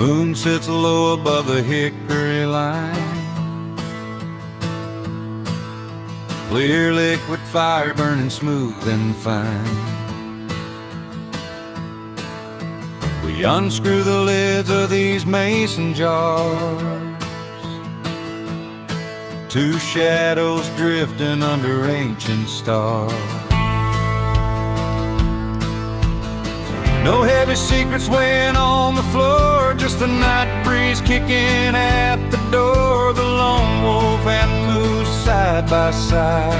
Moon sits low above the hickory line. Clear liquid fire burning smooth and fine. We unscrew the lids of these mason jars. Two shadows drifting under ancient stars. No heavy secrets weighing on the floor, just a night breeze kicking at the door. The lone wolf and moose side by side.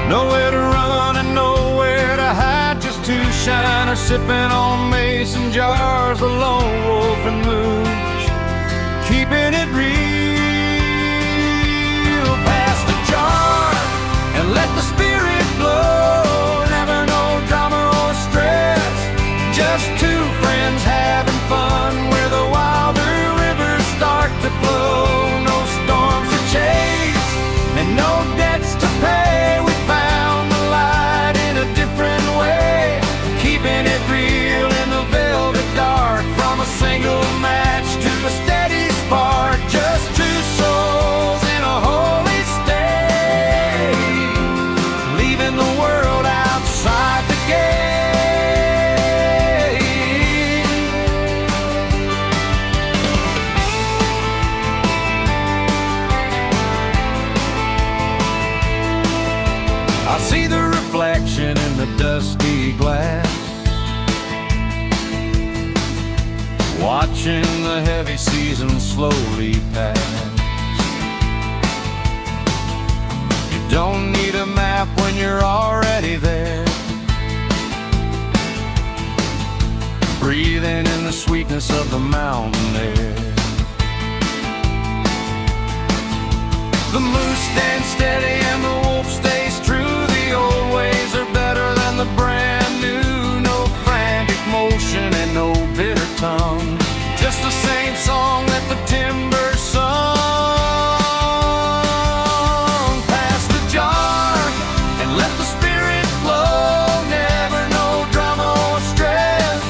Nowhere to run and nowhere to hide, just two shiners sipping on mason jars. The lone wolf and moose, keeping it real. Pass the jar and let the spirit blow. Never no drama or stress, just two friends having fun where the wilder rivers start to flow. No storms to chase and no debts to pay. We found the light in a different way, keeping it real in the velvet dark. From a single match to a steady spark, just two souls in a holy state, leaving the world outside the gate. I see the reflection in the dusty glass, watching the heavy season slowly pass. You don't need a map when you're already there, breathing in the sweetness of the mountain air. The moose stands steady and the wolf stays true. The old ways are better than the brand new. No frantic motion and no bitter tongue, just the same song that the timber sung. Pass the jar and let the spirit flow. Never no drama or stress,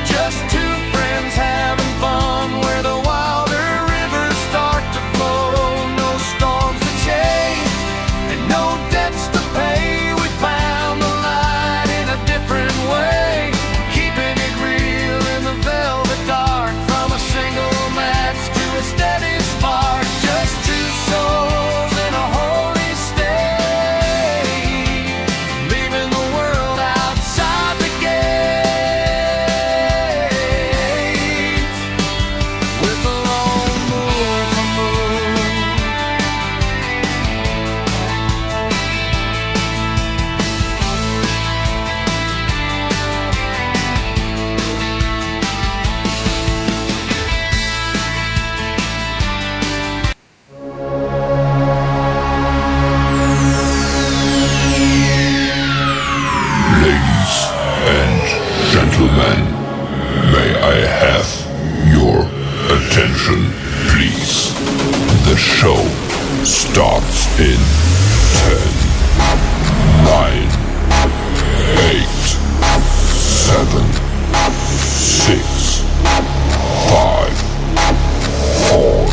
just two friends having fun where the wilder rivers start to flow. No storms to chase and no debts to pay. We found the light in a different way, keeping it real in the velvet dark. From a single match to a steady spark, just two souls in a holy state, leaving the world outside the gate. With the lone wolf and moose. Ladies and gentlemen, may I have your attention, please? The show starts in 10, 9, 8, 7, 6, 5, 4,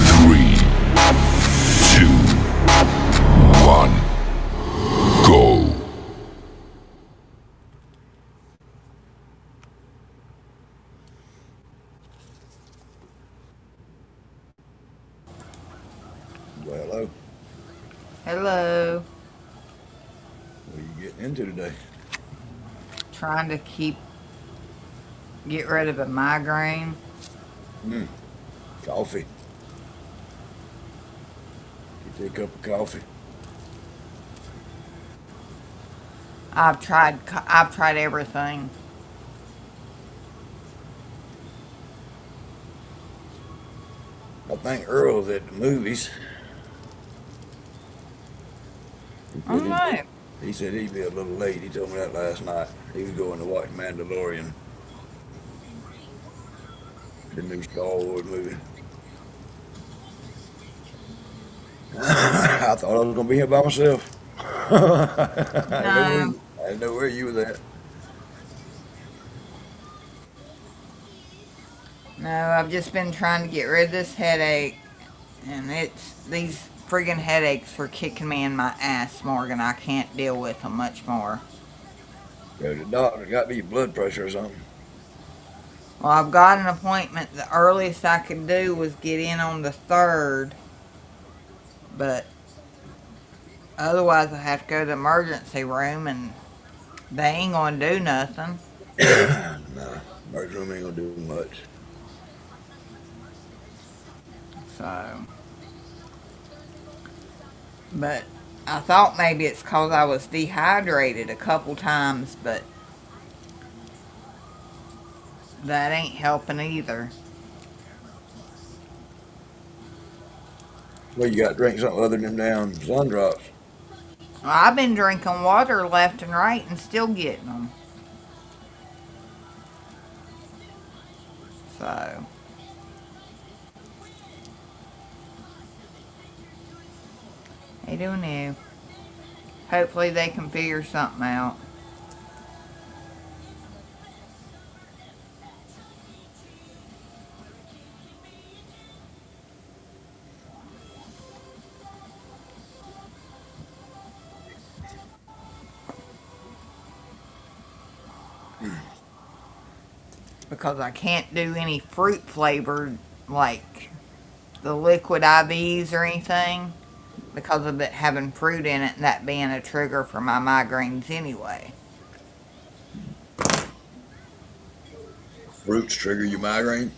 3, 2, 1, go. Well, hello. Hello. What are you getting into today? Trying to get rid of a migraine. Coffee. Get you a cup of coffee. I've tried everything. I think Earl was at the movies. Oh no. He said he'd be a little late. He told me that last night. He was going to watch Mandalorian. The new Star Wars movie. I thought I was going to be here by myself. I didn't know where you was at. No, I've just been trying to get rid of this headache, and these friggin' headaches are kicking me in my ass, Morgan. I can't deal with them much more. Go to the doctor. Got to be your blood pressure or something. Well, I've got an appointment. The earliest I could do was get in on the 3rd, but otherwise I have to go to the emergency room, and they ain't gonna do nothing. Nah, emergency room ain't gonna do much. So, but I thought maybe it's because I was dehydrated a couple times, but that ain't helping either. Well, you got to drink something other than damn sun drops. Well, I've been drinking water left and right and still getting them. So, I don't know. Hopefully they can figure something out. Because I can't do any fruit flavored like the liquid IVs or anything because of it having fruit in it and that being a trigger for my migraines anyway. Fruits trigger your migraine?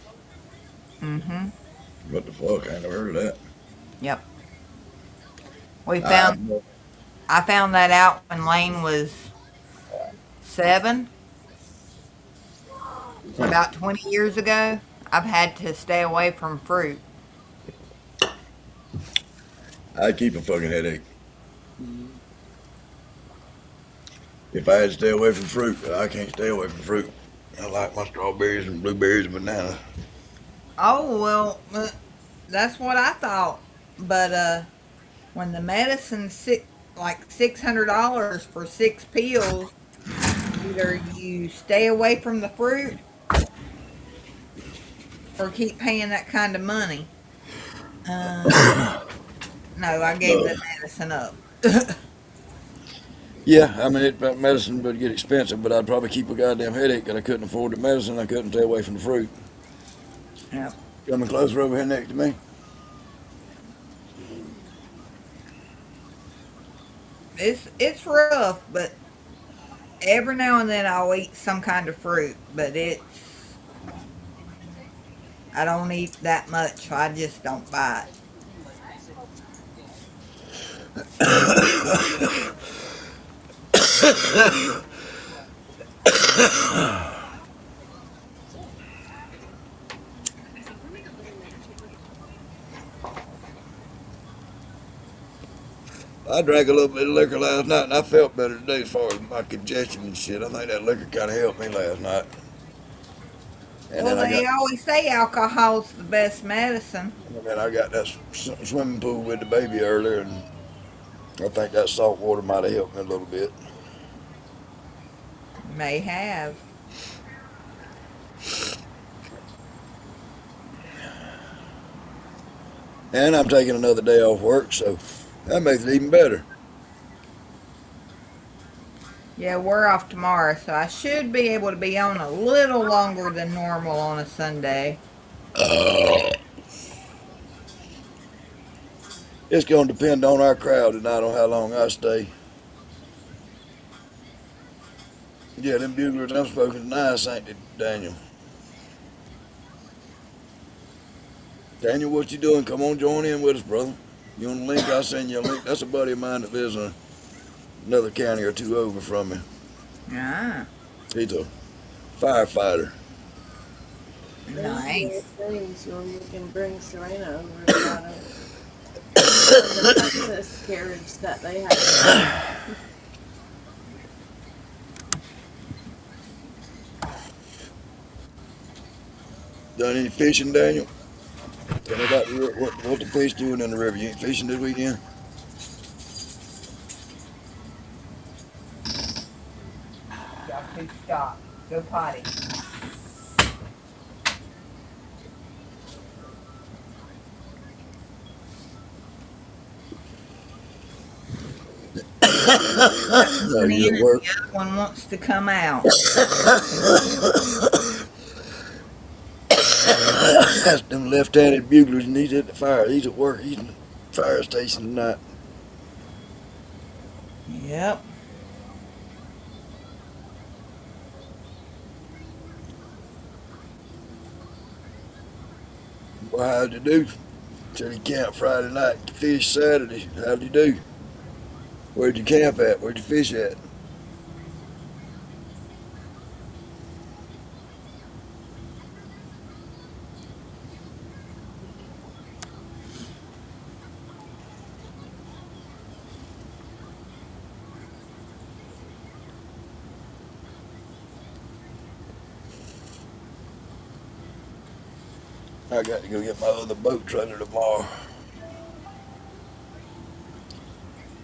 Mm-hmm. What the fuck? I ain't never heard of that. Yep. We I, found I found that out when Lane was 7, about 20 years ago. I've had to stay away from fruit. I keep a fucking headache. If I had to stay away from fruit, I can't stay away from fruit. I like my strawberries and blueberries and bananas. Oh, well, that's what I thought. But when the medicine's like $600 for 6 pills, either you stay away from the fruit or keep paying that kind of money. No, I gave the medicine up. Yeah, I mean, medicine would get expensive, but I'd probably keep a goddamn headache, and I couldn't afford the medicine. I couldn't stay away from the fruit. Yep. Coming closer over here next to me. It's rough, but every now and then I'll eat some kind of fruit, but I don't eat that much, so I just don't buy it. I drank a little bit of liquor last night, and I felt better today as far as my congestion and shit. I think that liquor kind of helped me last night. And Well, then they always say alcohol's the best medicine. I got that swimming pool with the baby earlier, and I think that salt water might have helped me a little bit. May have. And I'm taking another day off work, so that makes it even better. Yeah, we're off tomorrow, so I should be able to be on a little longer than normal on a Sunday. It's going to depend on our crowd tonight on how long I stay. Yeah, them buglers I'm spoken to nice, ain't they, Daniel? Daniel, what you doing? Come on, join in with us, brother. You on the link? I'll send you a link. That's a buddy of mine that lives in another county or two over from me. Ah, He's a firefighter. nice. Things where you can bring Serena over about the Texas carriage that they have. Done any fishing, Daniel? Tell me about what the fish doing in the river. You ain't fishing this weekend? Y'all two stop. Go potty. No, in you here, at work. the other one wants to come out. That's them left-handed buglers, and he's at the fire. He's at work. He's in the fire station tonight. Yep. Well, how'd you do? Said he camped Friday night, fish Saturday. How'd you do? Where'd you camp at? Where'd you fish at? I got to go get my other boat trailer tomorrow.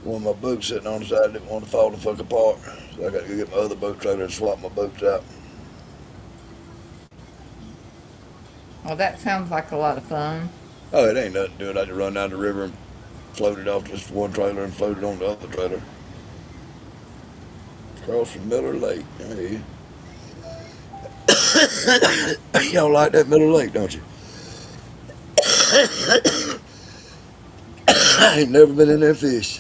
One of my boats sitting on the side didn't want to fall the fuck apart. So I got to go get my other boat trailer and swap my boats out. Well, that sounds like a lot of fun. Oh, it ain't nothing to it. I just run down the river and float it off this one trailer and float it on the other trailer. Across from Miller Lake. Hey. Y'all like that Miller Lake, don't you? I ain't never been in there fish.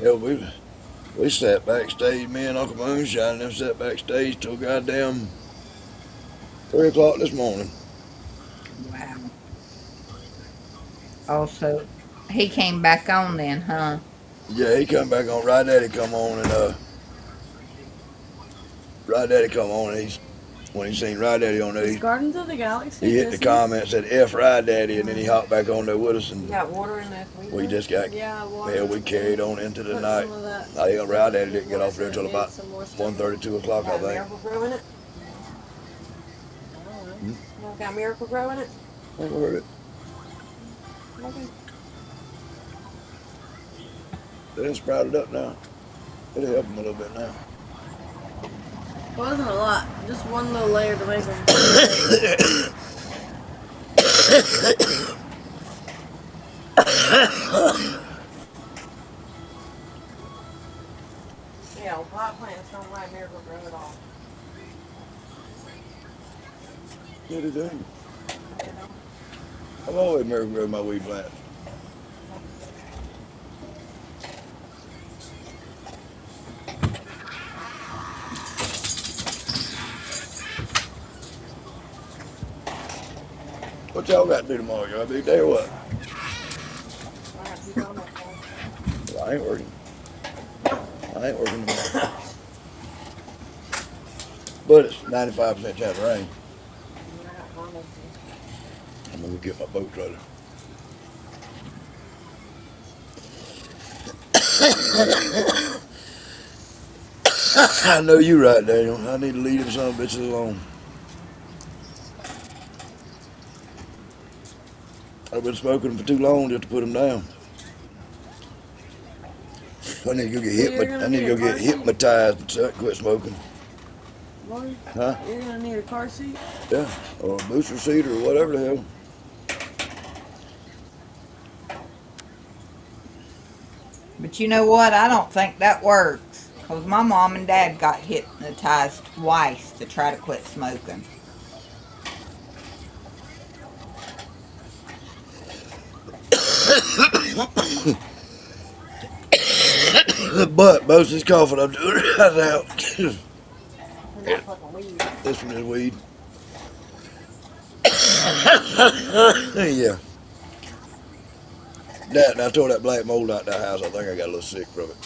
Yeah, we sat backstage, me and Uncle Moonshine and them sat backstage till goddamn 3 o'clock this morning. Wow. Also, he came back on then, huh? Yeah, he come back on. Right Daddy come on and Right Daddy come on and when he seen Right Daddy on there, Is Gardens of the Galaxy he hit the Disney? comment, said F Right Daddy, and then he hopped back on there with us, and You got water in that we just got, Yeah, water. hell, we carried on into the Put night. some of that- I think Right Daddy didn't get off there until about Some more stuff. 1:30, 2 o'clock, I got think. Miracle Grow in it? I don't know. You know, got Miracle Grow in it? Never heard it. Okay. They done sprouted up now. It'll help them a little bit now. Wasn't a lot. Just one little layer to make them. Yeah, well, pot plants don't like Miracle Grow at all. Yeah, they do. I've always never grown my weed plants. What y'all got to do tomorrow? Y'all be there or what? I got two donuts on. Well, I ain't working. I ain't working tomorrow. But it's 95% chance of rain. I got donuts on. I'm gonna get my boat trailer. I know you right, Daniel. I need to leave them son of bitches alone. I've been smoking them for too long just to put them down. I need to go get I need to go get hypnotized and quit smoking. Lord, Huh? you're gonna need a car seat. Yeah, or a booster seat or whatever the hell. But you know what? I don't think that works. Because my mom and dad got hypnotized twice to try to quit smoking. But most of this coughing I'm doing right now. And that's fucking weed. This one is weed. Yeah. That, and I tore that black mold out that house. I think I got a little sick from it.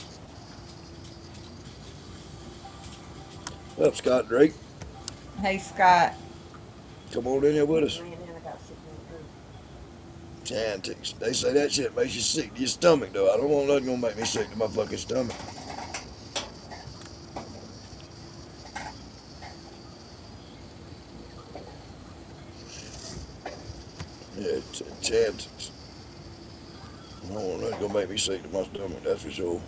Up, Scott Drake. Hey, Scott. Come on in here with us. Ran in, I got sick in the Antics. They say that shit makes you sick to your stomach, though. I don't want nothing gonna make me sick to my fucking stomach. Yeah, it's a chance. Oh, that's gonna make me sick to my stomach, that's for sure.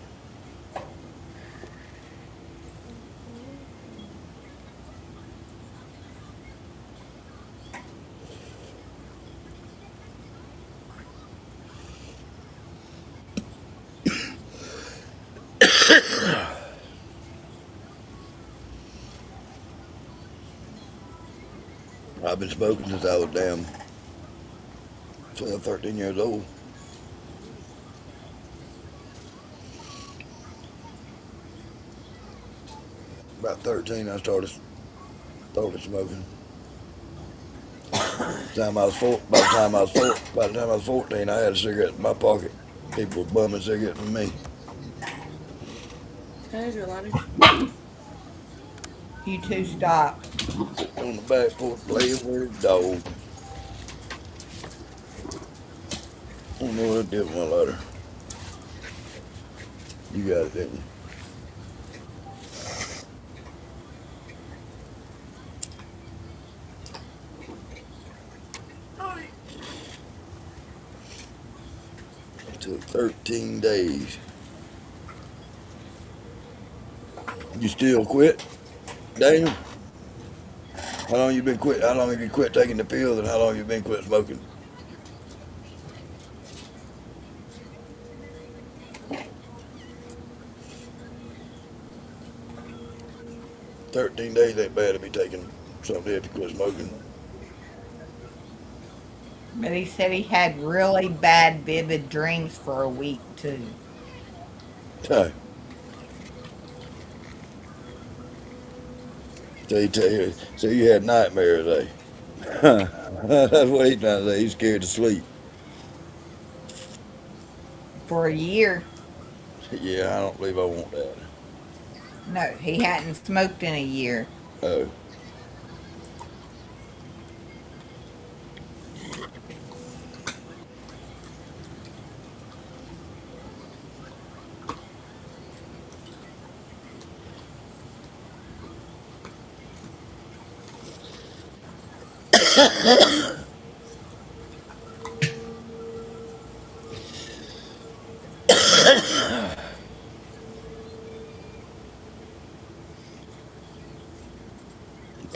I've been smoking since I was damn 12, 13 years old. About 13, I started smoking. By the time I was 14, I had a cigarette in my pocket. People were bumming cigarettes from me. There's your lighter. You two stop. On the back porch playing with a dog. I don't know what I did with my lighter. You got it, didn't you? It took 13 days. You still quit, Daniel? How long you been quit? How long have you quit taking the pills, and how long have you been quit smoking? $13 ain't bad to be taking something to quit smoking. But he said he had really bad, vivid dreams for a week, too. Huh. So you had nightmares, eh? That's what he's trying to say. He's scared to sleep. For a year. Yeah, I don't believe I want that. No, he hadn't smoked in a year. Oh.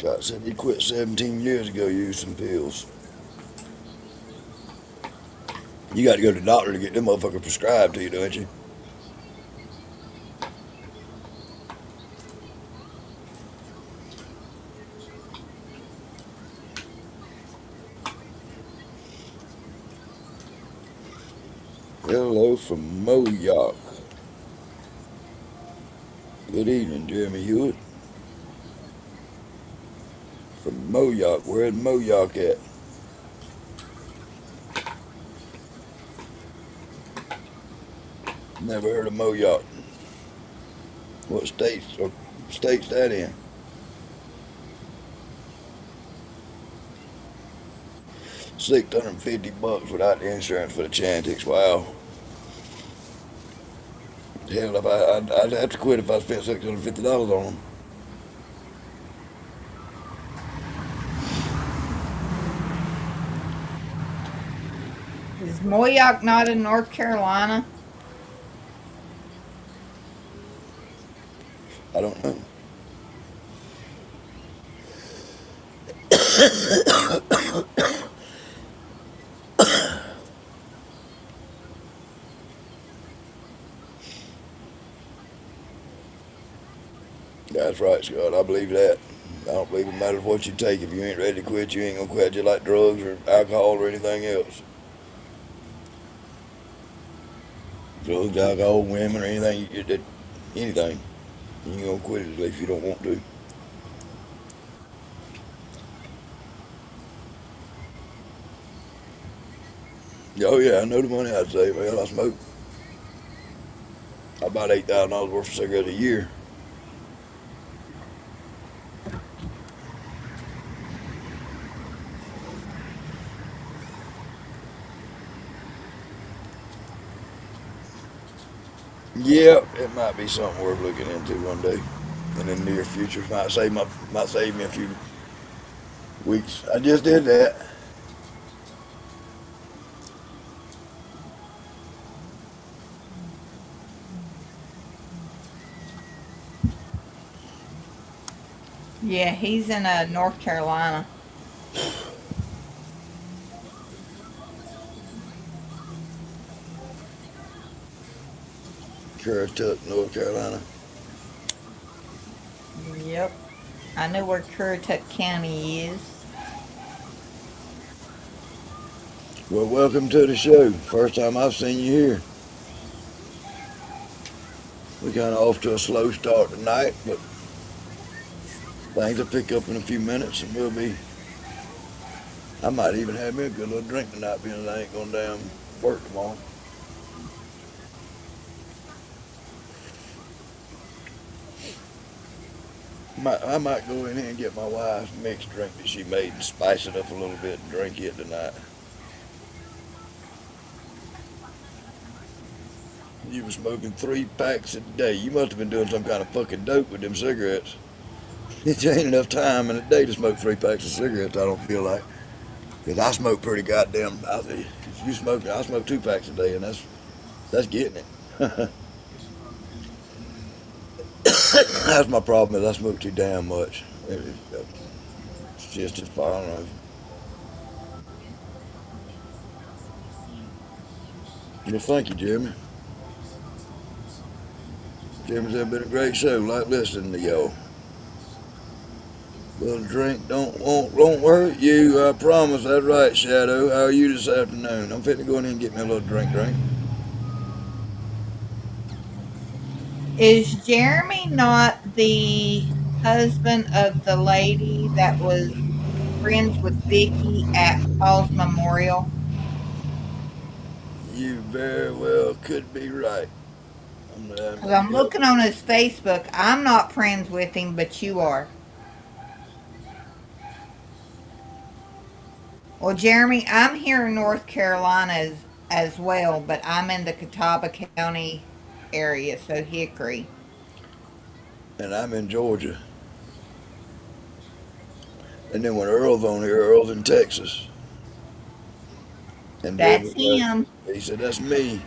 God said he quit 17 years ago using pills. You got to go to the doctor to get them motherfuckers prescribed to you, don't you? Hello from Moyock. Good evening, Jeremy Hewitt. From Moyock. Where's Moyock at? Never heard of Moyock. What state's that in? $650 without the insurance for the Chantix. Wow. Hell, I'd have to quit if I spent $650 on them. Is Moyock not in North Carolina? I don't know. That's right, Scott. I believe that. I don't believe it matters what you take. If you ain't ready to quit, you ain't gonna quit just like drugs or alcohol or anything else. Drugs, alcohol, women, or anything. Anything. You ain't gonna quit it if you don't want to. Oh yeah, I know the money I'd save. Hell, I smoke about $8,000 worth of cigarettes a year. Yeah, it might be something worth looking into one day in the near future. Might save me a few weeks. I just did that. Yeah, he's in North Carolina. Currituck, North Carolina. Yep. I know where Currituck County is. Well, welcome to the show. First time I've seen you here. We kind of off to a slow start tonight, but things will pick up in a few minutes, and we'll be. I might even have me a good little drink tonight, being that I ain't going down work tomorrow. I might go in here and get my wife's mixed drink that she made and spice it up a little bit and drink it tonight. You were smoking 3 packs a day. You must have been doing some kind of fucking dope with them cigarettes. It ain't enough time in a day to smoke 3 packs of cigarettes, I don't feel like. Because I smoke pretty goddamn. If you smoke, I smoke 2 packs a day, and that's getting it. That's my problem, is I smoke too damn much. It's just I don't know. Well, thank you, Jeremy. Jeremy's been a great show. Like listening to y'all. Little drink won't hurt you. I promise. That's right, Shadow. How are you this afternoon? I'm fitting to go in here and get me a little drink. Is Jeremy not the husband of the lady that was friends with Vicky at Paul's Memorial? You very well could be right. Because I'm looking on his Facebook. I'm not friends with him, but you are. Well, Jeremy, I'm here in North Carolina as well, but I'm in the Catawba County area, so Hickory. And I'm in Georgia. And then when Earl's on here, Earl's in Texas. And That's him. He said, that's me.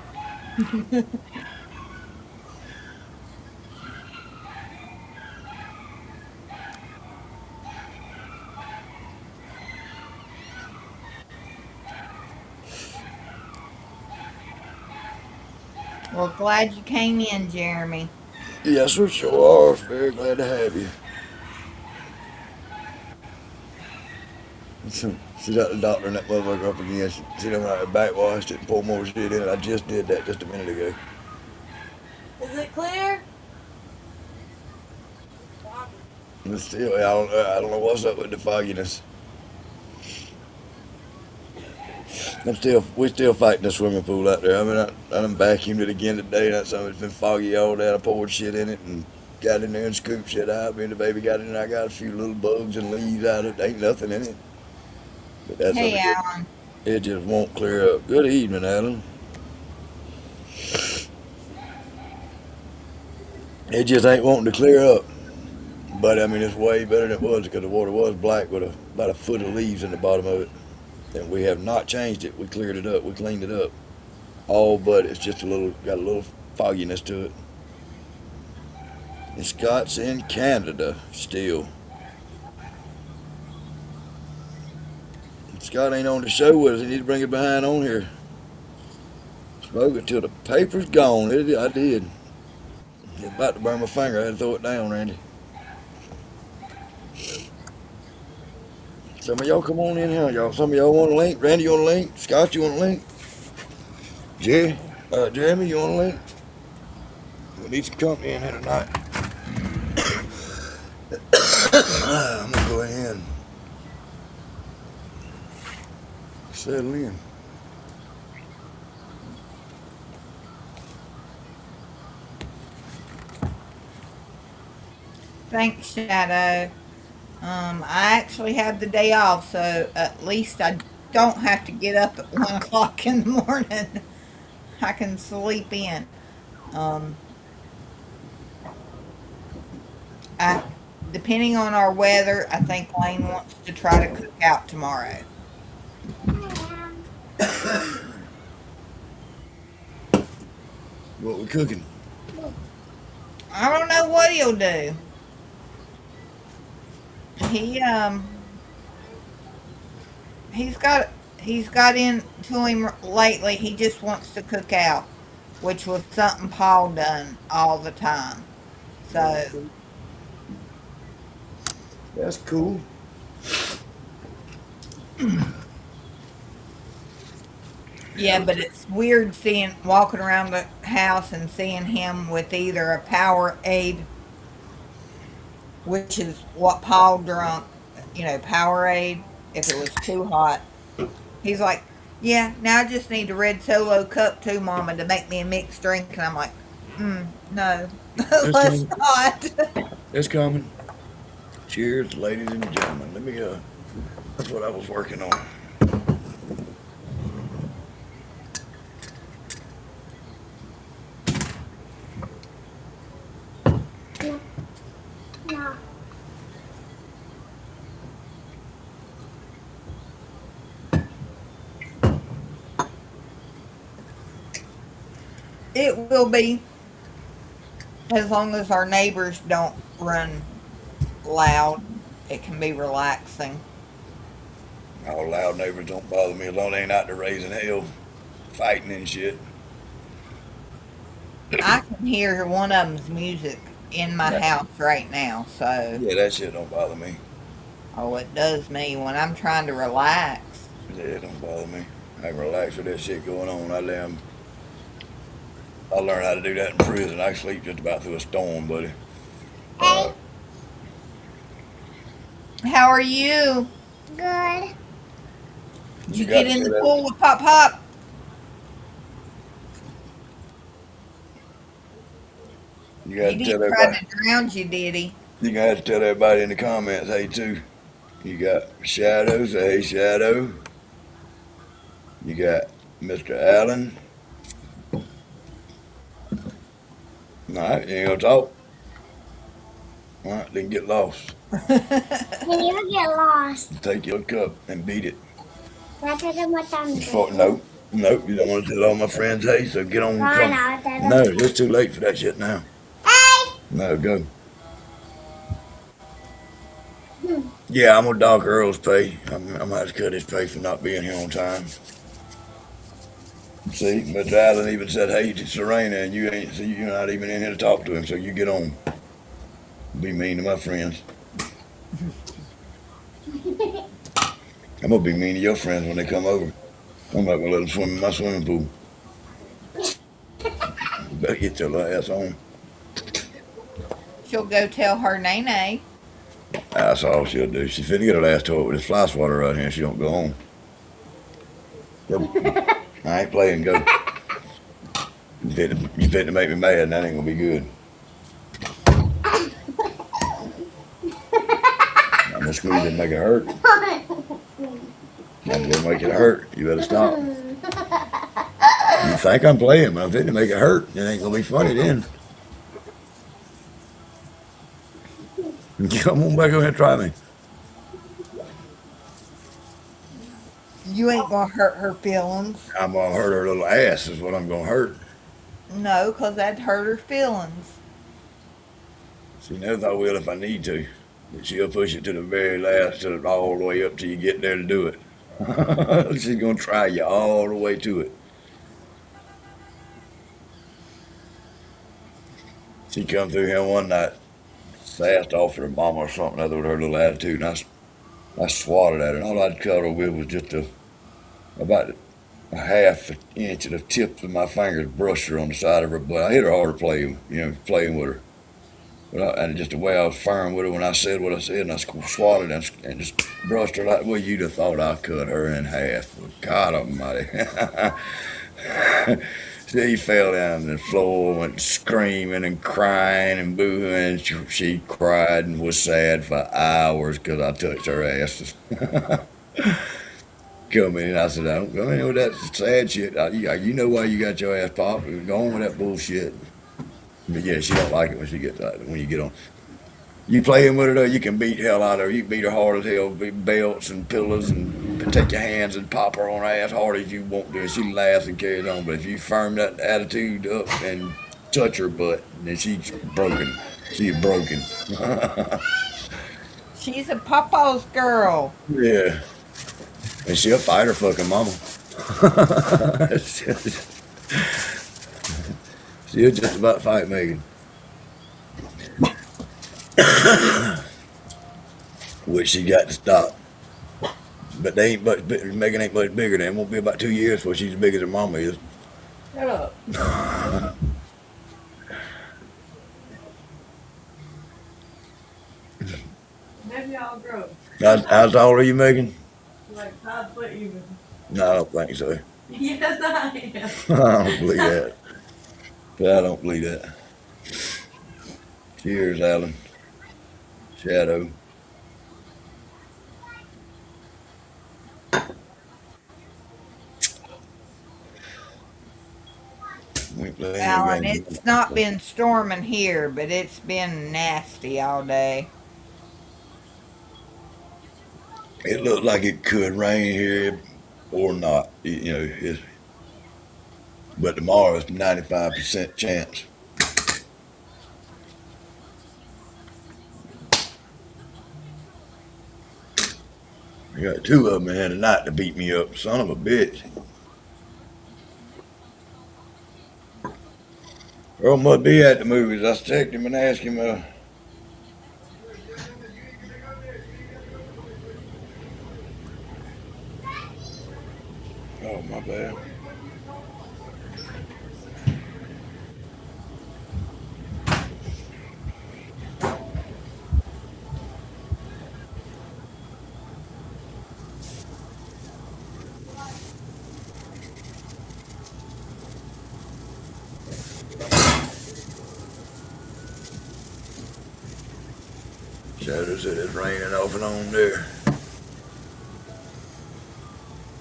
Well, glad you came in, Jeremy. Yes, we sure are. Very glad to have you. She got the doctor and that motherfucker up again. She done like backwashed it and poured more shit in it. I just did that just a minute ago. Is it clear? And still, I don't know what's up with the fogginess. We still fighting the swimming pool out there. I mean, I done vacuumed it again today. That's something that's been foggy all day. I poured shit in it and got in there and scooped shit out. Me and the baby got in there. I got a few little bugs and leaves out of it. Ain't nothing in it. But that's Hey, Alan. it just won't clear up. Good evening, Alan. It just ain't wanting to clear up. But I mean, it's way better than it was because the water was black with about a foot of leaves in the bottom of it. And we have not changed it. We cleared it up. We cleaned it up. All but it's just got a little fogginess to it. And Scott's in Canada still. Scott ain't on the show with us. He needs to bring it behind on here. Smoke it till the paper's gone. I did. It's about to burn my finger. I had to throw it down, Randy. Some of y'all come on in here, y'all. Some of y'all want a link. Randy, you want a link? Scott, you want a link? Jeremy, you want a link? We need some company in here tonight. I'm gonna go ahead and settle in. Thanks, Shadow. I actually have the day off, so at least I don't have to get up at 1 o'clock in the morning. I can sleep in. Depending on our weather, I think Lane wants to try to cook out tomorrow. What we cooking? I don't know what he'll do. He he's got he's got into him lately. He just wants to cook out, which was something Paul done all the time. So Okay. That's cool. yeah, but it's weird seeing walking around the house and seeing him with either a Powerade, which is what Paul drunk, Powerade. If it was too hot, he's like, "Yeah, now I just need a red Solo cup too, Mama, to make me a mixed drink." And I'm like, "No, It's let's coming. not." It's coming. Cheers, ladies and gentlemen. Let me, that's what I was working on. No. It will be as long as our neighbors don't run loud. It can be relaxing. All loud neighbors don't bother me as long as they ain't out there raising hell, fighting and shit. I can hear one of them's music in my Yeah, house right now. So, yeah, that shit don't bother me. oh, it does me when I'm trying to relax. Yeah, it don't bother me. I can relax with that shit going on. I learned how to do that in prison. I sleep just about through a storm, buddy. Uh, Hey, How are you? good. Did you you got get to in tell the that. pool with Pop Pop? You He got to tell didn't try everybody. to drown you, did he? You gonna have to tell everybody in the comments. Hey, too. You got Shadow. Say hey, Shadow. You got Mr. Allen. All right, you ain't gonna talk. All right, then get lost. Can you get lost? Take your cup and beat it. Can I tell them what I'm doing? Nope, nope. You don't want to tell all my friends hey, so get on. Fine, Come. I'll tell No, them. it's too late for that shit now. Hey! No, go. Yeah, I'm gonna dock Earl's pay. I'm gonna have to cut his pay for not being here on time. See, Mr. Allen even said hey to Serena, and you ain't. See, you're not even in here to talk to him. So you get on. Be mean to my friends. I'm gonna be mean to your friends when they come over. I'm not gonna let them swim in my swimming pool. You better get your ass on. She'll go tell her Nene. That's all she'll do. She's finna get her ass towed with this fly swatter right here. She don't go home. Go. I ain't playing. Go. You fit to make me mad, and that ain't gonna be good. I'm gonna squeeze it and make it hurt. I'm gonna make it hurt. You better stop. You think I'm playing, but I'm fitting to make it hurt. It ain't gonna be funny then. Come on back over here and try me. You ain't gonna hurt her feelings. I'm gonna hurt her little ass is what I'm gonna hurt. No, 'cause that'd hurt her feelings. She knows I will if I need to. But she'll push it to the very last, to all the way up till you get there to do it. She's gonna try you all the way to it. She come through here one night, sassed off her mama or something other with her little attitude, and I swatted at her, and all I'd cut her with was just about a half an inch of the tips of my fingers brushed her on the side of her butt. I hit her hard playing with her. And just the way I was firm with her when I said what I said, and I swatted and just brushed her like, well, you'd have thought I cut her in half. Well, God almighty. She fell down on the floor, went screaming and crying and boohooing. She cried and was sad for hours because I touched her ass. Come in, and I said, I don't come in with that sad shit. You know why you got your ass popped. Go on with that bullshit. But yeah, she don't like it when you get on. You playing with her though, you can beat hell out of her. You can beat her hard as hell, beat belts and pillows, and take your hands and pop her on her ass hard as you want to. She laughs and carries on. But if you firm that attitude up and touch her butt, then she's broken. She's broken. She's a Papa's girl. Yeah. And she'll fight her fucking mama. She'll just about fight Megan. Which she got to stop. But they ain't much big, Megan ain't much bigger than. It won't be about 2 years before she's as big as her mama is. Shut up. Maybe I'll grow. How tall are you, Megan? Like 5 foot even. No, I don't think so. Yes, I am. I don't believe that. I don't believe that. Cheers, Alan. Shadow. We play Alan, it's not been storming here, but it's been nasty all day. It looked like it could rain here or not. You know, but tomorrow it's 95% chance. I got 2 of them in here tonight to beat me up. Son of a bitch. Earl must be at the movies. I checked him and asked him. Oh, my bad. Shadow said it's raining off and on there.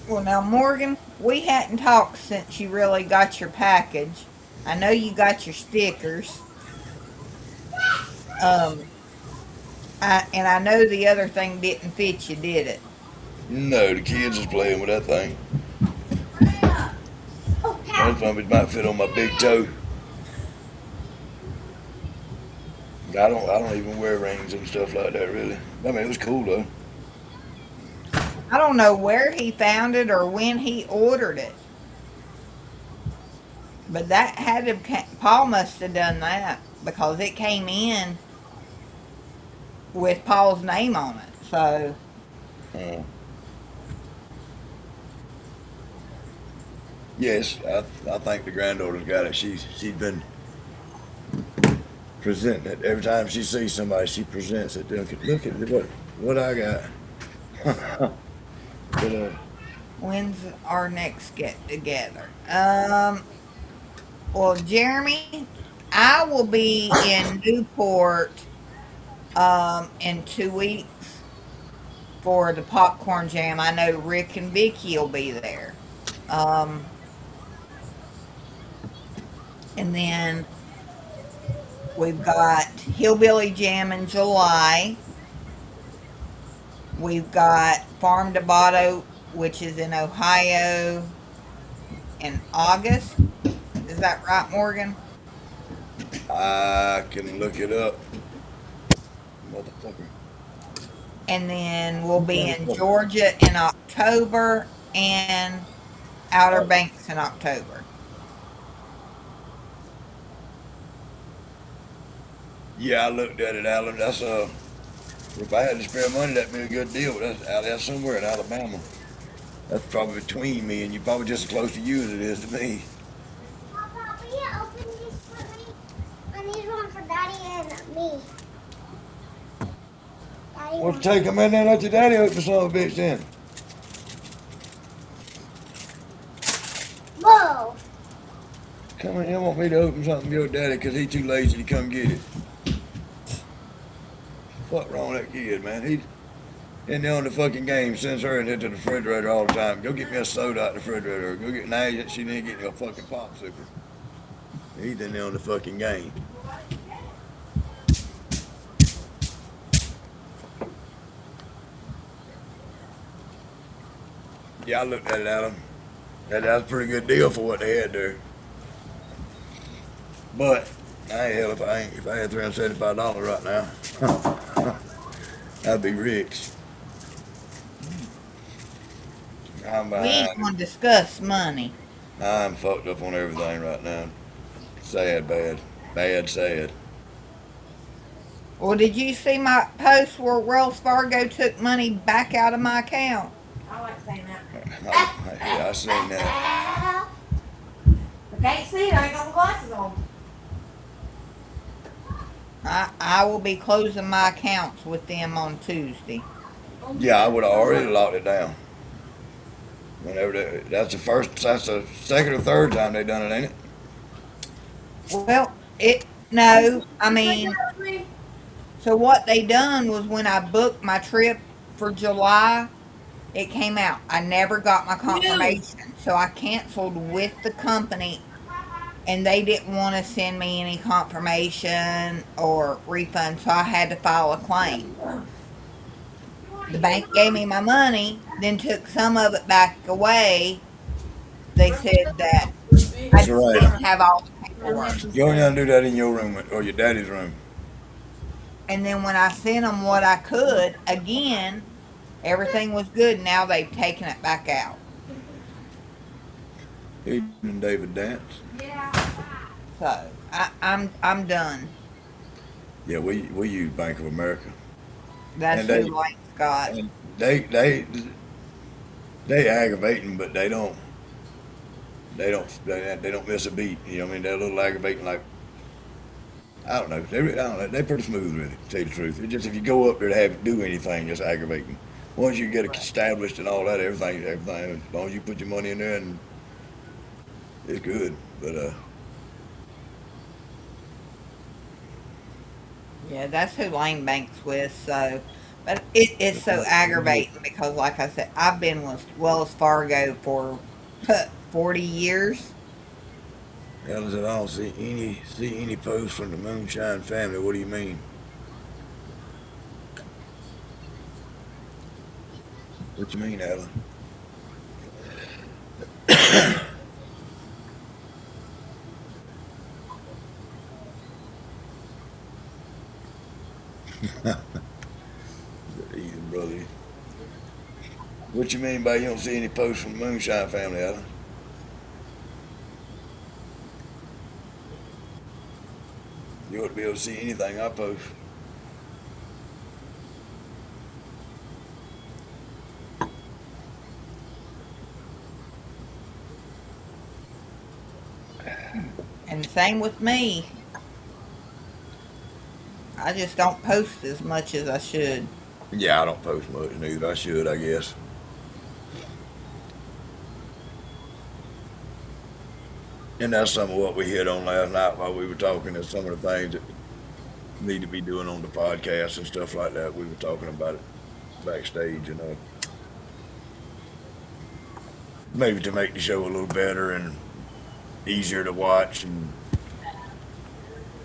Well, now, Morgan, we hadn't talked since you really got your package. I know you got your stickers. And I know the other thing didn't fit you, did it? No, the kids is playing with that thing. One of it might fit on my big toe. I don't even wear rings and stuff like that, really. I mean, it was cool though. I don't know where he found it or when he ordered it. But that had to, Paul must have done that because it came in with Paul's name on it. So, yes, I think the granddaughter's got it. She's been presenting it every time she sees somebody. She presents it. Look at what I got. But, when's our next get together? Well, Jeremy, I will be in Newport in 2 weeks for the popcorn jam. I know Rick and Vicky will be there. And then we've got Hillbilly Jam in July. We've got Farm to Bottle, which is in Ohio, in August. Is that right, Morgan? I can look it up. Motherfucker. And then we'll be in Georgia in October and Outer Banks in October. Yeah, I looked at it, Alan. That's if I had to spare money, that'd be a good deal. That's somewhere in Alabama. That's probably between me and you, probably just as close to you as it is to me. Papa, will you open these for me? I need one for Daddy and me. Daddy Well, take them in there and let your daddy open some of the bitch then. Whoa! Come in here, want me to open something for your daddy because he's too lazy to come get it. What wrong with that kid, man? He's in there on the fucking game, sends her into the refrigerator all the time. Go get me a soda out the refrigerator. Go get an agent. She didn't get me a fucking popsicle. He's in there on the fucking game. Yeah, I looked at it, Adam. That was a pretty good deal for what they had there. But I ain't hell if I had $375 right now. I'd be rich. I'm We ain't behind. gonna discuss money. I'm fucked up on everything right now. Sad, bad. Bad, sad. Well, did you see my post where Wells Fargo took money back out of my account? I like saying that. Yeah, I seen that. I can't see it. I ain't got my glasses on. I will be closing my accounts with them on Tuesday. Yeah, I would have already locked it down. That's the second or third time they done it, ain't it? Well, no, I mean, so what they done was when I booked my trip for July, it came out. I never got my confirmation, so I canceled with the company, and they didn't want to send me any confirmation or refund, so I had to file a claim. The bank gave me my money, then took some of it back away. They said that I just Serena, didn't have all the paperwork. you only gotta do that in your room or your daddy's room. And then when I sent them what I could, again, everything was good. Now they've taken it back out. Even David Dance. So I'm done. Yeah, we use Bank of America. That's And they who Lane's got. and they aggravating, but they don't miss a beat. You know what I mean? They're a little aggravating, like I don't know. I don't know. They're pretty smooth with it. To tell you the truth, it's just if you go up there to have it do anything, just aggravating. Once you get it established and all that, everything, as long as you put your money in there and it's good. But Yeah, that's who Lane banks with. So, but it's so aggravating because, like I said, I've been with Wells Fargo for 40 years. hell is it? I don't see any posts from the Moonshine family. What do you mean? What you mean, Alan? Easy, brother. What you mean by you don't see any posts from the Moonshine family, Alan? You ought to be able to see anything I post. And same with me. I just don't post as much as I should. Yeah, I don't post much neither. I should, I guess. And that's some of what we hit on last night while we were talking, and some of the things that need to be doing on the podcast and stuff like that. We were talking about it backstage, maybe to make the show a little better and easier to watch.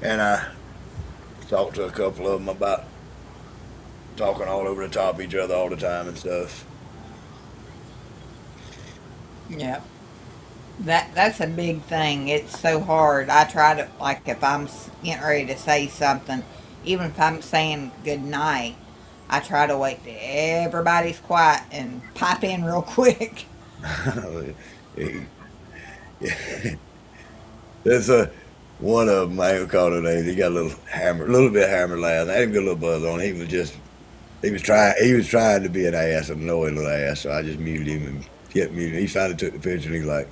And I talked to a couple of them about talking all over the top of each other all the time and stuff. Yeah. That's a big thing. It's so hard. I try to, like, if I'm getting ready to say something, even if I'm saying good night, I try to wait till everybody's quiet and pipe in real quick. Yeah. There's one of them. I ain't gonna call no names. He got a little bit hammered last night. I didn't get a little buzz on. He was trying to be an ass, an annoying little ass. So I just muted him and kept muting. He finally took the picture and he's like,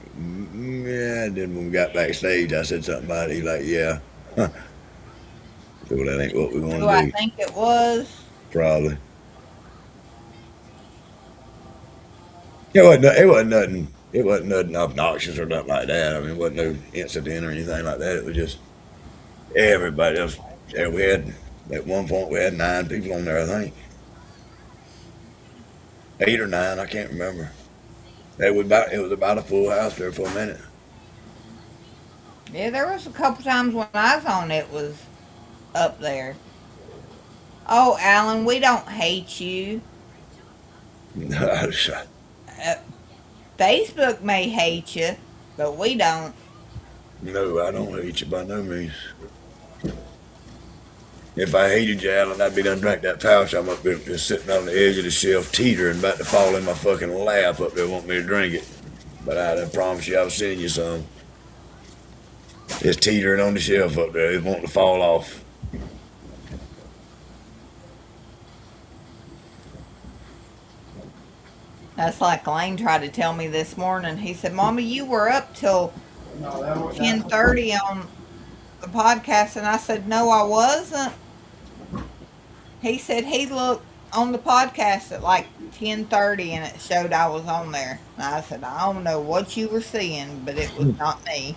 yeah. And then when we got backstage, I said something about it. He's like, yeah. So that ain't what we want Who to I do. think it was. Probably. It wasn't nothing. It wasn't nothing obnoxious or nothing like that. I mean, it wasn't no incident or anything like that. It was just everybody else. Yeah, we had at one point we had 9 people on there. I think 8 or 9. I can't remember. It was about a full house there for a minute. Yeah, there was a couple times when I was on it was up there. Oh, Alan, we don't hate you. Facebook may hate you, but we don't. No, I don't hate you by no means. If I hated you, Alan, I'd be done drank that pouch. I'm up there just sitting on the edge of the shelf, teetering, about to fall in my fucking lap up there, want me to drink it. But I done promised you I was sending you some. It's teetering on the shelf up there. It's wanting to fall off. That's like Lane tried to tell me this morning. He said, "Mama, you were up till 10:30 on the podcast," and I said, "No, I wasn't." He said he looked on the podcast at like 10:30 and it showed I was on there. And I said, "I don't know what you were seeing, but it was not me."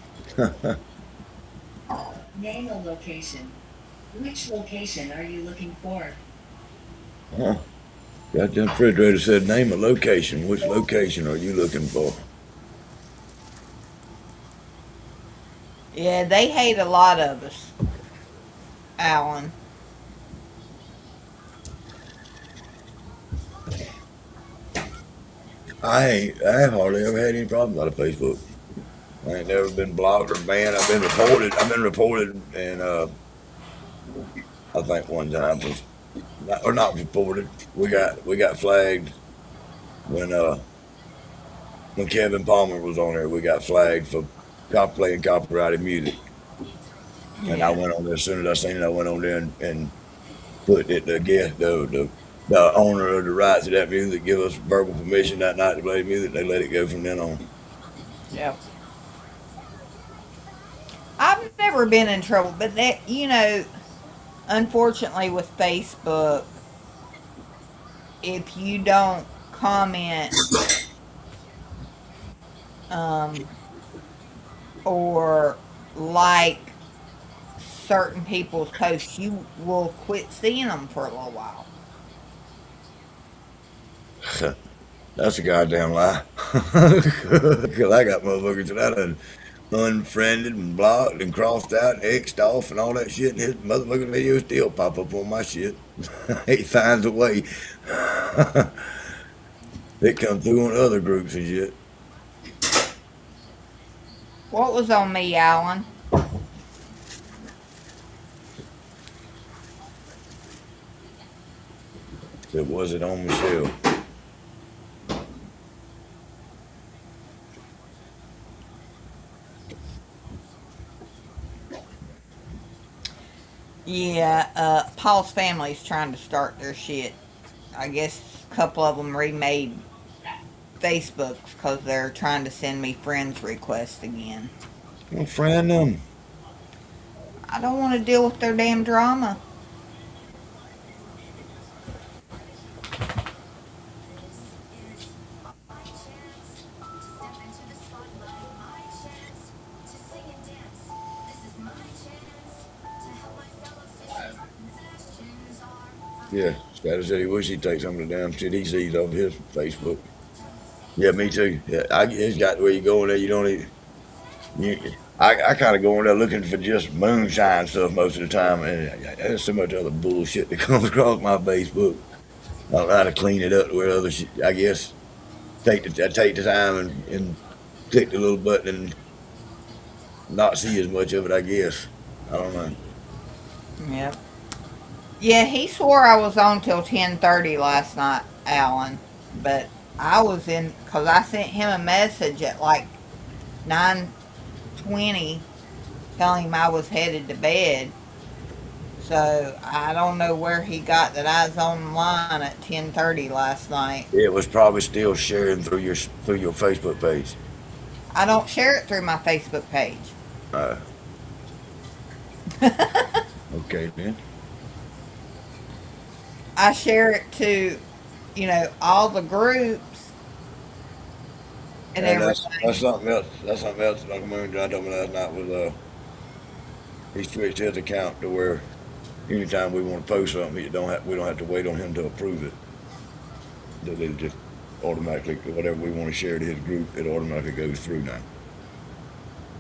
Name a location. Which location are you looking for? Huh. Got the refrigerator said, name a location. Which location are you looking for? Yeah, they hate a lot of us, Alan. I have hardly ever had any problems out of Facebook. I ain't never been blocked or banned. I've been reported, and I think one time was not reported. We got flagged when Kevin Palmer was on there. We got flagged for playing copyrighted music, and I went on there as soon as I seen it. I went on there and put it the owner of the rights to that music give us verbal permission that night to play the music. They let it go from then on. Yep. I've never been in trouble, but that, unfortunately with Facebook, if you don't comment or like certain people's posts, you will quit seeing them for a little while. That's a goddamn lie. 'Cause I got motherfuckers that I done unfriended and blocked and crossed out and X'd off and all that shit, and his motherfucking videos still pop up on my shit. He finds a way. They come through on other groups and shit. What was on me, Alan? So was it on Michelle? Yeah, Paul's family's trying to start their shit. I guess a couple of them remade Facebooks because they're trying to send me friends requests again. Well, friend them. I don't want to deal with their damn drama. Yeah, Scatter said he wish he'd take some of the damn shit he sees off his Facebook. Yeah, me too. Yeah, it's got where you go in there, you don't even. I kind of go in there looking for just moonshine stuff most of the time, and there's so much other bullshit that comes across my Facebook. I don't know how to clean it up to where other shit, I guess, take the time and click the little button and not see as much of it, I guess. I don't know. Yep. Yeah, he swore I was on till 10:30 last night, Alan. But I was in, because I sent him a message at like 9:20 telling him I was headed to bed. So I don't know where he got that I was online at 10:30 last night. It was probably still sharing through your Facebook page. I don't share it through my Facebook page. Okay, man. I share it to, all the groups and everything. That's something else. That's something else. Like Moonshine told me last night was he switched his account to where anytime we want to post something, we don't have to wait on him to approve it. That it just automatically, whatever we want to share to his group, it automatically goes through now.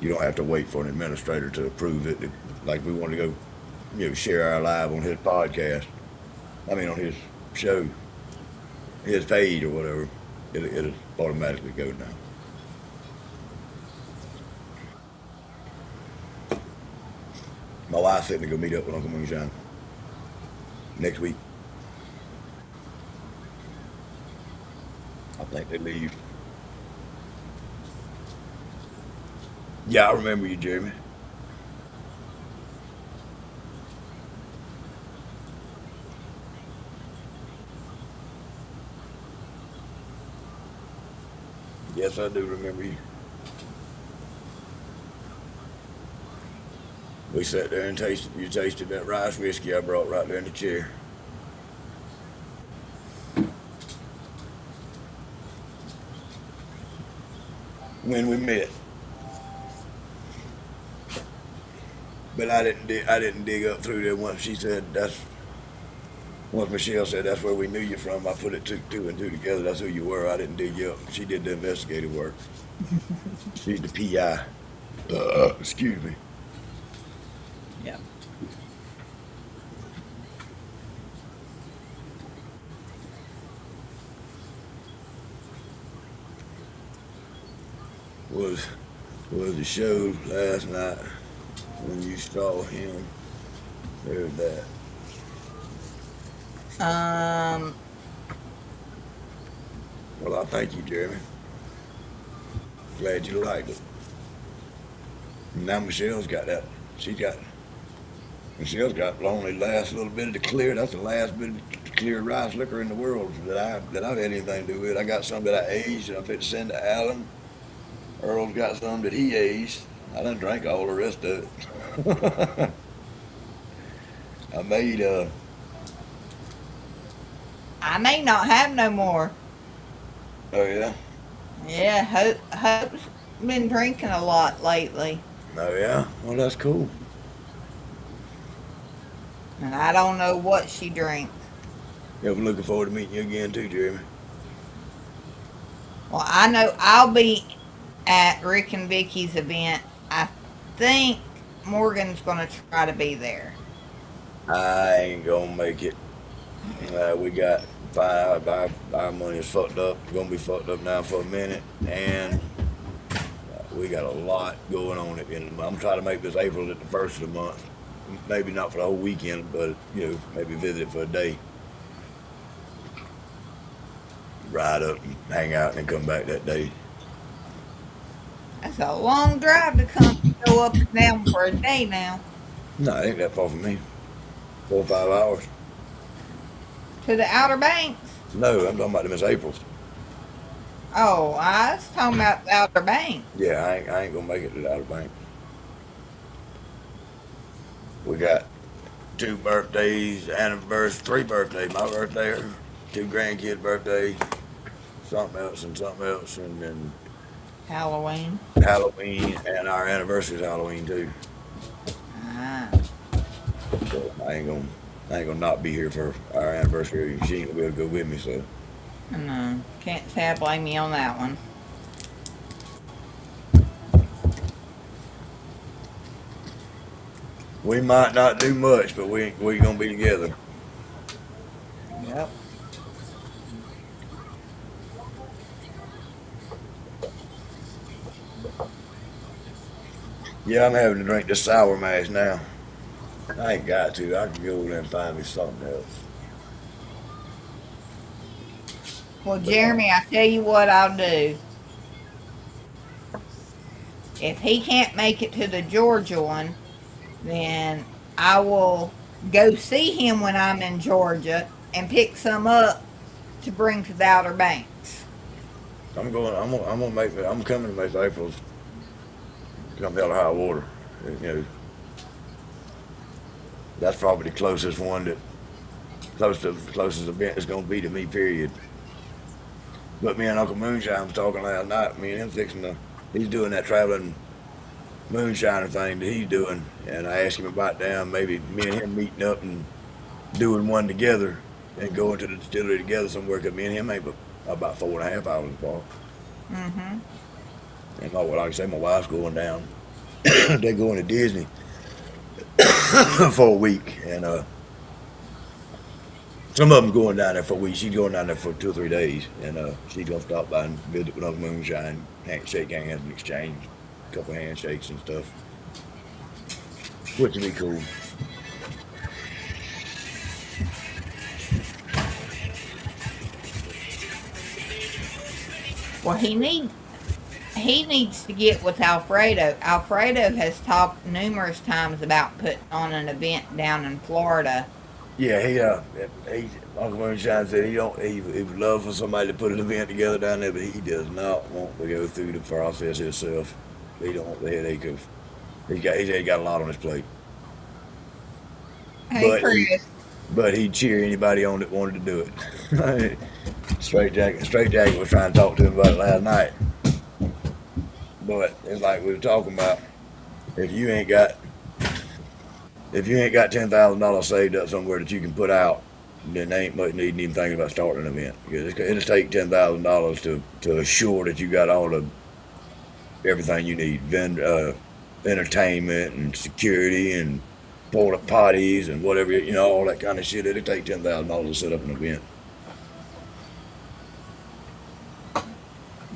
You don't have to wait for an administrator to approve it. Like we want to go, share our live on his podcast. I mean, on his show, his page or whatever, it'll automatically go now. My wife's sitting to go meet up with Uncle Moonshine. next week. I think they leave. Yeah, I remember you, Jeremy. Yes, I do remember you. We sat there and you tasted that rice whiskey I brought right there in the chair. When we met. But I didn't dig up through there once once Michelle said that's where we knew you from, I put it two and two together. That's who you were. I didn't dig you up. She did the investigative work. She's the PI. Excuse me. Yeah. Was the show last night when you saw him? There's that. Well, I thank you, Jeremy. Glad you liked it. Now Michelle's got that. Michelle's got only last little bit of the clear. That's the last bit of the clear rice liquor in the world that I've had anything to do with. I got some that I aged and I fit to send to Alan. Earl's got some that he aged. I done drank all the rest of it. I made I may not have no more. oh yeah? Yeah, Hope's been drinking a lot lately. Oh yeah? Well, that's cool. And I don't know what she drinks. Yeah, we're looking forward to meeting you again too, Jeremy. Well, I know I'll be at Rick and Vicky's event. I think Morgan's going to try to be there. I ain't gonna make it. We got our money is fucked up. Gonna be fucked up now for a minute, and we got a lot going on at the end of the month. I'm trying to make this April at the first of the month. Maybe not for the whole weekend, but maybe visit it for a day. Ride up and hang out and then come back that day. That's a long drive to come go up and down for a day now. No, it ain't that far from me. 4 or 5 hours. To the Outer Banks. No, I'm talking about the Miss Aprils. Oh, I was talking about the Outer Banks. Yeah, I ain't gonna make it to the Outer Banks. We got 2 birthdays, anniversaries, 3 birthdays. My birthday, 2 grandkids' birthdays, something else, and then Halloween. Halloween, and our anniversary's Halloween too. Ah. So I ain't gonna not be here for our anniversary. She ain't gonna be able to go with me, so. No, can't say I blame you on that one. We might not do much, but we gonna be together. Yep. Yeah, I'm having to drink this sour mash now. I ain't got to. I can go over there and find me something else. Well, Jeremy, I tell you what I'll do. If he can't make it to the Georgia one, then I will go see him when I'm in Georgia and pick some up to bring to the Outer Banks. I'm coming to Miss April's. Come out of high water. That's probably the closest one closest event is gonna be to me, period. But me and Uncle Moonshine was talking last night. Me and him he's doing that traveling moonshiner thing that he's doing, and I asked him about maybe me and him meeting up and doing one together and going to the distillery together somewhere. Cause me and him ain't about 4.5 hours apart. Mm-hmm. And like I say, my wife's going down. They're going to Disney for a week, and some of them going down there for a week. She's going down there for 2 or 3 days, and she's gonna stop by and visit with Uncle Moonshine, shake hands and exchange a couple of handshakes and stuff, which would be cool. Well, he needs to get with Alfredo. Alfredo has talked numerous times about putting on an event down in Florida. Yeah, he Uncle Moonshine said he would love for somebody to put an event together down there, but he does not want to go through the process himself. He don't want the headache of he's got a lot on his plate. Hey, But Chris. but he'd cheer anybody on that wanted to do it. Straight Jacket was trying to talk to him about it last night. But it's like we were talking about, if you ain't got $10,000 saved up somewhere that you can put out, then there ain't much need even thinking about starting an event. Because it'll take $10,000 to assure that you got everything you need, entertainment and security and porta potties and whatever, all that kind of shit. It'll take $10,000 to set up an event.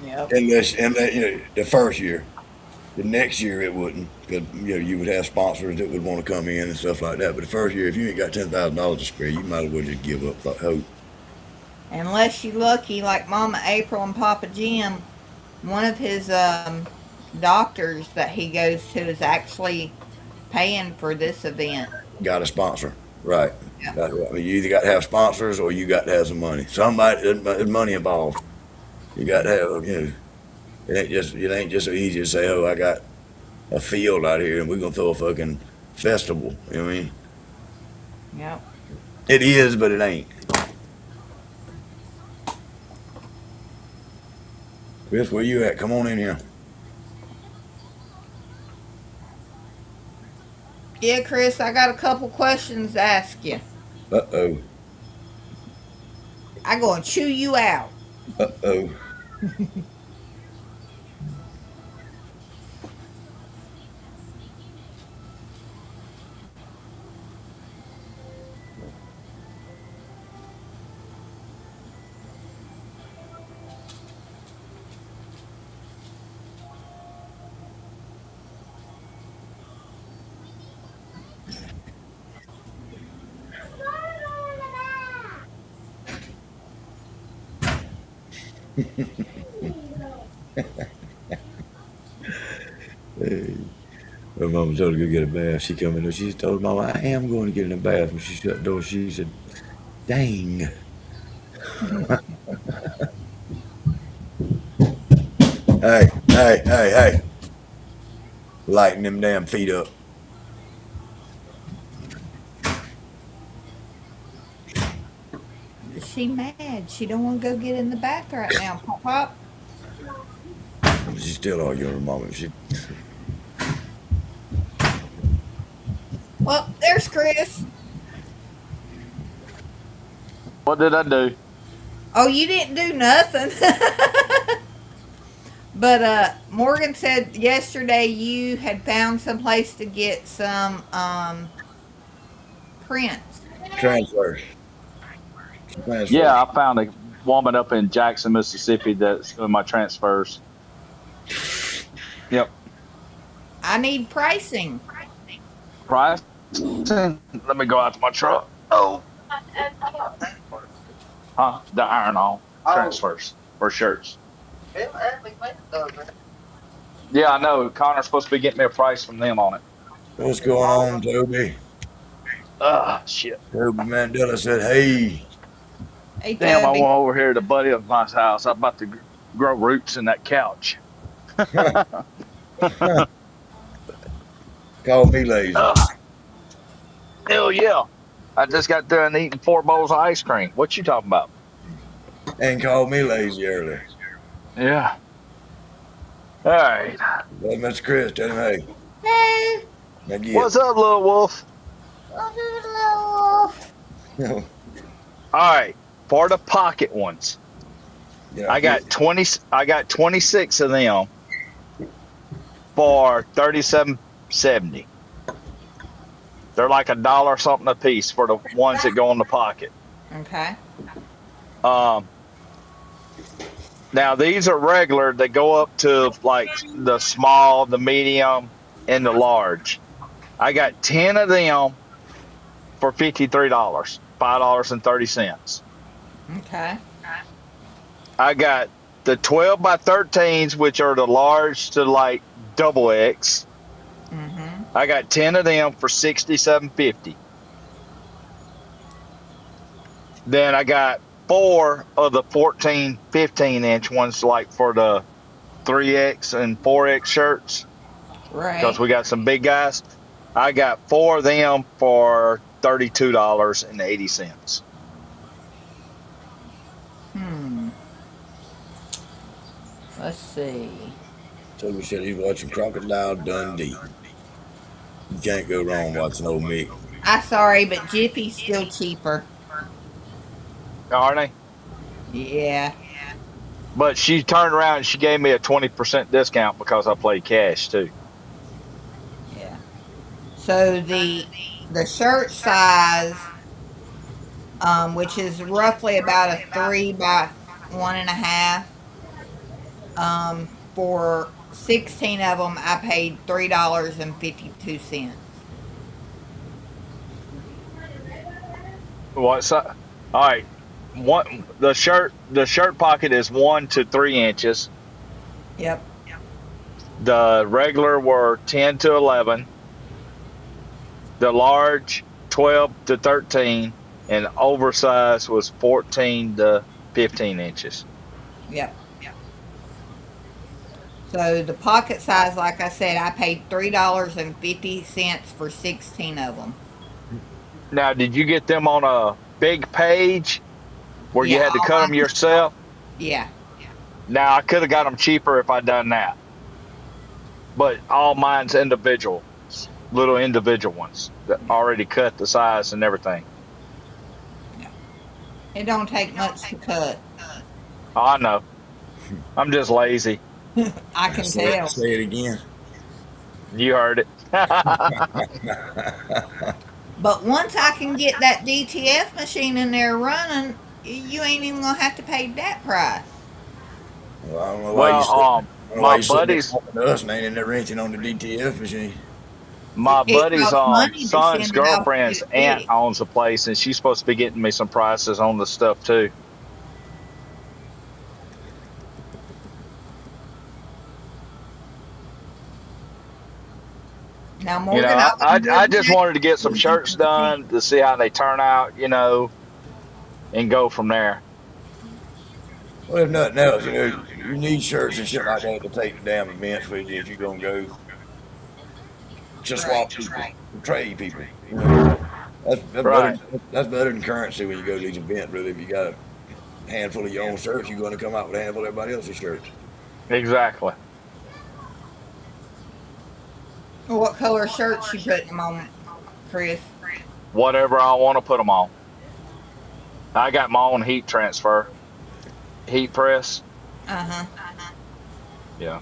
Yep. Unless the first year. The next year it wouldn't, because you would have sponsors that would want to come in and stuff like that. But the first year, if you ain't got $10,000 to spare, you might as well just give up hope. Unless you're lucky, like Mama April and Papa Jim, one of his doctors that he goes to is actually paying for this event. Got a sponsor, right? Yeah. That's right. I mean, you either got to have sponsors or you got to have some money. There's money involved. You got to have, it ain't just so easy to say, oh, I got a field out here and we're gonna throw a fucking festival. You know what I mean? Yep. It is, but it ain't. Chris, where you at? Come on in here. Yeah, Chris, I got a couple questions to ask you. Uh-oh. I'm gonna chew you out. Uh-oh. Hey, her mama told her to go get a bath. She come in there. She told her mama, I am going to get in the bath. When she shut the door, she said, dang. Hey. Lighten them damn feet up. She mad. She don't want to go get in the bath right now, Pop. She's still arguing with her mama. Well, there's Chris. What did I do? Oh, you didn't do nothing. But Morgan said yesterday you had found some place to get some prints. Transfers. Yeah, I found a woman up in Jackson, Mississippi that's doing my transfers. Yep. I need pricing. Price? Let me go out to my truck. Oh. Huh? The iron-on transfers for shirts. Yeah, I know. Connor's supposed to be getting me a price from them on it. What's going on, Toby? Shit. Toby Mandela said, hey. Hey, Damn, I Toby. went over here to a buddy of mine's house. I'm about to grow roots in that couch. Call me lazy. Hell yeah. I just got done eating 4 bowls of ice cream. What you talking about? And called me lazy earlier. Yeah. All right. Well, Mr. Chris, tell him, hey. Hey. Now get. What's up, little wolf? All right. For the pocket ones. Yeah, I got 26 of them for $37.70. They're like $1 something a piece for the ones that go in the pocket. Okay. Now these are regular. They go up to like the small, the medium, and the large. I got 10 of them for $53, $5.30. Okay. I got the 12 by 13s, which are the large to like double X. Mm-hmm. I got 10 of them for 67.50. Then I got 4 of the 14, 15-inch ones, like for the 3X and 4X shirts, because Right. we got some big guys. I got 4 of them for $32.80. Hmm. Let's see. Toby said he's watching Crocodile Dundee. You can't go wrong watching old Mick. I'm sorry, but Jiffy's still cheaper. Aren't they? Yeah. But she turned around and she gave me a 20% discount because I played cash too. Yeah. So the shirt size, which is roughly about a 3 by 1.5, for 16 of them, I paid $3.52. What's that? All right. The shirt pocket is 1 to 3 inches. Yep. The regular were 10 to 11. The large 12 to 13, and oversized was 14 to 15 inches. Yep. So the pocket size, like I said, I paid $3.50 for 16 of them. Now, did you get them on a big page where you Yeah. had to cut them yourself? Yeah. Now, I could have got them cheaper if I'd done that. But all mine's individual, little individual ones that already cut the size and everything. It don't take much to cut. I know. I'm just lazy. I can tell. Say it again. You heard it. But once I can get that DTF machine in there running, you ain't even gonna have to pay that price. Well, I don't know why Well, my you sitting there buddy's talking to us and ain't in there wrenching on the DTF machine. my It buddy's costs money to son's send it out to girlfriend's get it aunt fixed. owns a place, and she's supposed to be getting me some prices on the stuff too. Now, You Morgan, know, I I wouldn't I do just that. wanted to get some shirts done to see how they turn out, and go from there. Well, if nothing else, you need shirts and shit like that to take the damn events with you if you're gonna go to swap people, trade people. That's better. Right. That's better than currency when you go to these events. Really, if you got a handful of your own shirts, you're going to come out with a handful of everybody else's shirts. Exactly. What color shirts you putting them on, Chris? Whatever I want to put them on. I got my own heat transfer, heat press. Uh-huh. Yeah.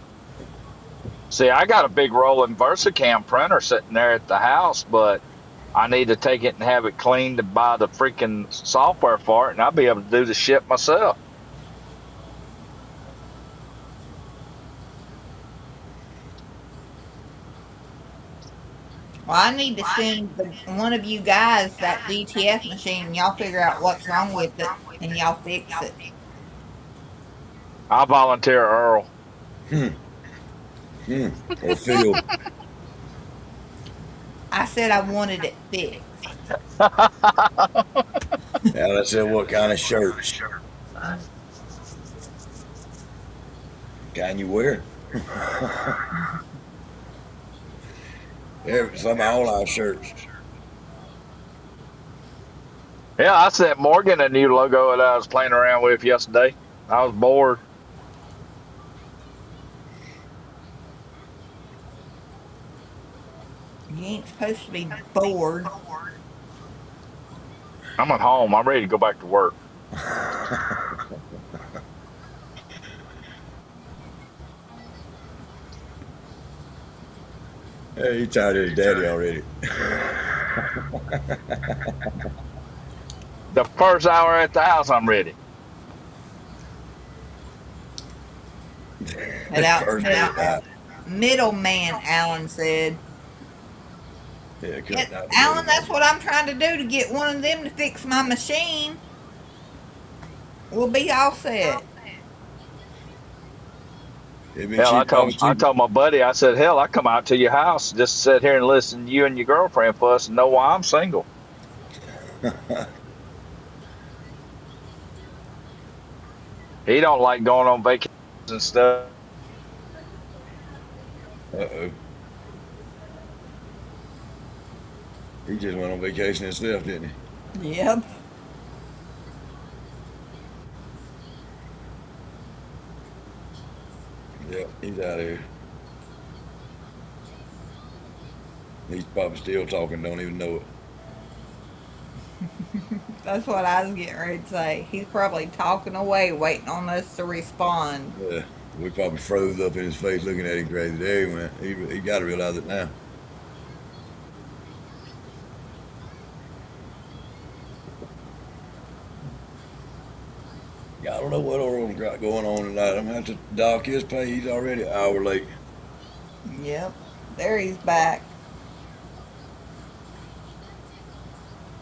See, I got a big rolling VersaCam printer sitting there at the house, but I need to take it and have it cleaned to buy the freaking software for it, and I'll be able to do the shit myself. Well, I need to send one of you guys that DTF machine, and y'all figure out what's wrong with it, and y'all fix it. I volunteer Earl. Or Phil. I said I wanted it fixed. Now let's say what kind of shirts can you wear? Some of all our shirts. Yeah, I sent Morgan a new logo that I was playing around with yesterday. I was bored. You ain't supposed to be bored. I'm at home. I'm ready to go back to work. Hey, he tired of his daddy already. The first hour at the house, I'm ready. Head out, First head day out. out. Middleman, Alan said. Yeah, Yeah, cutting out the Alan, middleman. that's what I'm trying to do to get one of them to fix my machine. We'll be all set. It'd be Hell, cheap. Probably I cheaper. told my buddy, I said, hell, I come out to your house just to sit here and listen to you and your girlfriend fuss and know why I'm single. He don't like going on vacations and stuff. Uh-oh. He just went on vacation himself, didn't Yep. he? Yep, he's out of here. He's probably still talking, don't even know it. That's what I was getting ready to say. He's probably talking away, waiting on us to respond. Yeah. We probably froze up in his face looking at him crazy. There he went. He got to realize it now. Yeah, I don't know what Orville's got going on tonight. I'm going to have to dock his pay. He's already an hour late. Yep. There he's back.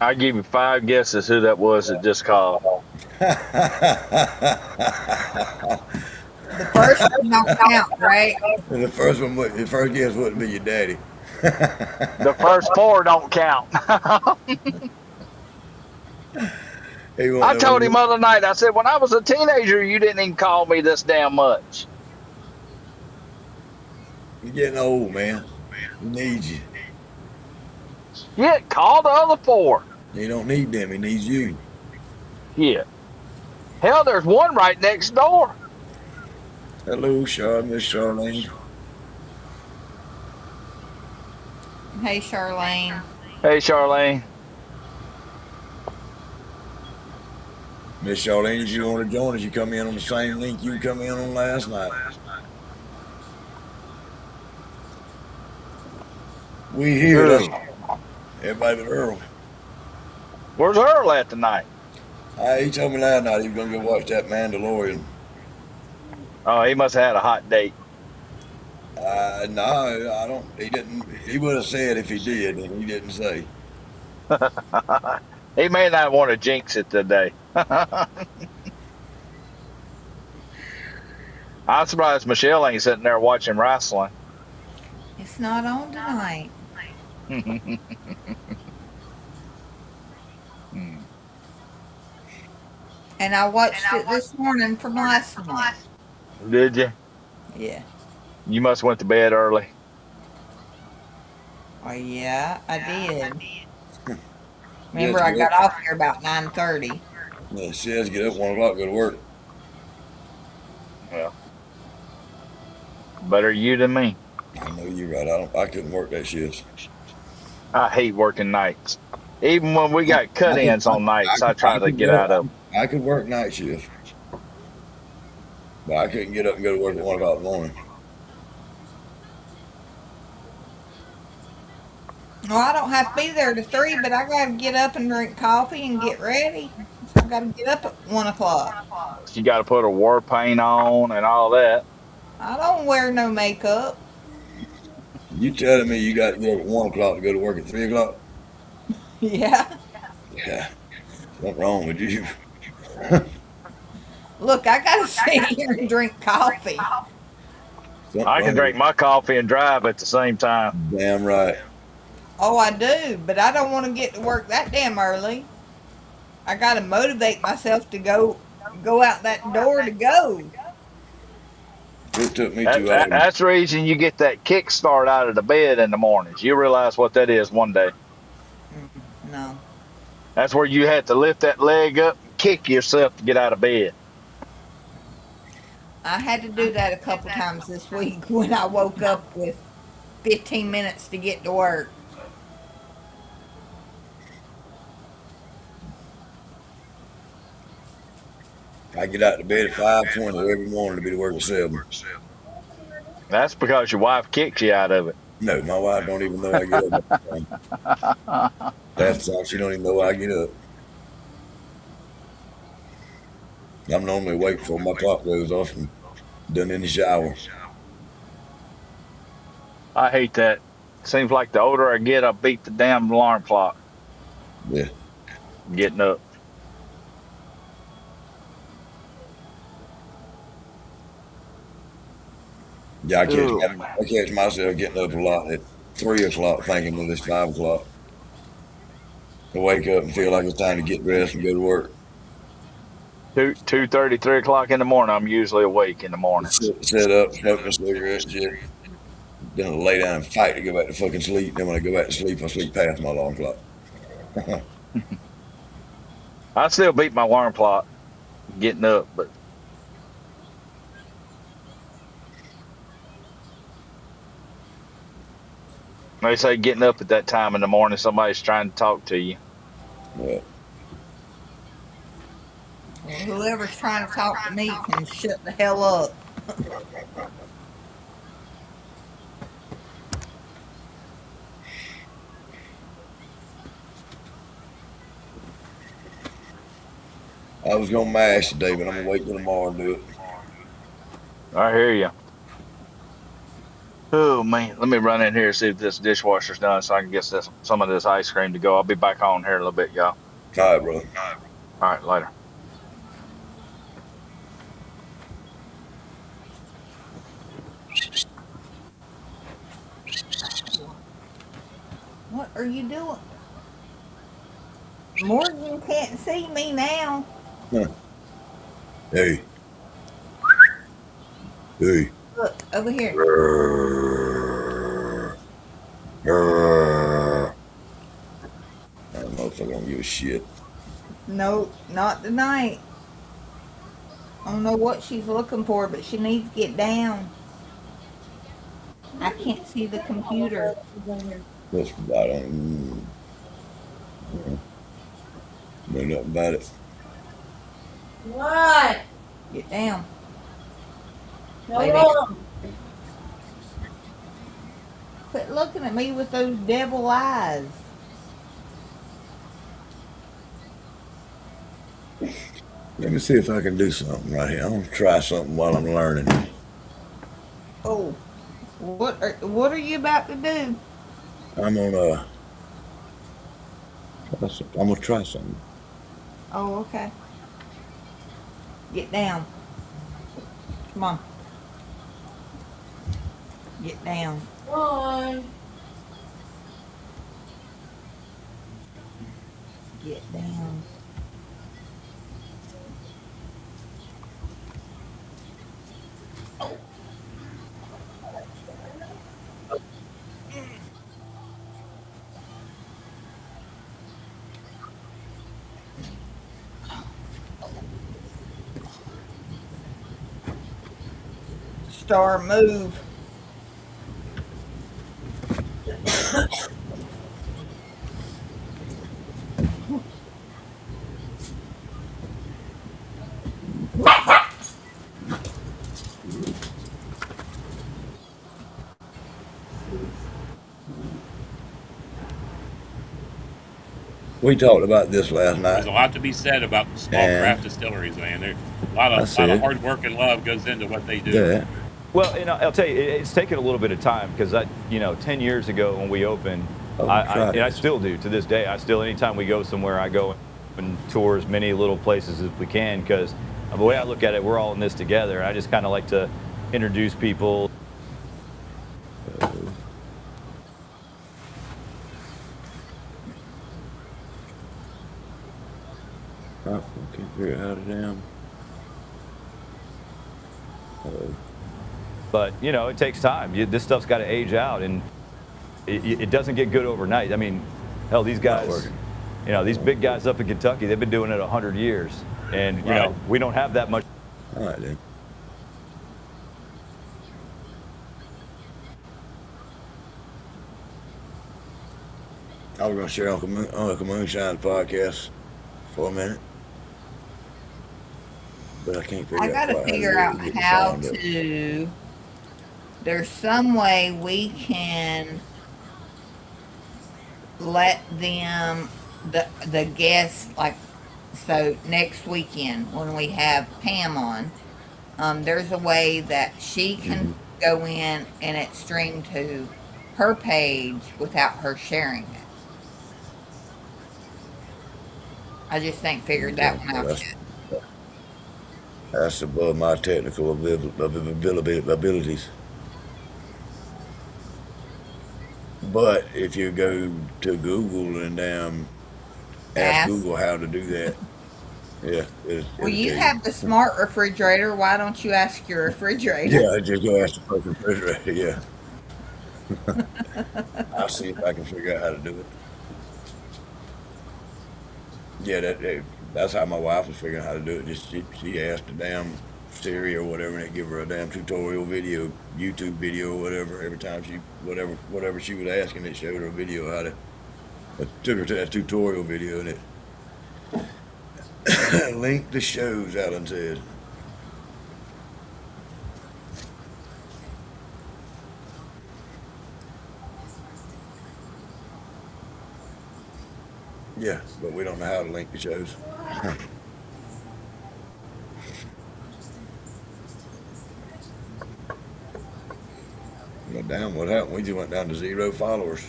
I give you 5 guesses who that was that just called. The first one don't count, right? And the first guess wouldn't be your daddy. The first 4 don't count. He won't I know told who- him other night, I said, when I was a teenager, you didn't even call me this damn much. You're getting old, man. He needs you. Yeah, call the other 4. He don't need them. He needs you. Yeah. Hell, there's one right next door. Hello, Miss Charlene. Hey, Charlene. Hey, Charlene. Miss Charlene, if you want to join us, you come in on the same link you come in on last night. We here Good. though. Everybody but Earl. Where's Earl at tonight? He told me last night he was gonna go watch that Mandalorian. Oh, he must have had a hot date. No, I don't. He didn't. He would have said if he did, and he didn't say. He may not want to jinx it today. I'm surprised Michelle ain't sitting there watching wrestling. It's not on tonight. And I watched it this morning from last night. Did you? Yeah. You must went to bed early. Oh, yeah, I did. Yes, Remember, I good. got off here about 9:30. Yeah, she has to get up 1 o'clock, go to work. Well, better you than me. I know you're right. I couldn't work that shift. I hate working nights. Even when we got cut-ins on nights, I try to get out of them. I could work night shift, but I couldn't get up and go to work at 1 o'clock in the morning. Well, I don't have to be there to 3, but I got to get up and drink coffee and get ready. So I got to get up at 1 o'clock. You got to put a war paint on and all that. I don't wear no makeup. You telling me you got to get up at 1 o'clock to go to work at 3 o'clock? Yeah. Yeah, something wrong with you. Look, I got to sit here and drink coffee. Something I can wrong drink with my coffee and drive at the same time. you. Damn right. Oh, I do, but I don't want to get to work that damn early. I got to motivate myself to go out that door to go. It took me 2 hours. That's the reason you get that kickstart out of the bed in the mornings. You realize what that is one day. No. That's where you had to lift that leg up and kick yourself to get out of bed. I had to do that a couple times this week when I woke up with 15 minutes to get to work. I get out of bed at 5:20 every morning to be to work at 7. That's because your wife kicks you out of it. No, my wife don't even know I get up. That's the time she don't even know I get up. I'm normally awake before my clock goes off and done in the shower. I hate that. Seems like the older I get, I beat the damn alarm clock. Yeah. Getting up. Yeah, Oh man. I catch myself getting up a lot at 3 o'clock, thinking that it's 5 o'clock. To wake up and feel like it's time to get dressed and go to work. 2:30, 3 o'clock in the morning. I'm usually awake in the mornings. Set up, smoke a cigarette, and shit. Then I lay down and fight to go back to fucking sleep. Then when I go back to sleep, I sleep past my alarm clock. I still beat my alarm clock getting up, but they say getting up at that time in the morning, somebody's trying to talk to you. Yeah. Well, whoever's trying to talk to me can shut the hell up. I was gonna mash today, but I'm gonna wait till tomorrow and do it. I hear you. Oh man, let me run in here and see if this dishwasher's done, so I can get some of this ice cream to go. I'll be back on here in a little bit, y'all. All right, brother. All right, later. What are you doing? Morgan can't see me now. Huh. Hey. Hey. Look, over here. Grrr. Grrr. That motherfucker don't give a shit. No, not tonight. I don't know what she's looking for, but she needs to get down. I can't see the computer. That's I don't know nothing about it. What? Get down. No, Lay no. down. Quit looking at me with those devil eyes. Let me see if I can do something right here. I'm gonna try something while I'm learning. Oh, what are you about to do? I'm gonna try something. Oh, okay. Get down. Come on. Get down. One. Get down. Star, move. We talked about this last There's a night. lot to be said about small And craft distilleries, man. There's a I lot of said, hard work and love goes into what they do. yeah, Well, I'll tell you, it's taken a little bit of time because 10 years ago when we opened, tried and I it. still do to this day. Anytime we go somewhere, I go and tour as many little places as we can because the way I look at it, we're all in this together. I just kind of like to introduce people. I can't figure out how to damn. But it takes time. This stuff's got to age out, and it doesn't get good overnight. I mean, hell, these Not guys, working. these big guys up in Kentucky, they've been doing it 100 years, and Right. we don't have that much. All right then. I was gonna share Uncle Moonshine's podcast for a minute, but I can't I figure out gotta quite figure how out to get the how sound up. to. There's some way we can let them, the guests, like, so next weekend when we have Pam on, there's a way that she can go in and it stream to her page without her sharing it. I just ain't figured that one out That's, yet. that's above my technical abilities. But if you go to Google and ask Ask. Google how to do that, yeah, Well, it'll you tell you. have the smart refrigerator. Why don't you ask your refrigerator? Yeah, just go ask the fucking refrigerator. Yeah, I'll see if I can figure out how to do it. Yeah, that's how my wife was figuring out how to do it. Just she asked the damn Siri or whatever, and they give her a damn tutorial video, YouTube video or whatever. Every time she whatever she was asking, it showed her a video how to. It took her to that tutorial video, and it linked the shows. Alan said. Yeah, but we don't know how to link the shows. But damn, what happened? We just went down to 0 followers.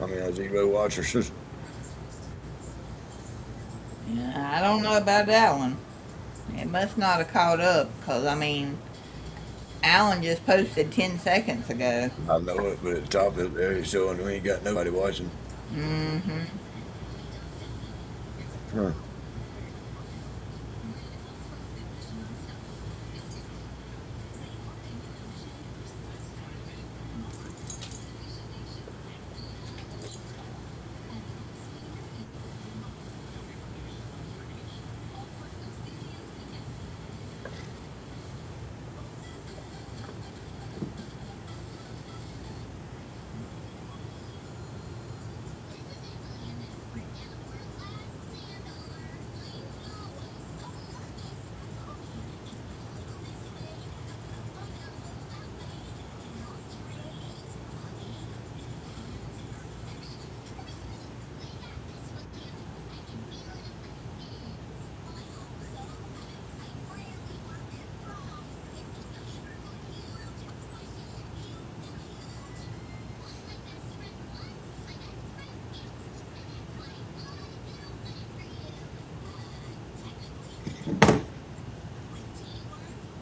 I mean, 0 watchers. Yeah, I don't know about that one. It must not have caught up, because, I mean, Alan just posted 10 seconds ago. I know it, but at the top of there, it's showing we ain't got nobody watching. Mm-hmm. Huh.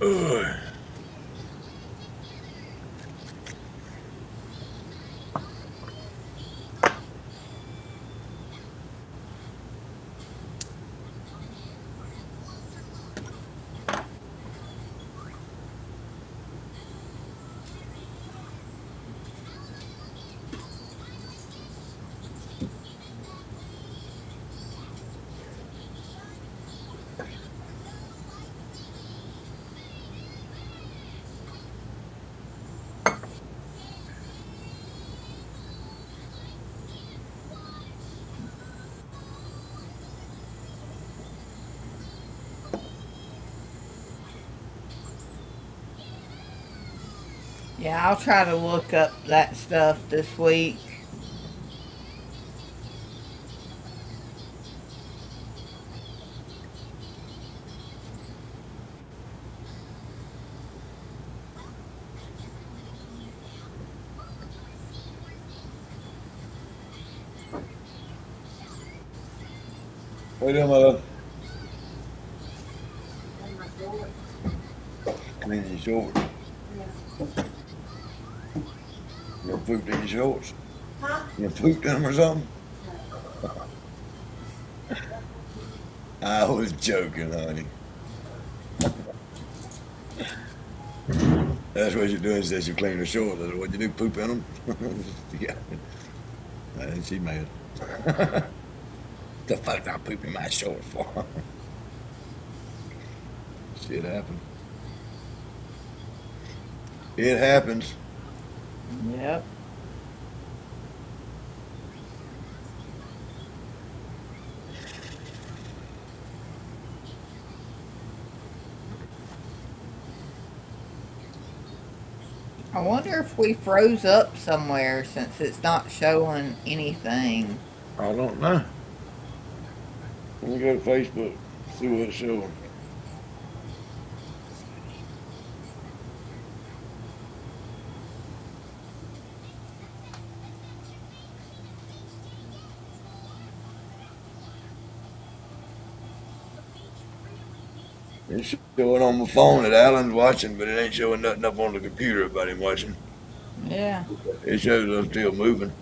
Ugh. Yeah, I'll try to look up that stuff this week. What you doing, my love? Cleaning your shorts. You pooped in your shorts? Huh? You pooped in them or something? I was joking, honey. That's what you're doing, says you clean your shorts. I said, what'd you do, poop in them? Yeah. And she mad. The fuck I poop in my shorts for? Shit happens. It happens. Yep. I wonder if we froze up somewhere since it's not showing anything. I don't know. Let me go to Facebook, see what it's showing. It's showing on my phone that Alan's watching, but it ain't showing nothing up on the computer about him watching. Yeah. It shows us still moving.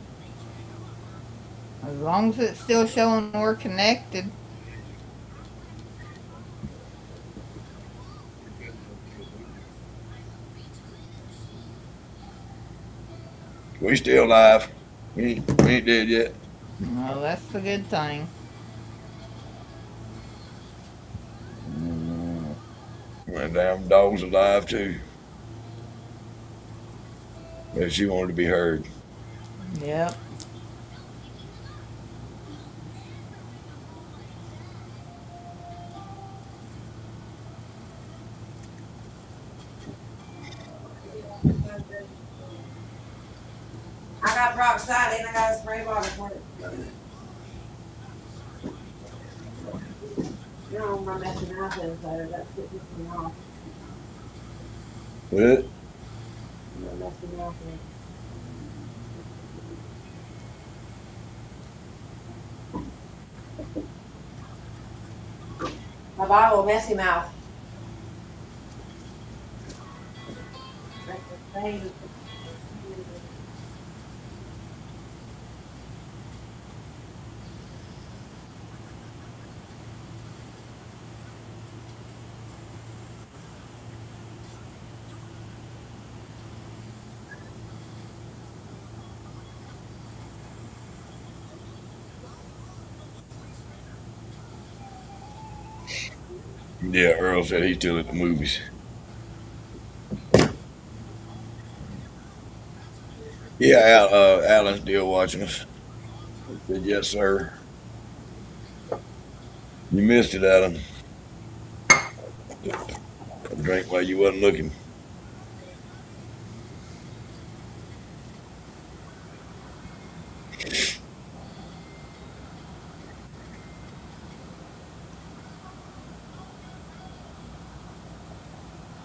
As long as it's still showing we're connected. We still live. We ain't dead yet. Well, that's the good thing. My damn dog's alive too. But she wanted to be heard. Yep. I got peroxide and I got a spray bottle for it. You know, my messing mouth is so that's what pisses me off. What? My messy mouth is. My bottle, messy mouth. That's the thing. Yeah, Earl said he's still at the movies. Yeah, Alan's still watching us. He said, yes, sir. You missed it, Alan. Drink while you wasn't looking.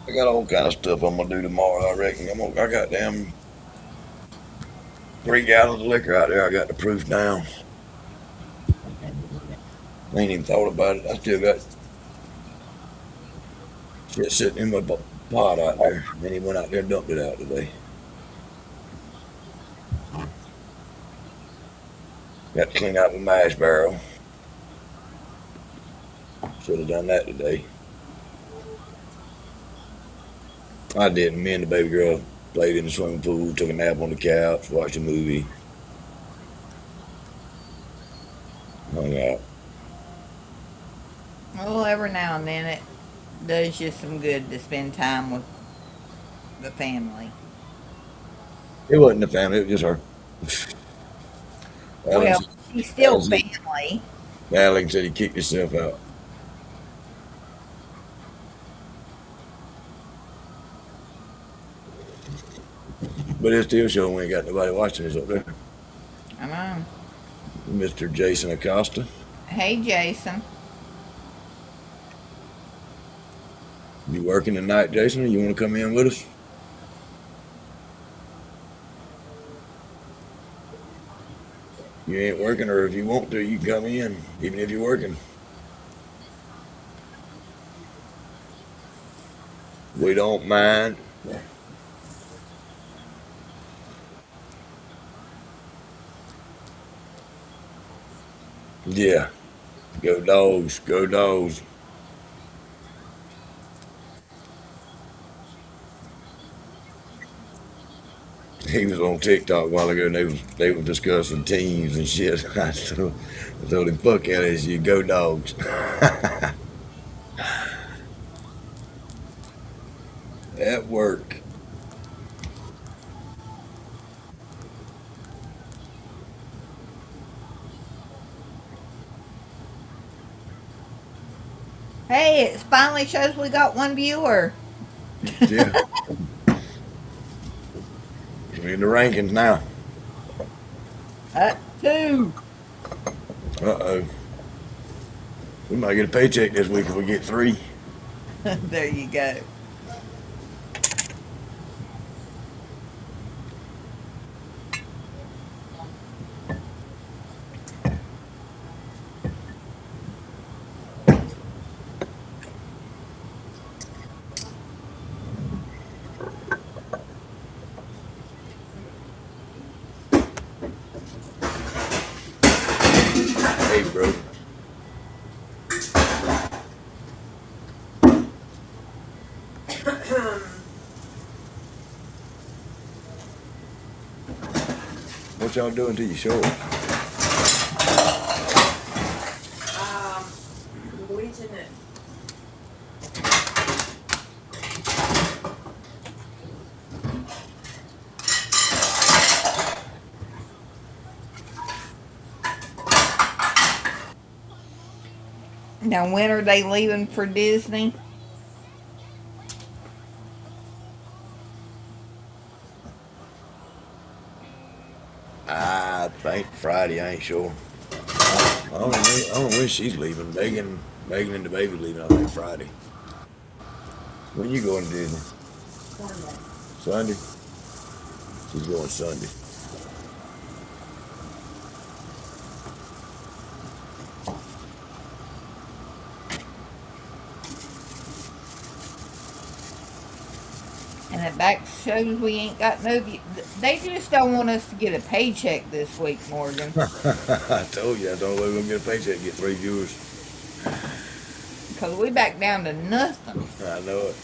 I got all kind of stuff I'm gonna do tomorrow. I reckon I got damn 3 gallons of liquor out there. I got the proof down. I ain't even thought about it. I still got shit sitting in my pot out there. Then he went out there and dumped it out today. Got to clean out the mash barrel. Should have done that today. I didn't. Me and the baby girl played in the swimming pool, took a nap on the couch, watched a movie, hung out. Well, every now and then it does you some good to spend time with the family. It wasn't the family, it was just her. Well, she's still family. Alex said he kicked himself out. But it still showing we ain't got nobody watching us up there. I know. Mr. Jason Acosta. Hey, Jason. You working tonight, Jason? Or you want to come in with us? You ain't working, or if you want to, you can come in, even if you're working. We don't mind. Yeah. Go dogs. Go dogs. He was on TikTok a while ago and they were discussing teams and shit. I told him, fuck out of you, go dogs. At work. Hey, it finally shows we got one viewer. Yeah. We're in the rankings now. 2. Uh-oh. We might get a paycheck this week if we get 3. There you go. Hey, bro. What y'all doing to your shorts? Bleaching it. Now, when are they leaving for Disney? I think Friday. I ain't sure. I don't know when she's leaving. Megan and the baby leaving. I think Friday. When you going to Disney? Sunday. She's going Sunday. And it back shows we ain't got no view. They just don't want us to get a paycheck this week, Morgan. I told you. I told her we're gonna get a paycheck, get 3 viewers. Because we back down to nothing. I know it.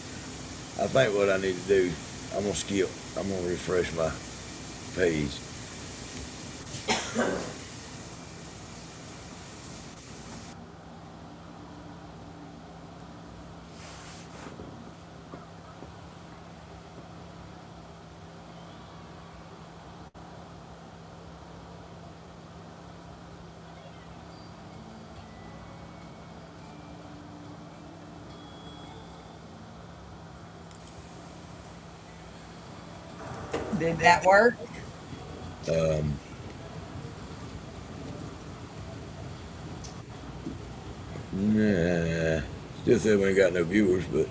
I think what I need to do, I'm gonna skip. I'm gonna refresh my page. Did that work? Um, nah, still say we ain't got no viewers, but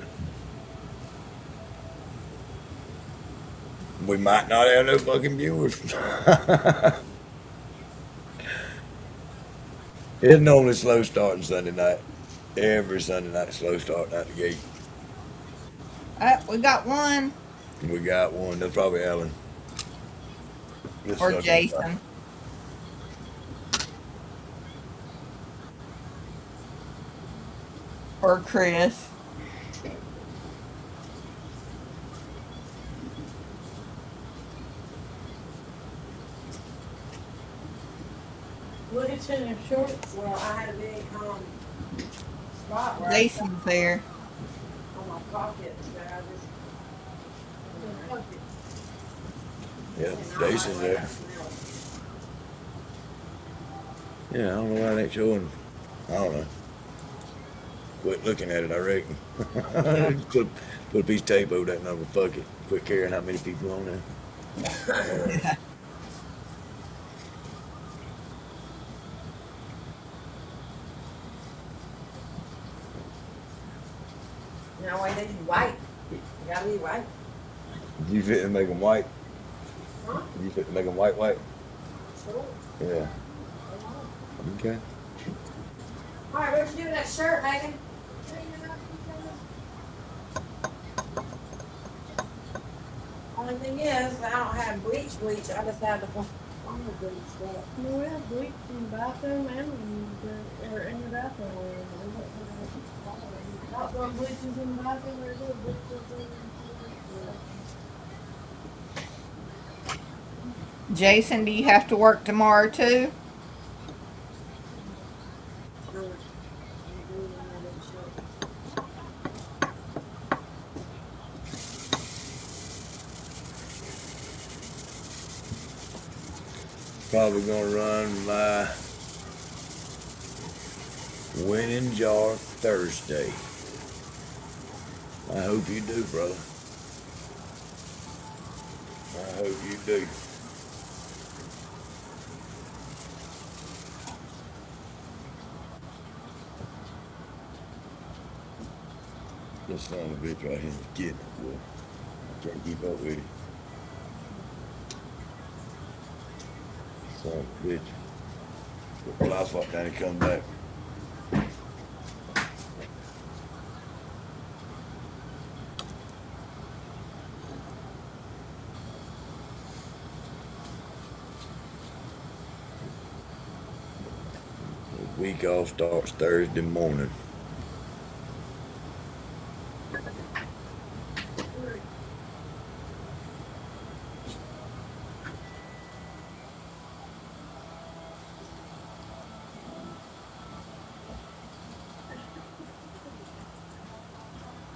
we might not have no fucking viewers. It's normally slow starting Sunday night. Every Sunday night, slow starting out the gate. We got one. We got one. That's probably Alan. This Or fucking- Jason. Or Chris. Look at you in your shorts. Well, I had a big spot where Jason's there. on my pocket that I just. Yeah, Jason's there. Yeah, I don't know why it ain't showing. I don't know. Quit looking at it, I reckon. put a piece of tape over that number. Fuck it. Quit caring how many people on there. No, wait, they be white. You gotta be white. You fit to make them white? Huh? You fit to make them white? Sure. Yeah. Okay. All right, what you do with that shirt, Megan? Only thing is, I don't have bleach. I just have the farmer bleach stuff. No, we have bleach in the bathroom and or in the bathroom. Outdoor bleachers in the bathroom. There's a bleachers in Jason, do you have to work tomorrow too? Probably gonna run my winning jar Thursday. I hope you do, brother. I hope you do. This son of a bitch right here is getting it, boy. I can't keep up with it. Son of a bitch. The fly swap down and come back. week off starts Thursday morning.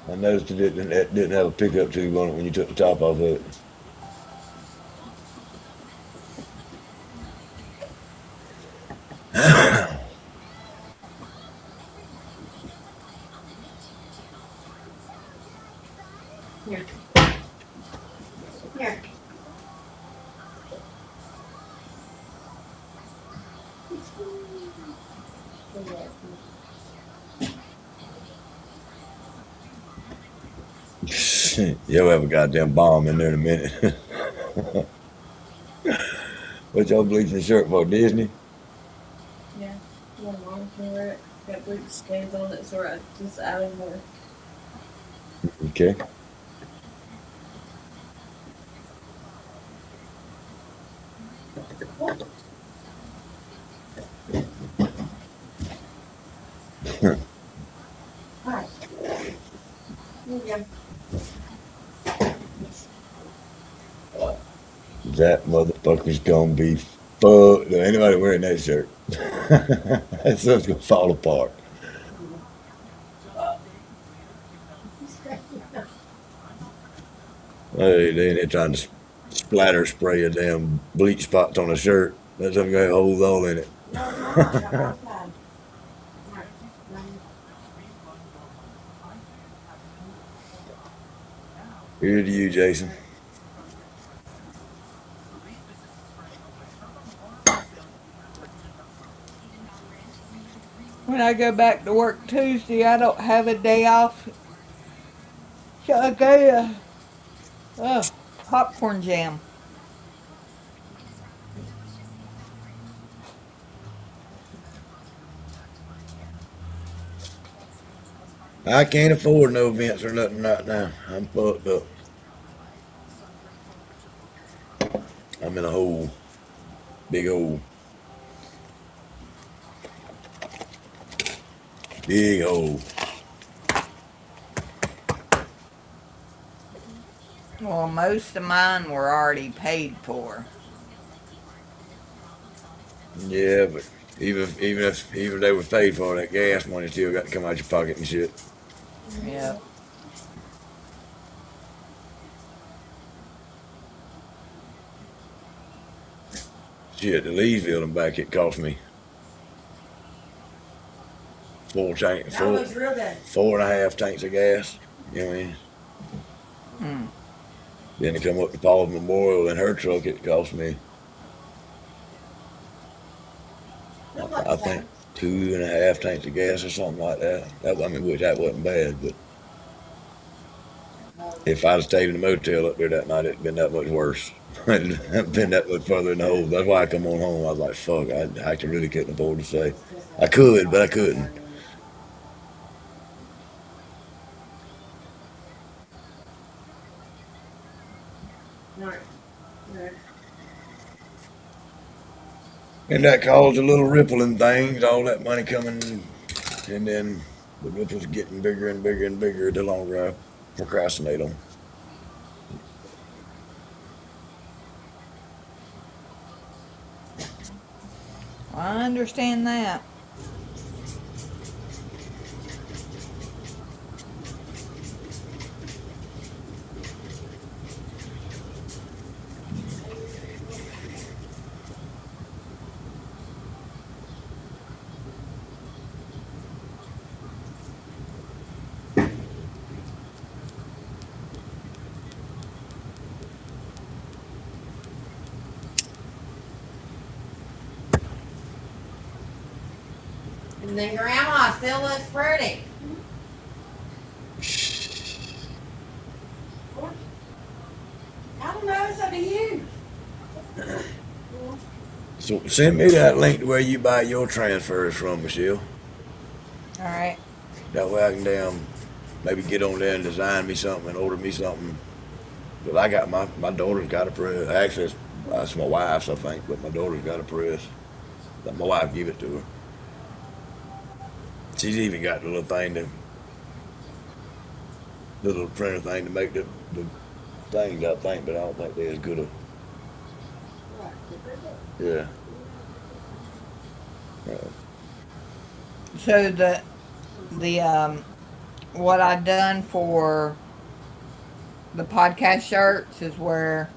I noticed it didn't have a pickup tube on it when you took the top off of it. Here. Here. You'll have a goddamn bomb in there in a minute. What y'all bleaching the shirt for, Disney? Yeah. My mom can wear it. Got bleach stains on it, so we're just adding more. Okay. Alright. Here we go. That motherfucker's gonna be fucked. There ain't nobody wearing that shirt. That stuff's gonna fall apart. Hey, they ain't trying to splatter spray a damn bleach spots on a shirt. That something got holes all in it. Here to you, Jason. When I go back to work Tuesday, I don't have a day off. So I go to popcorn jam. I can't afford no events or nothing right now. I'm fucked up. I'm in a hole. Big hole. Big hole. Well, most of mine were already paid for. Yeah, but even if they were paid for, that gas money still got to come out your pocket and shit. Yeah. Shit, the Leesville and back, it cost me four and a half tanks of gas. You know what I mean? Mm. Then to come up to Paul's Memorial in her truck, it cost me, I think, 2.5 tanks of gas or something like that. Which that wasn't bad, but if I'd have stayed in the motel up there that night, it'd been that much worse. It'd been that much further in the hole. That's why I come on home. I was like, fuck, I actually really couldn't afford to say. I could, but I couldn't. And that caused a little ripple in things, all that money coming, and then the ripples getting bigger and bigger and bigger the longer I procrastinate on. I understand that. And then Grandma still looks pretty. I don't know, it's up to you. So send me that link to where you buy your transfers from, Michelle. All right. That way I can maybe get on there and design me something and order me something. But I got my daughter's got a press. Actually, that's my wife's, I think, but my daughter's got a press. My wife gave it to her. She's even got the little thing to, the little printer thing to make the things, I think, but I don't think they're as good. Yeah. So the what I done for the podcast shirts is where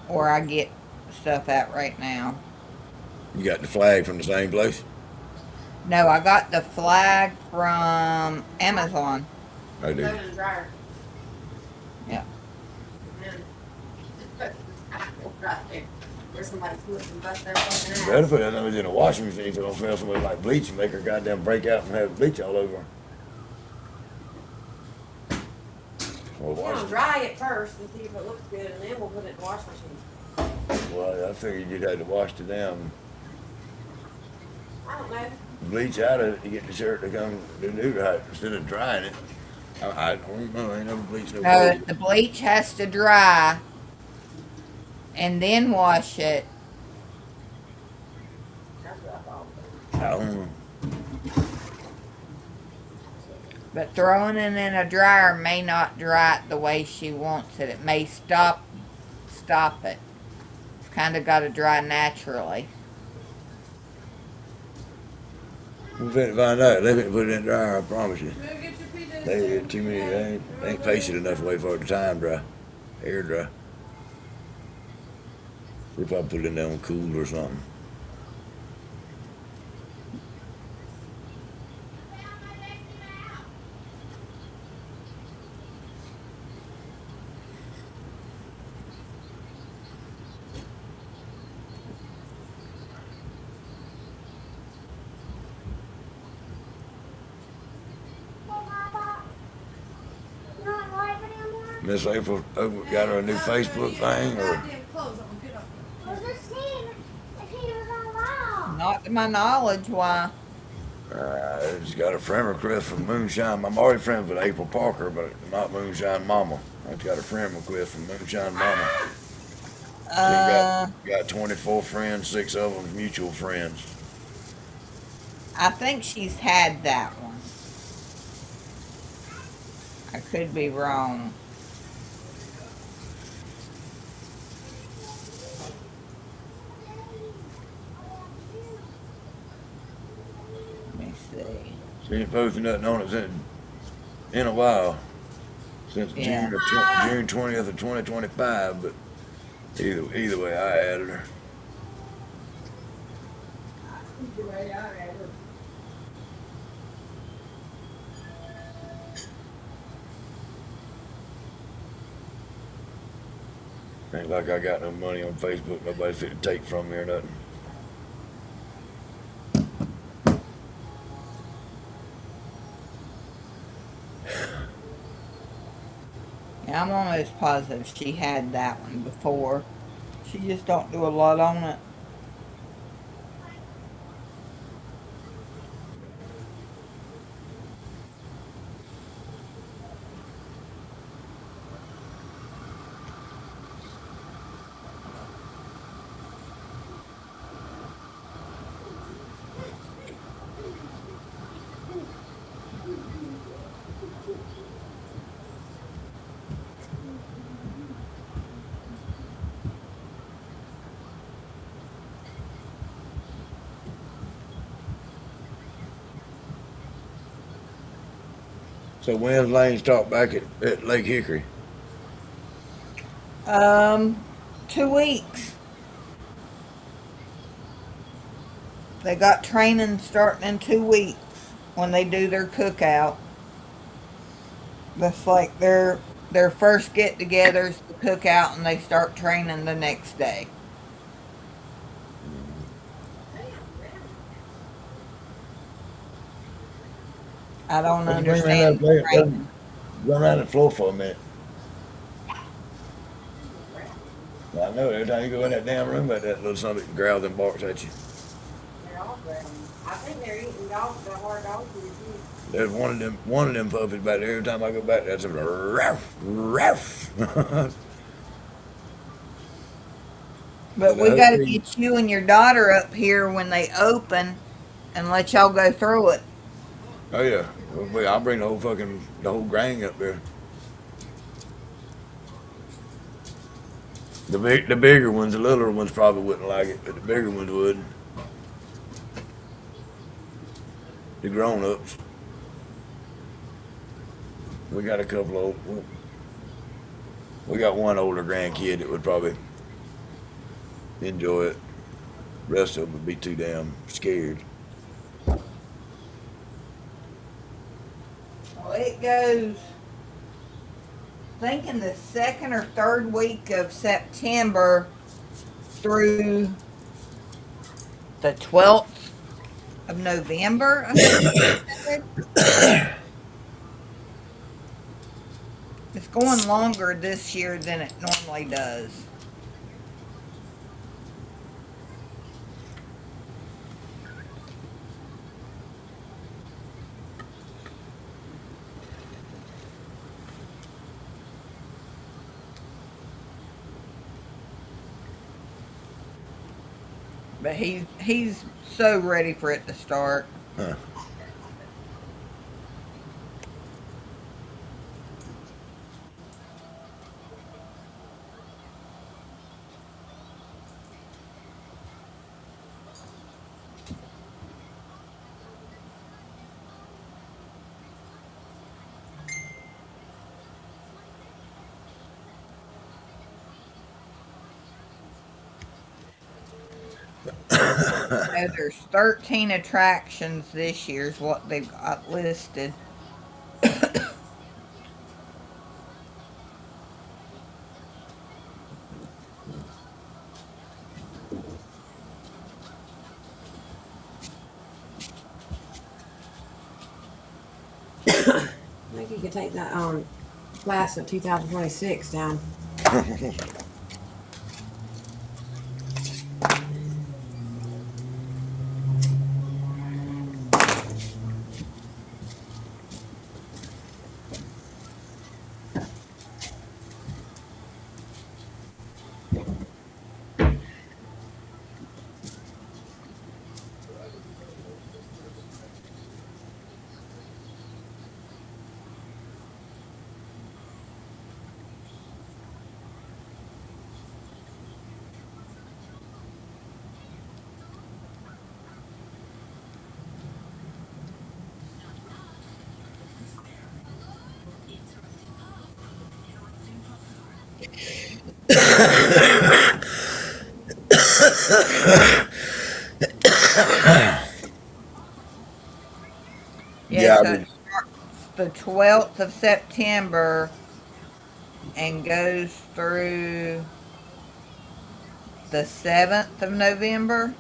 where I get stuff at right now. You got the flag from the same place? No, I got the flag from Amazon. I do. Put it in the dryer. Yeah. And then right there. Where somebody flips and busts their fucking Better ass. put that in the washing machine so it don't smell something like bleach and make her goddamn break out and have bleach all over her. Well, You know, dry it first and see if it looks good, and then we'll put it in the wash machine. well, I figured you'd have to wash the damn I don't know. bleach out of it to get the shirt to come to do right instead of drying it. I don't know. I ain't never bleached no No, clothes. the bleach has to dry and then wash it. That's what I thought. I don't know. But throwing it in a dryer may not dry it the way she wants it. It may stop it. It's kind of got to dry naturally. We'll find out. They finna put it in the dryer, I promise you. Go get your PJs. They get too many. They ain't patient enough to wait for it to time dry, air dry. They probably put it in there on cool or something. You don't like it anymore? Miss April got her a new Facebook thing, or Goddamn clothes on, get up. Was it seen? If he was on wall. Not to my knowledge, why? she's got a friend request from Moonshine. I'm already friends with April Parker, but not Moonshine Mama. I've got a friend request from Moonshine Mama. She got 24 friends, 6 of them mutual friends. I think she's had that one. I could be wrong. Let me see. She ain't posted nothing on it in a while. Since Yeah. June 20th of 2025, but either way, I added her. Ain't like I got no money on Facebook. Nobody fit to take from me or nothing. Yeah, I'm almost positive she had that one before. She just don't do a lot on it. So when's Lane start back at Lake Hickory? 2 weeks. They got training starting in 2 weeks when they do their cookout. That's like their first get-togethers, the cookout, and they start training the next day. I don't understand the training. Run around the floor for a minute. I know every time you go in that damn room, that little something growls and barks at you. They're all growling. I think they're eating dogs, the hard dog food too. There's one of them puppies back there. Every time I go back, that's a ruff, ruff. But we got to get you and your daughter up here when they open and let y'all go through it. Oh yeah, I'll bring the whole gang up there. The bigger ones, the littler ones probably wouldn't like it, but the bigger ones would. The grown ups. We got a couple of. We got one older grandkid that would probably enjoy it. Rest of them would be too damn scared. Well, it goes, I think in the second or third week of September through the 12th of November, I think it said. It's going longer this year than it normally does. But he's so ready for it to start. Huh. So there's 13 attractions this year is what they've got listed. I think you could take that class of 2026 down. Yeah, Yeah, so it starts the 12th of September and goes through the 7th of November.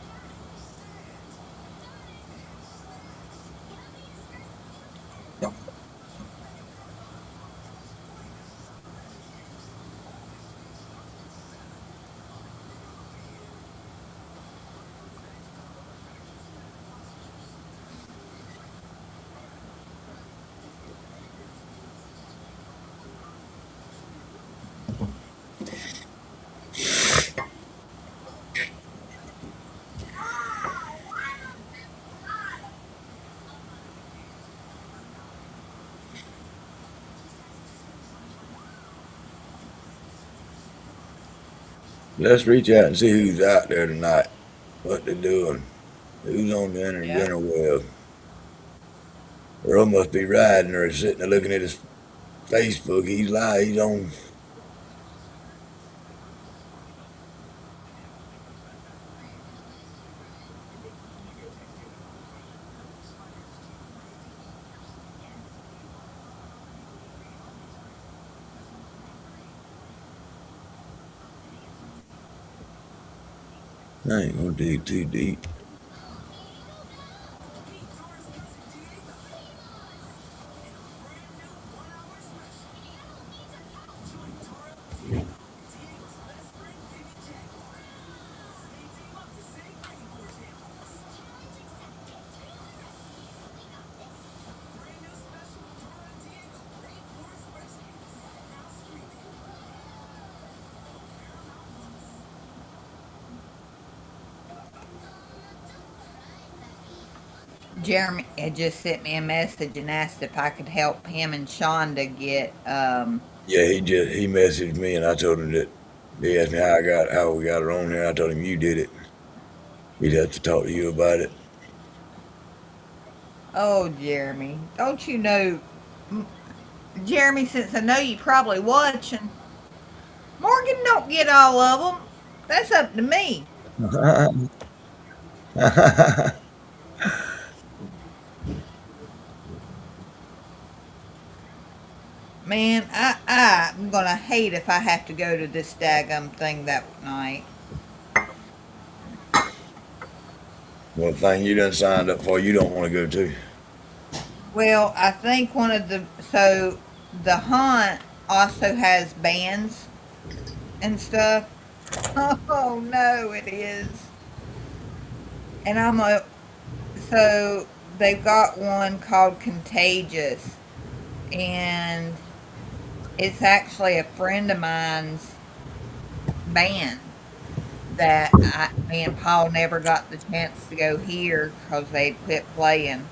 let's reach out and see who's out there tonight. What they're doing. Who's on the Yeah. interweb. Earl must be riding or sitting there looking at his Facebook. He's live. He's on. I ain't gonna dig too deep. Jeremy had just sent me a message and asked if I could help him and Shonda get. Yeah, he messaged me and I told him that he asked me how we got her on here. I told him you did it. He'd have to talk to you about it. Oh, Jeremy, don't you know, Jeremy? Since I know you probably watching, Morgan don't get all of them. That's up to me. Man, I'm gonna hate if I have to go to this daggum thing that night. One thing you done signed up for, you don't want to go to. Well, I think the hunt also has bands and stuff. Oh no, it is. And so they've got one called Contagious, and it's actually a friend of mine's band that me and Paul never got the chance to go hear because they'd quit playing.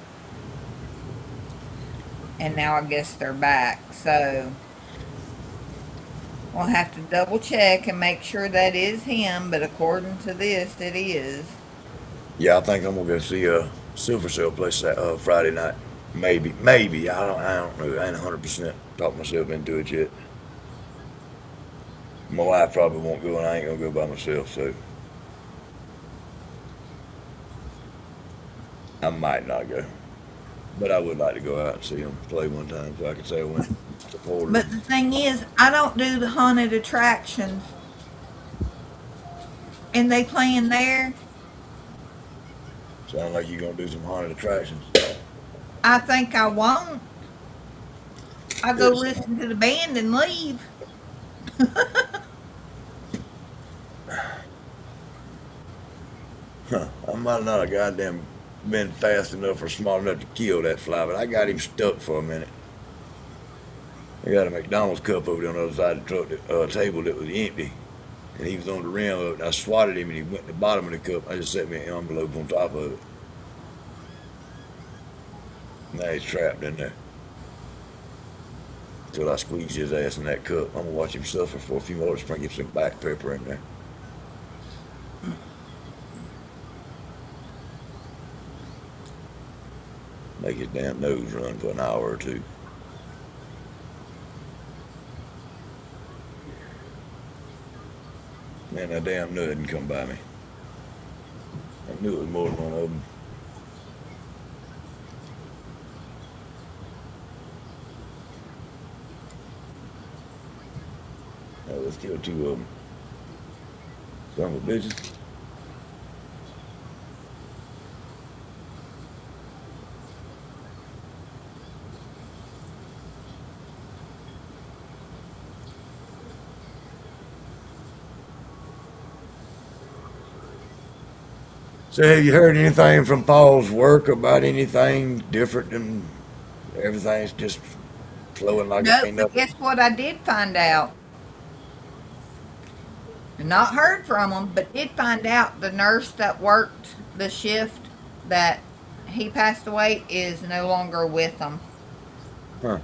And now I guess they're back. So we'll have to double check and make sure that is him, but according to this, it is. Yeah, I think I'm gonna go see a Silver Cell place Friday night. Maybe. I don't know. I ain't 100% talked myself into it yet. My wife probably won't go, and I ain't gonna go by myself, so I might not go. But I would like to go out and see them play one time, so I can say I went and supported But them. the thing is, I don't do the haunted attractions. And they playing there. Sound like you're gonna do some haunted attractions. I think I won't. I go Yes. listen to the band and leave. Huh. I might not have goddamn been fast enough or smart enough to kill that fly, but I got him stuck for a minute. I got a McDonald's cup over there on the other side of the truck table that was empty. And he was on the rim of it, and I swatted him, and he went to the bottom of the cup. I just set me an envelope on top of it. Now he's trapped in there. Until I squeeze his ass in that cup. I'm gonna watch him suffer for a few more. Just get some black pepper in there. Make his damn nose run for an hour or two. Man, that damn nut didn't come by me. I knew it was more than one of them. Oh, let's kill two of them. Son of a bitches. So have you heard anything from Paul's work about anything different than everything's just flowing like it No, ain't but nothing? guess what I did find out? Not heard from him, but did find out the nurse that worked the shift that he passed away is no longer with them. Huh.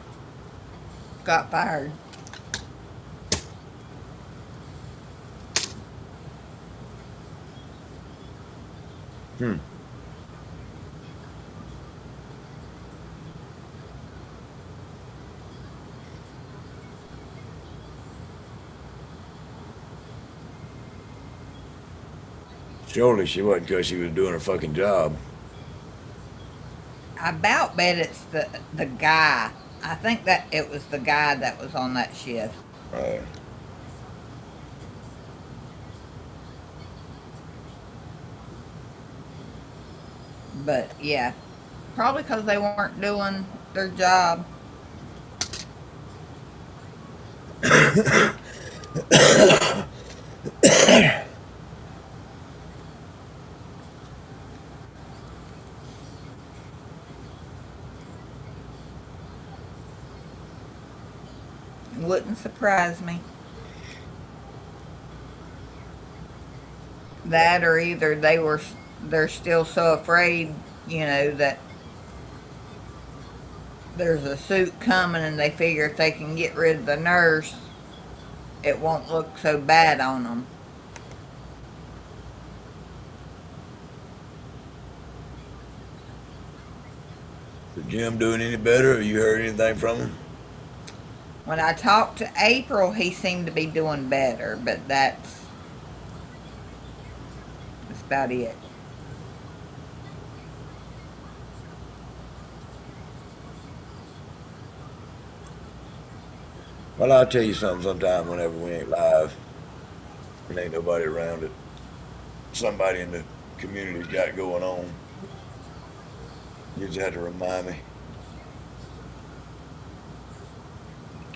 Got fired. Hmm. Surely she wasn't because she was doing her fucking job. I about bet it's the guy. I think that it was the guy that was on that shift. Right. But yeah, probably because they weren't doing their job. Wouldn't surprise me. That or either they're still so afraid, that there's a suit coming and they figure if they can get rid of the nurse, it won't look so bad on them. Is Jim doing any better? Have you heard anything from him? When I talked to April, he seemed to be doing better, but that's about it. Well, I'll tell you something sometime whenever we ain't live and ain't nobody around it. Somebody in the community's got it going on. You just have to remind me.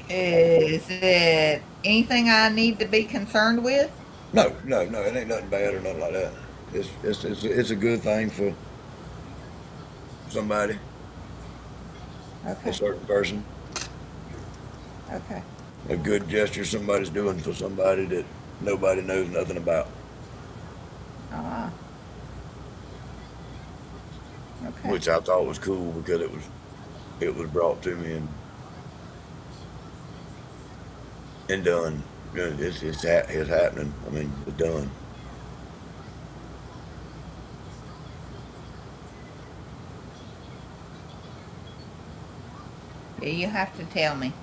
Is it anything I need to be concerned with? No, it ain't nothing bad or nothing like that. It's a good thing for somebody, Okay. a certain person. Okay. A good gesture somebody's doing for somebody that nobody knows nothing about. Ah. Okay. Which I thought was cool because it was brought to me and done. You know, it's happening. I mean, it's done. You have to tell me.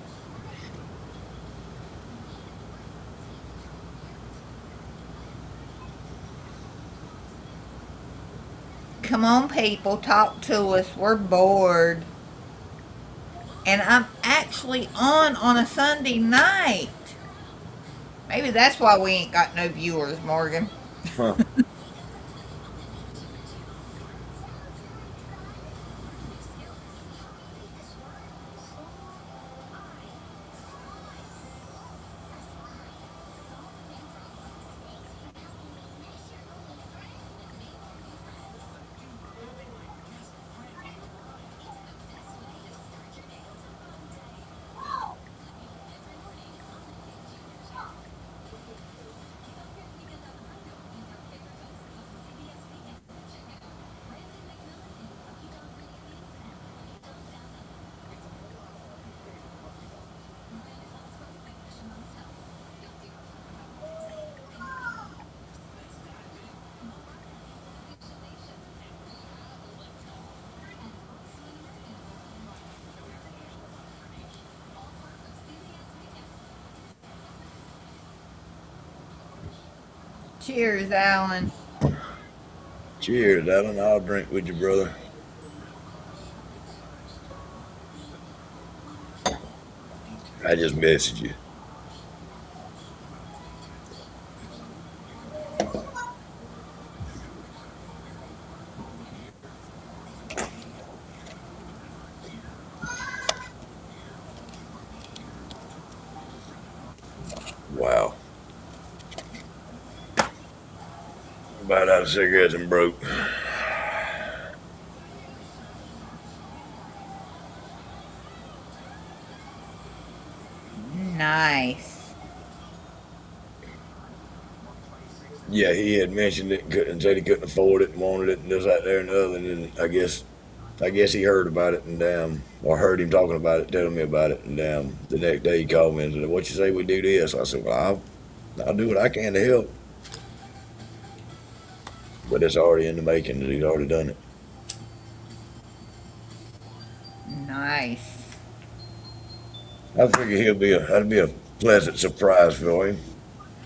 Come on, people, talk to us. We're bored. And I'm actually on a Sunday night. Maybe that's why we ain't got no viewers, Morgan. Huh. Cheers, Alan. Cheers, Alan. I'll drink with you, brother. I just messaged you. Wow. About out of cigarettes and broke. Nice. Yeah, he had mentioned it and said he couldn't afford it and wanted it and this, that, there, and the other. And then I guess he heard about it and or heard him talking about it, telling me about it. And the next day he called me and said, "What you say we do this?" I said, "Well, I'll do what I can to help." But it's already in the making. He's already done it. Nice. I figure that'll be a pleasant surprise for him.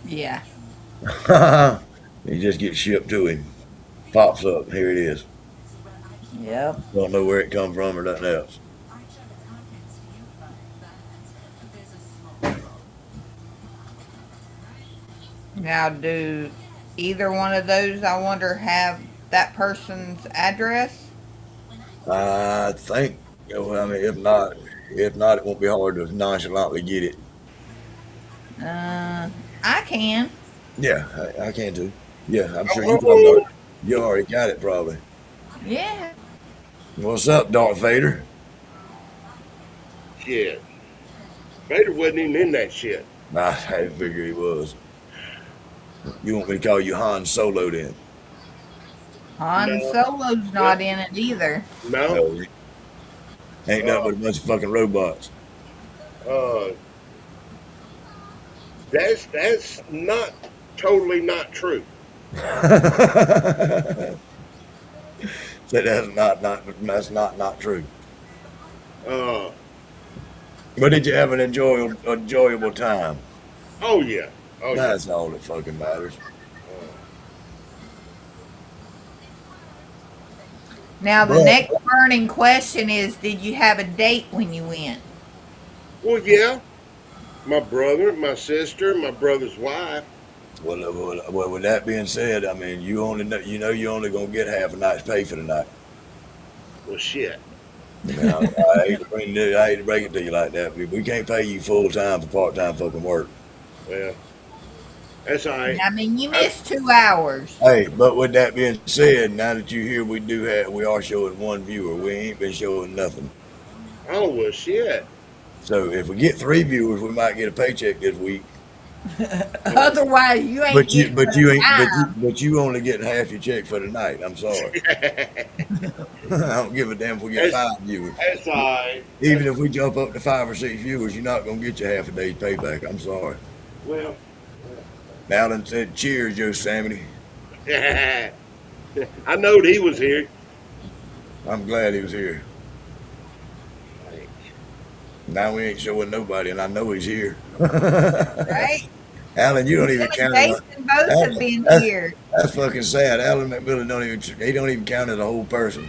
Yeah. He just gets shipped to him. Pops up. Here it is. Yep. Don't know where it come from or nothing else. Now, do either one of those, I wonder, have that person's address? I think. Well, I mean, if not, it won't be hard to nonchalantly get it. I can. Yeah, I can too. Yeah, I'm sure you already got it probably. Yeah. What's up, Darth Vader? Shit. Vader wasn't even in that shit. I figured he was. You want me to call you Han Solo then? Han No. Solo's not in it either. No. No. Ain't nothing but a bunch of fucking robots. Uh, that's not totally not true. That's not true. Uh, But did you have an enjoyable time? oh yeah, oh yeah. That's all that fucking matters. Now, the Well, next burning question is, did you have a date when you went? Well, yeah. My brother, my sister, my brother's wife. well, with that being said, I mean, you only know, you only gonna get half a night's pay for the night. Well, shit. I mean, I hate to break it to you like that. We can't pay you full time for part time fucking work. Well, that's all right. I mean, you missed 2 hours. Hey, but with that being said, now that you're here, we are showing one viewer. We ain't been showing nothing. Oh well, shit. So if we get 3 viewers, we might get a paycheck this week. Otherwise, you ain't getting But you only getting half your check for the night. I'm sorry. I don't give a damn if we get 5 viewers. That's all right. Even if we jump up to 5 or 6 viewers, you're not gonna get your half a day's payback. I'm sorry. Well, Alan said, "Cheers, Yosemite." I knowed he was here. I'm glad he was here. Now we ain't showing nobody, and I know he's here. Right? Alan, you don't even count. Jason both have been here. That's fucking sad. Alan McMillan don't even count as a whole person.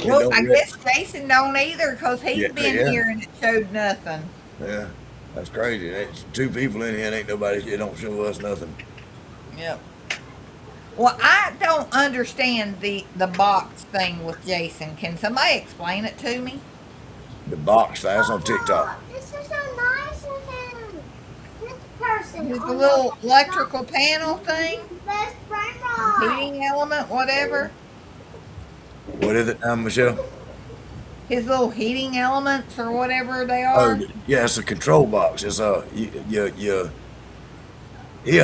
Well, I guess Jason don't either, because he's been here and it showed nothing. Yeah, that's crazy. It's 2 people in here and ain't nobody. It don't show us nothing. Yep. Well, I don't understand the box thing with Jason. Can somebody explain it to me? The box that's on TikTok. This is so nice of him. This person. There's a little electrical panel thing, Best friend ride. heating element, whatever. What is it now, Michelle? His little heating elements or whatever they Oh, are. yeah, it's a control box. It's he'll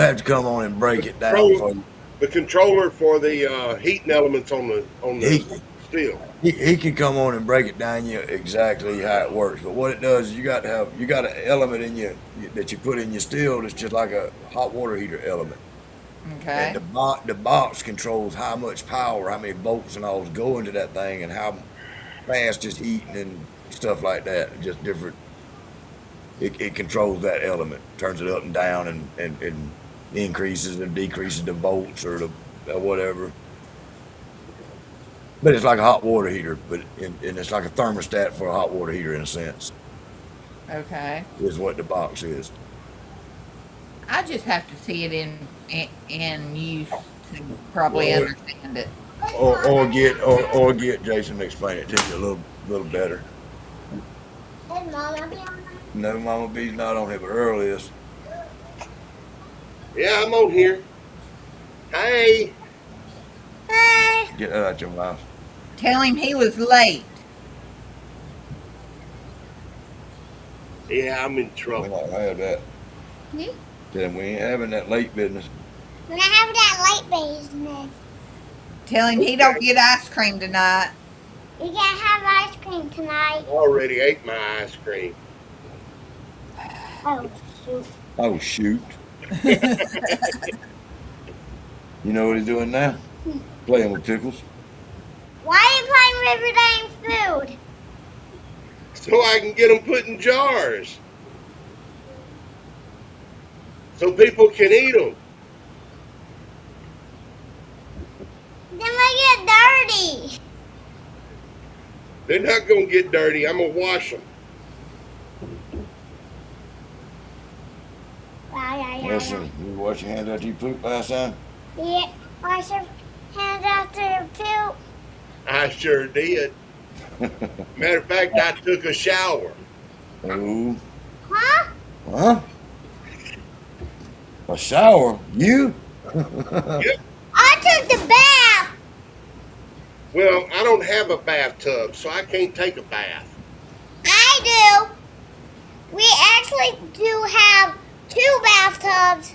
have to come on and break it down for you. The controller for the heating elements on the steel. He can come on and break it down you exactly how it works. But what it does is you got an element in that you put in your steel that's just like a hot water heater element. Okay. And the box controls how much power, how many volts and all go into that thing, and how fast it's heating and stuff like that. Just different. It controls that element, turns it up and down, and increases and decreases the volts or whatever. But it's like a hot water heater, and it's like a thermostat for a hot water heater in a sense. Okay. Is what the box is. I just have to see it in use to probably understand it. Or get Jason to explain it to you a little better. Is Mama be on? No, Mama B's not on here, but Earl is. Yeah, I'm on here. Hey. Hey. Get that out your mouth. Tell him he was late. Yeah, I'm in We trouble. don't have that. Then we ain't having that late business. We're gonna have that late business. Tell him he don't get ice cream tonight. We gotta have ice cream tonight. I already ate my ice cream. Oh, shoot. Oh shoot! You know what he's doing now? Playing with pickles. Why are you playing Riverdale food? So I can get them put in jars. So people can eat them. Then they get dirty. They're not going to get dirty. I'm going to wash them. Listen, you wash your hands after you poop last time? Yeah, wash your hands after you poop. I sure did. Matter of fact, I took a shower. Oh. Huh? Huh? A shower? You? Yep. I took the bath. Well, I don't have a bathtub, so I can't take a bath. I do. We actually do have 2 bathtubs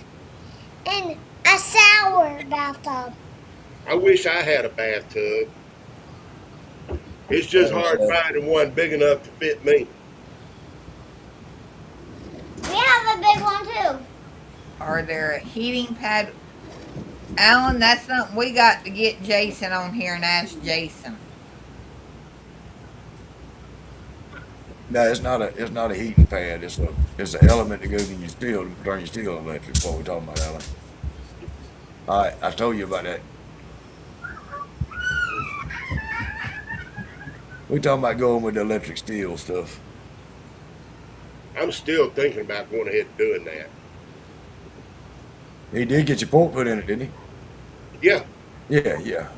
and a shower bathtub. I wish I had a bathtub. It's just And, hard finding one big enough to fit me. We have a big one too. Are there a heating pad? Alan, that's something we got to get Jason on here and ask Jason. no, it's not a heating pad. It's an element that goes in your steel to turn your steel electric. That's what we're talking about, Alan. All right, I told you about that. We're talking about going with the electric steel stuff. I'm still thinking about going ahead and doing that. He did get your port put in it, didn't Yeah, he? Yeah.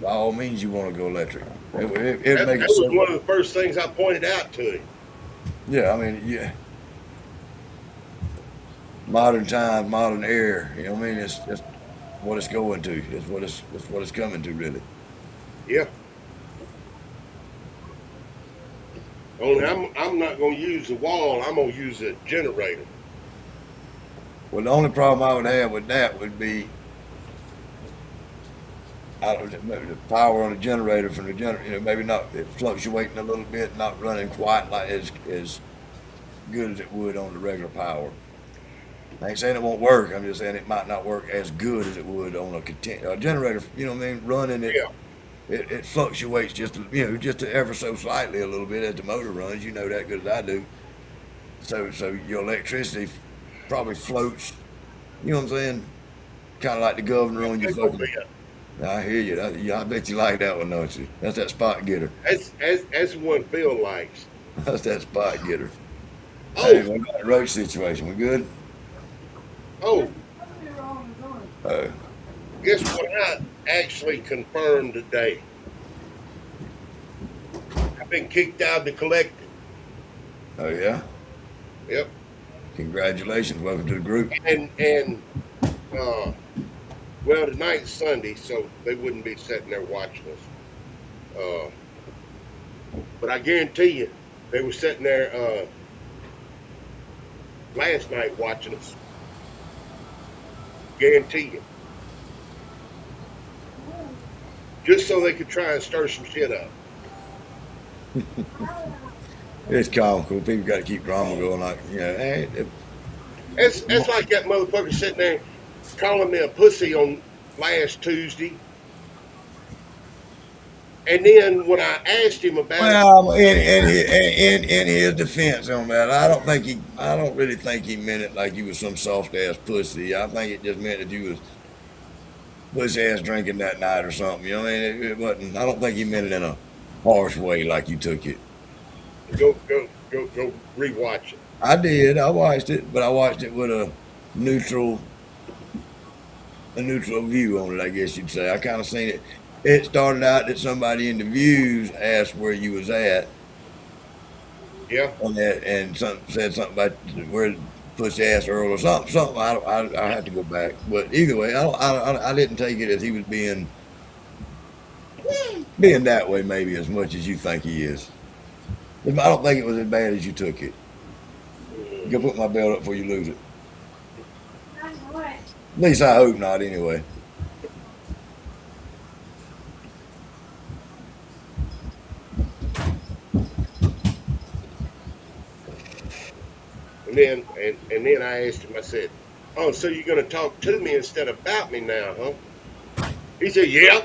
By all means, you want to go electric. It that make it was so. one of the first things I pointed out to him. Yeah, I mean, yeah. Modern time, modern air. You know what I mean? It's what it's going to. It's what it's coming to, really. Yeah. Only I'm not going to use the wall. I'm going to use a generator. Well, the only problem I would have with that would be, I don't know, maybe the power on the generator from the generator. You know, maybe not it fluctuating a little bit, not running quite like as good as it would on the regular power. I ain't saying it won't work. I'm just saying it might not work as good as it would on a generator. You know what I mean? Running it. Yeah. It fluctuates just ever so slightly a little bit as the motor runs. You know that good as I do. So your electricity probably floats. You know what I'm saying? Kind of like the governor on your fucking. I hear you. I bet you like that one, don't you? That's that spot getter. That's one Phil likes. That's that spot getter. Oh. Hey, what about the road situation? We good? Oh, Oh. guess what I actually confirmed today? I've been kicked out of the collective. Oh yeah. Yep. Congratulations. Welcome to the group. And well, tonight's Sunday, so they wouldn't be sitting there watching us. But I guarantee you, they were sitting there last night watching us. Guarantee you. Just so they could try and stir some shit up. It's comical. People got to keep drama going. Like hey, It's like that motherfucker sitting there calling me a pussy on last Tuesday. And then when I asked him about well, in his defense on that, I don't really think he meant it like you was some soft ass pussy. I think it just meant that you was pussy ass drinking that night or something. You know what I mean? It wasn't. I don't think he meant it in a harsh way like you took it. Go rewatch it. I did. I watched it, but I watched it with a neutral view on it, I guess you'd say. I kind of seen it. It started out that somebody in the views asked where you was at. Yeah. On that, and said something about where pussy ass Earl or something. I have to go back, but either way, I didn't take it as he was being that way, maybe as much as you think he is. I don't think it was as bad as you took it. Go put my belt up before you lose it. At least I hope not, anyway. And then I asked him, I said, "Oh, so you're gonna talk to me instead of about me now, huh?" He said, "Yeah."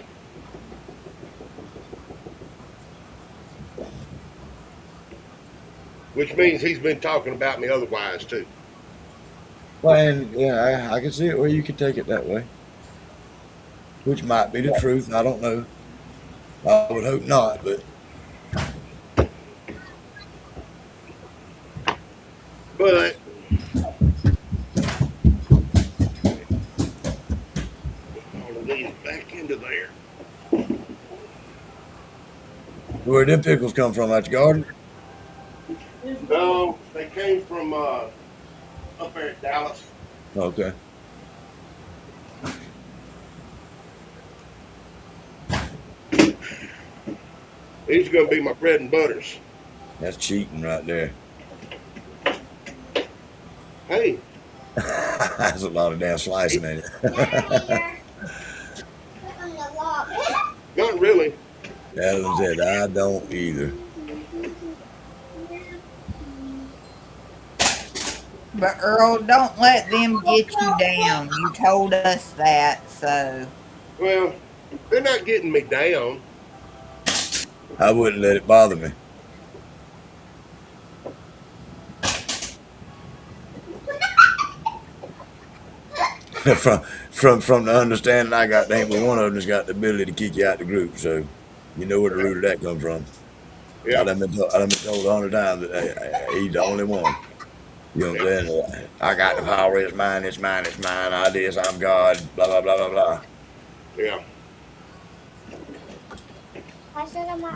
Which means he's been talking about me otherwise too. Well, and yeah, I can see it where you could take it that way, which might be the truth. I don't know. I would hope not, but all of these back into there. where did pickles come from? Out your garden? No, they came from up there in Dallas. Okay. These are gonna be my bread and butters. That's cheating right there. Hey. That's a lot of damn slicing in it. Not really. Yeah, Alan said, I don't either. But Earl, don't let them get you down. You told us that, so. Well, they're not getting me down. I wouldn't let it bother me. from the understanding I got, there ain't but one of them that's got the ability to kick you out the group. So you know where the root of that comes from. Yeah. I done been told 100 times that he's the only one. You know what I'm saying? I got the power. It's mine. It's mine. It's mine. I this. I'm God. Blah blah blah blah blah. Yeah.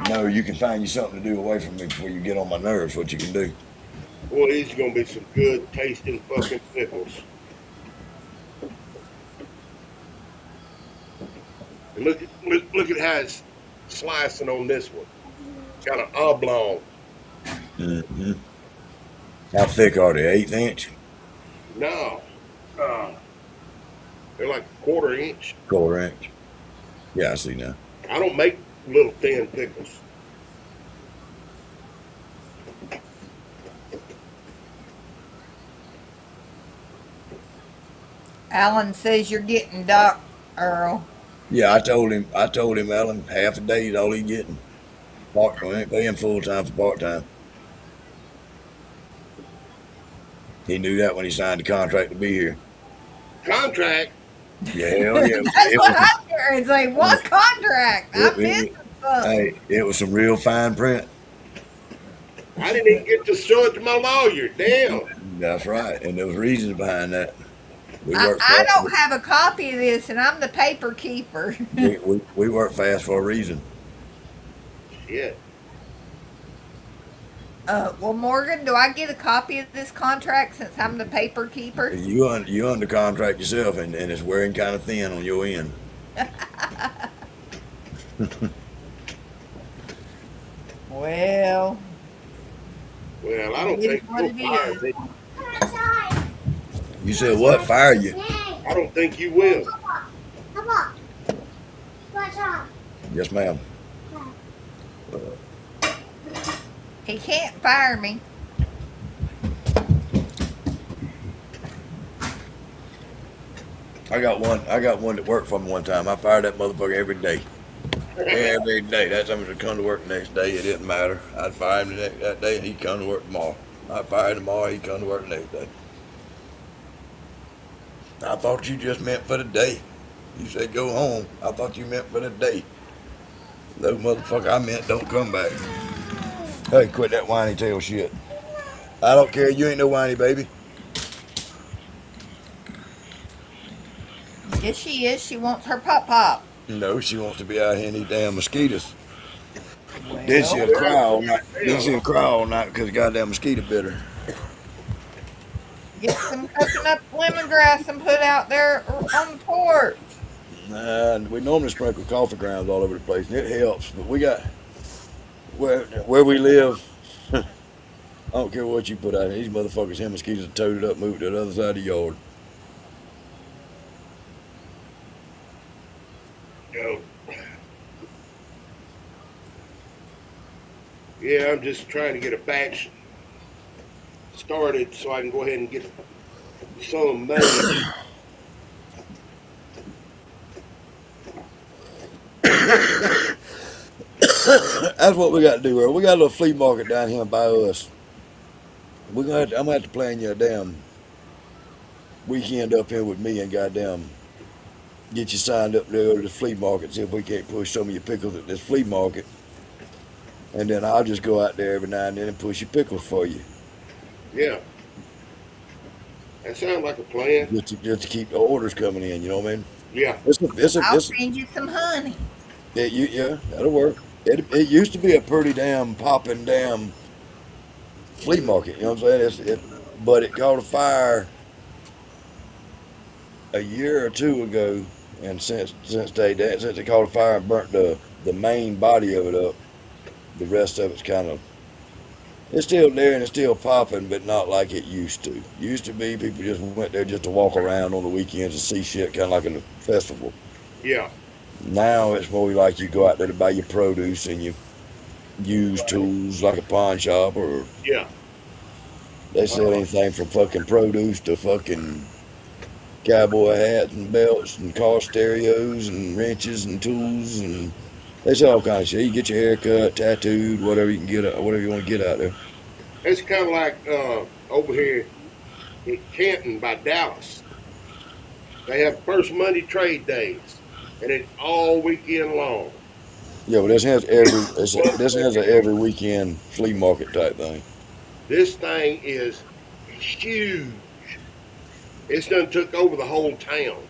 No, you can find you something to do away from me before you get on my nerves. What you can do? Boy, these are gonna be some good tasting fucking pickles. And look at how it's slicing on this one. Got an oblong. Mm-hmm. How thick are they? 1/8 inch? No. They're like a 1/4 inch. 1/4 inch. Yeah, I see now. I don't make little thin pickles. Alan says you're getting Doc, Earl. Yeah, I told him, Alan, half a day is all he's getting. We ain't paying full time for part time. He knew that when he signed the contract to be here. Contract? Yeah, hell yeah. That's what I hear. It's like, what contract? I'm missing something. Hey, it was some real fine print. I didn't even get to show it to my lawyer. Damn. That's right, and there was reasons behind that. I don't have a copy of this, and I'm the paper keeper. we work fast for a reason. Shit. Well, Morgan, do I get a copy of this contract since I'm the paper keeper? You under contract yourself, and it's wearing kind of thin on your end. Well, I don't think you'll fire me. You said what? Fire you? I don't think you will. Yes, ma'am. he can't fire me. I got one that worked for me one time. I fired that motherfucker every day. Every day. That time to come to work the next day. It didn't matter. I'd fire him that day, and he'd come to work tomorrow. I'd fire him tomorrow. He'd come to work the next day. I thought you just meant for the day. You said go home. I thought you meant for the day. No, motherfucker, I meant don't come back. Hey, quit that whiny tail shit. I don't care. You ain't no whiny baby. Yes, she is. She wants her pop. No, she wants to be out here and eat damn mosquitoes. Then she'll cry all night. Because the goddamn mosquito bit her. Get some coconut lemongrass and put out there on the porch. We normally sprinkle coffee grounds all over the place, and it helps. But we got where we live. I don't care what you put out here. These motherfuckers, them mosquitoes, are toted up, moved to the other side of the yard. Yo. Yeah, I'm just trying to get a batch started so I can go ahead and get some made. That's what we got to do, Earl. We got a little flea market down here by us. I'm gonna have to plan you a damn weekend up here with me and goddamn get you signed up there to the flea market. See if we can't push some of your pickles at this flea market, and then I'll just go out there every now and then and push your pickles for you. Yeah. That sounds like a plan. Just to keep the orders coming in, you know what I mean? Yeah. I'll send you some honey. Yeah, that'll work. It used to be a pretty damn popping damn flea market, you know what I'm saying? But it caught a fire a year or two ago, and since it caught a fire and burnt the main body of it up, the rest of it's it's still there and it's still popping, but not like it used to. Used to be people just went there just to walk around on the weekends and see shit, kind of like in a festival. Yeah. Now it's more like you go out there to buy your produce and you use tools like a pawn shop, or Yeah. they sell anything from fucking produce to fucking cowboy hats and belts and car stereos and wrenches and tools, and they sell all kinds of shit. You get your hair cut, tattooed, whatever you can get, whatever you want to get out there. It's kind of like over here in Canton by Dallas. They have first Monday trade days, and it's all weekend long. Yeah, but this has an every weekend flea market type thing. This thing is huge. It's done took over the whole town.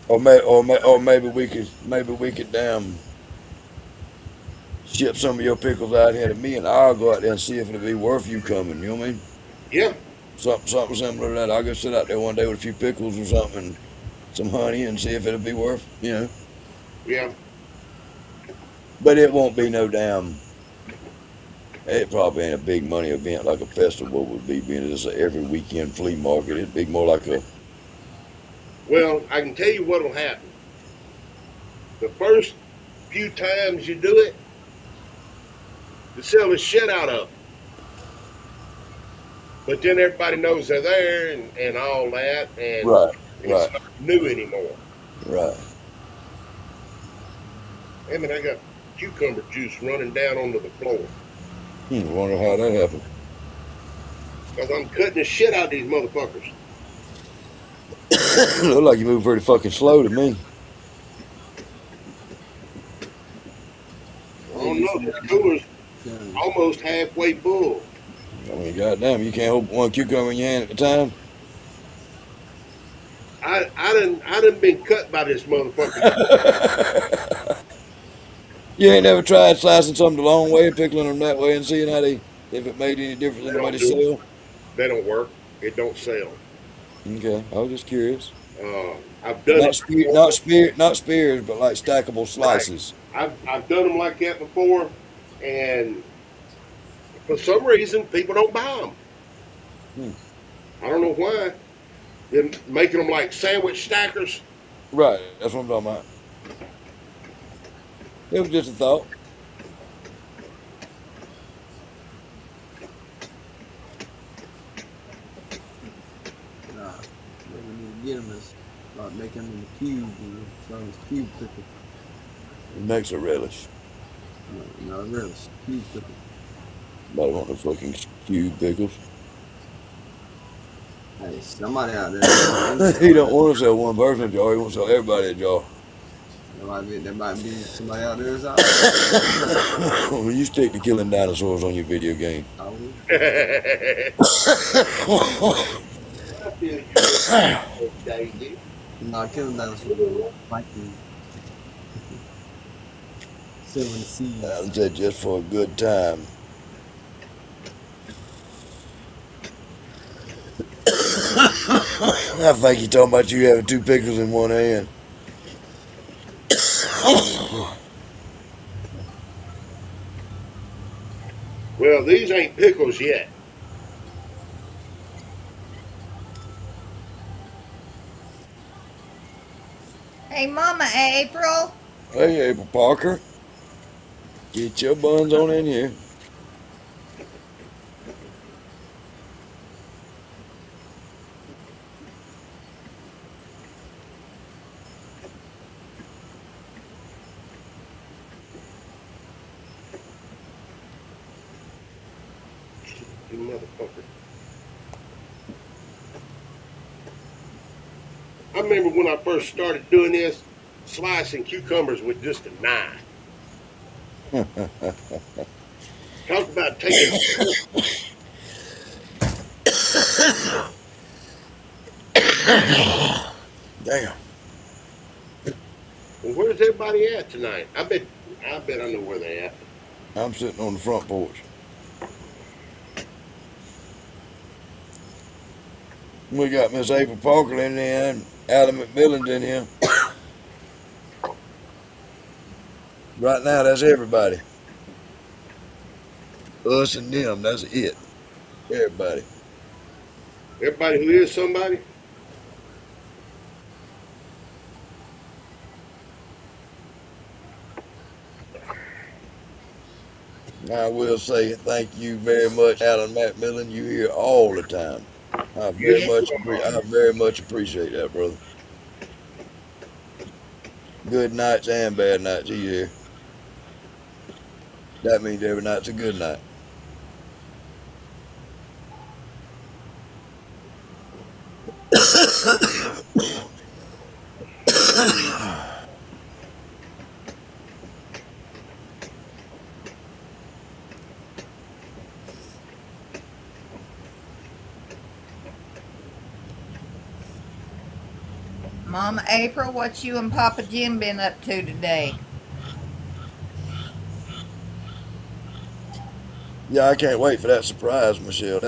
Or maybe we could ship some of your pickles out here to me, and I'll go out there and see if it'll be worth you coming. You know what I mean? Yeah. Something similar to that. I'll go sit out there one day with a few pickles or something, and some honey, and see if it'll be worth, Yeah. But it won't be no damn. It probably ain't a big money event like a festival would be, being it's an every weekend flea market. It'd be more like a. Well, I can tell you what'll happen. The first few times you do it, you sell the shit out of them. But then everybody knows they're there and all that, and Right. it's not new anymore. Right. I mean, I got cucumber juice running down onto the floor I wonder how that happened. because I'm cutting the shit out of these motherfuckers. Look like you move pretty fucking slow to me. I don't know. The cooler's almost halfway full. I mean, goddamn, you can't hold one cucumber in your hand at a time. I done been cut by this motherfucker. You ain't never tried slicing something the long way, pickling them that way, and seeing if it made any difference in anybody's sale? They don't work. It don't sell. Okay, I was just curious. I've done Not spears, but like stackable slices. I've done them like that before, and for some reason people don't buy them. I don't know why. They're making them like sandwich stackers. Right, that's what I'm talking about. It was just a thought. Nah, what we need to get them is start making them in the cube, so it's cube pickle. It makes a relish. No, really, cube pickle. Nobody want the fucking cube pickles. Hey, somebody out there. He don't want to sell one person a jar. He wants to sell everybody a jar. There might be somebody out there that's out there. Well, you stick to killing dinosaurs on your video game. I will. Not killing dinosaurs, fighting. Sowing seeds. I said just for a good time. I think he talking about you having two pickles in one hand. Well, these ain't pickles yet. Hey, Mama April. Hey, April Parker. Get your buns on in here. You motherfucker. I remember when I first started doing this, slicing cucumbers with just a knife. Talk about taking. Damn. Well, where's everybody at tonight? I bet I know where they at. I'm sitting on the front porch. We got Miss April Parker in there and Alan McMillan's in here. Right now, that's everybody. Us and them, that's it. Everybody. Everybody who is somebody. I will say thank you very much, Alan Macmillan. You here all the time. Yes, you are. I very much appreciate that, brother. Good nights and bad nights. He's here. That means every night's a good night. Mama April, what you and Papa Jim been up to today? Yeah, I can't wait for that surprise, Michelle.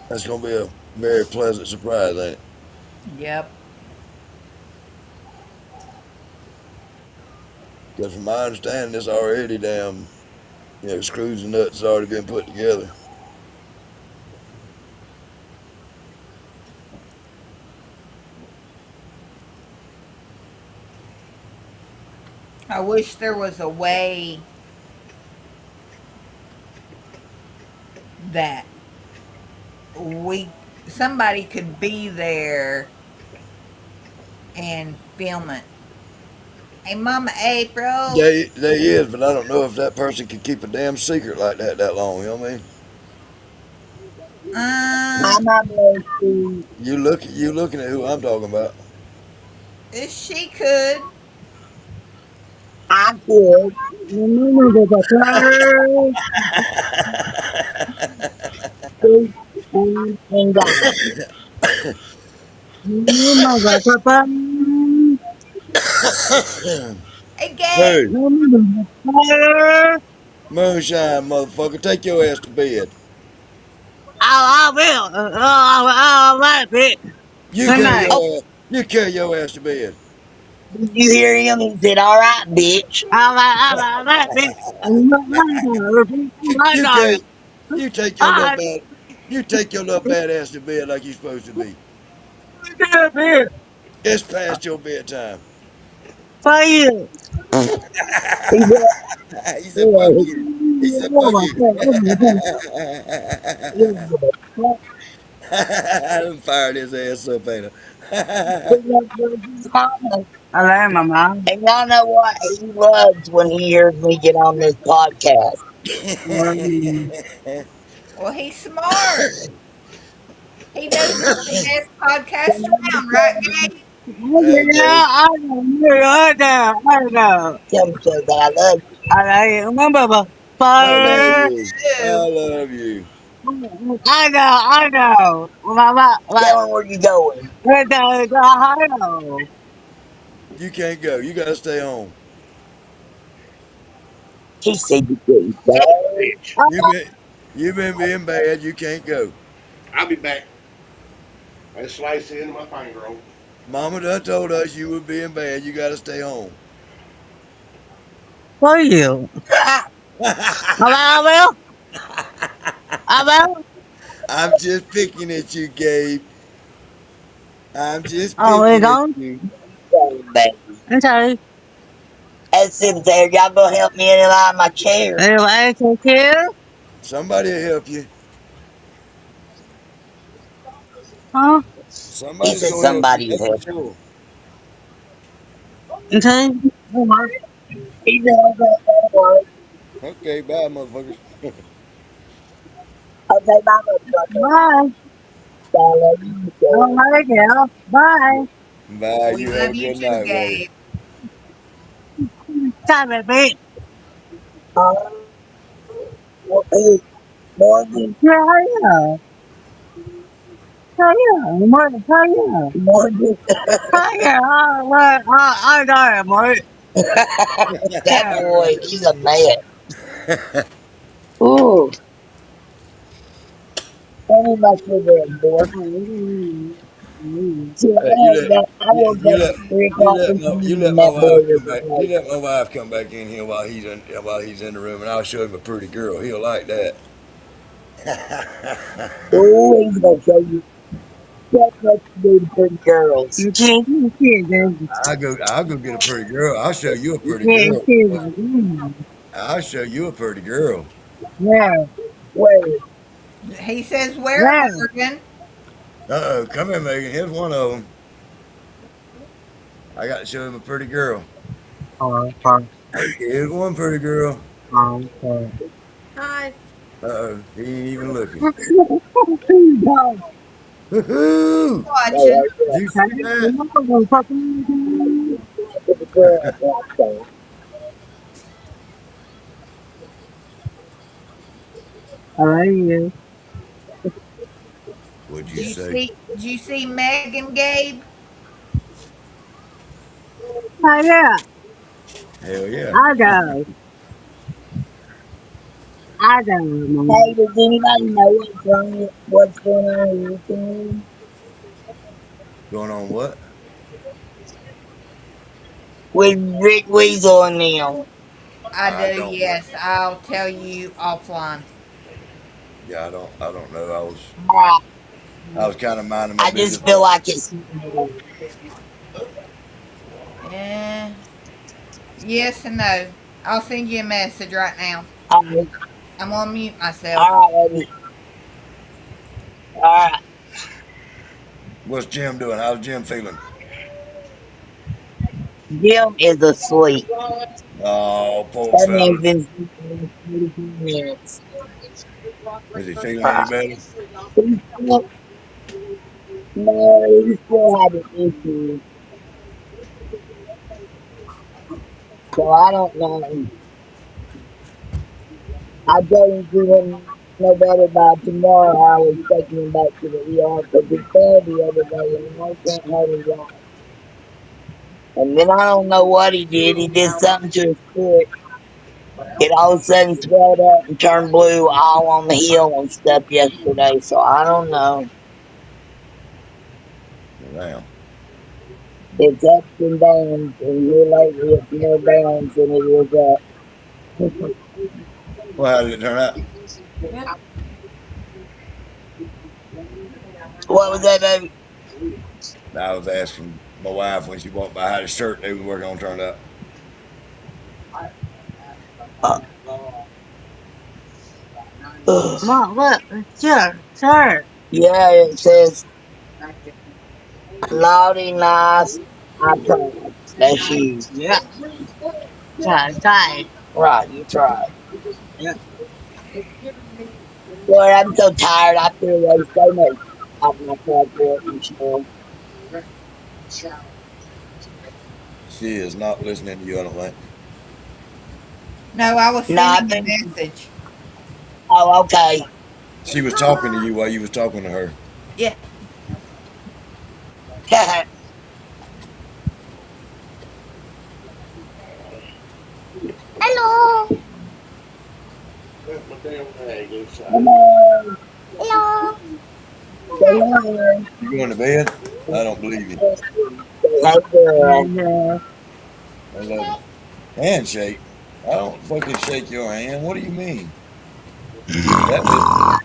That's gonna be a very pleasant surprise, ain't it? Yep. Because from my understanding, this already damn, screws and nuts has already been put together. I wish there was a way that we somebody could be there and film it. Hey, Mama April. They is, but I don't know if that person can keep a damn secret like that long. You know what I mean? Uh, I'm not going to. You looking at who I'm talking about? she could. I could. Remember the first big and God. Remember the Hey, Gabe. Hey, first. moonshine, motherfucker, take your ass to bed. I will. I'll let it. You Good carry night. Oh, you carry your ass to bed. did you hear him? He said, "All right, bitch." I'll let it. You carry you take your little I bad you take your little bad ass to bed like you're supposed to be. here It's past your bedtime. for you. He He said, "Fuck you." He said, "Fuck you." said, I done fired his ass up, ain't I? I love my mom. And y'all know what? He loves when he hears me get on this podcast. Well, he's smart. He knows he's the best podcast around, right, Gabe? Okay. Yeah, I know. Tell me so that I love you. I love you. Remember the I love fire? you. I Ew. love you. I know. Mama, tell him where you going. I know. You can't go. You gotta stay home. He said you couldn't Son of a go. bitch. You've been being bad. You can't go. I'll be back. I sliced the end of my finger off. Mama done told us you were being bad. You gotta stay home. For you. I will. I will. I'm just picking at you, Gabe. I'm just Oh, we're picking at going. you. Okay. As if there, y'all gonna help me in line my chair. Anyway, take care. Somebody will help you. Huh? He Somebody's said gonna help you. somebody That's will for help. sure. Okay. He said I'm gonna work. Okay, bye, motherfuckers. Okay, bye, motherfucker. Bye. Bye. All right, girl. Bye. Bye. We You have love a you good too, night, baby. Gabe. Time a bit. Hey, morning. Yeah. Morning. Morning. I got it, Mark. That boy, he's a man. Ooh. Tell me about your damn boy. See, Hey, you let I woke you up let at 3 o'clock this you morning let and my that boy wife was come back. You like, let my wife come back in here while he's in the room, and I'll show him a pretty girl. He'll like that. oh, he's gonna show you so much to do to pretty girls. You can't see it, I'll go get a pretty girl. I'll show you a you pretty can't girl. see it. I'll show you a pretty girl. Yeah. Where? He says, where, Where? Morgan? Uh-oh, come here, Megan. Here's one of them. I got to show him a pretty girl. Here's one pretty girl. Hi. Uh-oh, he ain't even looking. No. Woohoo! Watching. Did you see that? How are you? What'd you Did you say? see? Did you see Meg and Gabe? Oh, yeah. Hell yeah. I go. I go. Hey, does anybody know what's going on with you? Going on what? With Rick Weasel and them. I I do, don't know. yes. I'll tell you offline. Yeah, I don't know. Alright. I was kind of minding my I business. just feel like it's. Yeah. Yes and no. I'll send you a message right now. Alright, I'm gonna mute myself. alright. Alright. What's Jim doing? How's Jim feeling? Jim is asleep. Oh, poor That fella. man's been sleeping for 45 minutes. Is he feeling any better? He's still, no, he's still having issues. So I don't know. I told him to him no better by tomorrow. I was taking him back to the ER because he fell the other day and I can't hold him down. And then I don't know what he did. He did something to his foot. It all of a sudden swelled up and turned blue all on the heel and stuff yesterday. So I don't know. Wow. It's ups and downs, and here lately it's more downs than it is up. Well, how did it turn out? What was that, baby? I was asking my wife when she walked by how the shirt they was working on turned out. Mom, look, sure. Yeah, it says naughty, nice, I tried. That's you. Yeah. Try. Right, you tried. Yeah. Lord, I'm so tired. I threw away so much off my cardboard and shit. She is not listening to you, I don't think. No, I was No, I sending a think. message. Oh, okay. She was talking to you while you was talking to her. Yeah. Hello. That's my damn bag inside. Hello. Hello. Hello. You going to bed? I don't believe you. Hey, girl. I love it. Handshake. I don't fucking shake your hand. What do you mean? That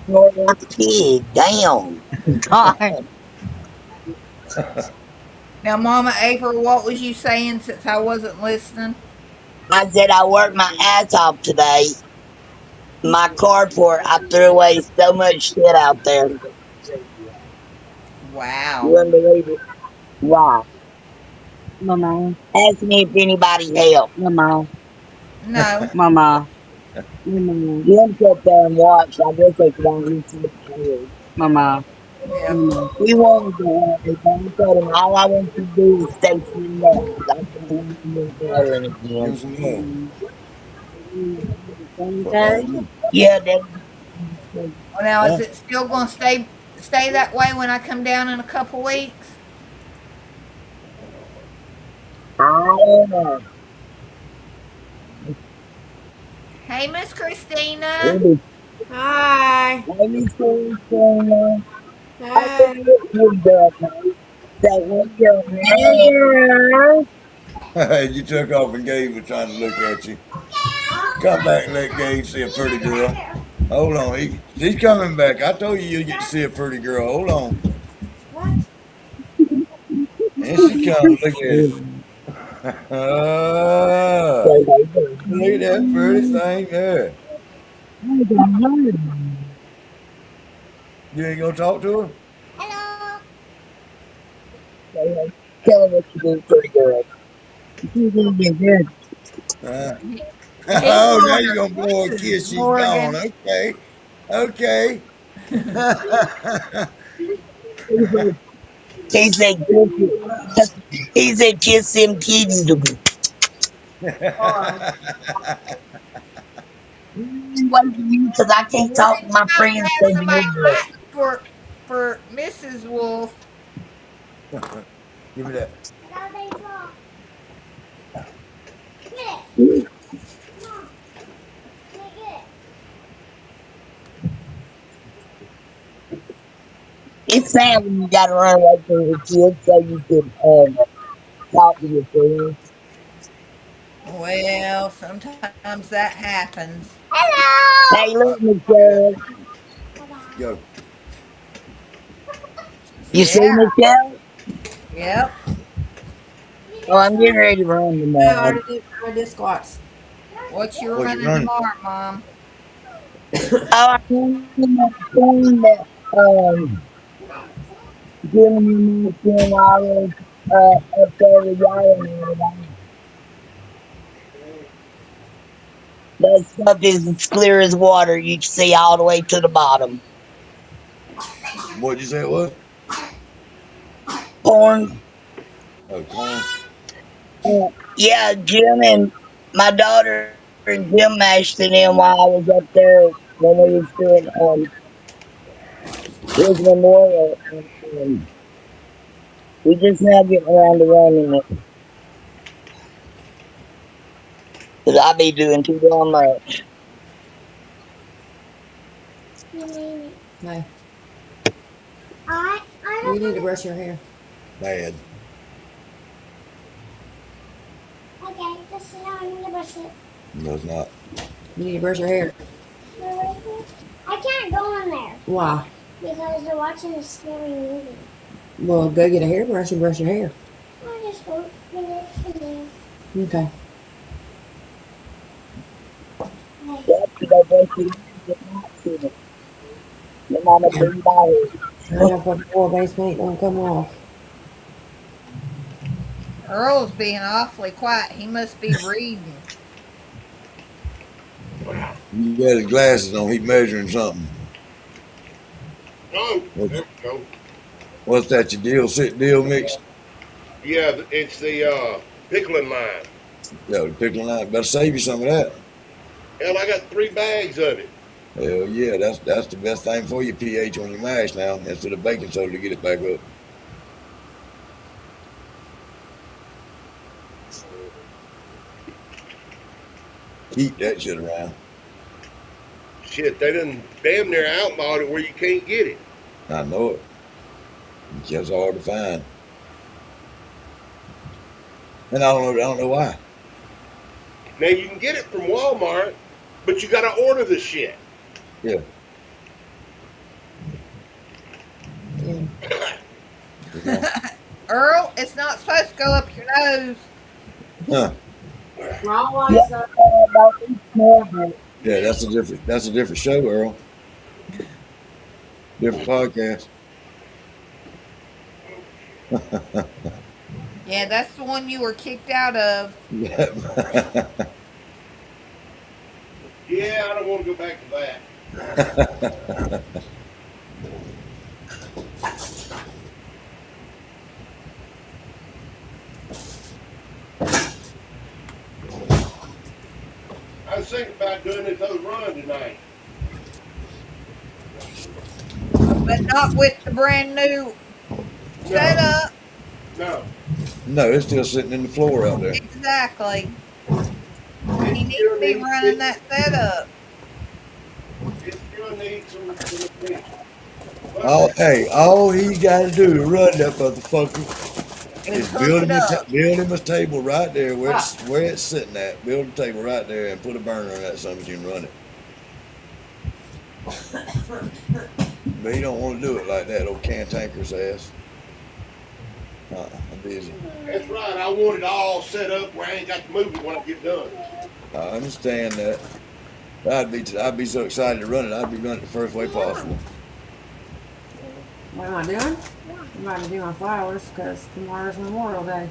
You're like a pig. Damn. God. Now, Mama April, what was you saying since I wasn't listening? I said I worked my ass off today. My carport, I threw away so much shit out there. You Wow. wouldn't believe it. Why? Mama. Ask me if anybody helped. Mama. No. Mama. You didn't sit there and watch. I guess they could only see the Mama. Yeah. He wanted to help me, but I told him all I want you to do is stay to your left. I don't want you to go in Give him again. some love. Yeah, that. Well, now, is Huh? it still going to stay that way when I come down in a couple weeks? I don't know. Hey, Miss Christina. Hi. Let me see, Christina. I Hi. think you're good, man. That was your man. You took off and Gabe was trying to look at you. Come back and let Gabe see a pretty girl. Hold on. She's coming back. I told you you'd get to see a pretty girl. Hold on. What? And she comes. Look at it. Look at that pretty thing there. You ain't gonna talk to her? Hello. Tell him what you do for the girl. She's gonna be good. He Oh, now called you're her gonna blow a Mrs. kiss. She's gone. Morgan. Okay. Okay. He said, he said, kiss them kittens to me. Wait for you because I can't We're talk to gonna my have to friends have because of your somebody blood. fighting for Mrs. Wolf. Give me that. Hello, baseball. Get it. Come on. Let me get it. It's sad when you got to run away from the kids so you can talk to your friends. Well, sometimes that happens. Hey, Hello. look, Give me that. Michelle. Bye-bye. Go. You see Yeah. Michelle? Yep. Oh, I'm getting ready to run No, I tomorrow. already did squats. What you What you running running? tomorrow, Mom? Oh, I'm running that thing that Jim and Michelle always up there with y'all and everybody. That stuff is as clear as water. You can see all the way to the bottom. What'd you say it was? Corn. Oh, corn. Yeah, Jim and my daughter and Jim mashed it in while I was up there when we was doing his memorial. And, we just now getting around to running it. Because I be doing too damn much. No, I you don't need to brush your hair. Bad. Okay, just sit down and brush it. No, it's not. You need to brush your hair. I can't go in there Why? because they're watching a scary movie. Well, go get a hairbrush and brush your hair. I just go get it in there. Okay. That's because I brush your hair, get my accident. Your mama bring by I got put the oil base paint don't come off. Earl's being awfully quiet. He must be reading. You got his glasses on. He's measuring something. Oh, What, there we go. what's that? Your deal mix? Yeah, it's the pickling line. Yeah, the pickling line. Better save you some of that. Hell, I got 3 bags of it. Hell yeah, that's the best thing for your pH on your mash now, instead of baking soda to get it back up. Keep that shit around. Shit, they done damn near outlawed it where you can't get it. I know it. It's just hard to find. And I don't know why. Now you can get it from Walmart, but you gotta order the shit. Yeah. Earl, it's not supposed to go up your nose. Huh. Wrong one, Yeah, sir. don't eat more of it. Yeah, that's a different show, Earl. Different podcast. Yeah, that's the one you were kicked out of. Yeah. Yeah, I don't want to go back to that. I was thinking about doing this other run tonight. But not with the brand new setup. No. No, it's still sitting in the floor out there. Exactly. It He needs still to be needs running that setup. it still needs some attention. All he got to do to run that motherfucker And is hook it up. build him a table right there where it's sitting at. Build a table right there and put a burner on that so you can run it. But he don't want to do it like that, old cantankerous ass. busy. That's right. I want it all set up where I ain't got to move it when I get done. I understand that. I'd be so excited to run it. I'd be running it the first way possible. What am I doing? I'm about to do my flowers because tomorrow's Memorial Day.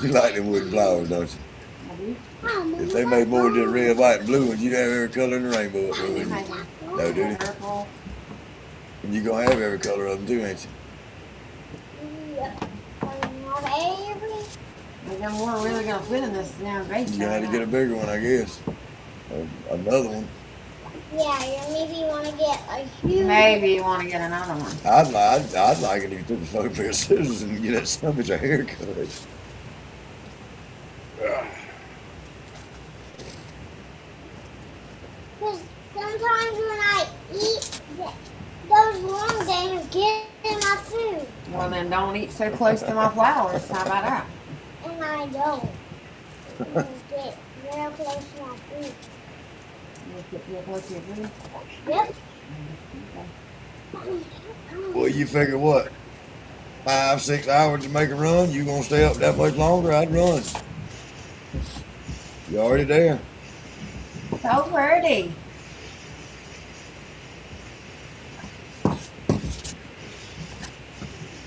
You like them wooden flowers, don't you? If they made more than red, white, and blue ones, you'd have every color in the rainbow up there, wouldn't you? No, do you? Purple. And you're going to have every color of them too, ain't you? And then we're really going to fit in this damn vase. You're going to have to get a bigger one, I guess. Or another one. Yeah, maybe you want to get a huge. Maybe you want to get another one. I'd like it if you took a fucking pair of scissors and get that son of a haircut. Because sometimes when I eat those long things get in my food. Well, then don't eat so close to my flowers. How about that? And I don't. I get real close to my food. You get real close to your food? Yep. Well, you figure what? 5, 6 hours to make a run? You gonna stay up that much longer? I'd run. You already there. So pretty.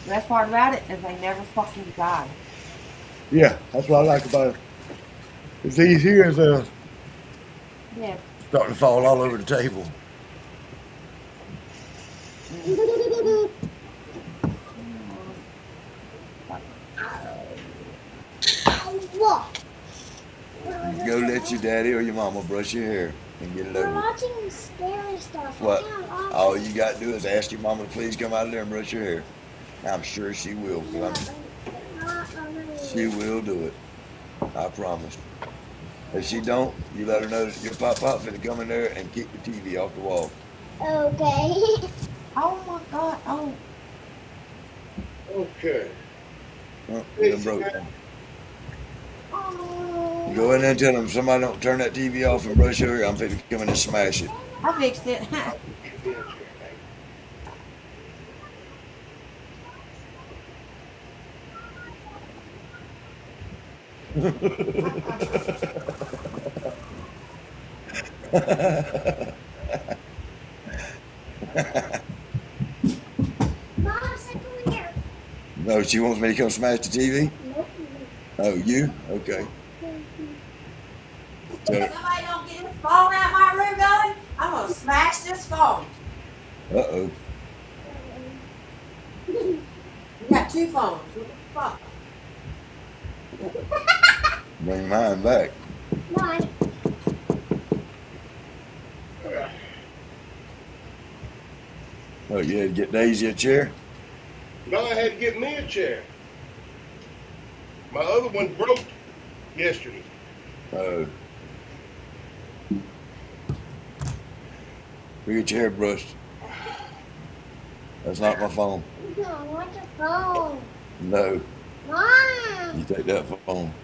The best part about it is they never fucking die. Yeah, that's what I like about it. It's these here is Yeah. starting to fall all over the table. What? Go let your daddy or your mama brush your hair and get it We're over. watching scary stuff. What? I can't All you got to do is ask your mama to please come out of there and brush your hair. I'm sure she will. 'Cause she will do it. I promise. If she don't, you let her know that your pop finna come in there and kick the TV off the wall. Okay. Oh my god. Oh. Okay. Oh, it done broke down. You go in there and tell them somebody don't turn that TV off and brush your hair. I'm finna come in and smash it. I fixed it. Mom, sit over here. No, she wants me to come smash the TV? Nope. Oh, you? Okay. Tell her. Somebody don't get this phone out my room going, I'm gonna smash this phone. Uh-oh. You got 2 phones. What the fuck? Bring mine back. Mine. Oh, you had to get Daisy a chair? No, I had to get me a chair. My other one broke yesterday. Oh. We get your hair brushed. That's not my phone. No, I want your phone. No. Mom. You take that phone.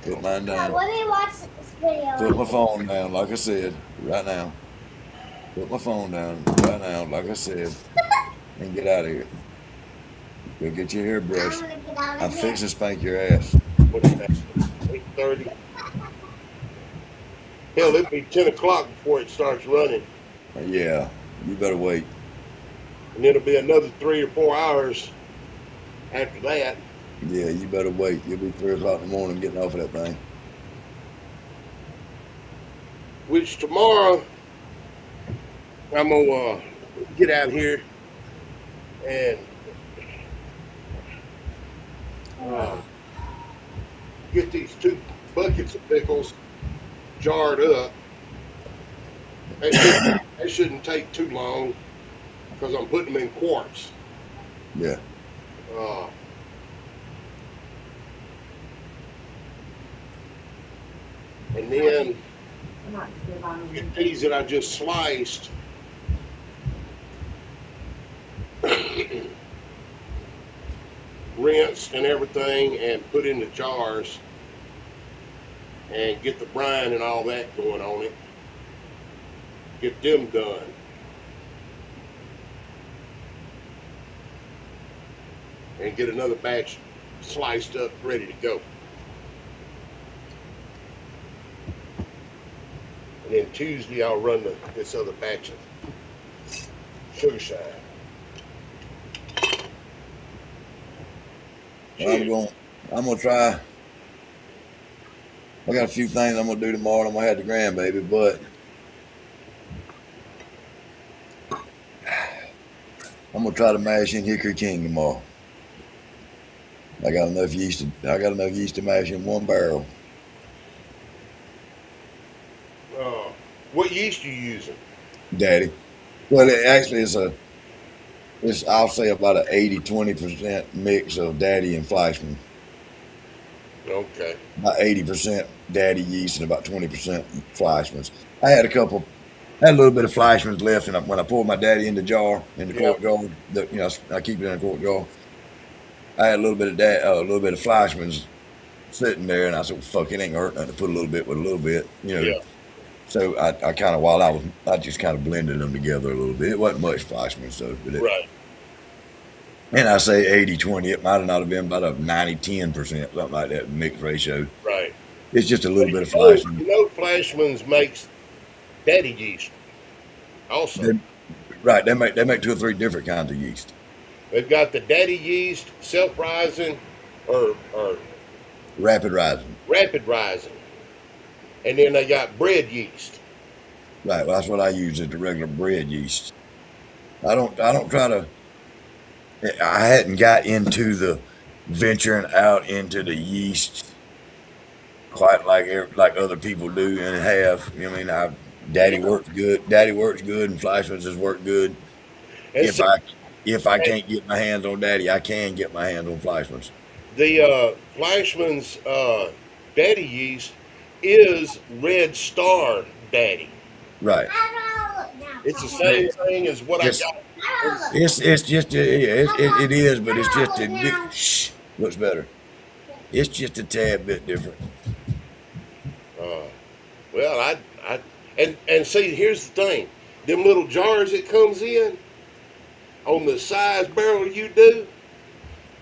Put mine Now, down. let me watch this video. Put my phone down, like I said, right now. Put my phone down, right now, like I said. And get out of here. Go get your hair I'm brushed. gonna get out of I'm here. fixing to spank your ass. What is that? 8:30. Hell, it'll be 10 o'clock before it starts running. Yeah, you better wait. And then it'll be another 3 or 4 hours after that. Yeah, you better wait. You'll be 3 o'clock in the morning getting off of that thing. Which tomorrow, I'm going to get out here and get these 2 buckets of pickles jarred up. They shouldn't take too long because I'm putting them in quarts. Yeah. And then get these that I just sliced. rinsed and everything, and put in the jars, and get the brine and all that going on it. Get them done. And get another batch sliced up, ready to go. And then Tuesday I'll run this other batch of sugar shine. Well, I'm gonna try. I got a few things I'm gonna do tomorrow. I'm gonna have the grandbaby, but I'm gonna try to mash in Hickory King tomorrow. I got enough yeast to mash in one barrel. What yeast you using? Daddy. Well, it's I'll say about an 80-20% mix of Daddy and Fleischmann. Okay. About 80% Daddy yeast and about 20% Fleischmann's. I had a little bit of Fleischmann's left, and when I poured my Daddy in the jar, quart jar, I keep it in a quart jar. I had a little bit of Fleischmann's sitting there, and I said, well, "Fuck, it ain't hurt nothing to put a little bit with a little bit," Yeah. So I kind of I just kind of blended them together a little bit. It wasn't much Fleischmann's stuff, but right. And I say 80-20. It might not have been about a 90-10%, something like that mix ratio. Right. It's just a little bit of Fleischmann. Fleischmann's makes Daddy yeast also. Right. They make 2 or 3 different kinds of yeast. They've got the Daddy yeast, self-rising, or rapid rising. Rapid rising. And then they got bread yeast. Right. Well, that's what I use is the regular bread yeast. I don't try to. I hadn't got into the venturing out into the yeast quite like other people do and have. I mean, Daddy works good. Daddy works good, and Fleischmann's has worked good. And if I can't get my hands on Daddy, I can get my hands on Fleischmann's. The Fleischmann's Daddy yeast is Red Star Daddy. Right. It's the same thing as what I got. It's just it is, but it's just looks better. It's just a tad bit different. Well, and see, here's the thing: them little jars it comes in on the size barrel you do.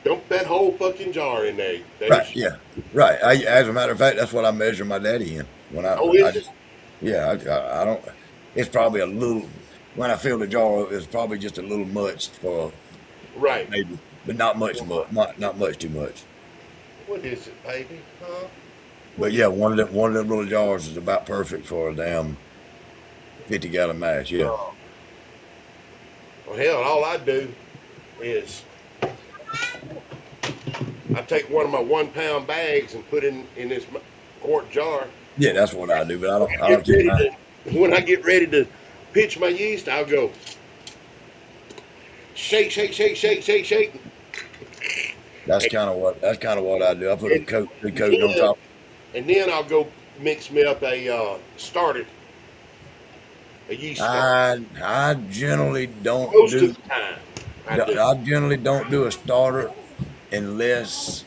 Dump that whole fucking jar in there. Right. Yeah. Right. As a matter of fact, that's what I measure my Daddy in. I don't. It's probably a little. When I fill the jar, it's probably just a little much for. Right. Maybe, but not much. Not much too much. What is it, baby? Huh? But yeah, one of them little jars is about perfect for a damn 50-gallon mash. Yeah. Well, hell, all I do is I take one of my 1 pound bags and put in this quart jar. Yeah, that's what I do, but I don't keep mine. When I get ready to pitch my yeast, I'll go shake. That's kind of what I do. I put a coat on top. And then I'll go mix me up a yeast starter. I generally don't Most of the time. I generally don't do a starter unless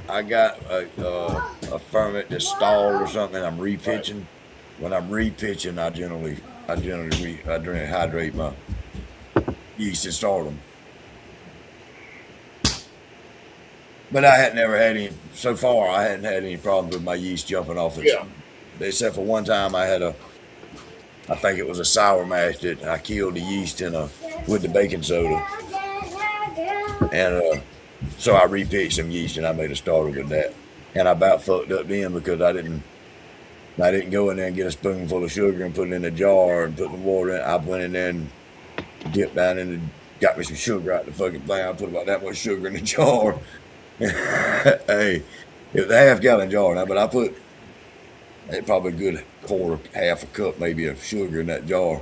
I got a ferment that's stalled or something. I'm repitching. Right. When I'm repitching, I generally hydrate my yeast and start them. But I hadn't ever had any, so far, I hadn't had any problems with my yeast jumping off it. Yeah. Except for one time I think it was a sour mash that I killed the yeast with the baking soda. And so I repitched some yeast and I made a starter with that. And I about fucked up then because I didn't go in there and get a spoonful of sugar and put it in a jar and put the water in. I went in there and dipped down in and got me some sugar out the fucking thing. I put about that much sugar in the jar. Hey, it was a half-gallon jar now, but I put probably a good half a cup maybe of sugar in that jar.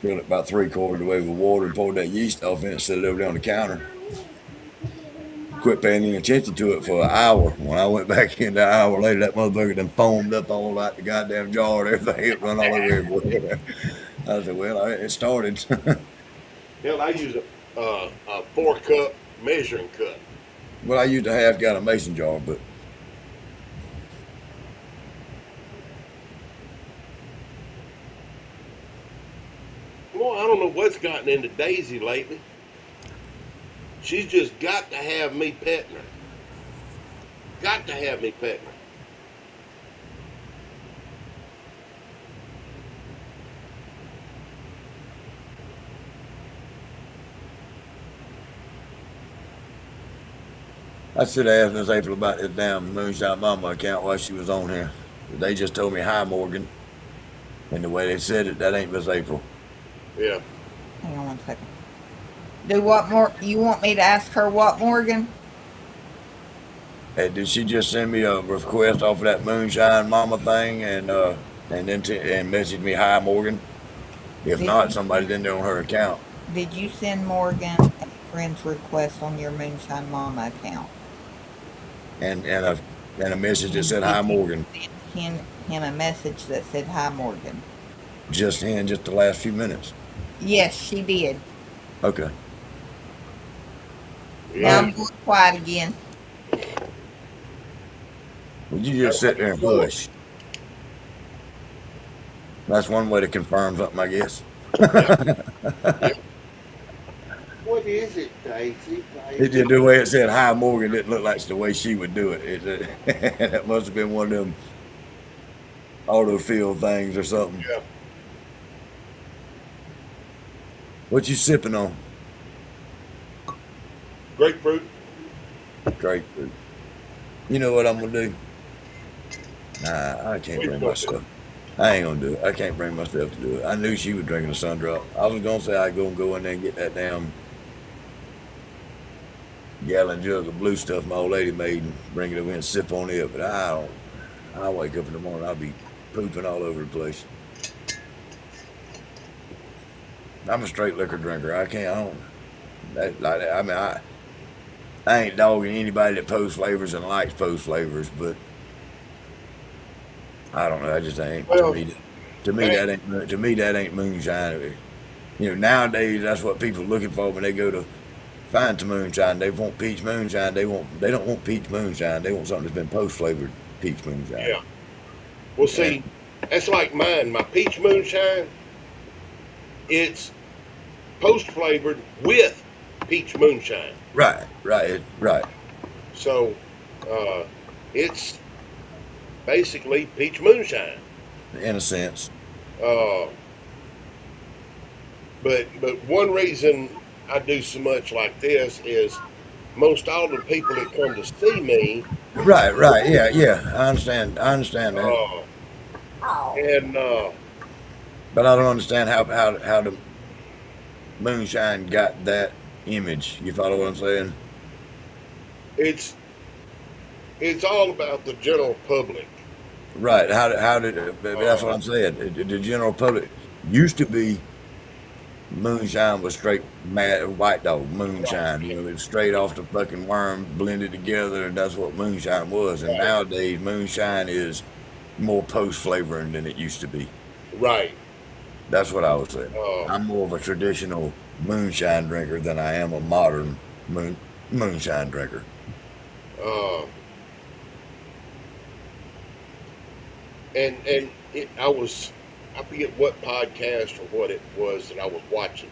Filled it about 3/4 of the way with water and poured that yeast off in it, set it over there on the counter. Quit paying any attention to it for an hour. When I went back in an hour later, that motherfucker done foamed up all like the goddamn jar and everything. It run all over everywhere. I said, well, it started. Hell, I use a 4-cup measuring cup. Well, I used to half got a mason jar, but Well, I don't know what's gotten into Daisy lately. She's just got to have me petting her. Got to have me petting her. I should have asked Miss April about this damn Moonshine Mama account while she was on here. They just told me hi, Morgan, and the way they said it, that ain't Miss April. Yeah. Hang on 1 second. Do what more? You want me to ask her what, Morgan? Hey, did she just send me a request off of that Moonshine Mama thing and then and message me hi, Morgan? If Did not, you somebody didn't on her account. Did you send Morgan a friend's request on your Moonshine Mama account? And a message that said hi, Morgan. Him a message that said hi, Morgan. Just in just the last few minutes. Yes, she did. Okay. Now I'm going quiet again. Well, you just sit there and hush. That's one way to confirm something, I guess. What is it, Daisy? It just the way it said hi, Morgan didn't look like the way she would do it. That must have been one of them autofill things or something. Yeah. What you sipping on? Grapefruit. Grapefruit. You know what I'm gonna do? Nah, I can't bring myself. I ain't gonna do it. I can't bring myself to do it. I knew she was drinking a Sundrop. I was gonna say I'd go in there and get that damn gallon jug of blue stuff my old lady made and bring it over and sip on it, but I'll wake up in the morning, I'll be pooping all over the place. I'm a straight liquor drinker. I don't I ain't dogging anybody that posts flavors and likes post flavors, but I don't know. I just ain't. Well, to me that ain't moonshine. You know, nowadays that's what people are looking for when they go to find some moonshine. They want peach moonshine. They don't want peach moonshine. They want something that's been post flavored peach moonshine. Yeah. Well, see, that's like mine. My peach moonshine, it's post flavored with peach moonshine. Right. So, it's basically peach moonshine. In a sense. But one reason I do so much like this is most all the people that come to see me. Right. Yeah. I understand that. But I don't understand how the moonshine got that image. You follow what I'm saying? It's all about the general public. Right. How did that's what I'm saying. The general public used to be moonshine was straight white dog moonshine. You know, it was straight off the fucking worm, blended together, and that's what moonshine was. And nowadays, moonshine is more post flavoring than it used to be. Right. That's what I was saying. I'm more of a traditional moonshine drinker than I am a modern moonshine drinker. I forget what podcast or what it was that I was watching.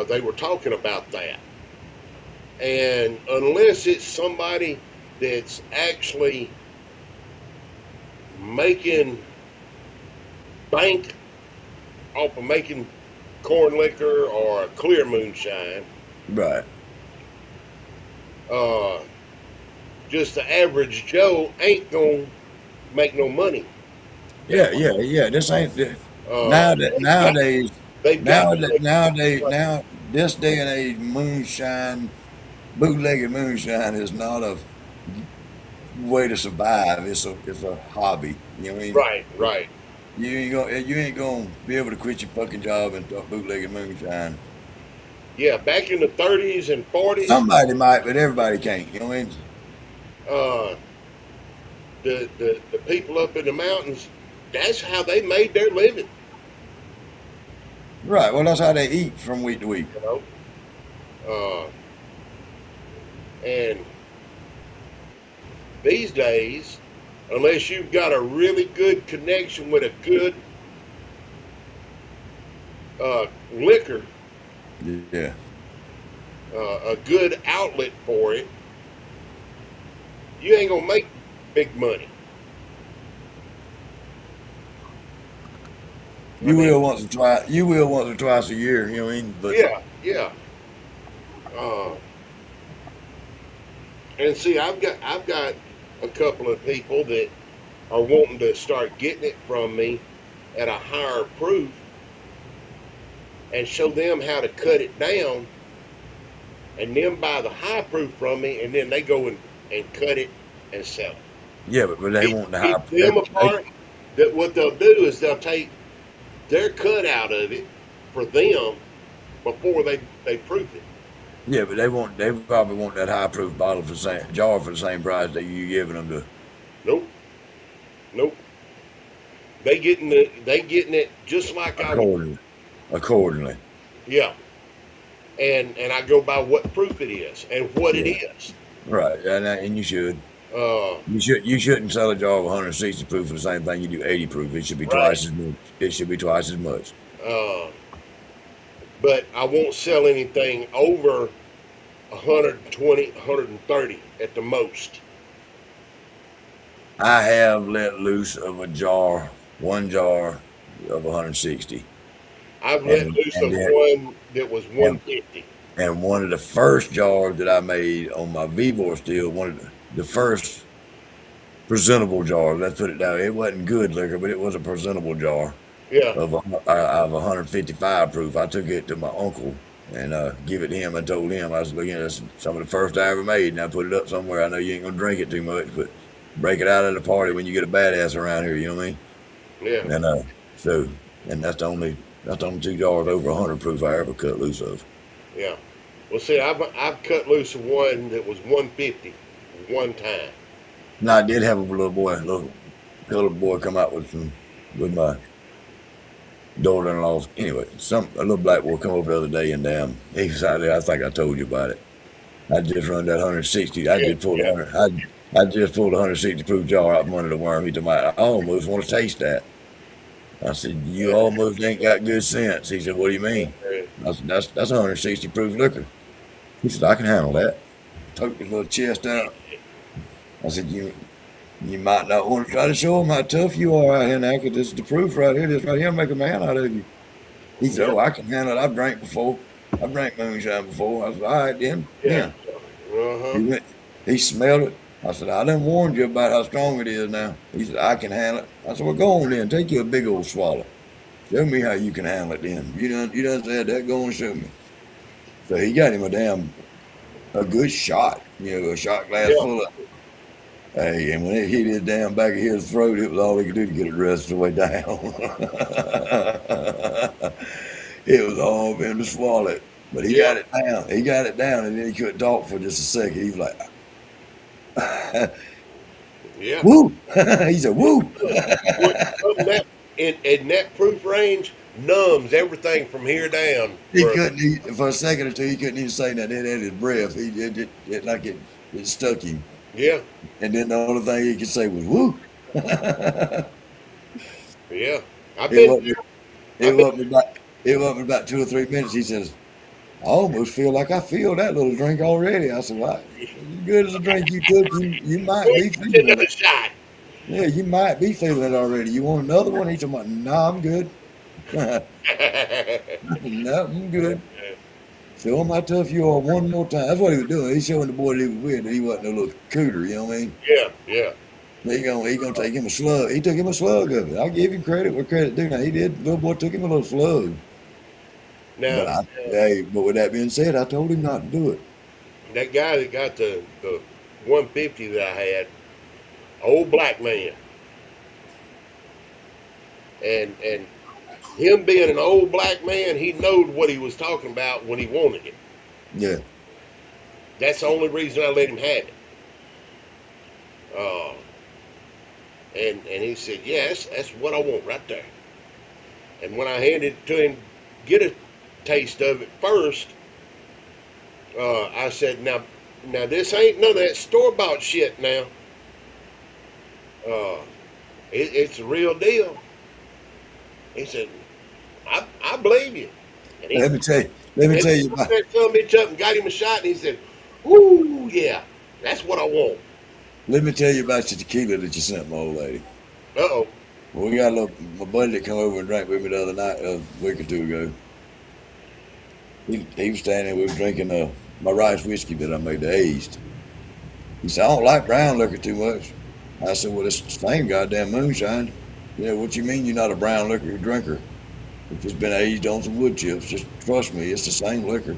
They were talking about that. And unless it's somebody that's actually making bank off of making corn liquor or clear moonshine. Right. Just the average Joe ain't gonna make no money. Yeah. This ain't nowadays. Now this day and age, moonshine, bootlegged moonshine is not a way to survive. It's a hobby. You know what I mean? Right. You ain't gonna be able to quit your fucking job and start bootlegging moonshine. Yeah, back in the 30s and 40s. Somebody might, but everybody can't. You know what I mean? The people up in the mountains, that's how they made their living. Right. Well, that's how they eat from week to week. You know. And these days, unless you've got a really good connection with a good liquor, Yeah. a good outlet for it, you ain't gonna make big money. You will once or twice. You will once or twice a year. You know what I mean? But Yeah, yeah. Uh, and see, I've got a couple of people that are wanting to start getting it from me at a higher proof and show them how to cut it down and then buy the high proof from me and then they go and cut it and sell it. yeah, but they want the high. Keep them apart. That what they'll do is they'll take their cut out of it for them before they proof it. Yeah, but they probably want that high proof bottle for the same jar for the same price that you giving them to. Nope. Nope. They getting it just like I would. Accordingly. Yeah. And I go by what proof it is and what it Yeah. is. Right, and you should. Uh, You shouldn't sell a jar of 160 proof for the same thing you do 80 proof. It should be Right. twice as much. It should be twice as much. But I won't sell anything over 120, 130 at the most. I have let loose of one jar of 160. I've let And loose of then one that was 150. and one of the first jars that I made on my Vivor steel, one of the first presentable jar. Let's put it down. It wasn't good liquor, but it was a presentable jar Yeah. of 155 proof. I took it to my uncle and give it to him. I told him, I was looking at this, some of the first I ever made, and I put it up somewhere. I know you ain't gonna drink it too much, but break it out at a party when you get a badass around here. You know what I mean? Yeah. And that's the only 2 jars over 100 proof I ever cut loose of. Yeah. Well, see, I've cut loose of one that was 150 one time. No, I did have a little colored boy come out with my daughter-in-law. Anyway, a little black boy come over the other day and he decided, I think I told you about it. I just run that 160. I just pulled 100. I just pulled a 160 proof jar out from under the worm. He told me, I almost want to taste that. I said, you almost ain't got good sense. He said, what do you mean? I said, that's 160 proof liquor. He said, I can handle that. Took his little chest out. I said, you might not want to try to show him how tough you are out here now, because this is the proof right here. This right here will make a man out of you. He said, oh, I can handle it. I've drank before. I've drank moonshine before. I said, all right, then. Yeah. He smelled it. I said, I done warned you about how strong it is now. He said, I can handle it. I said, well, go on then. Take you a big old swallow. Show me how you can handle it then. You done said that. Go and show me. So he got him a good shot. A shot glass full of. Hey, and when it hit his damn back of his throat, it was all he could do to get it the rest of the way down. It was all for him to swallow it. But he got it down. He got it down, and then he couldn't talk for just a second. He was like, yeah. Woo! He said, woo! in that proof range numbs everything from here down. He couldn't, for a second or two, he couldn't even say that. It had his breath. It stuck him. Yeah. And then the only thing he could say was, woo! Yeah. It wasn't about 2 or 3 minutes. He says, I almost feel like I feel that little drink already. I said, well, as good as a drink you took, you might be feeling it. Shot. Yeah, you might be feeling it already. You want another one? He said, nah, I'm good. No, I'm good. Show him how tough you are one more time. That's what he was doing. He's showing the boy that he was with that he wasn't a little cooter, you know what I mean? Yeah. He gonna take him a slug. He took him a slug of it. I'll give him credit where credit due. Now he did. The little boy took him a little slug. Now, but with that being said, I told him not to do it. That guy that got the 150 that I had, old black man, and him being an old black man, he knowed what he was talking about when he wanted it. Yeah. That's the only reason I let him have it. And he said, yes, that's what I want right there. And when I handed it to him, get a taste of it first, I said, now Now this ain't none of that store bought shit. Now, it's the real deal. He said, I believe you. And he Let me tell you. Let me and tell he you took about. that son of a bitch up and got him a shot, and he said, "Ooh, yeah, that's what I want." Let me tell you about your tequila that you sent my old lady. Uh-oh. Well, we got my buddy that come over and drank with me the other night, a week or two ago. He was standing there, we were drinking my rice whiskey that I made, the aged. He said, I don't like brown liquor too much. I said, well, it's the same goddamn moonshine. Yeah, what you mean you're not a brown liquor drinker? It's just been aged on some wood chips. Just trust me, it's the same liquor.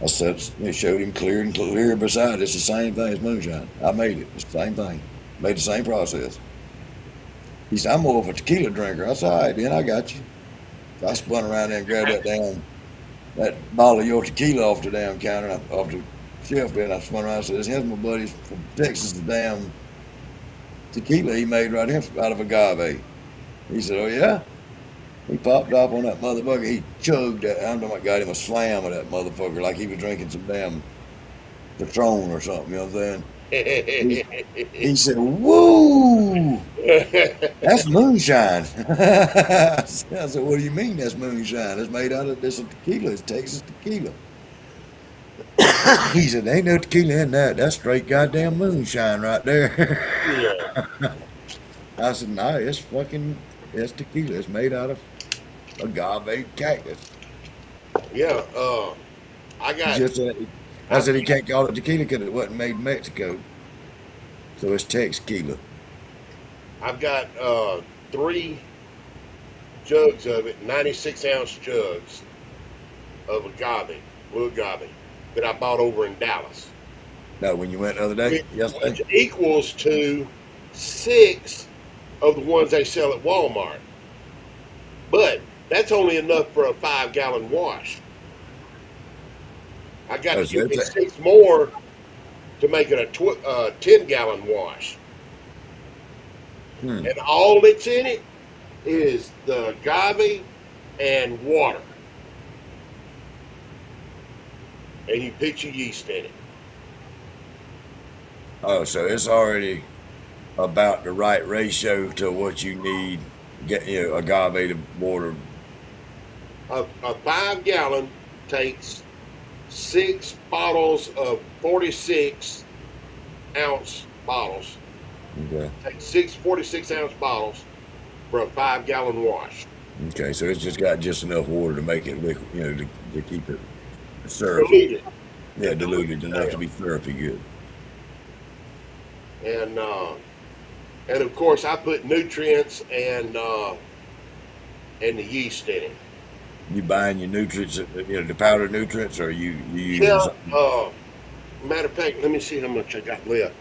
I said, they showed him clear and clear beside. It's the same thing as moonshine. I made it. It's the same thing. Made the same process. He said, I'm more of a tequila drinker. I said, all right, then I got you. So I spun around there and grabbed that bottle of your tequila off the damn counter, off the shelf there, and I spun around and said, here's my buddy from Texas, the damn tequila he made right here out of agave. He said, oh yeah? He popped off on that motherfucker. He chugged that. I'm talking about got him a slam of that motherfucker like he was drinking some damn Patron or something, you know what I'm saying? He said, woo! That's moonshine. I said, what do you mean that's moonshine? It's made out of this tequila. It's Texas tequila. He said, ain't no tequila in that. That's straight goddamn moonshine right there. Yeah. I said, no, it's tequila. It's made out of agave cactus. Yeah. I got. I said he can't call it tequila because it wasn't made in Mexico. So it's tequila. I've got 3 jugs of it, 96-ounce jugs of agave, blue agave, that I bought over in Dallas. No, when you went the other day? Which equals to 6 of the ones they sell at Walmart. But that's only enough for a 5-gallon wash. I got to give me 6 more to make it a 10-gallon wash. And all that's in it is the agave and water. And you put your yeast in it. Oh, so it's already about the right ratio to what you need. Get agave to water. A 5-gallon takes 6 bottles of 46-ounce bottles. Okay. Take 6 46-ounce bottles for a 5-gallon wash. Okay, so it's just got just enough water to make it liquid, to keep it syrupy. Diluted. Yeah, diluted enough to be syrupy good. And of course I put nutrients and the yeast in it. You buying your nutrients, the powdered nutrients, or you using Yeah. something? Matter of fact, let me see how much I got left.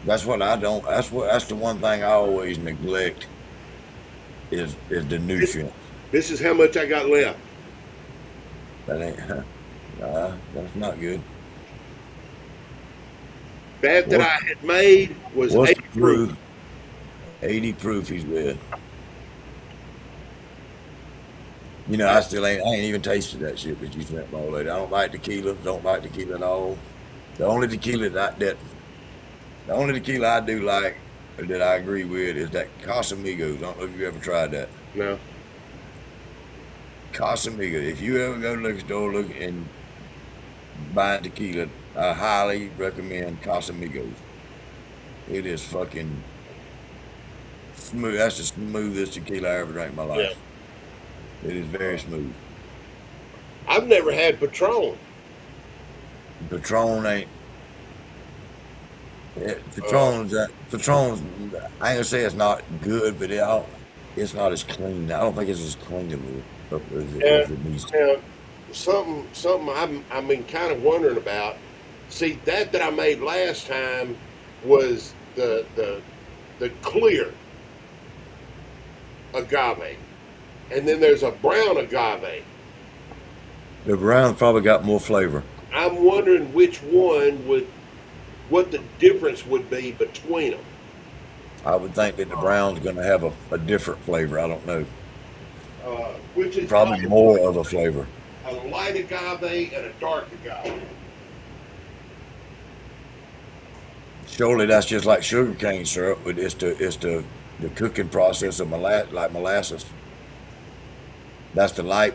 That's what I don't. That's the one thing I always neglect is the nutrients. This is how much I got left. That ain't. That's not good. That I had made was What's 80 the proof? 80 proof. He's with. I ain't even tasted that shit that you sent my old lady. I don't like tequila. Don't like tequila at all. The only tequila the only tequila I do like that I agree with is that Casamigos. I don't know if you ever tried that. No. Casamigos. If you ever go to the liquor store and buy tequila, I highly recommend Casamigos. It is fucking smooth. That's the smoothest tequila I ever drank in my life. Yeah. It is very smooth. I've never had Patron. Patron ain't. Patron's. I ain't gonna say it's not good, but it's not as clean. I don't think it's as clean as it needs to. Now, something I've been kind of wondering about. See, that I made last time was the clear agave. And then there's a brown agave. The brown probably got more flavor. I'm wondering which one what the difference would be between them. I would think that the brown's going to have a different flavor. I don't know. Which is probably more of a flavor. A light agave and a dark agave. Surely that's just like sugar cane syrup, but it's the cooking process of like molasses. That's the light.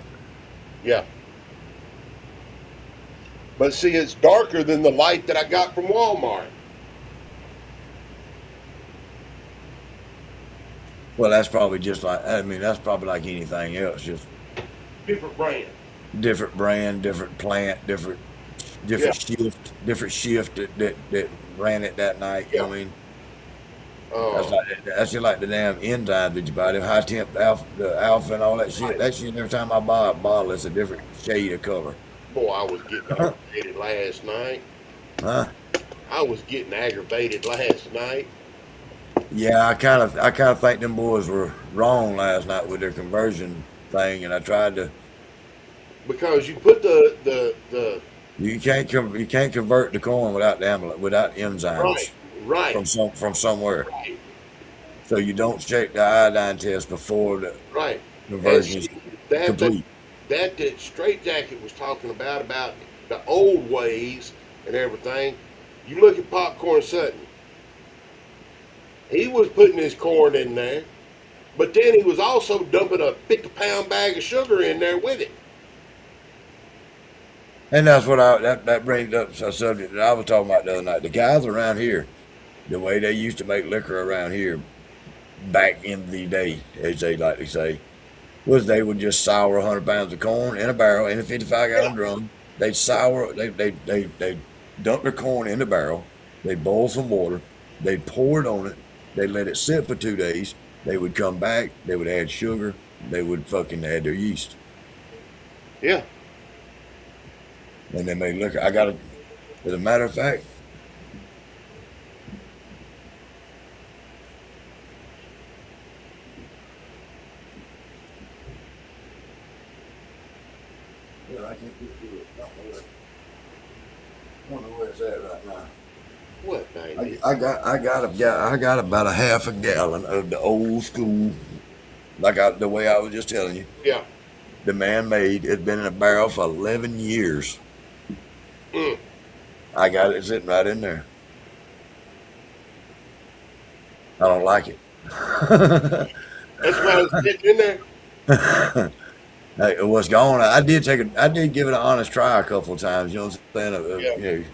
Yeah. But see, it's darker than the light that I got from Walmart. Well, that's probably just like, I mean, that's probably like anything else, just Different brand. different brand, different plant, different Yeah. shift that ran it that night. You know what I mean? Uh, That's just like the damn enzyme that you buy, the high temp alpha, the alpha and all that shit. That shit, every time I buy a bottle, it's a different shade of color. boy, I was getting aggravated last night. Huh? I was getting aggravated last night. Yeah, I kind of think them boys were wrong last night with their conversion thing, and I tried to. Because you put the You can't convert the corn without without enzymes right, from somewhere. right, So you don't check the iodine test before the right. And conversion is see, that complete. that Straight Jacket was talking about the old ways and everything. You look at Popcorn Sutton. He was putting his corn in there, but then he was also dumping a 50-pound bag of sugar in there with it. And that's what that brings up a subject that I was talking about the other night. The guys around here, the way they used to make liquor around here back in the day, as they like to say, was they would just sour 100 pounds of corn in a barrel in a 55-gallon drum. They dump their corn in the barrel. They boil some water. They pour it on it. They let it sit for 2 days. They would come back. They would add sugar. They would fucking add their yeast. Yeah. And they made liquor. As a matter of fact, I can't get to it. I don't know where it's at right now. What, baby? I got about a half a gallon of the old school, the way I was just telling you. Yeah. The man made. It's been in a barrel for 11 years. Mm. I got it sitting right in there. I don't like it. That's why it's sitting in there. Hey, what's going on? I did give it an honest try a couple of times. You know what I'm saying? Yeah. You know,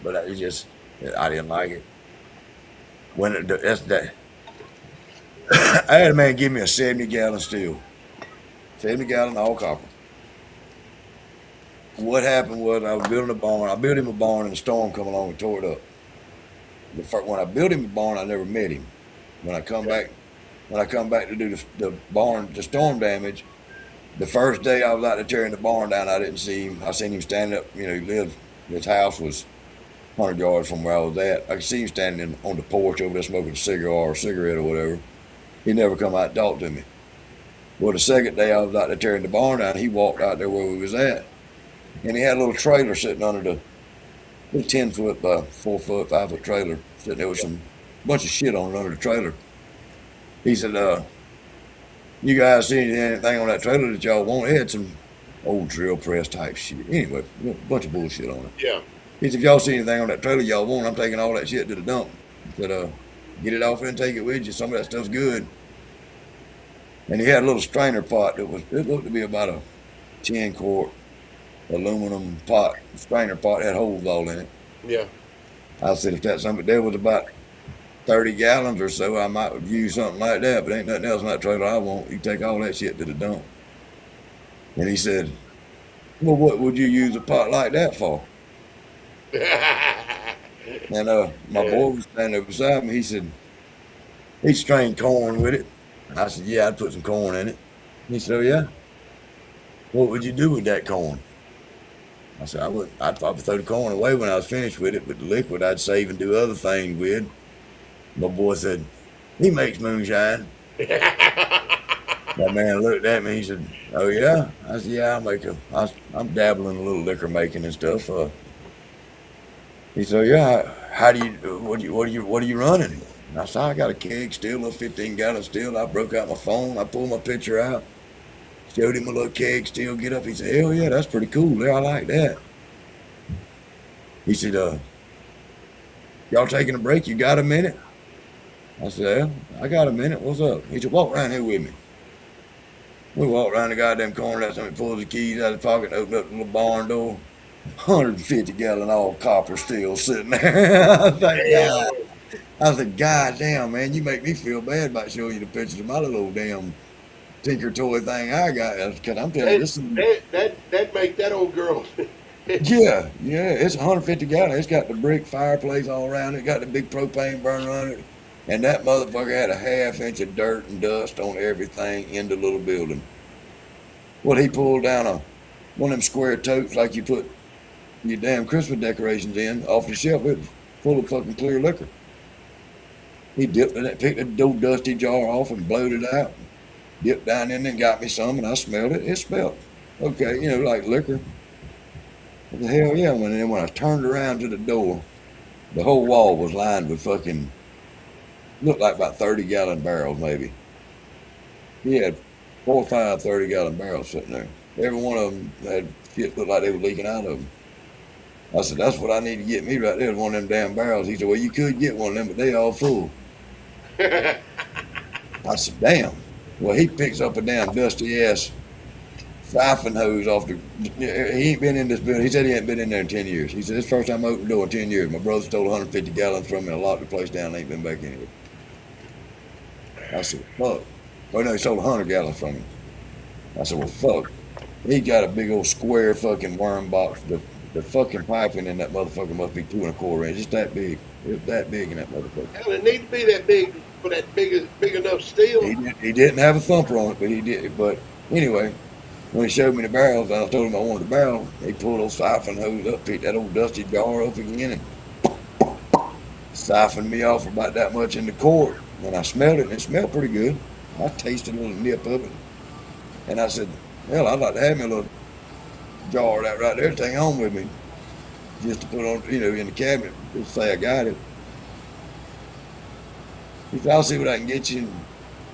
but I didn't like it. That's that. I had a man give me a 70-gallon still, 70-gallon all copper. What happened was I was building a barn. I built him a barn and a storm come along and tore it up. When I built him a barn, I never met him. When I come back to do the storm damage, the first day I was out there tearing the barn down, I didn't see him. I seen him standing up. You know, his house was 100 yards from where I was at. I could see him standing on the porch over there smoking a cigar or a cigarette or whatever. He never come out and talk to me. Well, the second day I was out there tearing the barn down, he walked out there where we was at. And he had a little trailer sitting under the 10-foot by 4-foot, 5-foot trailer sitting there with some bunch of shit on it under the trailer. He said, you guys see anything on that trailer that y'all want? It had some old drill press type shit. Anyway, a bunch of bullshit on it. Yeah. He said, if y'all see anything on that trailer y'all want, I'm taking all that shit to the dump. He said, get it off and take it with you. Some of that stuff's good. And he had a little strainer pot it looked to be about a 10-quart aluminum pot. Strainer pot had holes all in it. Yeah. I said, if that's something, there was about 30 gallons or so, I might use something like that, but ain't nothing else in that trailer I want. You take all that shit to the dump. And he said, well, what would you use a pot like that for? And my boy was standing there beside me. He said, he strained corn with it. I said, yeah, I'd put some corn in it. He said, oh, yeah? What would you do with that corn? I said, I'd probably throw the corn away when I was finished with it, but the liquid I'd save and do other things with. My boy said, he makes moonshine. That man looked at me, he said, oh, yeah? I said, yeah, I'm dabbling a little liquor making and stuff. He said, yeah, what are you running? And I said, I got a keg still, a 15-gallon still. I broke out my phone. I pulled my picture out, showed him a little keg still, get up. He said, hell yeah, that's pretty cool there. I like that. He said, y'all taking a break? You got a minute? I said, yeah, I got a minute. What's up? He said, walk around here with me. We walked around the goddamn corner. That's when he pulled the keys out of his pocket and opened up the little barn door. 150-gallon all copper steel sitting there. I was like, God. I said, God damn, man, you make me feel bad about showing you the pictures of my little old damn tinker toy thing I got. Because I'm telling you, this is. That make that old girl. Yeah, it's 150 gallon. It's got the brick fireplace all around it. Got the big propane burner on it, and that motherfucker had a half-inch of dirt and dust on everything in the little building. Well, he pulled down one of them square totes like you put your damn Christmas decorations in off the shelf. It was full of fucking clear liquor. He dipped in it, picked the old dusty jar off and blowed it out. Dipped down in there and got me some, and I smelled it. It smelled okay, like liquor. The hell yeah, when I turned around to the door, the whole wall was lined with fucking, looked like about 30-gallon barrels maybe. He had 4 or 5 30-gallon barrels sitting there. Every one of them had shit looked like they were leaking out of them. I said, that's what I need to get me right there, one of them damn barrels. He said, well, you could get one of them, but they all full. I said, damn. Well, he picks up a damn dusty-ass siphon hose off the. He ain't been in this building. He said he ain't been in there in 10 years. He said, this first time I opened the door in 10 years. My brother stole 150 gallons from me and locked the place down and ain't been back in here. I said, fuck. Well, no, he stole 100 gallons from me. I said, well, fuck. He got a big old square fucking worm box. The fucking piping in that motherfucker must be 2 1/4 inches. It's that big. It's that big in that motherfucker. Hell, it need to be that big for that big enough steel. He didn't have a thumper on it, but he did. But anyway, when he showed me the barrels, I told him I wanted the barrel. He pulled those siphon hose up, picked that old dusty jar up again, and siphoned me off about that much in the quart. And I smelled it, and it smelled pretty good. I tasted a little nip of it. And I said, hell, I'd like to have me a little jar of that right there to take home with me. Just to put on, in the cabinet. Just say I got it. He said, I'll see what I can get you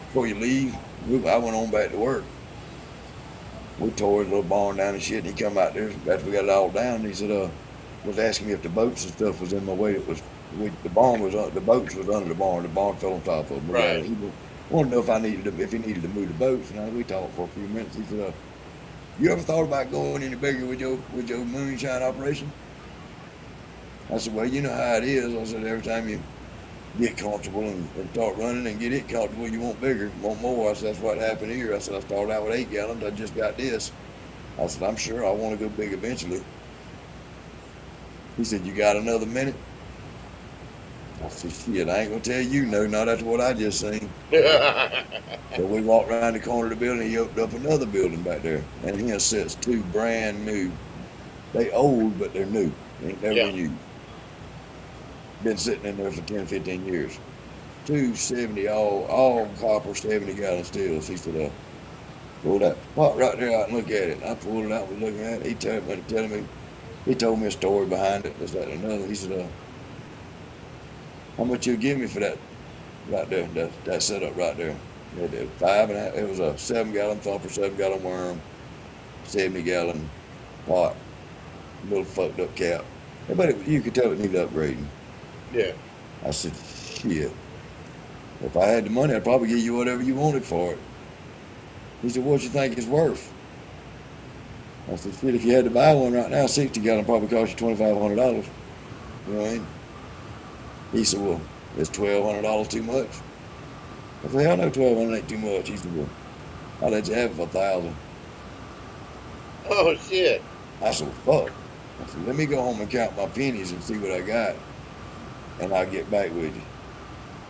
before you leave. I went on back to work. We tore his little barn down and shit, and he come out there after we got it all down. And he said, was asking me if the boats and stuff was in my way. The boats was under the barn. The barn fell on top of them. Right. He wanted to know if he needed to move the boats. And we talked for a few minutes. He said, you ever thought about going any bigger with your moonshine operation? I said, well, you know how it is. I said, every time you get comfortable and start running and get it comfortable, you want bigger, want more. I said, that's what happened here. I said, I started out with 8 gallons. I just got this. I said, I'm sure I want to go big eventually. He said, you got another minute? I said, shit, I ain't going to tell you no, not after what I just seen. So we walked around the corner of the building. He opened up another building back there. And here sits 2 brand new. They old, but they're new. They ain't never been used. Been sitting in there for 10, 15 years. 270, all copper, 70-gallon steels. He said, pull that pot right there out and look at it. And I pulled it out and was looking at it. He told me a story behind it, this, that, and another. He said, how much you give me for that right there, that setup right there? It was a 7-gallon thumper, 7-gallon worm, 70-gallon pot, little fucked up cap. But you could tell it needed upgrading. Yeah. I said, shit. If I had the money, I'd probably give you whatever you wanted for it. He said, what you think it's worth? I said, shit, if you had to buy one right now, 60-gallon probably cost you $2,500. You know what I mean? He said, well, is $1,200 too much? I said, hell no, $1,200 ain't too much. He said, well, I'll let you have it for $1,000. Oh, shit. I said, well, fuck. I said, let me go home and count my pennies and see what I got, and I'll get back with you.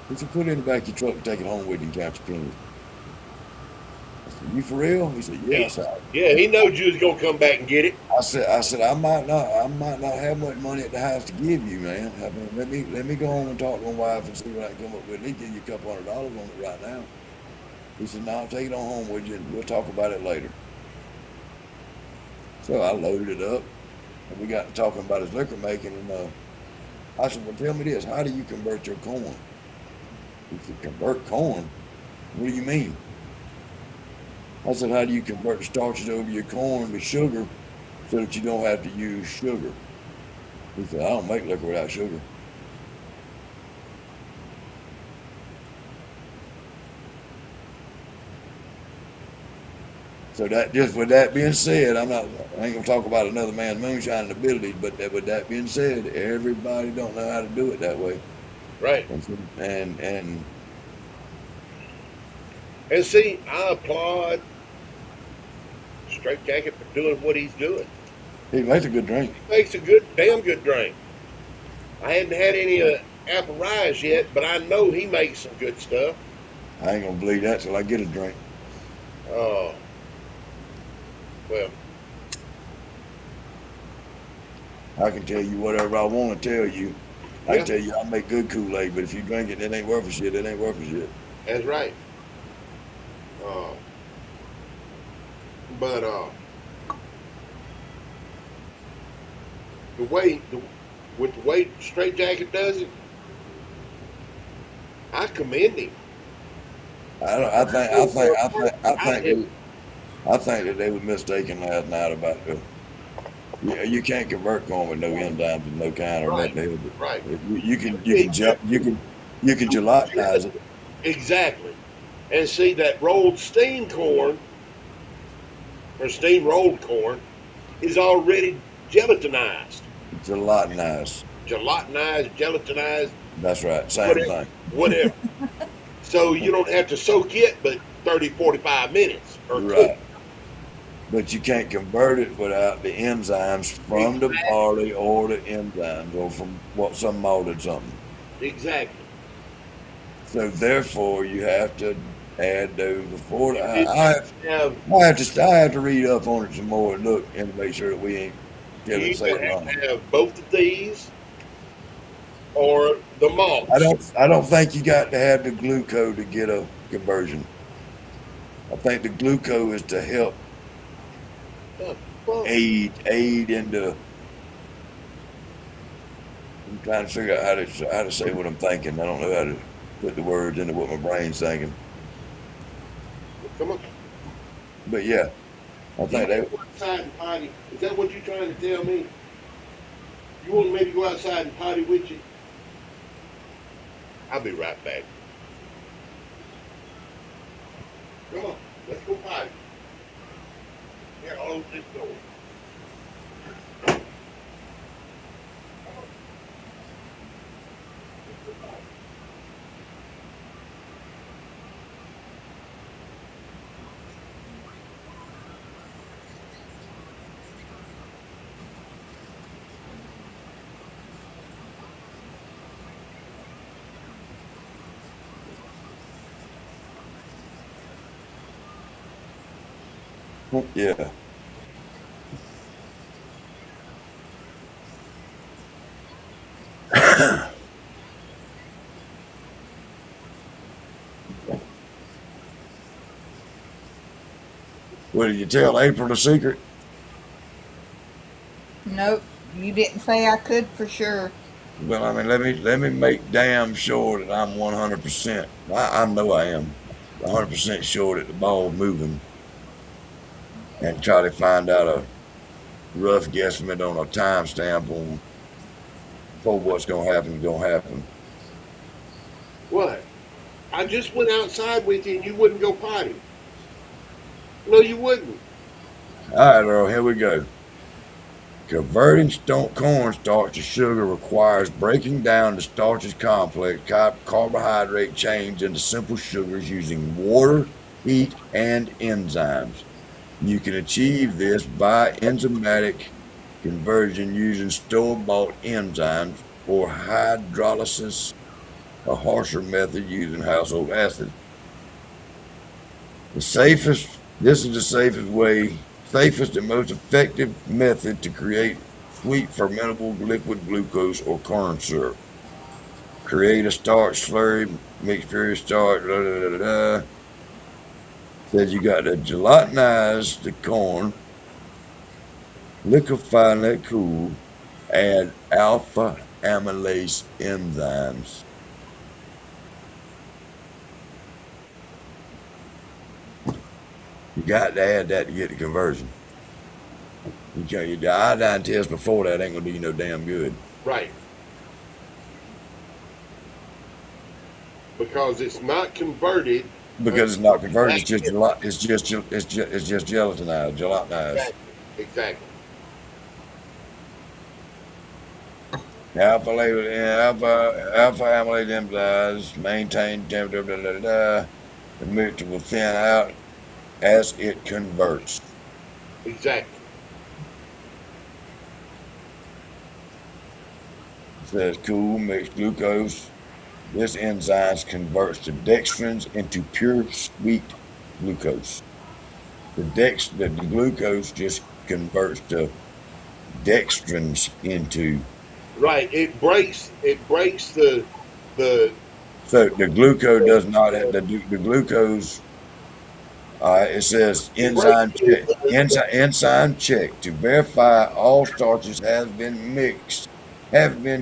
He said, put it in the back of your truck and take it home with you and count your pennies. I said, you for real? He said, yes. Yeah, he knows you was gonna come back and get it. I said, I might not have much money at the house to give you, man. I mean, let me go home and talk to my wife and see what I can come up with. At least give you a couple $100 on it right now. He said, no, I'll take it on home with you and we'll talk about it later. So I loaded it up and we got to talking about his liquor making, and I said, well, tell me this, how do you convert your corn? He said, convert corn? What do you mean? I said, how do you convert the starches over your corn to sugar so that you don't have to use sugar? He said, I don't make liquor without sugar. So that just with that being said, I ain't gonna talk about another man's moonshining abilities, but with that being said, everybody don't know how to do it that way. Right. And see, I applaud Straight Jacket for doing what he's doing. he makes a good drink. He makes a damn good drink. I hadn't had any apple rise yet, but I know he makes some good stuff. I ain't gonna believe that till I get a drink. Oh, well, I can tell you whatever I want to tell you. I Yeah. can tell you I make good Kool-Aid, but if you drink it, it ain't worth a shit. It ain't worth a shit. that's right. But with the way Straight Jacket does it, I commend him. I think that they were mistaken last night about the. You can't convert corn with no enzymes and no kind of Right. nothing. Right. You can gelatinize it. Exactly. And see that rolled steam corn or steam rolled corn is already gelatinized. Gelatinized. Gelatinized. That's right. Same Whatever. thing. Whatever. So you don't have to soak it but 30, 45 minutes or cook. Right. But you can't convert it without the enzymes from the barley or the enzymes or from some malted something. Exactly. So therefore, you have to add those before. I have to read up on it some more and look and make sure that we ain't telling You something either have wrong. to have both of these or the malt. I don't think you got to have the glucose to get a conversion. I think the glucose is to help aid into. I'm trying to figure out how to say what I'm thinking. I don't know how to put the words into what my brain's thinking. Come on. But yeah, I think they. Go outside and potty. Is that what you're trying to tell me? You want me to go outside and potty with you? I'll be right back. Come on, let's go potty. Here, I'll open this door. Yeah. Well, did you tell April the secret? Nope, you didn't say I could for sure. Well, I mean, let me make damn sure that I'm 100%. I know I am 100% sure that the ball's moving, and try to find out a rough guesstimate on a timestamp on for what's gonna happen is gonna happen. What? I just went outside with you and you wouldn't go potty. No, you wouldn't. All right, Earl, here we go. Converting corn starch to sugar requires breaking down the starches complex carbohydrate chains into simple sugars using water, heat, and enzymes. You can achieve this by enzymatic conversion using store-bought enzymes or hydrolysis, a harsher method using household acid. This is the safest and most effective method to create sweet fermentable liquid glucose or corn syrup. Create a starch slurry, mix pure starch, Says you got to gelatinize the corn, liquefy and let cool, add alpha amylase enzymes. You got to add that to get the conversion. The iodine test before that ain't gonna do you no damn good. Right. Because it's not converted Because it's not converted. It's That's just it's just gelatinized, gelatinized. exactly. Alpha amylase emphasized, maintain temperature, blah, blah, blah, blah. The mixture will thin out as it converts. Exactly. It says cool mixed glucose. This enzyme converts the dextrins into pure sweet glucose. The glucose just converts the dextrins into. Right. It breaks the So the glucose does not have the glucose. It says enzyme check. Enzyme check to verify all starches have been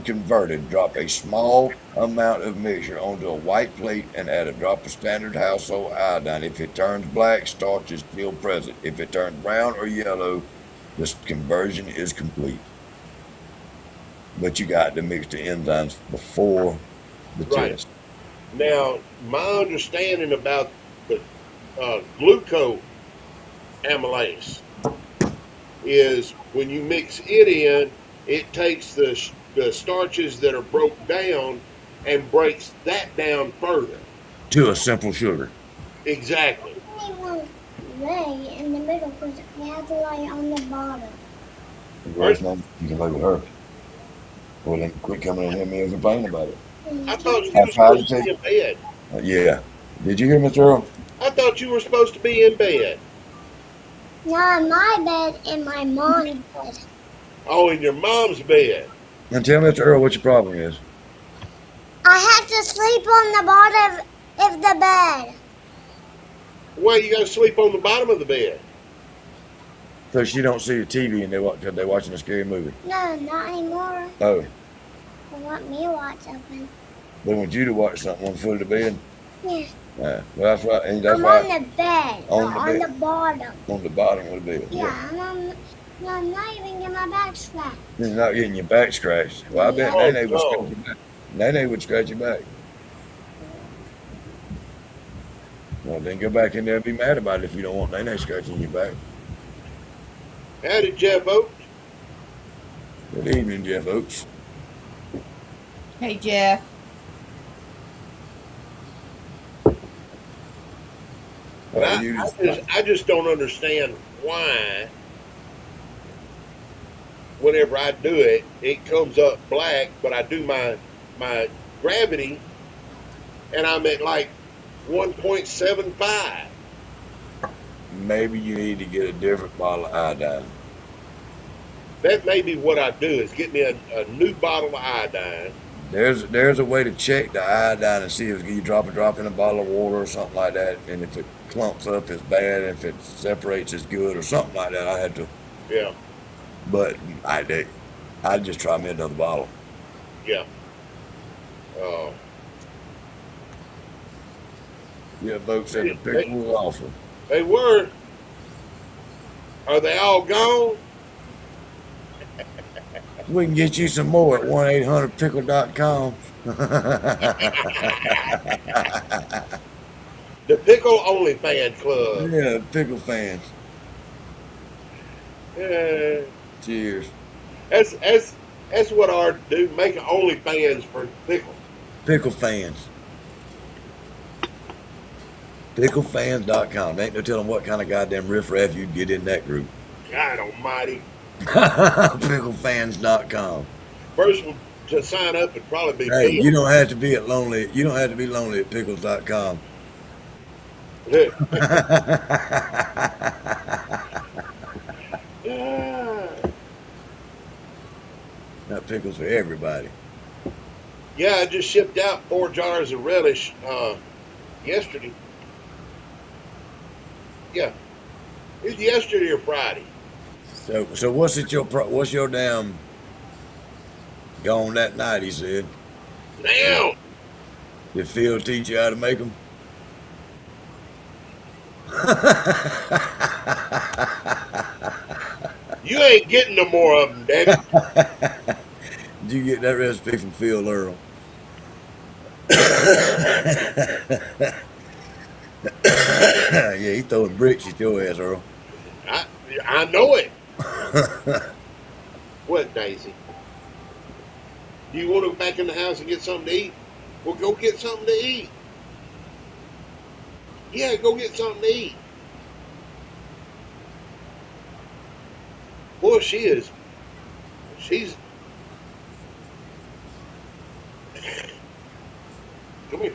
converted. Drop a small amount of mixture onto a white plate and add a drop of standard household iodine. If it turns black, starch is still present. If it turns brown or yellow, this conversion is complete. But you got to mix the enzymes before the test. Now, my understanding about the glucose amylase is when you mix it in, it takes the starches that are broke down and breaks that down further. To a simple sugar. Exactly. We want lay in the middle because we have to lay on the bottom. Right now, you can look at her. Well, then quit coming in here and me and complaining about it. I thought you were supposed to be in bed. Yeah. Did you hear Mr. Earl? I thought you were supposed to be in bed. Not in my bed, in my mom's bed. Oh, in your mom's bed. And tell Mr. Earl what your problem is. I have to sleep on the bottom of the bed. Why you got to sleep on the bottom of the bed? So she don't see the TV and they're watching a scary movie. No, not anymore. Oh. They want me to watch something. They want you to watch something on the foot of the bed? Yeah. Well, that's right. And that's I'm right. on the bed. On the bottom. On the bottom of the bed. Yeah, I'm not even getting my back scratched. You're not getting your back scratched. Well, I bet Nene would scratch your back. Nene would scratch your back. Well, then go back in there and be mad about it if you don't want Nene scratching your back. Howdy, Jeff Oates. Good evening, Jeff Oates. Hey, Jeff. I just don't understand why whenever I do it, it comes up black, but I do my gravity and I'm at like 1.75. Maybe you need to get a different bottle of iodine. That may be what I do is get me a new bottle of iodine. There's a way to check the iodine and see if you drop in a bottle of water or something like that, and if it clumps up, it's bad. If it separates, it's good, or something like that. I had to. Yeah. But I'd just try me another bottle. Yeah. Yeah, folks said the pickle was awful. They were. Are they all gone? We can get you some more at 1-800-pickle.com. The Pickle Only Fan Club. Yeah, pickle fans. Yeah. Cheers. That's what I do. Make OnlyFans for pickle. Pickle fans. Picklefans.com. Ain't no telling what kind of goddamn riffraff you'd get in that group. God almighty. Picklefans.com. First one to sign up would probably be Hey, Bill. you don't have to be lonely at pickles.com. Not pickles for everybody. Yeah, I just shipped out 4 jars of relish yesterday. Yeah, it was yesterday or Friday. So what's your damn gone that night? He said. Now. Did Phil teach you how to make them? You ain't getting no more of them, Daddy. Did you get that recipe from Phil Earl? he's throwing bricks at your ass, Earl. I know it. What, Daisy? Do you want to go back in the house and get something to eat? Well, go get something to eat. Yeah, go get something to eat. Boy, she's. Come here.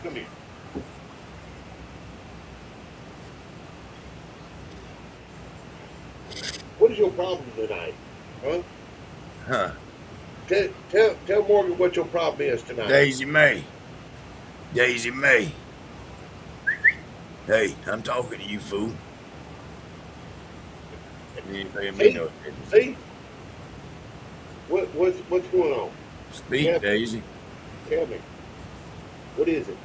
Come here. What is your problem tonight? Huh? Huh? Tell Morgan what your problem is tonight. Daisy May. Daisy May. Hey, I'm talking to you, fool. You ain't paying me no attention. See? What's going on? Speak, Daisy. Tell me. What is it?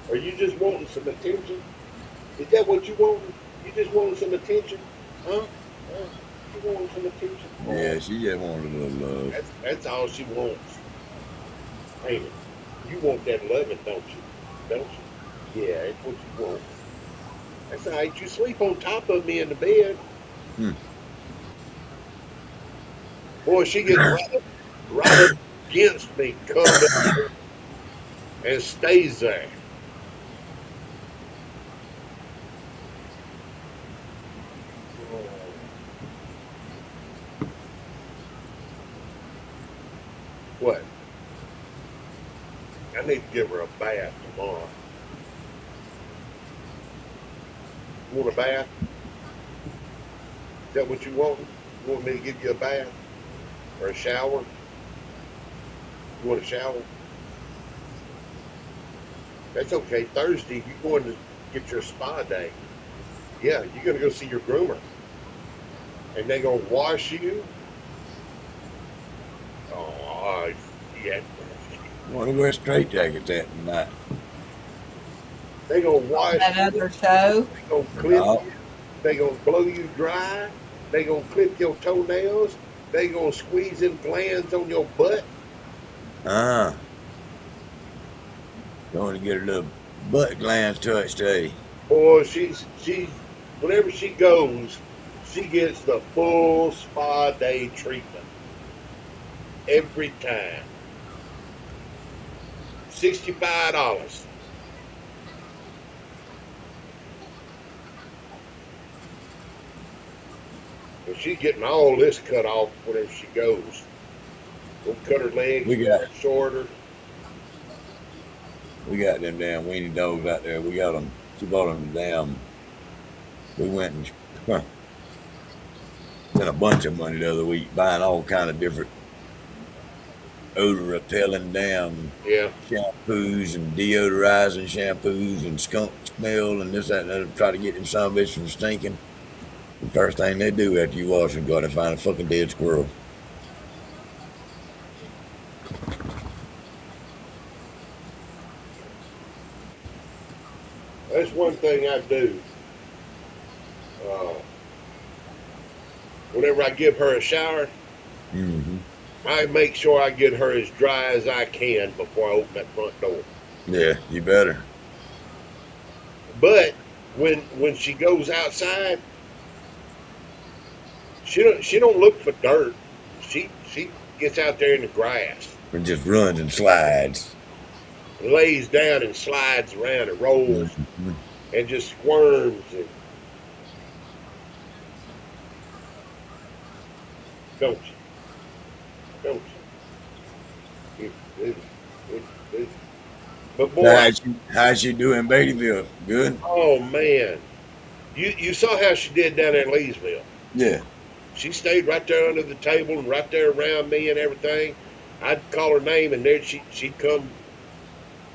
Are you just wanting some attention? Is that what you want? You just wanting some attention? Huh? You wanting some attention? Yeah, she just wanted a little love. That's all she wants. Ain't it? You want that loving, don't you? Don't you? Yeah, that's what you want. That's all right. You sleep on top of me in the bed. Boy, she gets right up against me, comes up and stays there. What? I need to give her a bath tomorrow. You want a bath? Is that what you want? You want me to give you a bath? Or a shower? You want a shower? That's okay. Thursday, you're going to get your spa day. Yeah, you're going to go see your groomer. And they're going to wash you. Oh, yeah. I want to wear straight jackets that tonight. They're going to wash that other show. They're going to clip you. They're going to blow you dry. They're going to clip your toenails. They're going to squeeze in glands on your butt. Going to get a little butt glands touched, eh? Boy, she's whenever she goes, she gets the full spa day treatment. Every time. $65. But she's getting all this cut off whenever she goes. We'll cut her legs, shorter. We got them damn weenie dogs out there. We got them. She bought them damn. We went and spent a bunch of money the other week buying all kind of different odor repelling damn shampoos and deodorizing shampoos and skunk smell and this, that, and other. Try to get them son of a bitch from stinking. The first thing they do after you wash them, go out and find a fucking dead squirrel. That's one thing I do. Whenever I give her a shower, I make sure I get her as dry as I can before I open that front door. Yeah, you better. But when she goes outside, she don't look for dirt. She gets out there in the grass. And just runs and slides. Lays down and slides around and rolls and just squirms and don't you? But boy, how's she doing in Beattyville? Good? Oh man. You saw how she did down there in Leesville. Yeah. She stayed right there under the table and right there around me and everything. I'd call her name and there she'd come.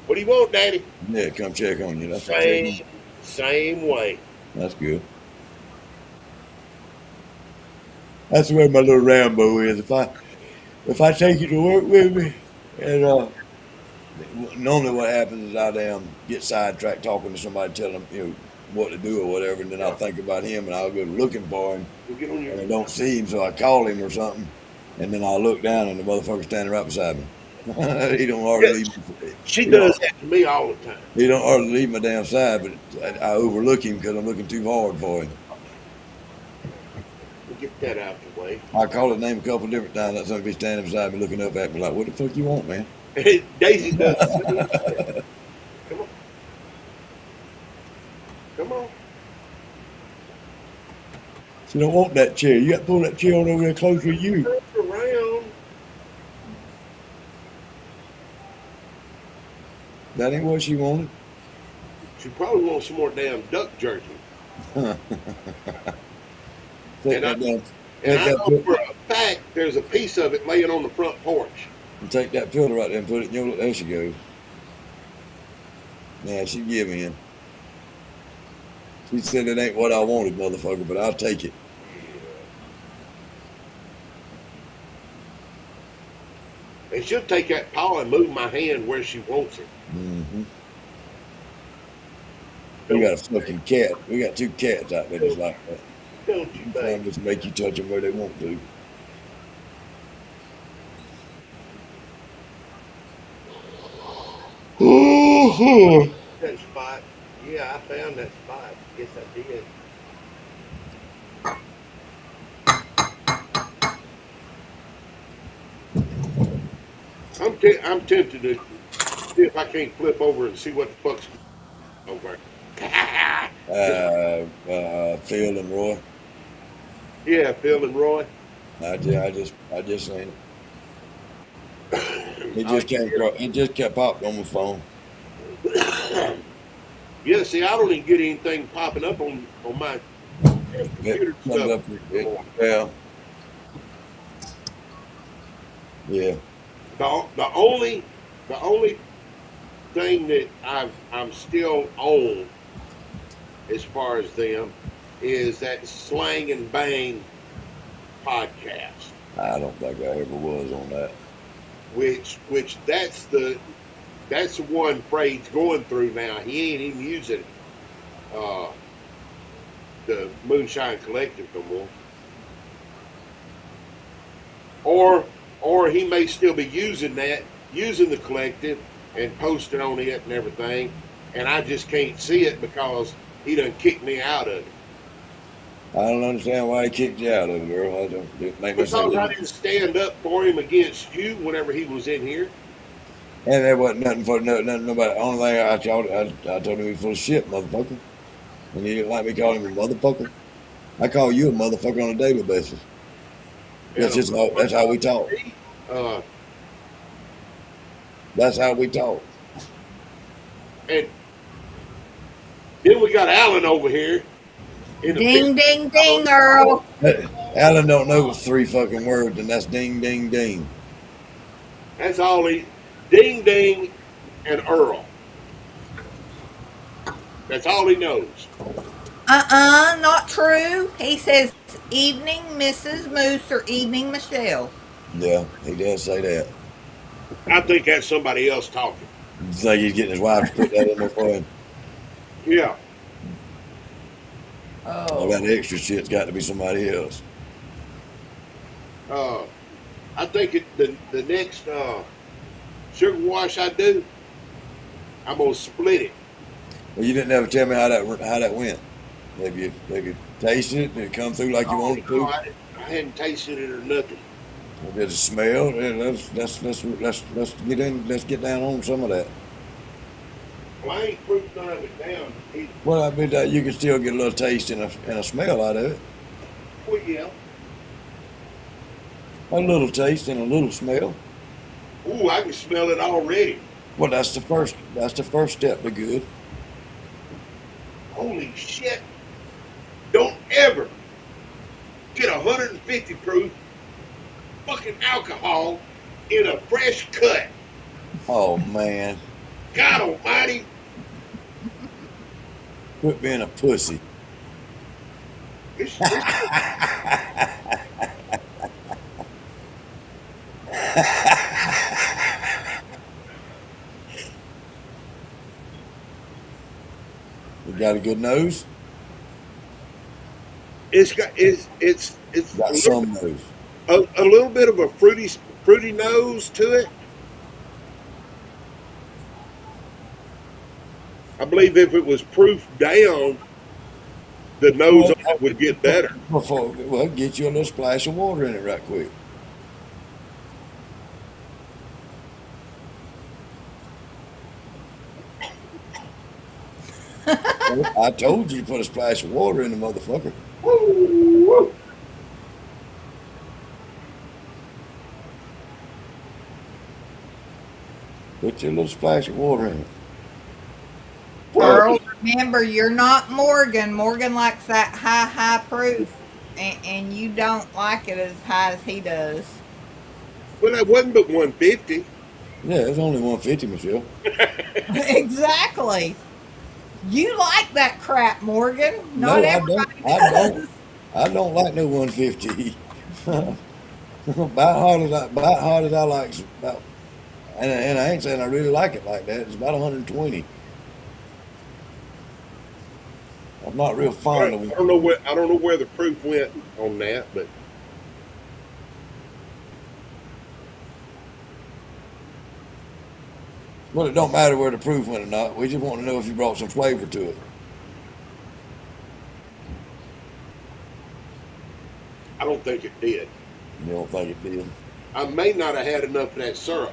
What do you want, Daddy? Yeah, come check on you. That's same way. That's good. That's where my little Rambo is. If I take you to work with me, and normally what happens is I get sidetracked talking to somebody, telling them what to do or whatever, and then I'll think about him and I'll go looking for him, and I don't see him, so I call him or something, and then I'll look down and the motherfucker's standing right beside me. He don't hardly leave. She He don't, does that to me all the time. he don't hardly leave my damn side, but I overlook him because I'm looking too hard for him. We'll get that out the way. I call his name a couple different times. That son be standing beside me looking up at me like, what the fuck you want, man? Daisy does the same shit. Come on. Come on. She don't want that chair. You got to pull that chair on over there closer to you. Turn around. That ain't what she wanted. She probably wants some more damn duck jerky. Take And I that down. And Take I that, know for a fact there's a piece of it laying on the front porch. take that filter right there and put it in your. There she goes. Yeah, she give in. She said it ain't what I wanted, motherfucker, but I'll take it. And she'll take that paw and move my hand where she wants it. Mm-hmm. We got a fucking cat. We got 2 cats out there just like that. Don't you Trying think? just make you touch them where they want to. That spot. Yeah, I found that spot. Yes, I did. I'm tempted to see if I can't flip over and see what the fuck's over. Phil and Roy. Yeah, Phil and Roy. I just seen it. It just came across, it just kept popping on my phone. Yeah, see, I don't even get anything popping up on my computer It comes stuff. up, yeah. Yeah. The only thing that I'm still on as far as them is that Slang and Bang podcast. I don't think I ever was on that. Which that's the one Freyd's going through now. He ain't even using the Moonshine Collective no more. Or he may still be using the collective and posting on it and everything, and I just can't see it because he done kicked me out of it. I don't understand why he kicked you out of it, girl. I don't. It make me Because say I didn't stand up for him against you whenever he was in here. And there wasn't nothing for nothing. Nobody. Only thing I told him he was full of shit, motherfucker. And he didn't like me calling him a motherfucker. I call you a motherfucker on a daily basis. That's just that's how we talk. That's how we talk. And then we got Alan over here. Ding, ding, ding, Earl. Alan don't know 3 fucking words, and that's ding, ding, ding. That's all he. Ding, ding, and Earl. That's all he knows. Not true. He says evening Mrs. Moose or evening Michelle. Yeah, he does say that. I think that's somebody else talking. It's like he's getting his wife to put that in there for him. Yeah. All that extra shit's got to be somebody else. I think the next sugar wash I do, I'm gonna split it. Well, you didn't ever tell me how that went. Have you tasted it? Did it come through like you wanted to? No, I hadn't tasted it or nothing. Did it smell? Yeah, let's get in. Let's get down on some of that. Well, I ain't proved none of it down either. Well, I bet that you can still get a little taste and a smell out of it. Well, yeah. A little taste and a little smell. Ooh, I can smell it already. Well, that's the first step to good. Holy shit. Don't ever get 150 proof fucking alcohol in a fresh cut. Oh, man. God almighty. Quit being a pussy. You got a good nose? It's got some nose. A little bit of a fruity nose to it, I believe if it was proof down, the nose on it would get better. Well, get you a little splash of water in it right quick. I told you to put a splash of water in the motherfucker. Put your little splash of water in it. Earl, remember, you're not Morgan. Morgan likes that high proof, and you don't like it as high as he does. Well, that wasn't but 150. Yeah, it's only 150, Michelle. Exactly. You like that crap, Morgan. No, Not I don't. everybody I don't. does. I don't like no 150. About hard as I like. About, and I ain't saying I really like it like that. It's about 120. I'm not real fond of it. I don't know where the proof went on that, but Well, it don't matter where the proof went or not. We just want to know if you brought some flavor to it. I don't think it did. You don't think it did? I may not have had enough of that syrup.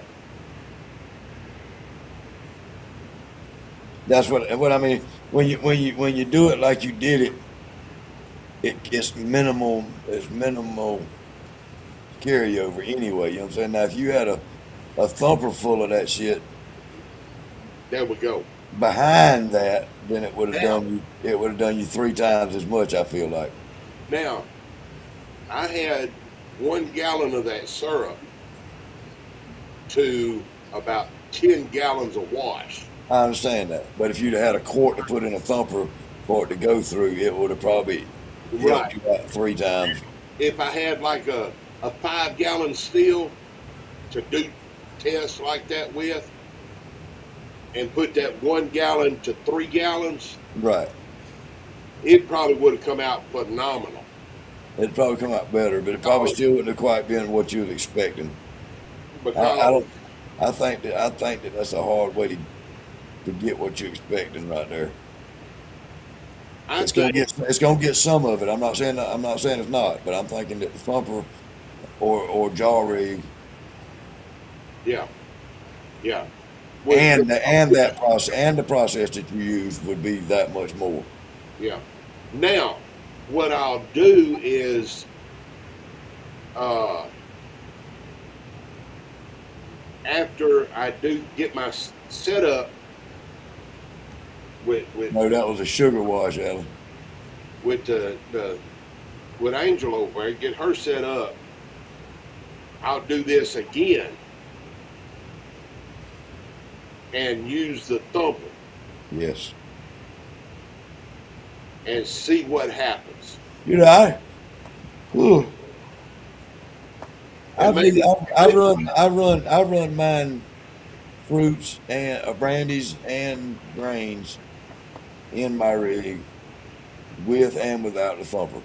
That's what I mean. When you do it like you did it, it's minimal. It's minimal carryover anyway. You know what I'm saying? Now, if you had a thumper full of that shit, there we go. Behind that, then it would have done you. It would have done you 3 times as much. I feel like. Now, I had 1 gallon of that syrup to about 10 gallons of wash. I understand that, but if you'd have had a quart to put in a thumper for it to go through, it would have probably helped you out 3 times. If I had like a 5-gallon still to do tests like that with, and put that 1 gallon to 3 gallons, right, it probably would have come out phenomenal. It'd probably come out better, but it probably still wouldn't have quite been what you was expecting. Because I think that that's a hard way to get what you're expecting right there. It's gonna get some of it. I'm not saying it's not, but I'm thinking that the thumper or jaw rig, yeah, and that process and the process that you use would be that much more. Yeah. Now, what I'll do is, after I do get my setup with No, that was a sugar wash, Alan. with with Angel over there, get her set up, I'll do this again and use the thumper Yes. and see what happens. You know, I run mine fruits and brandies and grains in my rig with and without the thumper.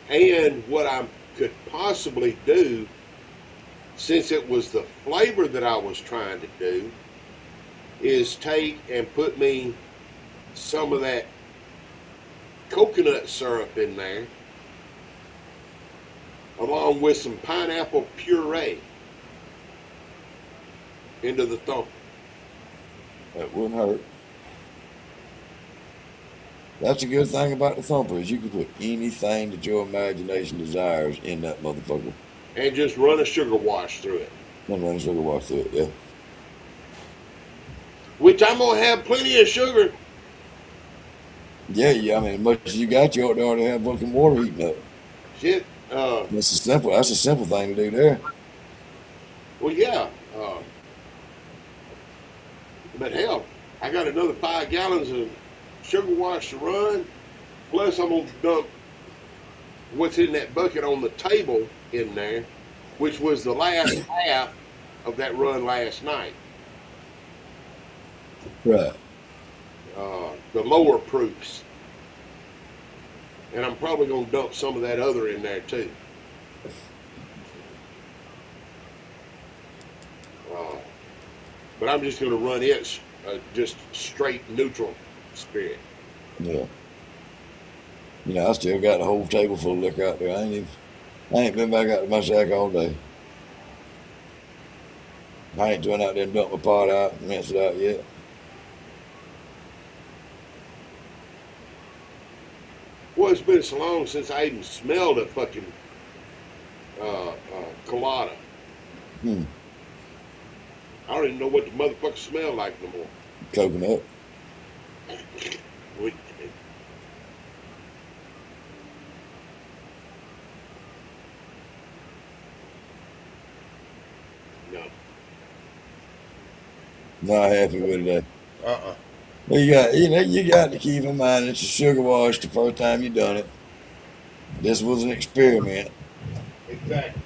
And what I could possibly do, since it was the flavor that I was trying to do, is take and put me some of that coconut syrup in there, along with some pineapple puree into the thumper. That wouldn't hurt. That's a good thing about the thumper is you can put anything that your imagination desires in that motherfucker. And just run a sugar wash through it. And run a sugar wash through it, yeah. Which I'm gonna have plenty of sugar. Yeah, I mean, as much as you got, you ought to already have fucking water heating up. Shit. That's a simple thing to do there. Well, yeah. But hell, I got another 5 gallons of sugar wash to run. Plus, I'm gonna dump what's in that bucket on the table in there, which was the last half of that run last night. Right. The lower proofs. And I'm probably going to dump some of that other in there too. But I'm just going to run it just straight neutral spirit. Yeah. You know, I still got a whole table full of liquor out there. I ain't been back out to my shack all day. I ain't went out there and dumped my pot out and rinsed it out yet. Well, it's been so long since I even smelled a fucking colada. Hmm. I don't even know what the motherfucker smell like no more. Coconut. We- No. Not happy with that. Uh-uh. Well, you got to keep in mind it's a sugar wash the first time you done it. This was an experiment. Exactly.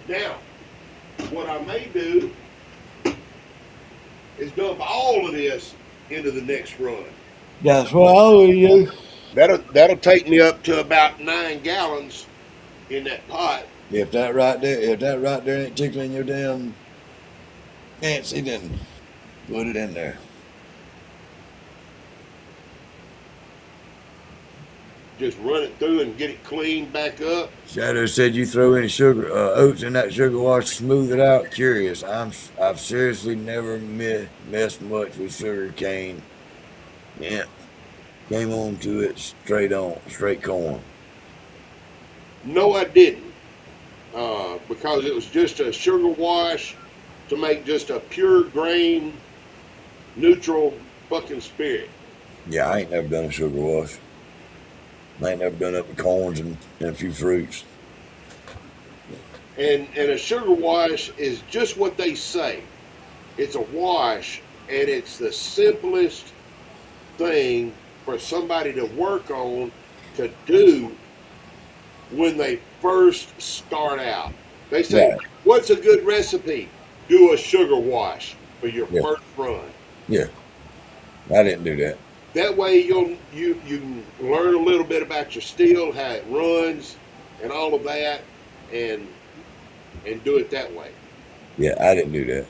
Now, what I may do is dump all of this into the next run. That's what I always do. That'll take me up to about 9 gallons in that pot. If that right there ain't tickling your damn fancy, then put it in there. Just run it through and get it cleaned back up. Shadow said you throw any sugar oats in that sugar wash to smooth it out. Curious. I've seriously never messed much with sugar cane. Yeah, came on to it straight corn. No, I didn't. Because it was just a sugar wash to make just a pure grain, neutral fucking spirit. Yeah, I ain't never done a sugar wash. I ain't never done up the corns and a few fruits. And a sugar wash is just what they say. It's a wash, and it's the simplest thing for somebody to work on to do when they first start out. They say, Right. what's a good recipe? Do a sugar wash for your Yeah. first run. Yeah, I didn't do that. That way you can learn a little bit about your steel, how it runs, and all of that, and do it that way. Yeah, I didn't do that.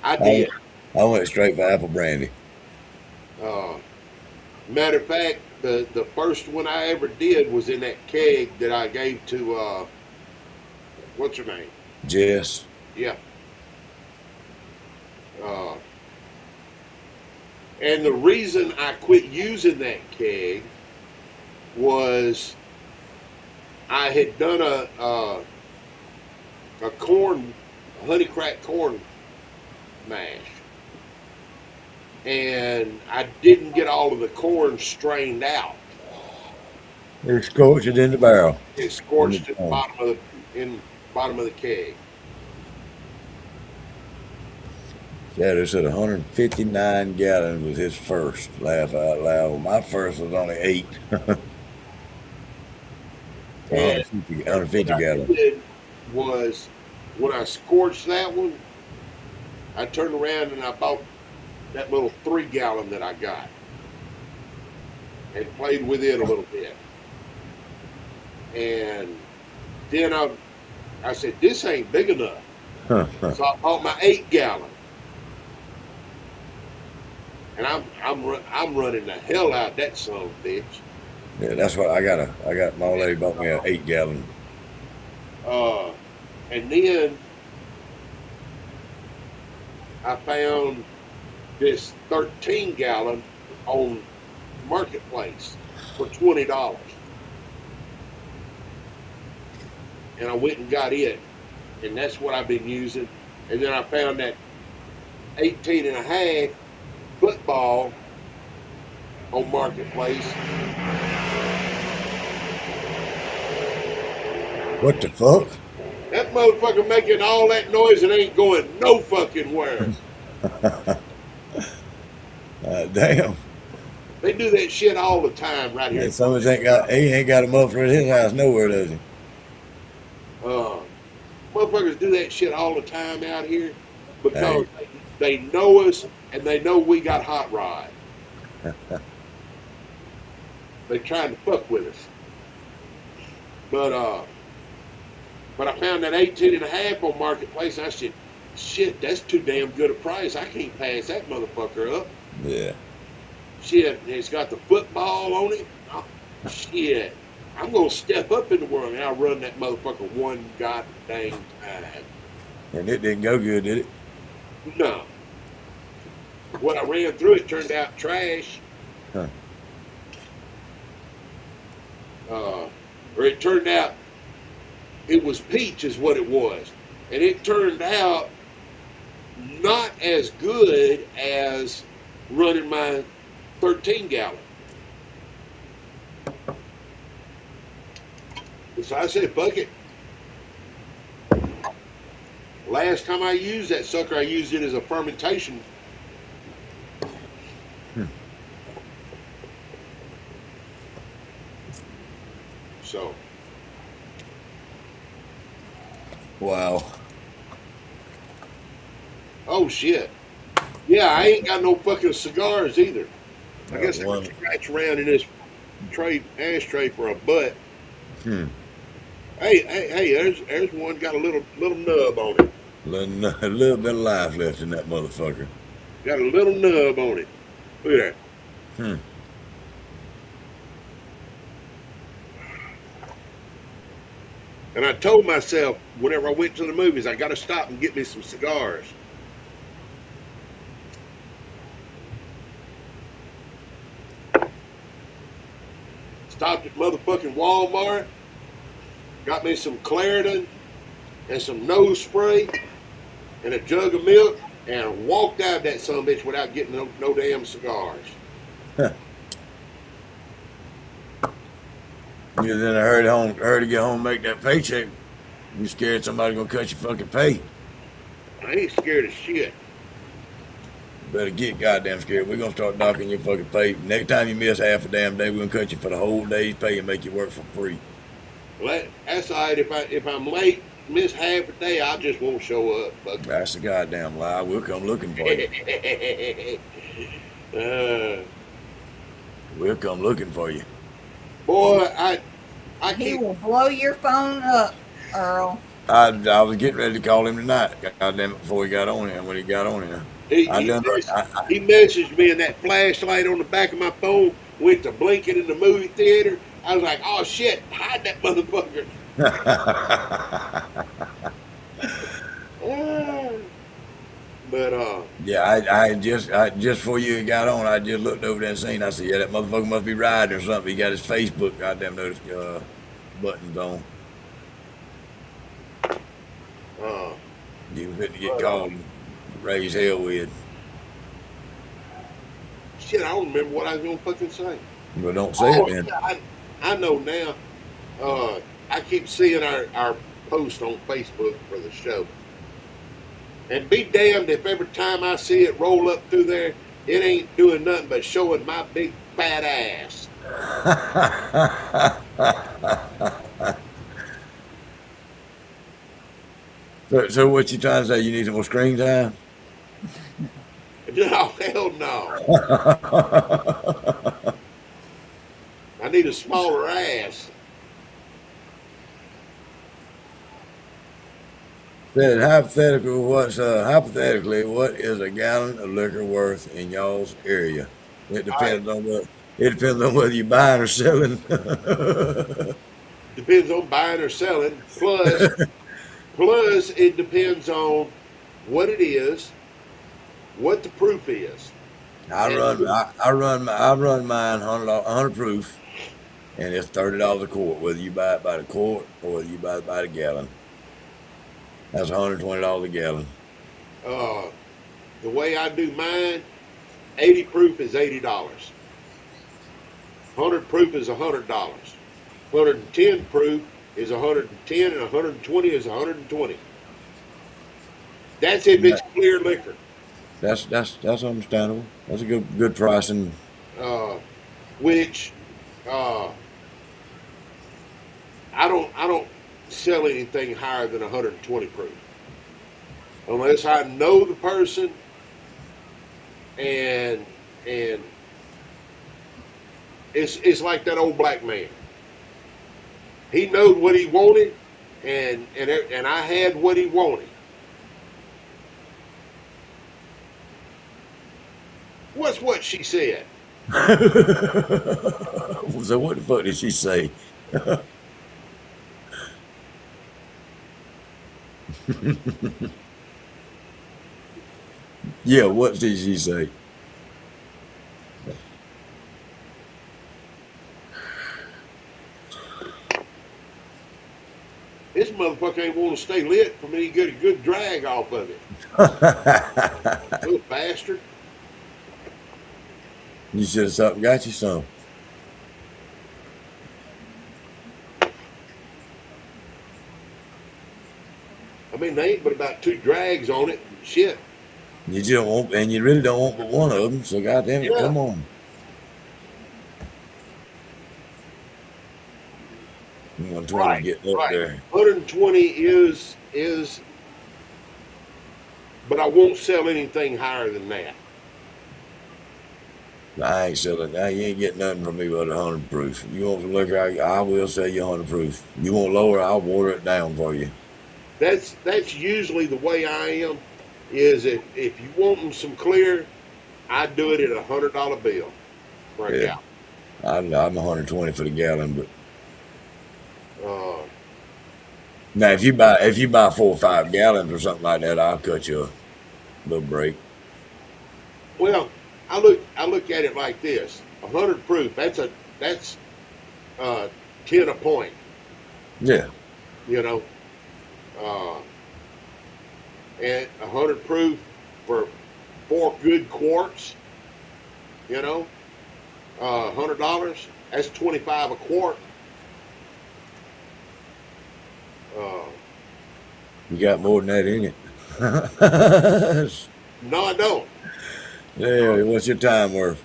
I did. I went straight for apple brandy. Matter of fact, the first one I ever did was in that keg that I gave to what's her name? Jess. Yeah. And the reason I quit using that keg was I had done a honey crack corn mash, and I didn't get all of the corn strained out. It scorched it in the barrel. It scorched at the bottom of the keg. Shadow said 159 gallons was his first. Laugh out loud. My first was only 8. And 150 what I gallons. did was when I scorched that one, I turned around and I bought that little 3-gallon that I got and played with it a little bit. And then I said, this ain't big enough. So I bought my 8-gallon. And I'm running the hell out of that son of a bitch. Yeah, that's what I got. My old lady bought me an 8-gallon. And then I found this 13-gallon on Marketplace for $20. And I went and got it. And that's what I've been using. And then I found that 18 and a half football on Marketplace. What the fuck? That motherfucker making all that noise and ain't going no fucking where. Damn. They do that shit all the time right here. Yeah, someone ain't got a muffler at his house nowhere, does he? Motherfuckers do that shit all the time out here because they know us and they know we got hot rod. They trying to fuck with us. But I found that 18 and a half on Marketplace. And I said, Shit, that's too damn good a price. I can't pass that motherfucker up. Yeah. Shit, it's got the football on it. Oh, shit. I'm going to step up in the world and I'll run that motherfucker one goddamn time. And it didn't go good, did it? No. When I ran through it, turned out trash. Huh. Or it turned out it was peach is what it was. And it turned out not as good as running my 13 gallon. So I said, fuck it. Last time I used that sucker, I used it as a fermentation. So. Wow. Oh, shit. Yeah, I ain't got no fucking cigars either. I guess I one. can scratch around in this ashtray for a butt. Hey, there's one got a little nub on it. A little bit of life left in that motherfucker. Got a little nub on it. Look at that. And I told myself whenever I went to the movies, I got to stop and get me some cigars. Stopped at motherfucking Walmart, got me some Claritin and some nose spray and a jug of milk, and walked out of that sumbitch without getting no damn cigars. You then I heard to get home and make that paycheck. You scared somebody gonna cut your fucking pay. I ain't scared of shit. Better get goddamn scared. We're gonna start knocking your fucking pay. Next time you miss half a damn day, we're gonna cut you for the whole day's pay and make you work for free. Well, that's all right. If I'm late, miss half a day, I just won't show up. But That's a goddamn lie. We'll come looking for you. We'll come looking for you. Boy, He will blow your phone up, Earl. I was getting ready to call him tonight. Goddamn it, before he got on here. When he got on here, he messaged me, and that flashlight on the back of my phone went to blinking in the movie theater. I was like, oh shit, hide that motherfucker. But yeah, I just before you got on, I just looked over there and seen. I said, yeah, that motherfucker must be riding or something. He got his Facebook goddamn buttons on. You fit to get called and raise hell with. Shit, I don't remember what I was gonna fucking say. Well, don't say it then. Yeah, I know now. I keep seeing our post on Facebook for the show. And be damned if every time I see it roll up through there, it ain't doing nothing but showing my big fat ass. So what you trying to say? You need some more screen time? No, hell no. I need a smaller ass. Said hypothetically, what is a gallon of liquor worth in y'all's area? It depends on whether you're buying or selling. Depends on buying or selling. Plus it depends on what it is, what the proof is. I run mine 100 proof, and it's $30 a quart, whether you buy it by the quart or whether you buy it by the gallon. That's $120 a gallon. The way I do mine, 80 proof is $80. 100 proof is $100. 110 proof is 110, and 120 is 120. That's if it's clear liquor. That's understandable. That's a good pricing. Which I don't sell anything higher than 120 proof unless I know the person and it's like that old black man. He knowed what he wanted, and I had what he wanted. What's what she said? So what the fuck did she say? Yeah, what did she say? This motherfucker ain't want to stay lit for me to get a good drag off of it. Little bastard. You should have stopped and got you some. I mean, they ain't but about 2 drags on it. Shit. You just don't want, and you really don't want but one of them. So goddamn it, Yeah. come on. 120 Right, getting up right. there. 120 is, but I won't sell anything higher than that. I ain't selling. Now you ain't getting nothing from me but 100 proof. You want some liquor, I will sell you 100 proof. You want lower, I'll water it down for you. That's usually the way I am. Is if you want them some clear, I do it at $100 bill for a Yeah. gallon. I'm 120 for the gallon, but Uh, now if you buy 4 or 5 gallons or something like that, I'll cut you a little break. well, I look at it like this: 100 proof. That's 10 a point. Yeah. You know, and 100 proof for 4 good quarts. You know, $100. That's 25 a quart. You got more than that in it. No, I don't. Yeah, what's your time worth?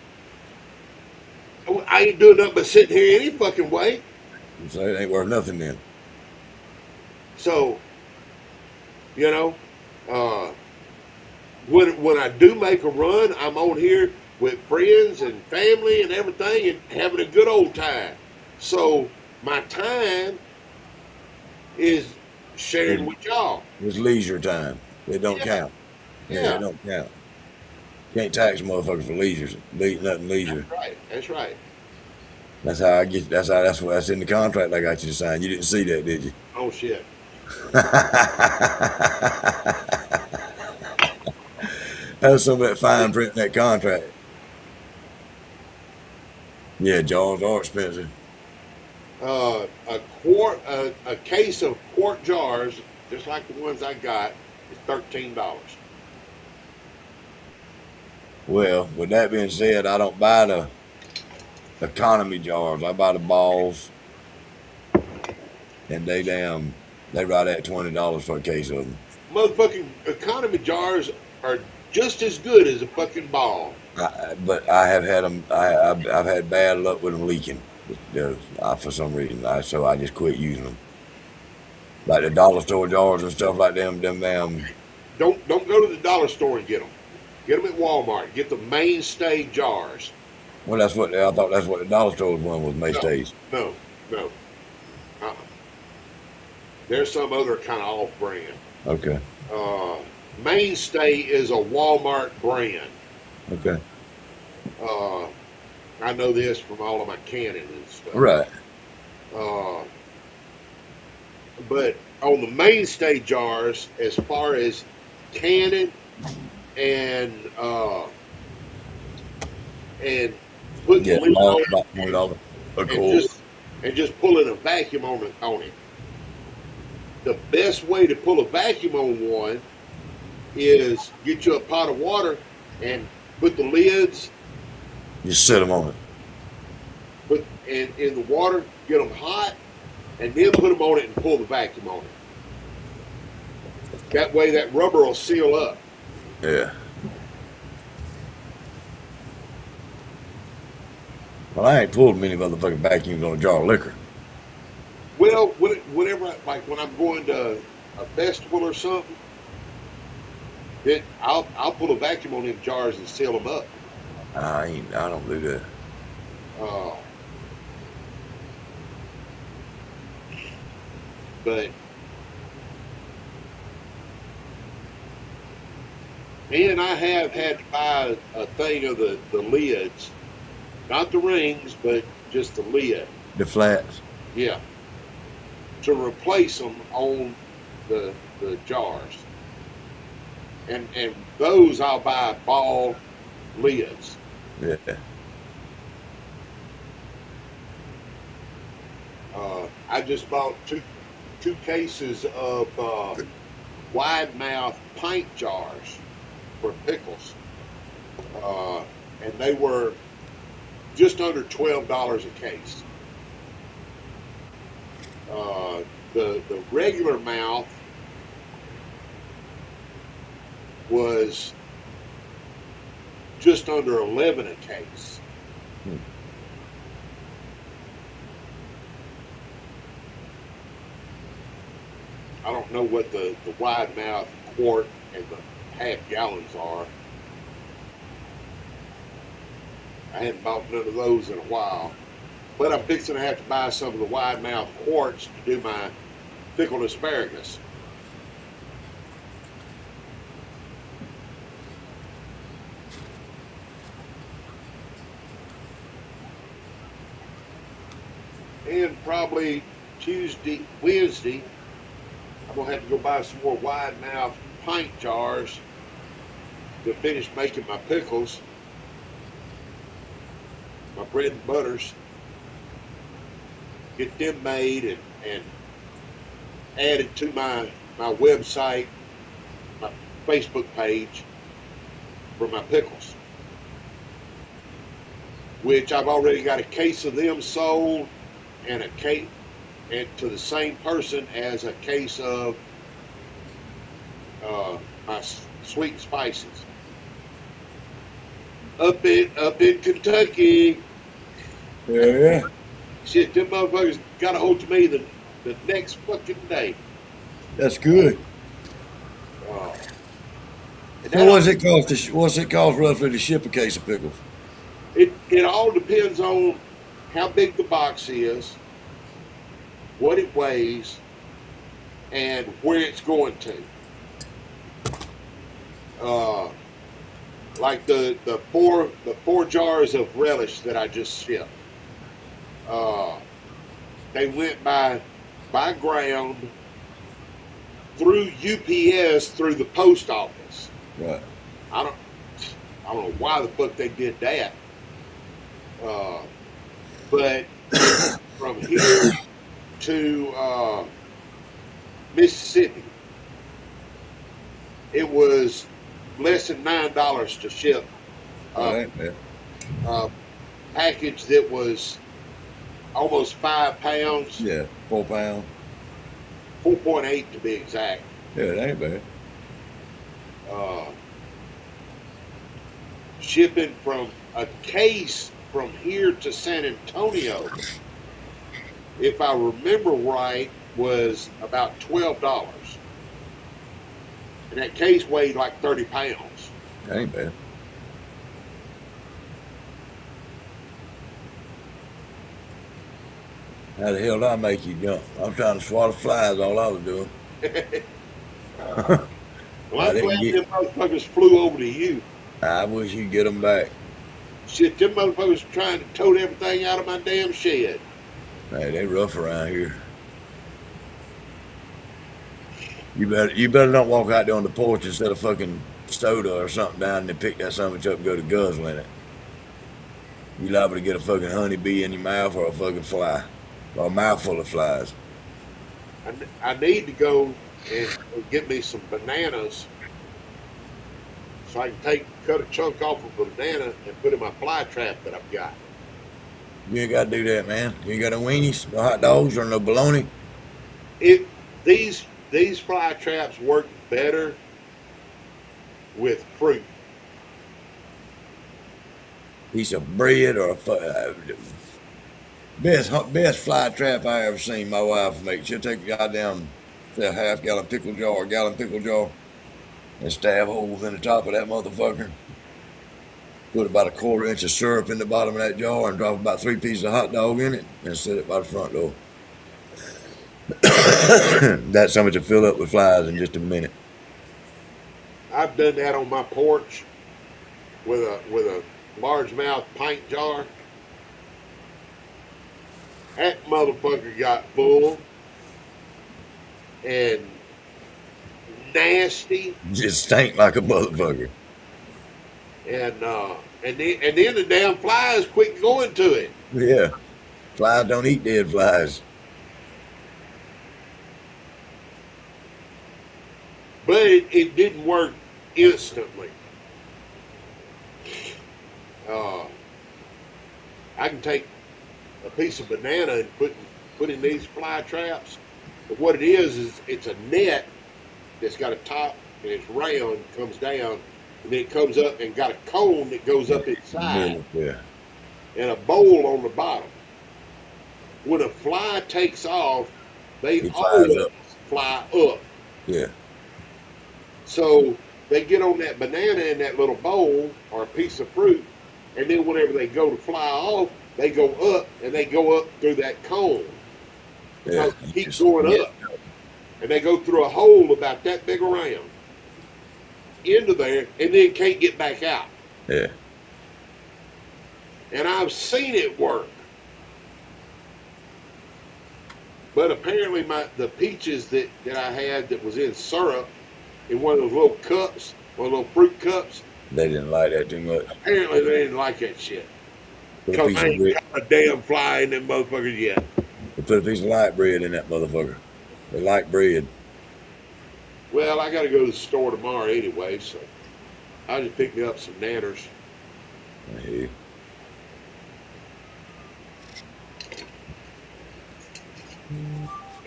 I ain't doing nothing but sitting here any fucking way. So it ain't worth nothing then. So, you know, when I do make a run, I'm on here with friends and family and everything and having a good old time. So my time is sharing with y'all. It's leisure time. It don't count. Yeah, it don't count. Can't tax motherfuckers for leisure. Nothing leisure. That's right. That's right. That's how I get. That's in the contract I got you to sign. You didn't see that, did you? Oh shit. That's some of that fine print in that contract. Yeah, jars are expensive. A case of quart jars, just like the ones I got, is $13. Well, with that being said, I don't buy the economy jars. I buy the balls, and they right at $20 for a case of them. Motherfucking economy jars are just as good as a fucking ball. But I have had them. I've had bad luck with them leaking for some reason. So I just quit using them. Like the dollar store jars and stuff like them. Don't go to the dollar store and get them. Get them at Walmart. Get the mainstay jars. Well, I thought that's what the dollar store one was, mainstays. No. There's some other kind of off-brand. Okay. Mainstay is a Walmart brand. Okay. I know this from all of my canning and stuff. Right. But on the mainstay jars, as far as canning and putting the lid on it and just pulling a vacuum on it. The best way to pull a vacuum on one is get you a pot of water and put the lids. Just set them on it. Put in the water, get them hot, and then put them on it and pull the vacuum on it. That way, that rubber will seal up. Yeah. Well, I ain't pulled many motherfucking vacuums on a jar of liquor. Well, whenever, like when I'm going to a festival or something, then I'll pull a vacuum on them jars and seal them up. I don't do that. But And I have had to buy a thing of the lids, not the rings, but just the lid. The flats. Yeah, to replace them on the jars. And those I'll buy ball lids. Yeah. I just bought two cases of wide mouth pint jars for pickles, and they were just under $12 a case. The regular mouth was just under 11 a case. I don't know what the wide mouth quart and the half gallons are. I hadn't bought none of those in a while. But I'm fixing to have to buy some of the wide mouth quarts to do my pickled asparagus. And probably Wednesday, I'm gonna have to go buy some more wide mouth pint jars to finish making my pickles, my bread and butters, get them made and added to my website, my Facebook page for my pickles, which I've already got a case of them sold and a case, and to the same person as a case of my sweet and spices up in Kentucky. Yeah. Shit, them motherfuckers got a hold of me the next fucking day. That's good. So what's it cost roughly to ship a case of pickles? It all depends on how big the box is, what it weighs, and where it's going to. Like the four jars of relish that I just shipped. They went by ground through UPS through the post office. Right. I don't know why the fuck they did that. But from here to Mississippi, it was less than $9 to ship a package that was almost 5 pounds. Yeah, 4 pounds. 4.8 to be exact. Yeah, it ain't bad. Shipping from a case from here to San Antonio, if I remember right, was about $12. And that case weighed like 30 pounds. That ain't bad. How the hell did I make you jump? I'm trying to swat flies, all I was doing. Well, I'm glad them motherfuckers flew over to you. I wish you'd get them back. Shit, them motherfuckers trying to tote everything out of my damn shed. Hey, they rough around here. You better not walk out there on the porch instead of fucking soda or something down and pick that sandwich up and go to guzzling it. You liable to get a fucking honeybee in your mouth or a fucking fly. Or a mouthful of flies. I need to go and get me some bananas so I can cut a chunk off of a banana and put in my fly trap that I've got. You ain't got to do that, man. You ain't got no weenies, no hot dogs, or no bologna. These fly traps work better with fruit. Piece of bread or a best fly trap I ever seen my wife make. She'll take a goddamn half-gallon pickle jar, gallon pickle jar, and stab holes in the top of that motherfucker. Put about a 1/4 inch of syrup in the bottom of that jar and drop about 3 pieces of hot dog in it and set it by the front door. That's something to fill up with flies in just a minute. I've done that on my porch with a largemouth pint jar. That motherfucker got full and nasty, Just stank like a motherfucker. and then the damn flies quit going to it. Yeah. Flies don't eat dead flies. But it didn't work instantly. I can take a piece of banana and put in these fly traps. But what it is it's a net that's got a top and it's round, comes down, and then it comes up and got a cone that goes up inside, Yeah. and a bowl on the bottom. When a fly takes off, they It flies always up. fly up. Yeah. So they get on that banana in that little bowl or a piece of fruit, and then whenever they go to fly off, they go up and they go up through that cone. Yeah. So keep going up. And they go through a hole about that big around into there and then can't get back out. Yeah. And I've seen it work. But apparently the peaches that I had that was in syrup in one of those little cups, one of those fruit cups, They didn't like that too much. apparently they didn't like that shit. Put a Because piece I of ain't bread. got a damn fly in them motherfuckers yet. They put a piece of light bread in that motherfucker. They like bread. Well, I got to go to the store tomorrow anyway, so I'll just pick me up some nanners. I hear you.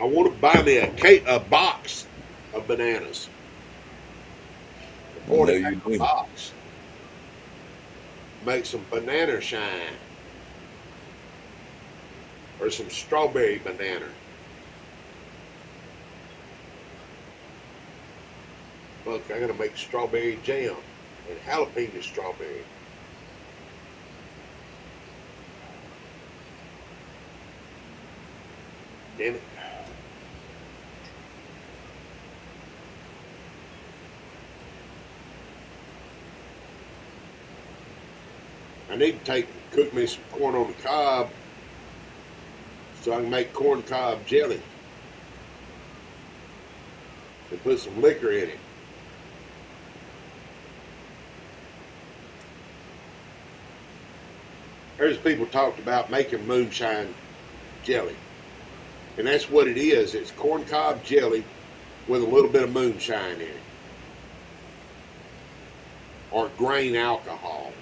I want to buy me a box of bananas. I know 40 you pack do. box. Make some banana shine. Or some strawberry banana. Look, I'm going to make strawberry jam and jalapeno strawberry. Damn it. I need to cook me some corn on the cob so I can make corn cob jelly and put some liquor in it. There's people talked about making moonshine jelly. And that's what it is. It's corn cob jelly with a little bit of moonshine in it. Or grain alcohol.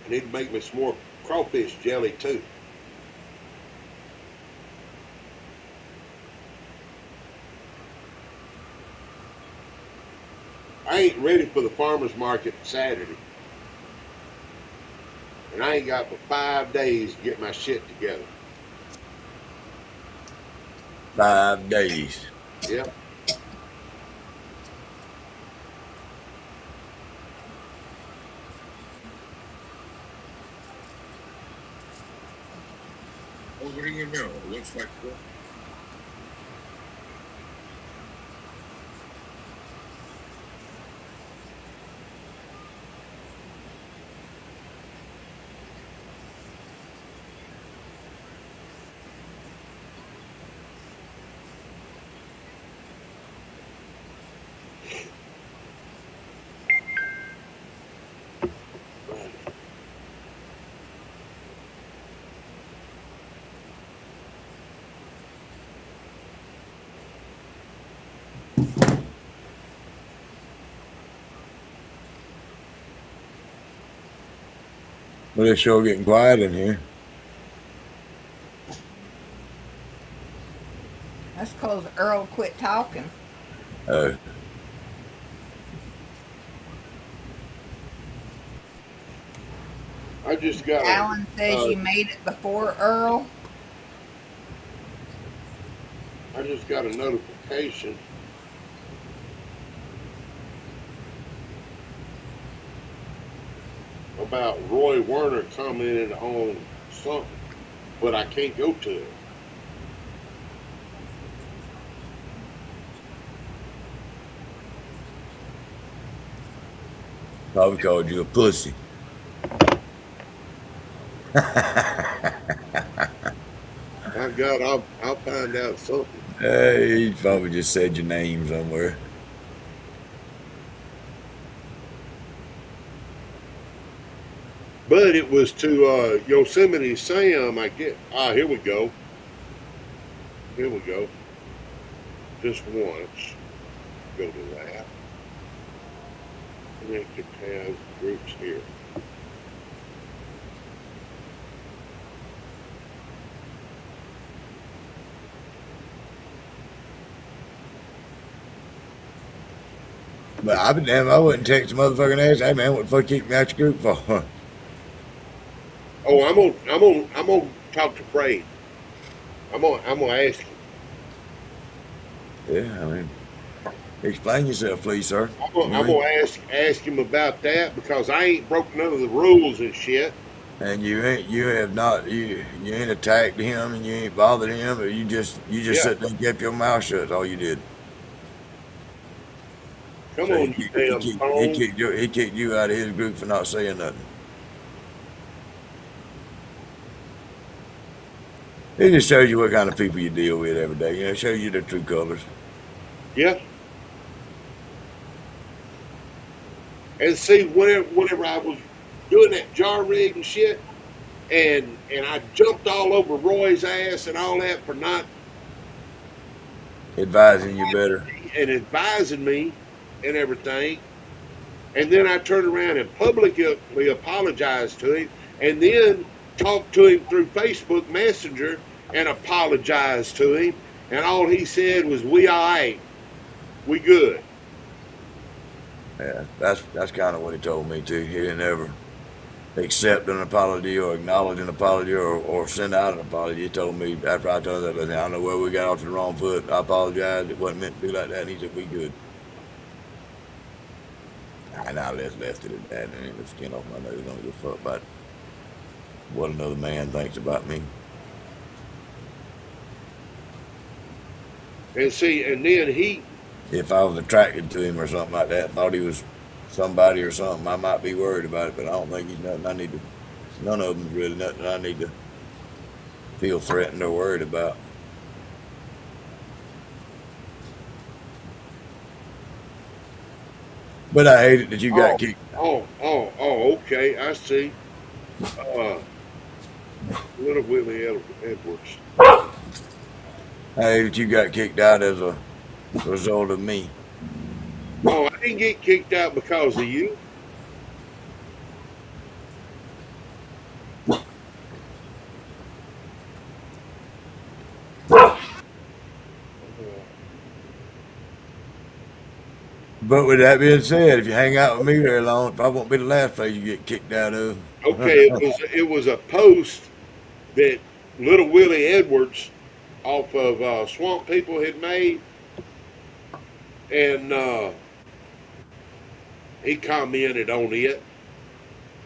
I need to make me some more crawfish jelly too. I ain't ready for the farmer's market Saturday. And I ain't got but 5 days to get my shit together. 5 days. Yep. Well, what do you know? It looks like Well, it's sure getting quiet in here. That's because Earl quit talking. Oh. I just got Alan says you made it before Earl. I just got a notification. about Roy Werner commenting on something, but I can't go to it. Probably called you a pussy. My God, I'll find out something. Hey, he probably just said your name somewhere. But it was to Yosemite Sam. I get. Ah, here we go. Here we go. Just once. Go to that. Connected tabs, groups here. But I been damn, I wouldn't text the motherfucking ass. Hey man, what the fuck you keep me out your group for? Oh, I'm gonna talk to Fred. I'm gonna ask him. Yeah, I mean, explain yourself, please, sir. I'm gonna ask him about that because I ain't broke none of the rules and shit. And you ain't attacked him and you ain't bothered him, or you just sit there and kept your mouth shut. That's all you did. Come So on, you damn phone. he kicked you out of his group for not saying nothing. It just shows you what kind of people you deal with every day. You know, it shows you their true colors. Yeah. And see, whenever I was doing that jar rig and shit, and I jumped all over Roy's ass and all that for not Advising you better. and advising me and everything. And then I turned around and publicly apologized to him, and then talked to him through Facebook Messenger and apologized to him. And all he said was, "We all right, we good." Yeah, that's kind of what he told me too. He didn't ever accept an apology or acknowledge an apology or send out an apology. He told me after I told him that, I don't know where we got off the wrong foot. I apologize. It wasn't meant to be like that. And he said, "We good." And I left it at that. And the skin off my nose. Don't give a fuck about what another man thinks about me. And see, and then he, If I was attracted to him or something like that, thought he was somebody or something, I might be worried about it. But I don't think he's nothing. None of them is really nothing I need to feel threatened or worried about. But I hate it that you got kicked. Okay, I see. Little Willie Edwards. I hate that you got kicked out as a result of me. Oh, I didn't get kicked out because of you. But with that being said, if you hang out with me very long, it probably won't be the last place you get kicked out of. Okay, it was a post that Little Willie Edwards off of Swamp People had made, and he commented on it.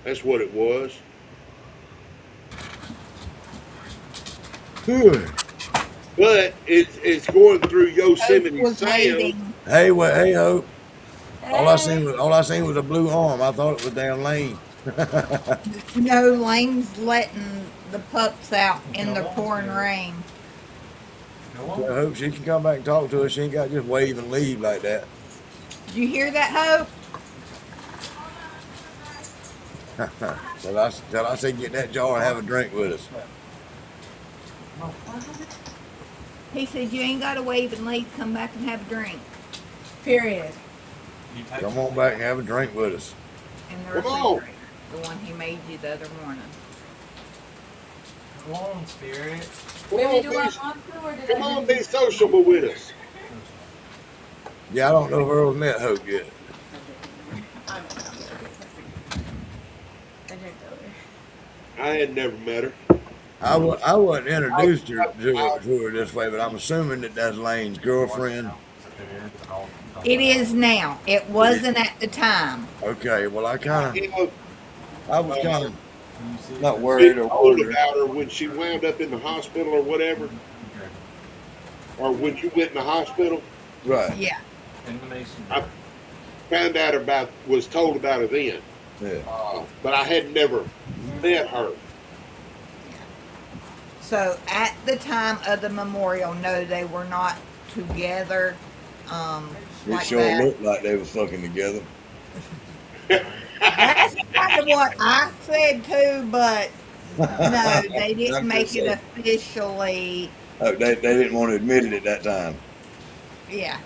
That's what it was. But it's going through Yosemite Sam. Hey, hey, Hope. All I seen was a blue arm. I thought it was damn Lane. No, Lane's letting the pups out in the pouring rain. So I hope she can come back and talk to us. She ain't got to just wave and leave like that. Did you hear that, Hope? Tell I say get that jar and have a drink with us. He said you ain't got to wave and leave. Come back and have a drink. Period. Come on back and have a drink with us. In the refrigerator. The one he made you the other morning. Come on, Spirit. Come on, be sociable with us. Yeah, I don't know if Earl's met Hope yet. I had never met her. I wasn't introduced to her this way, but I'm assuming that that's Lane's girlfriend. It is now. It wasn't at the time. Okay, well I kind of I was kind of not Been worried or told wondering. about her when she wound up in the hospital or whatever, or when you went in the hospital. Right. Yeah. I found out about, was told about her then, Yeah. but I had never met her. So at the time of the memorial, no, they were not together. It Like sure that. looked like they was fucking together. That's kind of what I said too, but no, they didn't I'm make just it saying. officially. Oh, they didn't want to admit it at that time. Yeah.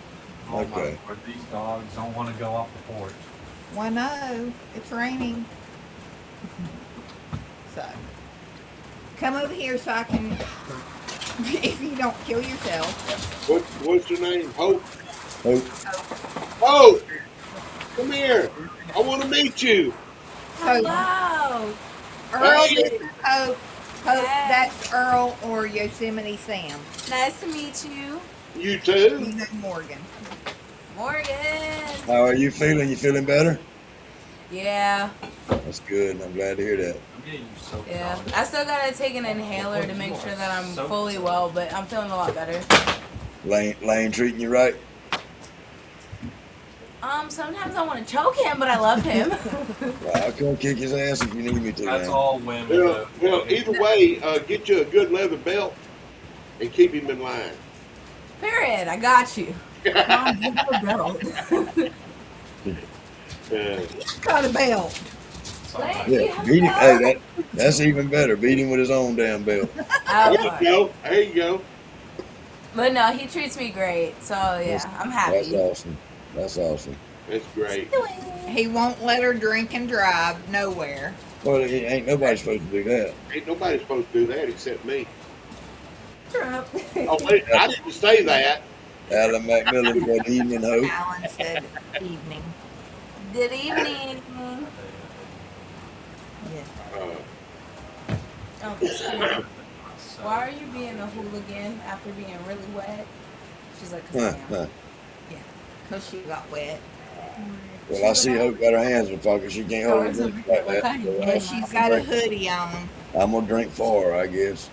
Oh my Okay. Lord, these dogs don't want to go off the porch. Well, no, it's raining. So come over here so I can, if you don't kill yourself. What's her name? Hope. Oh, Hope, come here. I want to meet you. So Hello. Earl, Hey. this is Hope. Hope, that's Earl or Yosemite Sam. Nice to meet you. You You too. know Morgan. Morgan. how are you feeling? You feeling better? Yeah. That's good. I'm glad to hear that. I'm getting you so Yeah. I still gotta take an inhaler to make sure that I'm fully well, but I'm feeling a lot better. Lane treating you right? Sometimes I want to choke him, but I love him. Well, I'll come kick his ass if you need me to. That's man. all women. Well, either way, get you a good leather belt and keep him in line. Period. I got you. Mom, give her a belt. He's got a belt. Thank you. Yeah, beat him. Hey, that's even better. Beat him with his own damn belt. There you go. There you go. But no, he treats me great, so yeah, I'm happy. That's awesome. That's awesome. That's great. He won't let her drink and drive nowhere. Well, ain't nobody supposed to do that. Ain't nobody supposed to do that except me. Trump. Oh, wait, I didn't say that. Alan McMillan, good evening, Hope. Alan said evening. Good evening. Oh, excuse me. Why are you being a hooligan after being really wet? She's like, 'cause I am. Yeah, because she got wet. Well, I see Hope got her hands in her pocket. She can't hold her drink like that. So Yeah, she's got a hoodie on. I'm gonna drink for her, I guess.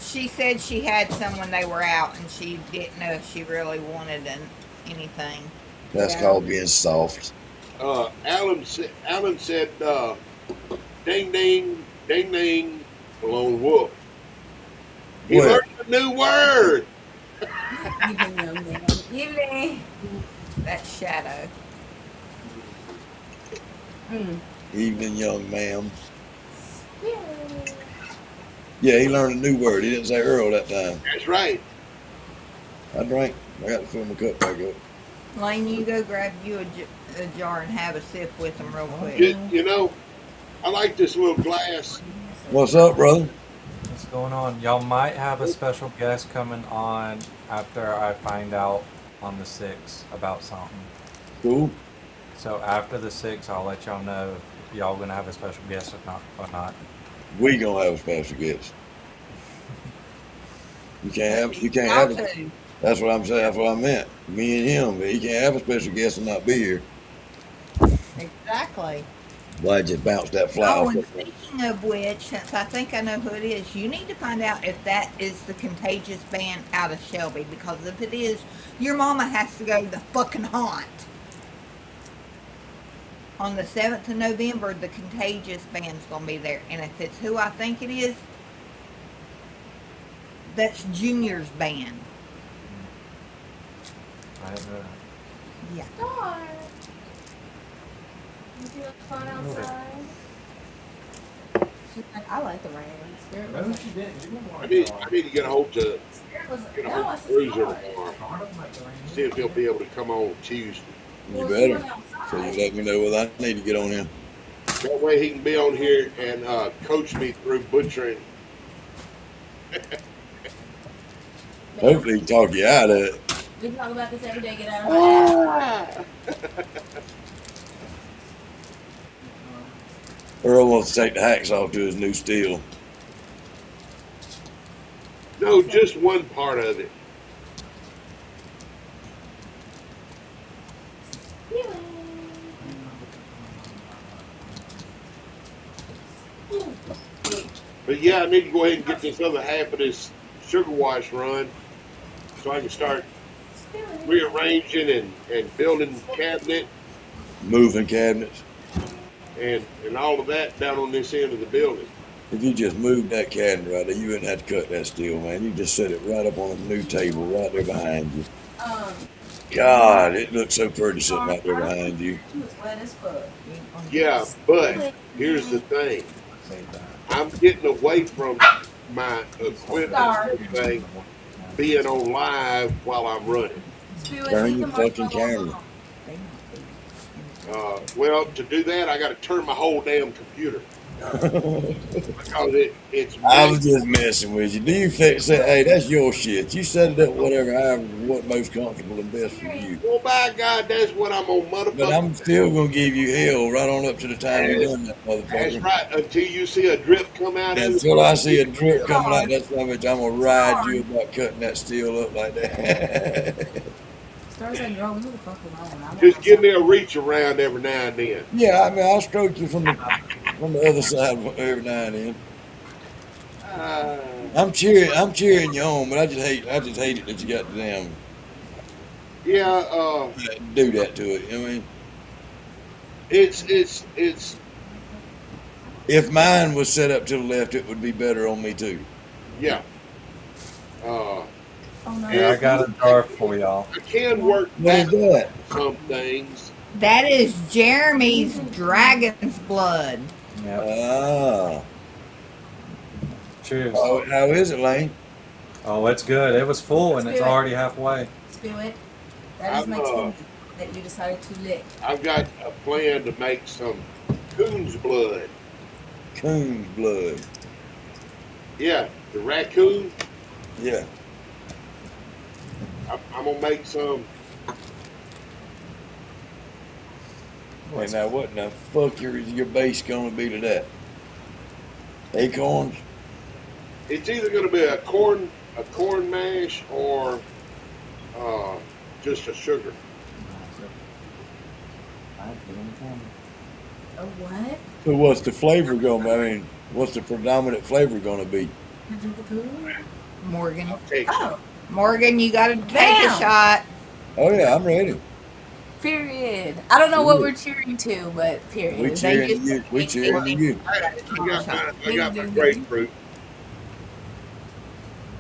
She said she had some when they were out, and she didn't know if she really wanted anything. That's called being soft. Alan said, ding, ding, ding, ding, lone wolf. He What? learned a new word. Evening. That's Shadow. Evening, young ma'am. Yeah, he learned a new word. He didn't say Earl that time. That's right. I drank. I got to fill my cup back up. Lane, you go grab you a jar and have a sip with them real quick. You know, I like this little glass. What's up, brother? What's going on? Y'all might have a special guest coming on after I find out on the 6th about something. Cool. So after the 6th, I'll let y'all know if y'all gonna have a special guest or not. We gonna have a special guest. You can't Y'all have it. too. That's what I'm saying. That's what I meant. Me and him. But he can't have a special guest and not be here. Exactly. Glad you bounced that fly Oh, off. and speaking of which, since I think I know who it is, you need to find out if that is the Contagious band out of Shelby, because if it is, your mama has to go to the fucking haunt. On the 7th of November, the Contagious band's gonna be there, and if it's who I think it is, that's Junior's band. I didn't know that. Yeah. Star. Did you have fun outside? She's like, I like the rain. Spirit was like, she didn't. I need to get a hold to Spirit was like, get a no, I hold to said Bruiser Star. tomorrow. See if he'll be able to come on Tuesday. You better. So you let me know whether I need to get on him. That way he can be on here and coach me through butchering. Hopefully he can talk you out of it. We talk about this every day. Get out of my house. Earl wants to take the hacksaw to his new steel. No, just one part of it. yeah, I need to go ahead and get this other half of this sugar wash run so I can start rearranging and building cabinet Moving cabinets. and all of that down on this end of the building. If you just moved that cabinet right there, you wouldn't have to cut that steel, man. You just set it right up on a new table right there behind you. God, it looks so pretty sitting right there behind you. Yeah, but here's the thing. I'm getting away from my equipment thing being on live while I'm running. Turn your fucking camera. Well, to do that, I got to turn my whole damn computer because it's. I was just messing with you. Do you say, hey, that's your shit. You set it up whatever, however, what most comfortable and best for you. Well, by God, that's what I'm on, motherfucker. But I'm still gonna give you hell right on up to the time you're done that, motherfucker. That's right. Until you see a drip come out. Until I see a drip coming out that son of a bitch, I'm gonna ride you about cutting that steel up like that. Just give me a reach around every now and then. Yeah, I mean, I'll stroke you from the other side every now and then. I'm cheering you on, but I just hate it that you got the damn do that to it. I mean, it's. If mine was set up to the left, it would be better on me too. Yeah. Yeah, I got a jar for y'all. I can work some things. That is Jeremy's dragon's blood. Ah. Cheers. Oh, how is it, Lane? Oh, it's good. It was full and it's already halfway. Spill it. That is my tongue that you decided to lick. I've got a plan to make some coon's blood. Coon's blood. Yeah, the raccoon. Yeah. I'm gonna make some. Wait, now what in the fuck your base gonna be to that? Acorns? It's either gonna be a corn mash or just a sugar. A what? So what's the flavor gonna be? I mean, what's the predominant flavor gonna be? Morgan. Oh. Morgan, you gotta take a shot. Oh yeah, I'm ready. Period. I don't know what we're cheering to, but period. We cheering to you. We cheering to you. I got my grapefruit.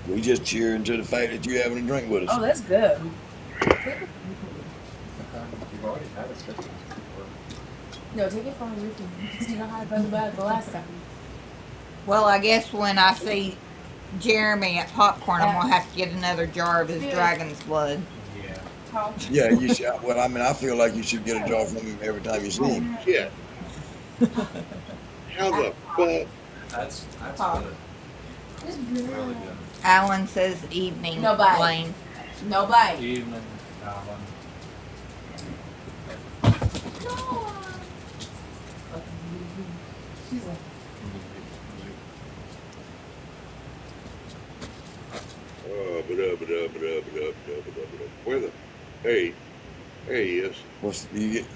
We just cheering to the fact that you having a drink with us. Oh, that's good. No, take it from with you. You know how I felt about it the last time. Well, I guess when I see Jeremy at popcorn, I'm gonna have to get another jar of his dragon's blood. Yeah, you should. Well, I mean, I feel like you should get a jar from him every time you see him. Yeah. How the fuck? That's good. It's good. Really good. Alan says evening. No bite. Lane. No bite. Evening, Alan. She's like, Where the? Hey, there he is. What's you get?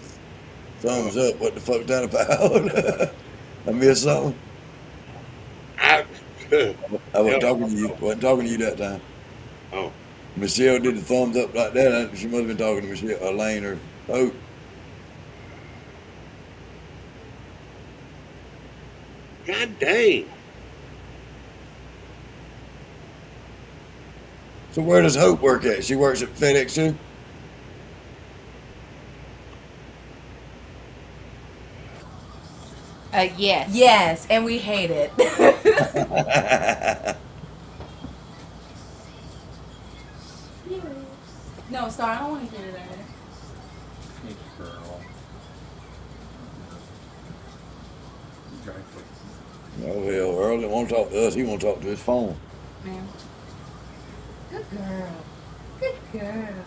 Thumbs up. What the fuck that about? I missed something. I wasn't talking to you. Wasn't talking to you that time. Oh. Michelle did the thumbs up like that. She must have been talking to Michelle, Elaine, or Oak. God dang. So where does Hope work at? She works at FedEx too? Yes. yes, and we hate it. No, sorry, I don't want to hear that. Oh hell, Earl didn't want to talk to us. He want to talk to his phone. Man. Good girl. Good girl.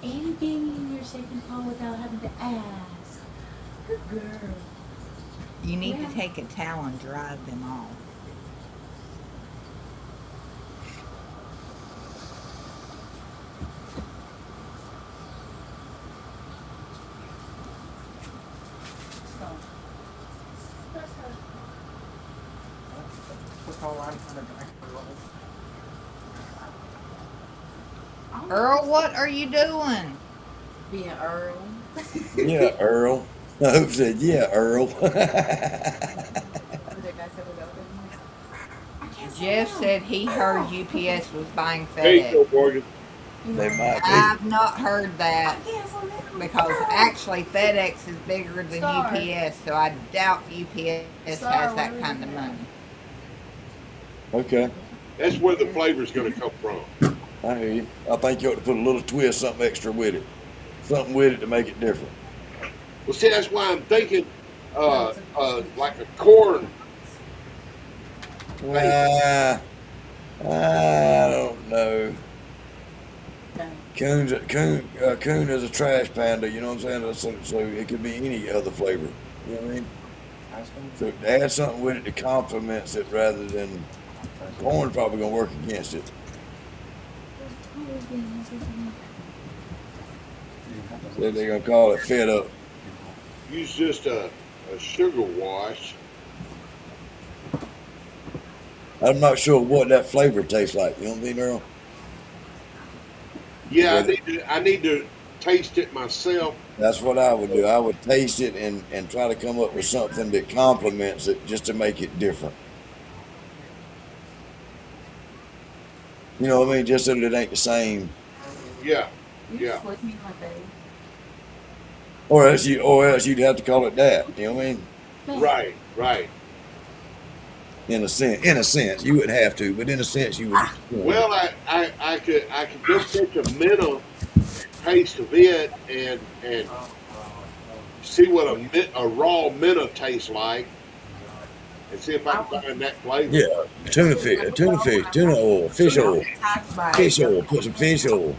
And you gave me your second phone without having to ask. Good girl. You need to take a towel and dry them off. Earl, what are you doing? Being Earl. Yeah, Earl. I hope said, yeah, Earl. What the guy said was open. I can't slow Jeff down. said he heard UPS was buying There you FedEx. go, Morgan. They might be. I've not heard that I can't slow down. because actually FedEx is bigger than Star. UPS, so I doubt UPS Star, has that where kind is of it? money. Okay. That's where the flavor's going to come from. I hear you. I think you ought to put a little twist, something extra with it. Something with it to make it different. Well, see, that's why I'm thinking like a corn. I don't know. Coon is a trash panda, you know what I'm saying? So it could be any other flavor. You know what I mean? So add something with it that complements it rather than corn probably gonna work against it. So they're gonna call it fed up. Use just a sugar wash. I'm not sure what that flavor tastes like. You know what I mean, Earl? Yeah, I need to taste it myself. That's what I would do. I would taste it and try to come up with something that complements it just to make it different. You know what I mean? Just so that it ain't the same. Yeah, You yeah. just look me in my face. Or else you'd have to call it that. You know what I mean? Right, right. In a sense, you wouldn't have to, but in a sense, you would. You know. Well, I could just take a minnow, taste of it, and see what a raw minnow tastes like, and see if I can find that flavor. Yeah, tuna fish, tuna oil, fish oil, put some fish oil.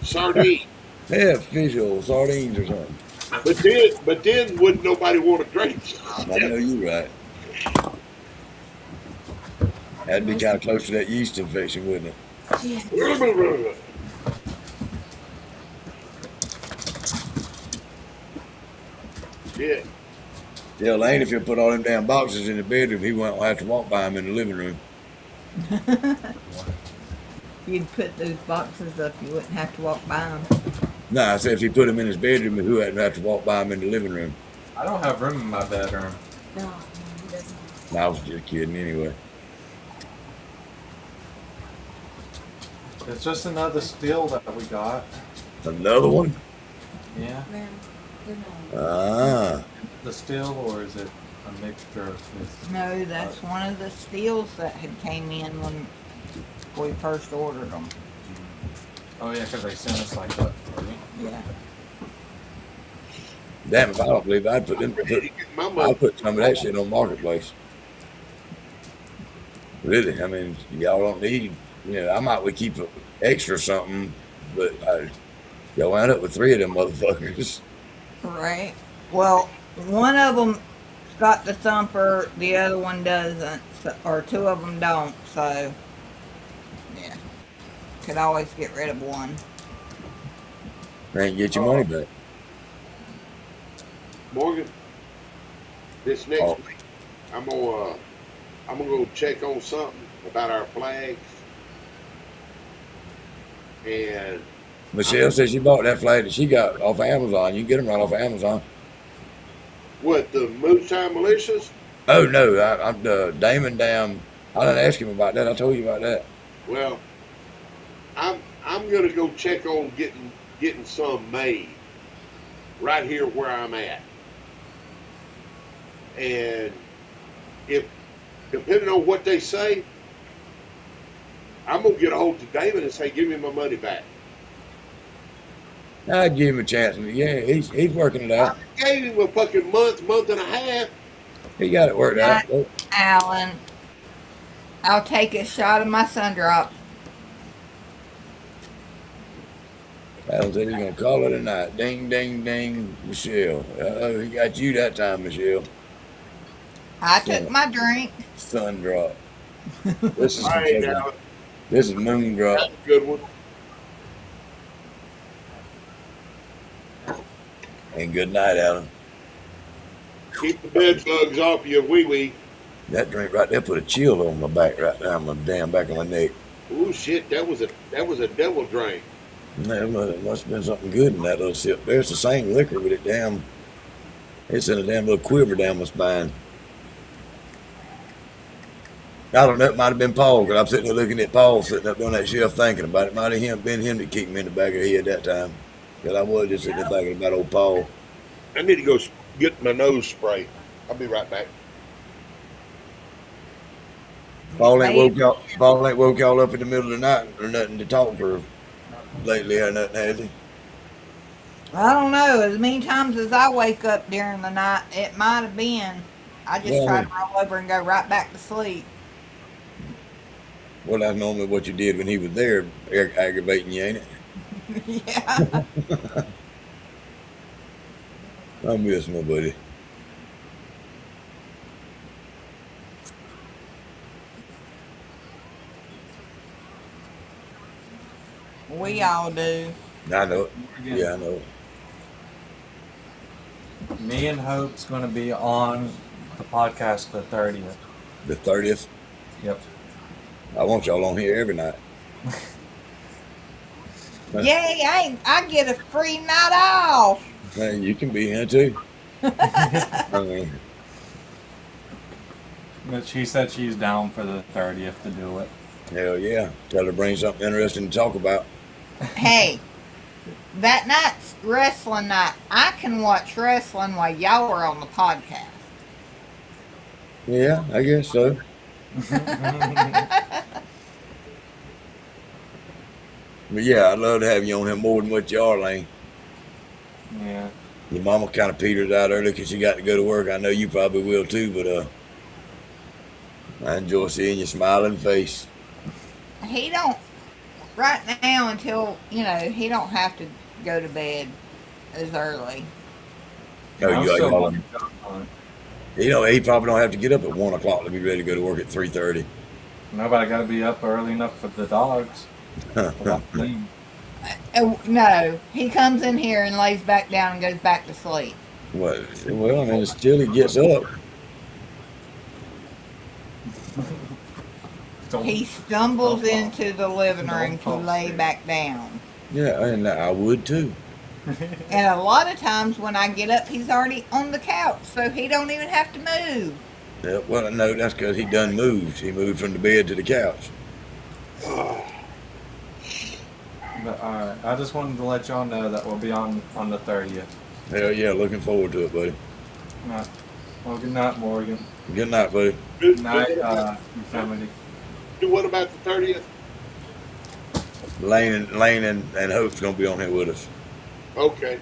Sardine. Yeah, fish oil, sardines or something. But then wouldn't nobody want to drink? I know you're right. That'd be kind of close to that yeast infection, wouldn't it? Yeah. Tell Lane if he'll put all them damn boxes in the bedroom, he won't have to walk by them in the living room. You'd put those boxes up, you wouldn't have to walk by them. No, I said if he put them in his bedroom, he wouldn't have to walk by them in the living room. I don't have room in my bedroom. No, he doesn't. No, I was just kidding anyway. It's just another steel that we got. Another one? Yeah. Man, good night. Ah. The steel, or is it a mixture of this? No, that's one of the steels that had came in when we first ordered them. Oh yeah, because they sent us like what, 30? Yeah. Damn, if I don't believe I'd I'll put some of that shit on Marketplace. Really, I mean, y'all don't need, I might would keep extra something, but y'all wound up with 3 of them motherfuckers. Right. Well, one of them's got the thumper, the other one doesn't, or 2 of them don't, so yeah. Could always get rid of one. And get your money back. Morgan, this next week, I'm gonna go check on something about our flags. And Michelle says she bought that flag that she got off of Amazon. You can get them right off of Amazon. what, the Moose Time Militias? Oh no, I'm Damon Dam. I didn't ask him about that. I told you about that. Well, I'm gonna go check on getting some made right here where I'm at. And if depending on what they say, I'm gonna get a hold of Damon and say, give me my money back. I'd give him a chance. Yeah, he's working it out. I gave him a fucking month and a half. He got it worked out. Alan, I'll take a shot of my sundrop. Alan said he's gonna call it a night. Ding, ding, ding, Michelle. He got you that time, Michelle. I took my drink. Sun drop. This is All right, Alan. This is moon drop. That's a good one. And good night, Alan. Keep the bed bugs off your wee wee. That drink right there put a chill on my back, right down my damn back of my neck. Oh shit, that was a devil drink. It must have been something good in that little sip. There's the same liquor, but it's in a damn little quiver down my spine. I don't know, it might have been Paul, because I'm sitting there looking at Paul sitting up on that shelf thinking about it. Might have been him that kicked me in the back of the head that time. Because I was just sitting there thinking about old Paul. I need to go get my nose spray. I'll be right back. Paul ain't woke y'all up in the middle of the night or nothing to talk for lately or nothing, has he? I don't know. As many times as I wake up during the night, it might have been. I just try to roll over and go right back to sleep. Well, that's normally what you did when he was there, aggravating you, ain't it? Yeah. I miss my buddy. We all do. I know it. Yeah, I know it. Me and Hope's going to be on the podcast the 30th. The 30th? Yep. I want y'all on here every night. Yay, I get a free night off. Hey, you can be here too. But she said she's down for the 30th to do it. Hell yeah. Tell her to bring something interesting to talk about. Hey, that night's wrestling night. I can watch wrestling while y'all are on the podcast. Yeah, I guess so. But yeah, I'd love to have you on here more than what you are, Lane. Yeah. Your mama kind of peters out early because she got to go to work. I know you probably will too, but I enjoy seeing your smiling face. He don't, right now until, he don't have to go to bed as early. Oh, he probably don't have to get up at 1 o'clock to be ready to go to work at 3:30. Nobody got to be up early enough for the dogs. No, he comes in here and lays back down and goes back to sleep. Well, I mean, still he gets up. He stumbles into the living room to lay back down. Yeah, and I would too. And a lot of times when I get up, he's already on the couch, so he don't even have to move. Yeah, well, no, that's because he done moved. He moved from the bed to the couch. But alright, I just wanted to let y'all know that we'll be on the 30th. Hell yeah, looking forward to it, buddy. Alright. Well, good night, Morgan. Good night, buddy. Good night, family. What about the 30th? Lane and Hope's gonna be on here with us. Okay.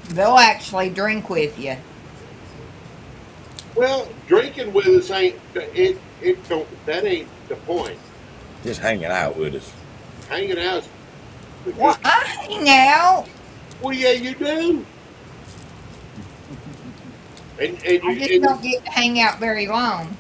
They'll actually drink with you. Well, drinking with us ain't that ain't the point. Just hanging out with us. Hanging out. Well, I hang out. Well, yeah, you do. And I just don't get to hang out very long.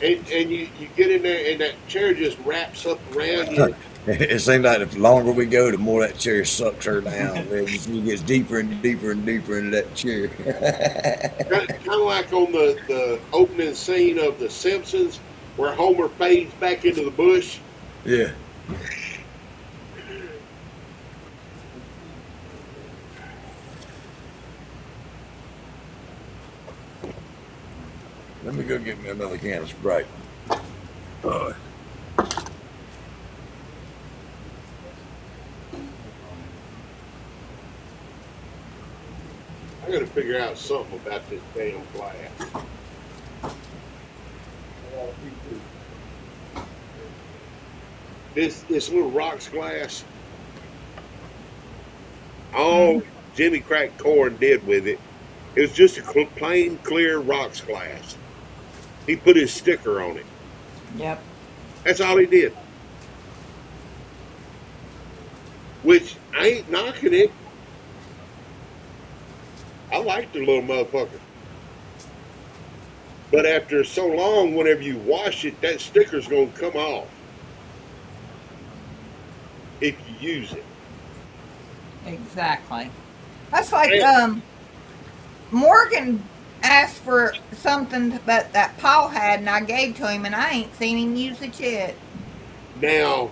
And you get in there and that chair just wraps up around you. It seems like the longer we go, the more that chair sucks her down. She gets deeper and deeper and deeper into that chair. Kind of like on the opening scene of The Simpsons, where Homer fades back into the bush. Yeah. Let me go get me another can of Sprite. I got to figure out something about this damn glass. This little rocks glass. All Jimmy Crack Corn did with it, it was just a plain clear rocks glass. He put his sticker on it. Yep. That's all he did. Which I ain't knocking it. I like the little motherfucker. But after so long, whenever you wash it, that sticker's going to come off. If you use it. Exactly. That's like Morgan asked for something that Paul had, and I gave to him, and I ain't seen him use it yet. Now,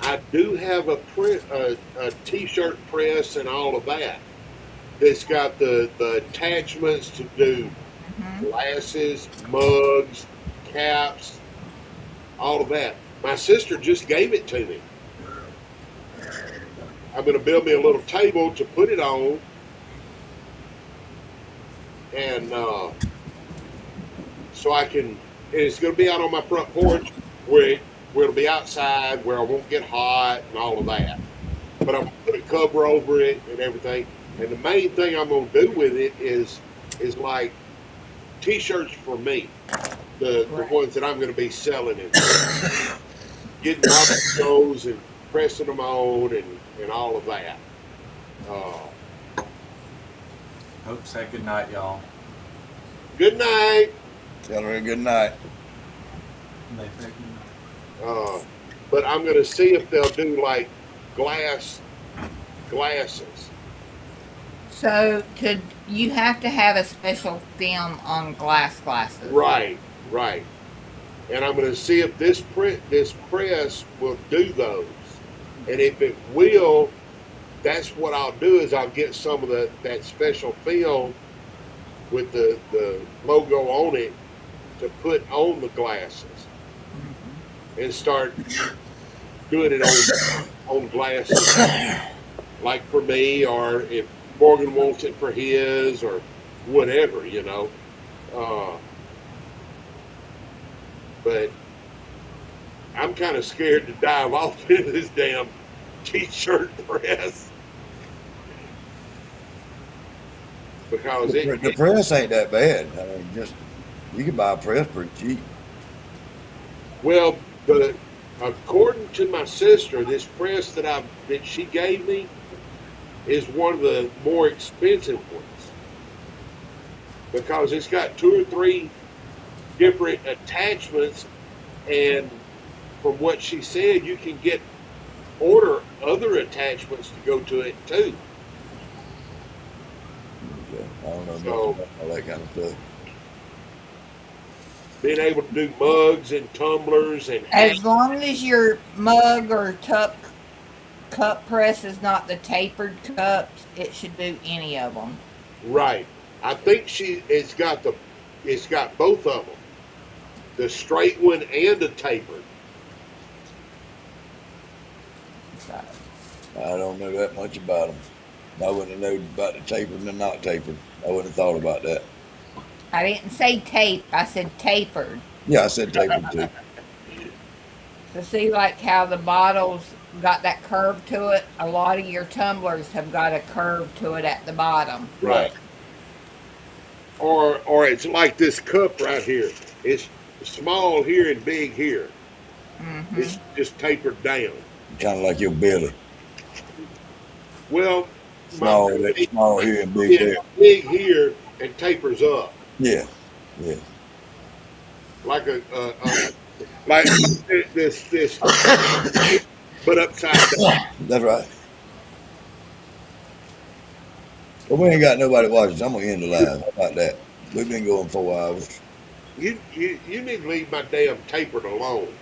I do have a t-shirt press and all of that. That's got the attachments to do glasses, mugs, caps, all of that. My sister just gave it to me. I'm going to build me a little table to put it on, and so I can. And it's going to be out on my front porch where it'll be outside, where I won't get hot and all of that. But I'm going to put a cover over it and everything. And the main thing I'm going to do with it is like t-shirts for me, the ones that I'm going to be selling and getting those and pressing them on and all of that. Hope said good night, y'all. Good night. Tell her a good night. But I'm going to see if they'll do like glasses. So you have to have a special film on glasses. Right. And I'm going to see if this press will do those. And if it will, that's what I'll do is I'll get some of that special film with the logo on it to put on the glasses and start doing it on glasses, like for me, or if Morgan wants it for his, or whatever, you know. But I'm kind of scared to dive off into this damn t-shirt press because the press ain't that bad. I mean, just you can buy a press pretty cheap. Well, according to my sister, this press that she gave me is one of the more expensive ones because it's got 2 or 3 different attachments, and from what she said, you can order other attachments to go to it too. Okay. I don't know about all that kind of stuff. Being able to do mugs and tumblers and as long as your mug or cup press is not the tapered cups, it should do any of them. Right. I think it's got both of them, the straight one and the tapered. I don't know that much about them. I wouldn't have known about the tapered and the not tapered. I wouldn't have thought about that. I didn't say tape, I said tapered. Yeah, I said tapered too. So see like how the bottles got that curve to it? A lot of your tumblers have got a curve to it at the bottom. Right. Or it's like this cup right here. It's small here and big here. Mm-hmm. It's just tapered down. Kind of like your belly. Well, small here and big there. Big here and tapers up. Yeah. Like like this, but upside down. That's right. Well, we ain't got nobody watching, so I'm gonna end the live. How about that? We've been going 4 hours. You need to leave my damn tapered alone.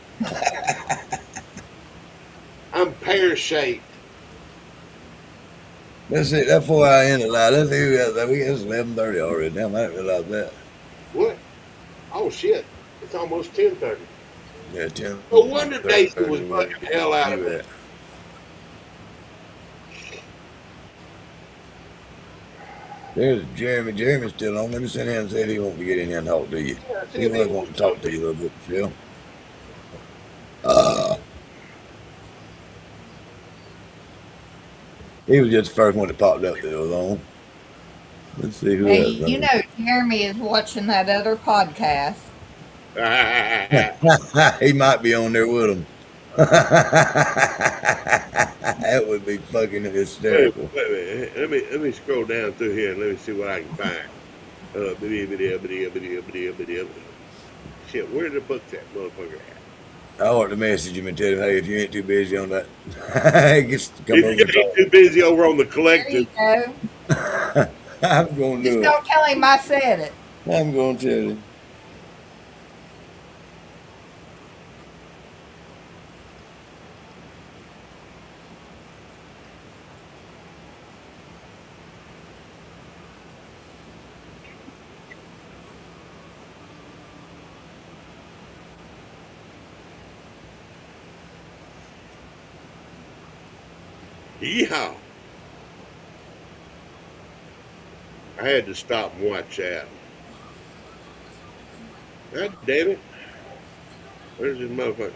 I'm pear-shaped. Let's see. That's 4 hour end the live. Let's see who got that. It's 11:30 already. Damn, I didn't realize that. What? Oh shit! It's almost 10:30. Yeah, 10. No wonder Daisy was bugging the hell out of it. There's Jeremy. Jeremy's still on. Let me send him and say if he wants to get in here and talk to you. He was wanting to talk to you a little bit, Phil. He was just the first one that popped up there alone. Let's see who else. You know, Jeremy is watching that other podcast. He might be on there with him. That would be fucking hysterical. Wait. Let me scroll down through here and let me see what I can find. Shit, where the book that motherfucker at? I want to message him and tell him, hey, if you ain't too busy on that, if you ain't too busy over on the collective. I'm going to Just do it. don't tell him I said it. I'm going to tell him. Yeehaw. I had to stop and watch that. God damn it. Where's this motherfucker?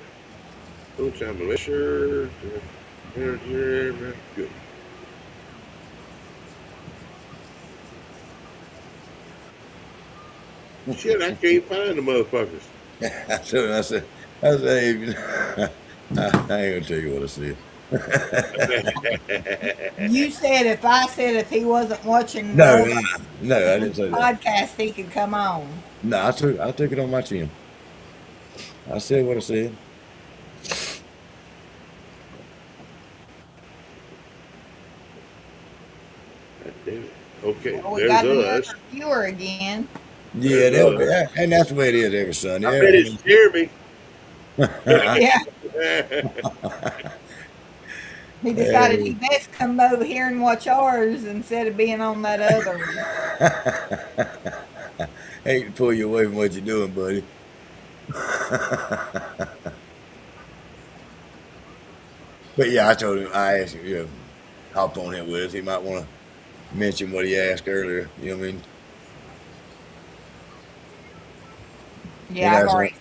Moonshine Militia. Good. Shit, I can't find the motherfuckers. I said, I ain't gonna tell you what I said. You said if he wasn't watching No, the no, I didn't say that. podcast, he could come on. No, I took it on my chin. I said what I said. God damn it. Okay, Well, we there's got us. another viewer again. Yeah, There's us. and that's the way it is every Sunday. I bet it's Jeremy. Yeah. He decided he best come over here and watch ours instead of being on that other one. Hate to pull you away from what you're doing, buddy. But yeah, I told him, I asked him, hop on here with us. He might want to mention what he asked earlier. You know what I mean? Yeah,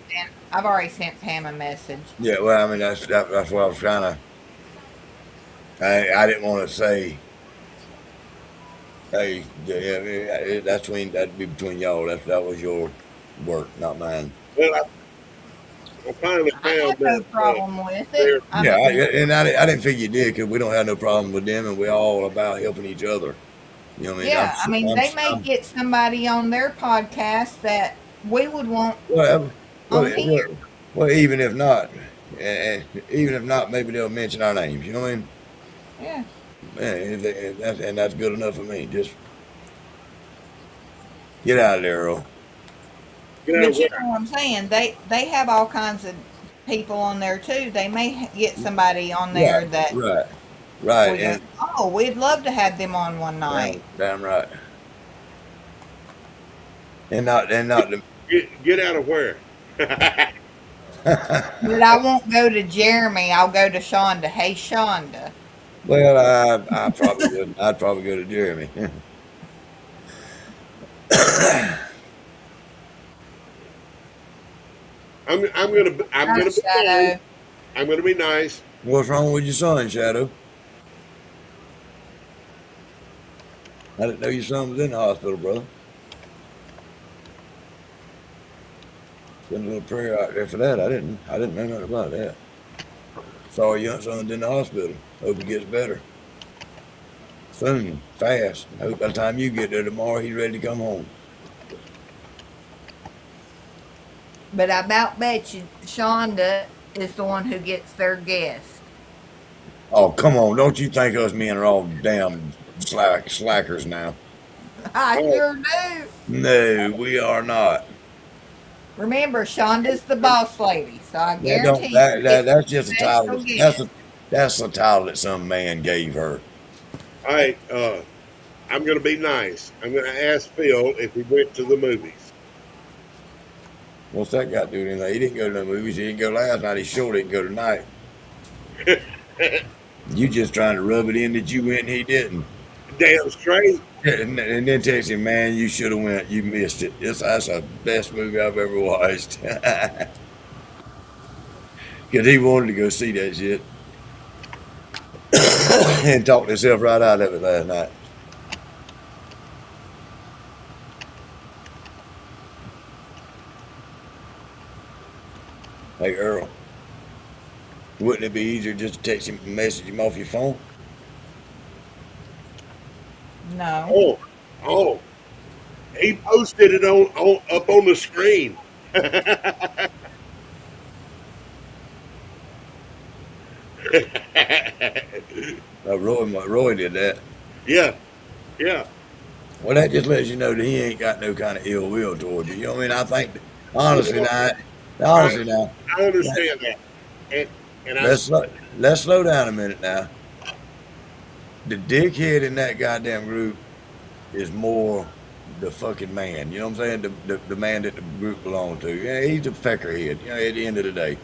I've already sent Pam a message. Yeah, well, I mean that's what I was trying to. I didn't want to say, hey, yeah, that'd be between y'all. That was your work, not mine. Well, I finally I found have no that. problem with it. I didn't think you did because we don't have no problem with them, and we're all about helping each other. You know what I mean? Yeah, I mean, they may get somebody on their podcast that we would want on here. Well, even if not, maybe they'll mention our names. You know what I mean? Yeah. And that's good enough for me. Just get out of there, Earl. But you know what I'm saying? They have all kinds of people on there too. They may get somebody on there Right. And we'd love to have them on one night. Damn right. And not the. Get out of where? But I won't go to Jeremy. I'll go to Shonda. Hey, Shonda. Well, I probably would. I'd probably go to Jeremy. I'm gonna be nice. I'm gonna be nice. What's wrong with your son, Shadow? I didn't know your son was in the hospital, brother. Send a little prayer out there for that. I didn't know nothing about that. Sorry, your son's in the hospital. Hope he gets better soon, fast. I hope by the time you get there tomorrow, he's ready to come home. But I about bet you Shonda is the one who gets their guest. Oh, come on. Don't you think us men are all damn slackers now? I sure do. No, we are not. Remember, Shonda's the boss lady, so I guarantee that's just a title. guest. That's the title that some man gave her. All right, I'm gonna be nice. I'm gonna ask Phil if he went to the movies. What's that got to do with anything? He didn't go to the movies. He didn't go last night. He sure didn't go tonight. You just trying to rub it in that you went and he didn't. Damn straight. And then text him, man, you should have went. You missed it. That's the best movie I've ever watched. Because he wanted to go see that shit. And talked himself right out of it last night. Hey, Earl, wouldn't it be easier just to text him and message him off your phone? No. Oh, he posted it up on the screen. Roy did that. Yeah. Well, that just lets you know that he ain't got no kind of ill will toward you. You know what I mean? I think, honestly, now, I, honestly now, I understand that, and I let's slow, let's slow down a minute now. The dickhead in that goddamn group is more the fucking man. You know what I'm saying? The man that the group belongs to. Yeah, he's a peckerhead. You know, at the end of the day,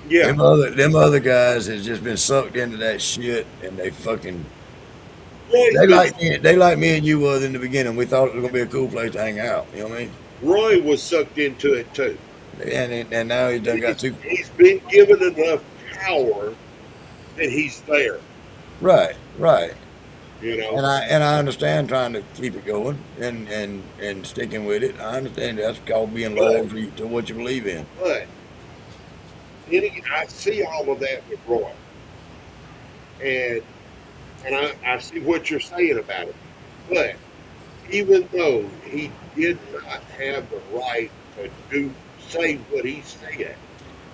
yeah, them other guys has just been sucked into that shit, and they fucking Roy, they like me and you was in the beginning. We thought it was gonna be a cool place to hang out. You know what I mean? Roy was sucked into it too. And now he done got too He's been given enough power that he's there. right, right. You know, And I understand trying to keep it going and sticking with it. I understand that's called being loyal to what you believe in. but I see all of that with Roy, and I see what you're saying about it. But even though he did not have the right to say what he said,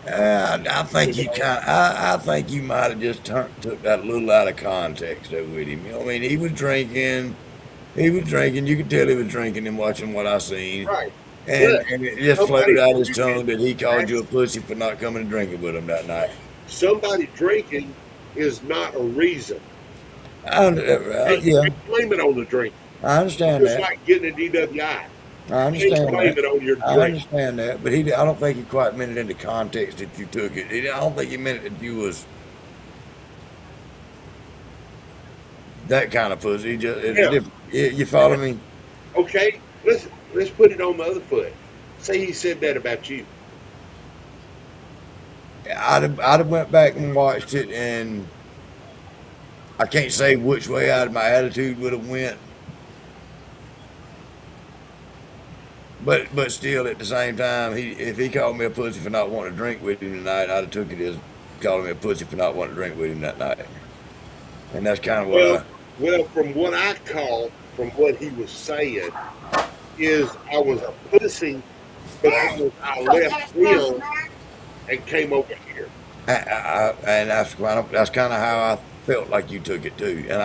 I think you kind. I think you might have just took that a little out of context there with him. You know, what I mean, he was drinking. He was drinking. You could tell he was drinking and watching what I seen. right? And it just Somebody floated out his drinking, tongue that he called you a pussy for not coming and drinking with him that night. somebody drinking is not a reason. Yeah, Blame it on the drink. I understand Just that. like getting a DWI. I understand Blame that. it on your I drink. understand that, but I don't think he quite meant it in the context that you took it. I don't think he meant it that you was that kind of pussy. Yeah. You follow me? Okay, let's put it on the other foot. Say he said that about you. I'd have went back and watched it, and I can't say which way my attitude would have went. But still, at the same time, if he called me a pussy for not wanting to drink with him tonight, I'd have took it as calling me a pussy for not wanting to drink with him that night. And that's kind of what Well, from what I caught from what he was saying, is I was a pussy because I left him and came over here. and that's kind of how I felt like you took it too. And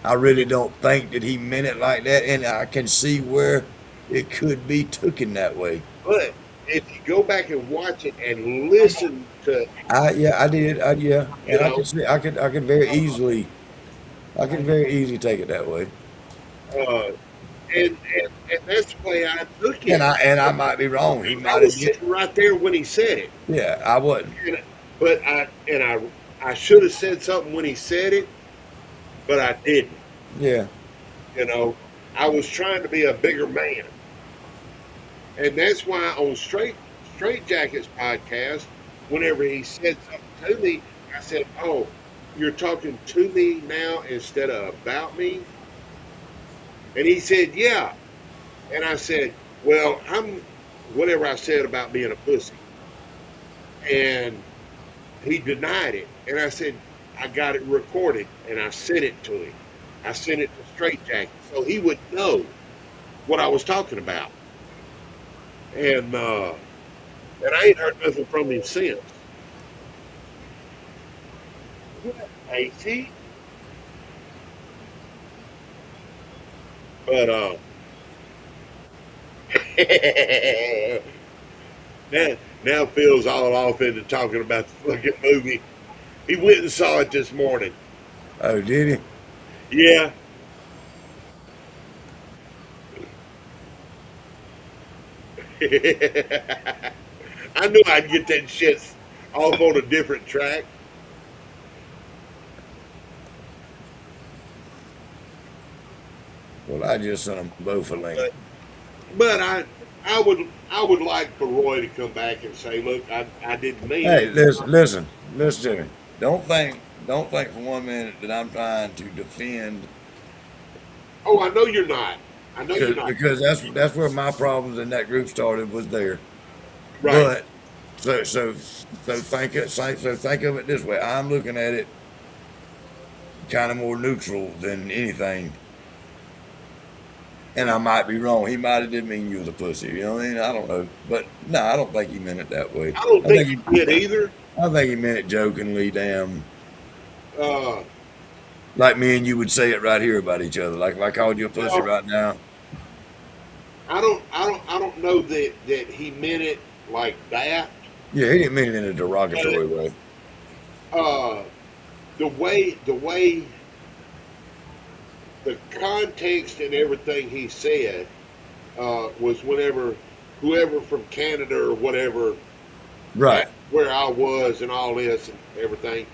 I really don't think that he meant it like that. And I can see where it could be taken that way. But if you go back and watch it and listen to, Yeah, I did. Yeah, you and I know, could see. I could very easily. I could very easily take it that way. uh, and that's the way I took it. And I might be wrong. He I might was have. sitting right there when he said it. Yeah, I wasn't. But I should have said something when he said it, but I didn't. Yeah. You know, I was trying to be a bigger man, and that's why on Straight Jacket's podcast, whenever he said something to me, I said, "Oh, you're talking to me now instead of about me." And he said, "Yeah," and I said, "Well, I'm whatever I said about being a pussy," and he denied it, and I said, "I got it recorded, and I sent it to him. I sent it to Straight Jacket, so he would know what I was talking about." And I ain't heard nothing from him since. AC, but now Phil's all off into talking about the fucking movie. He went and saw it this morning. Oh, did he? Yeah. I knew I'd get that shit off on a different track. Well, I just sent them both a link. But I would like for Roy to come back and say, "Look, I didn't mean Hey, it." listen to me. Don't think for 1 minute that I'm trying to defend. Oh, I know you're not. I know you're not. Because that's where my problems in that group started, was there. Right. But so think of it this way. I'm looking at it kind of more neutral than anything. And I might be wrong. He might have did mean you was a pussy. You know what I mean? I don't know. But no, I don't think he meant it that way. I don't think he did either. I think he meant it jokingly, damn. Like me and you would say it right here about each other. Like if I called you a pussy Well, right now. I don't know that he meant it like that. Yeah, he didn't mean it in a derogatory way. Uh, the way the context and everything he said was whenever whoever from Canada or whatever Right. asked where I was and all this and everything.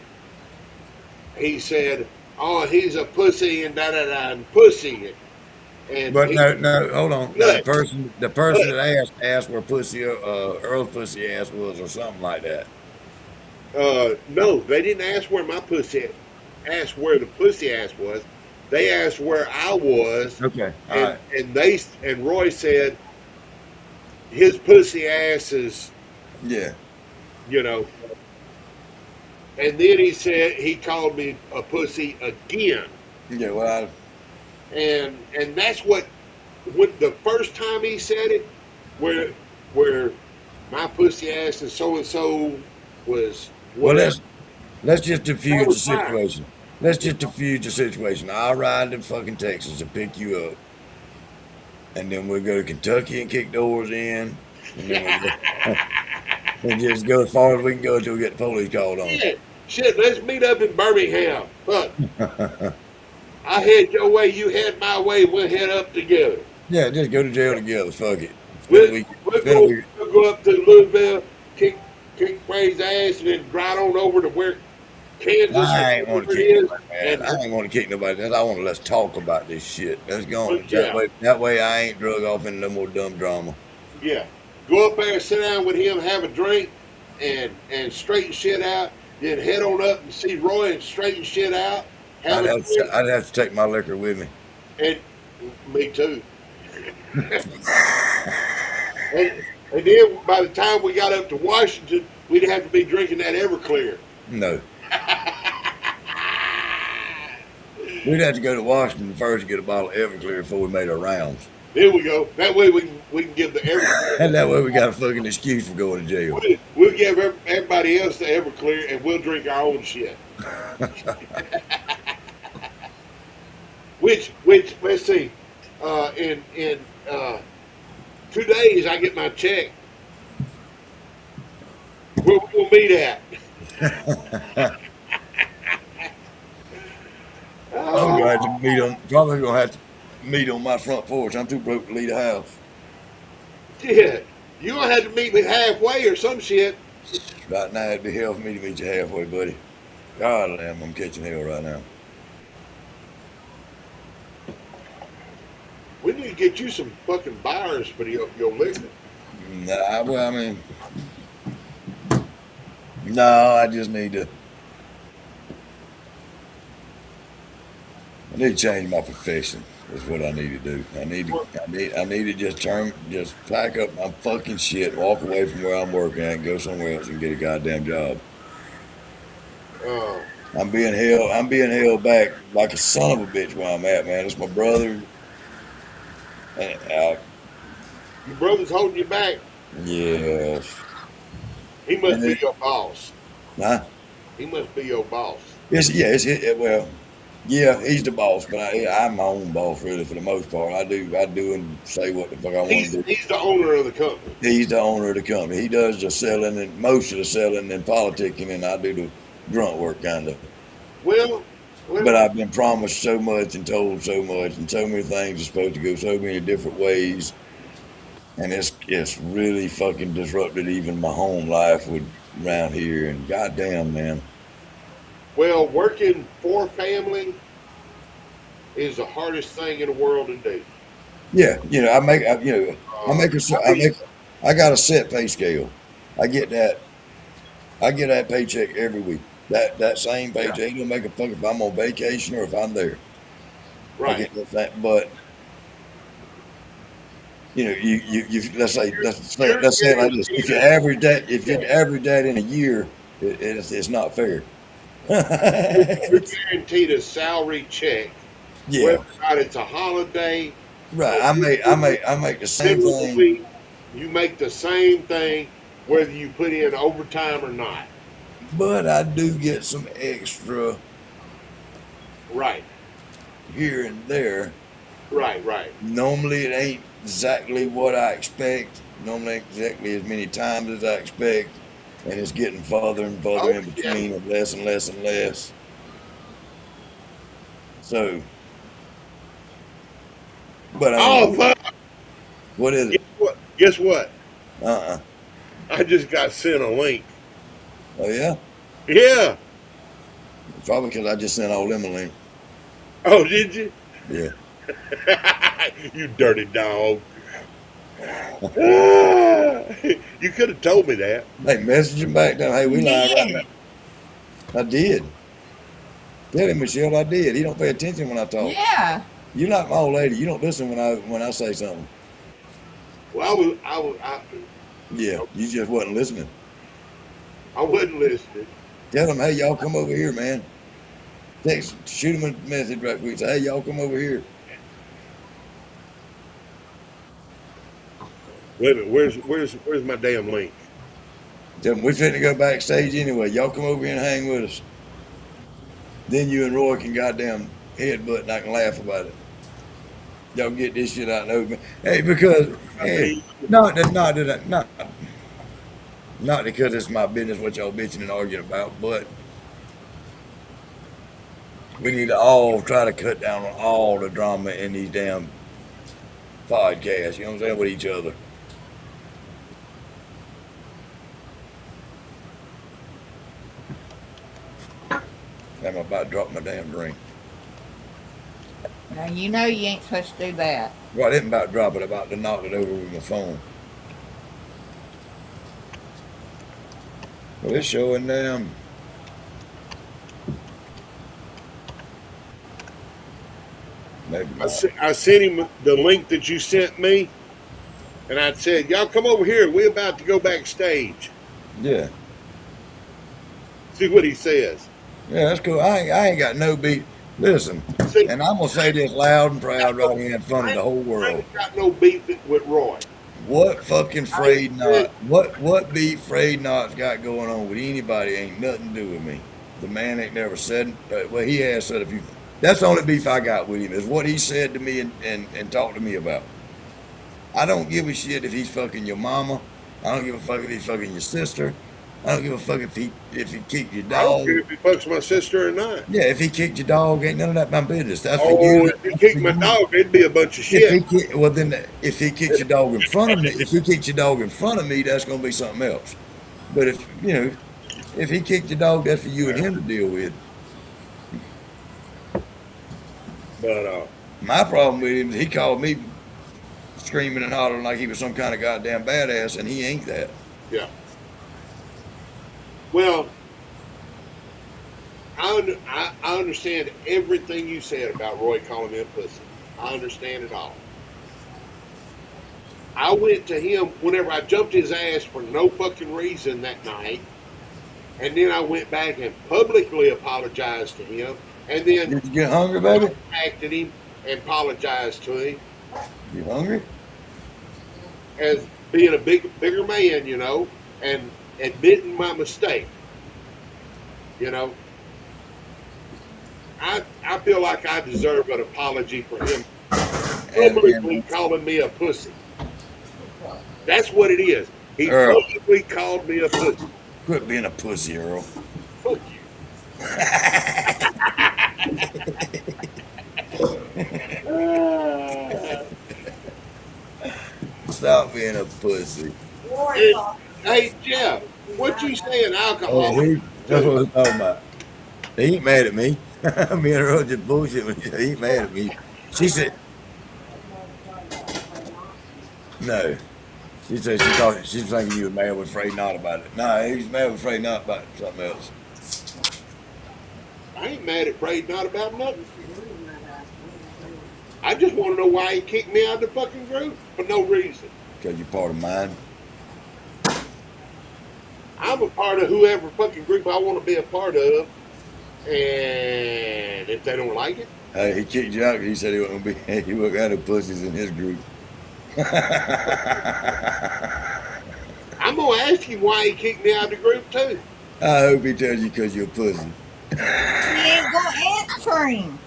He said, "Oh, he's a pussy and da da da and pussy." And But he no, hold on. Now look, the person that asked where pussy Earl's pussy ass was or something like that. no, they didn't ask where my pussy asked where the pussy ass was. They asked where I was, Okay. All and right. and Roy said his pussy ass is, Yeah. you know. And then he said he called me a pussy again, Yeah, well and that's what when the first time he said it, where my pussy ass and so was well whatever. let's just That diffuse the was fine. situation. Let's just diffuse the situation. I'll ride to fucking Texas to pick you up. And then we'll go to Kentucky and kick doors in. And then we'll go, and just go as far as we can go until we get the police called on. Shit, let's meet up in Birmingham. Look, I head your way, you head my way, we'll head up together. Yeah, just go to jail together. Fuck it. We'll go up to Louisville, kick Ray's ass, and then ride on over to where Kansas I ain't or want to wherever kick it is. nobody, man. I ain't want to kick nobody. I want to let's talk about this shit. Let's go on. Yeah. That way I ain't drug off into no more dumb drama. Yeah. Go up there, sit down with him, have a drink, and straighten shit out. Then head on up and see Roy and straighten shit out. I'd have to take my liquor with me. And me too. and then by the time we got up to Washington, we'd have to be drinking that Everclear. No. We'd have to go to Washington first to get a bottle of Everclear before we made our rounds. There we go. That way we can give the Everclear. And that way we got a fucking excuse for going to jail. We'll give everybody else the Everclear and we'll drink our own shit. which let's see, in 2 days I get my check. Where we gonna meet at? I'm gonna have to meet on. Probably gonna have to meet on my front porch. I'm too broke to leave the house. Yeah, you gonna have to meet me halfway or some shit. Right now, it'd be hell for me to meet you halfway, buddy. God damn, I'm catching hell right now. We need to get you some fucking buyers for your liquor. Nah, well, I mean, no, I just need to. I need to change my profession. That's what I need to do. I need to just pack up my fucking shit, walk away from where I'm working at, and go somewhere else and get a goddamn job. I'm being held back like a son of a bitch where I'm at, man. It's my brother. Your brother's holding you back. Yes. He must be your boss. Huh? He must be your boss. Well, yeah, he's the boss, but I'm my own boss really for the most part. I do and say what the fuck I want to do. He's the owner of the company. He's the owner of the company. He does the selling and most of the selling and politicking, and I do the grunt work kind of. Well, but I've been promised so much and told so much, and so many things are supposed to go so many different ways, and it's really fucking disrupted even my home life around here. And goddamn, man. Well, working for family is the hardest thing in the world to do. Yeah, I got a set pay scale. I get that paycheck every week. That same paycheck. It don't make a fuck if I'm on vacation or if I'm there. Right. I get that, but you let's say it like this. If you average that in a year, it's not fair. You're guaranteed a salary check. Yeah. Whether or not it's a holiday. Right. I make the same thing. You make the same thing whether you put in overtime or not. But I do get some extra Right. here and there. Right. Right. Normally it ain't exactly what I expect. Normally ain't exactly as many times as I expect. And it's getting farther and farther Oh in yeah. between and less and less and less. So, but I Oh mean, fuck! what is it? Guess what? Guess what? Uh-uh. I just got sent a link. Oh, yeah? Yeah. Probably because I just sent all them a link. Oh, did you? Yeah. You dirty dog. You could have told me that. Hey, message him back down. Hey, we live right now. I did. Tell him, Michelle, I did. He don't pay attention when I talk. Yeah. You like my old lady. You don't listen when I say something. Well, Yeah, you just wasn't listening. I wasn't listening. Tell him, hey, y'all come over here, man. Shoot him a message right quick. Say, hey, y'all come over here. Wait a minute, where's my damn link? Tell him, we finna go backstage anyway. Y'all come over here and hang with us. Then you and Roy can goddamn headbutt and I can laugh about it. Y'all get this shit out of the Hey, because hey, not because it's my business what y'all bitching and arguing about, but we need to all try to cut down on all the drama in these damn podcasts, you know what I'm saying, with each other. I'm about to drop my damn drink. Now you know you ain't supposed to do that. Well, I didn't about to drop it, about to knock it over with my phone. Well, it's showing them. Maybe not. I sent him the link that you sent me, and I said, y'all come over here. We're about to go backstage. Yeah. See what he says. Yeah, that's cool. I ain't got no beef. Listen, and I'm gonna say this loud and proud right here in front of the whole I world. ain't got no beef with Roy. What fucking Frayed Knot? What beef Frayed Knot's got going on with anybody ain't nothing to do with me. The man ain't never said. Well, he has said a few. That's the only beef I got with him is what he said to me and talked to me about. I don't give a shit if he's fucking your mama. I don't give a fuck if he's fucking your sister. I don't give a fuck if he kicked your I dog. don't care if he fucks my sister or not. Yeah, if he kicked your dog, ain't none of that my business. That's for Oh, you. if he kicked my dog, it'd be a bunch of shit. Well, then, if he kicks your dog in front of me, that's gonna be something else. But if if he kicked your dog, that's for you and him to deal with. But my problem with him is he called me screaming and hollering like he was some kind of goddamn badass, and he ain't that. Yeah. Well, I understand everything you said about Roy calling me a pussy. I understand it all. I went to him whenever I jumped his ass for no fucking reason that night, and then I went back and publicly apologized to him, and then Did you get hungry, baby? contacted him and apologized to him You hungry? as being a bigger man, and admitting my mistake. I feel like I deserve an apology for him publicly calling me a pussy. That's what it is. He Earl. publicly called me a pussy. Quit being a pussy, Earl. Fuck you. Stop being a pussy. Hey, Jeff, what you saying, alcohol? Oh, that's what we're talking about. He ain't mad at me. Me and Earl just bullshit with you. He ain't mad at me. She said, no. She said she's thinking you were mad with Frayed Knot about it. No, he was mad with Frayed Knot about something else. I ain't mad at Frayed Knot about nothing. I just want to know why he kicked me out of the fucking group for no reason. Because you're part of mine. I'm a part of whoever fucking group I want to be a part of, and if they don't like it, He kicked you out because he said he wasn't gonna be. He wasn't got no pussies in his group. I'm gonna ask him why he kicked me out of the group too. I hope he tells you because you're a pussy. He ain't gonna answer answer him.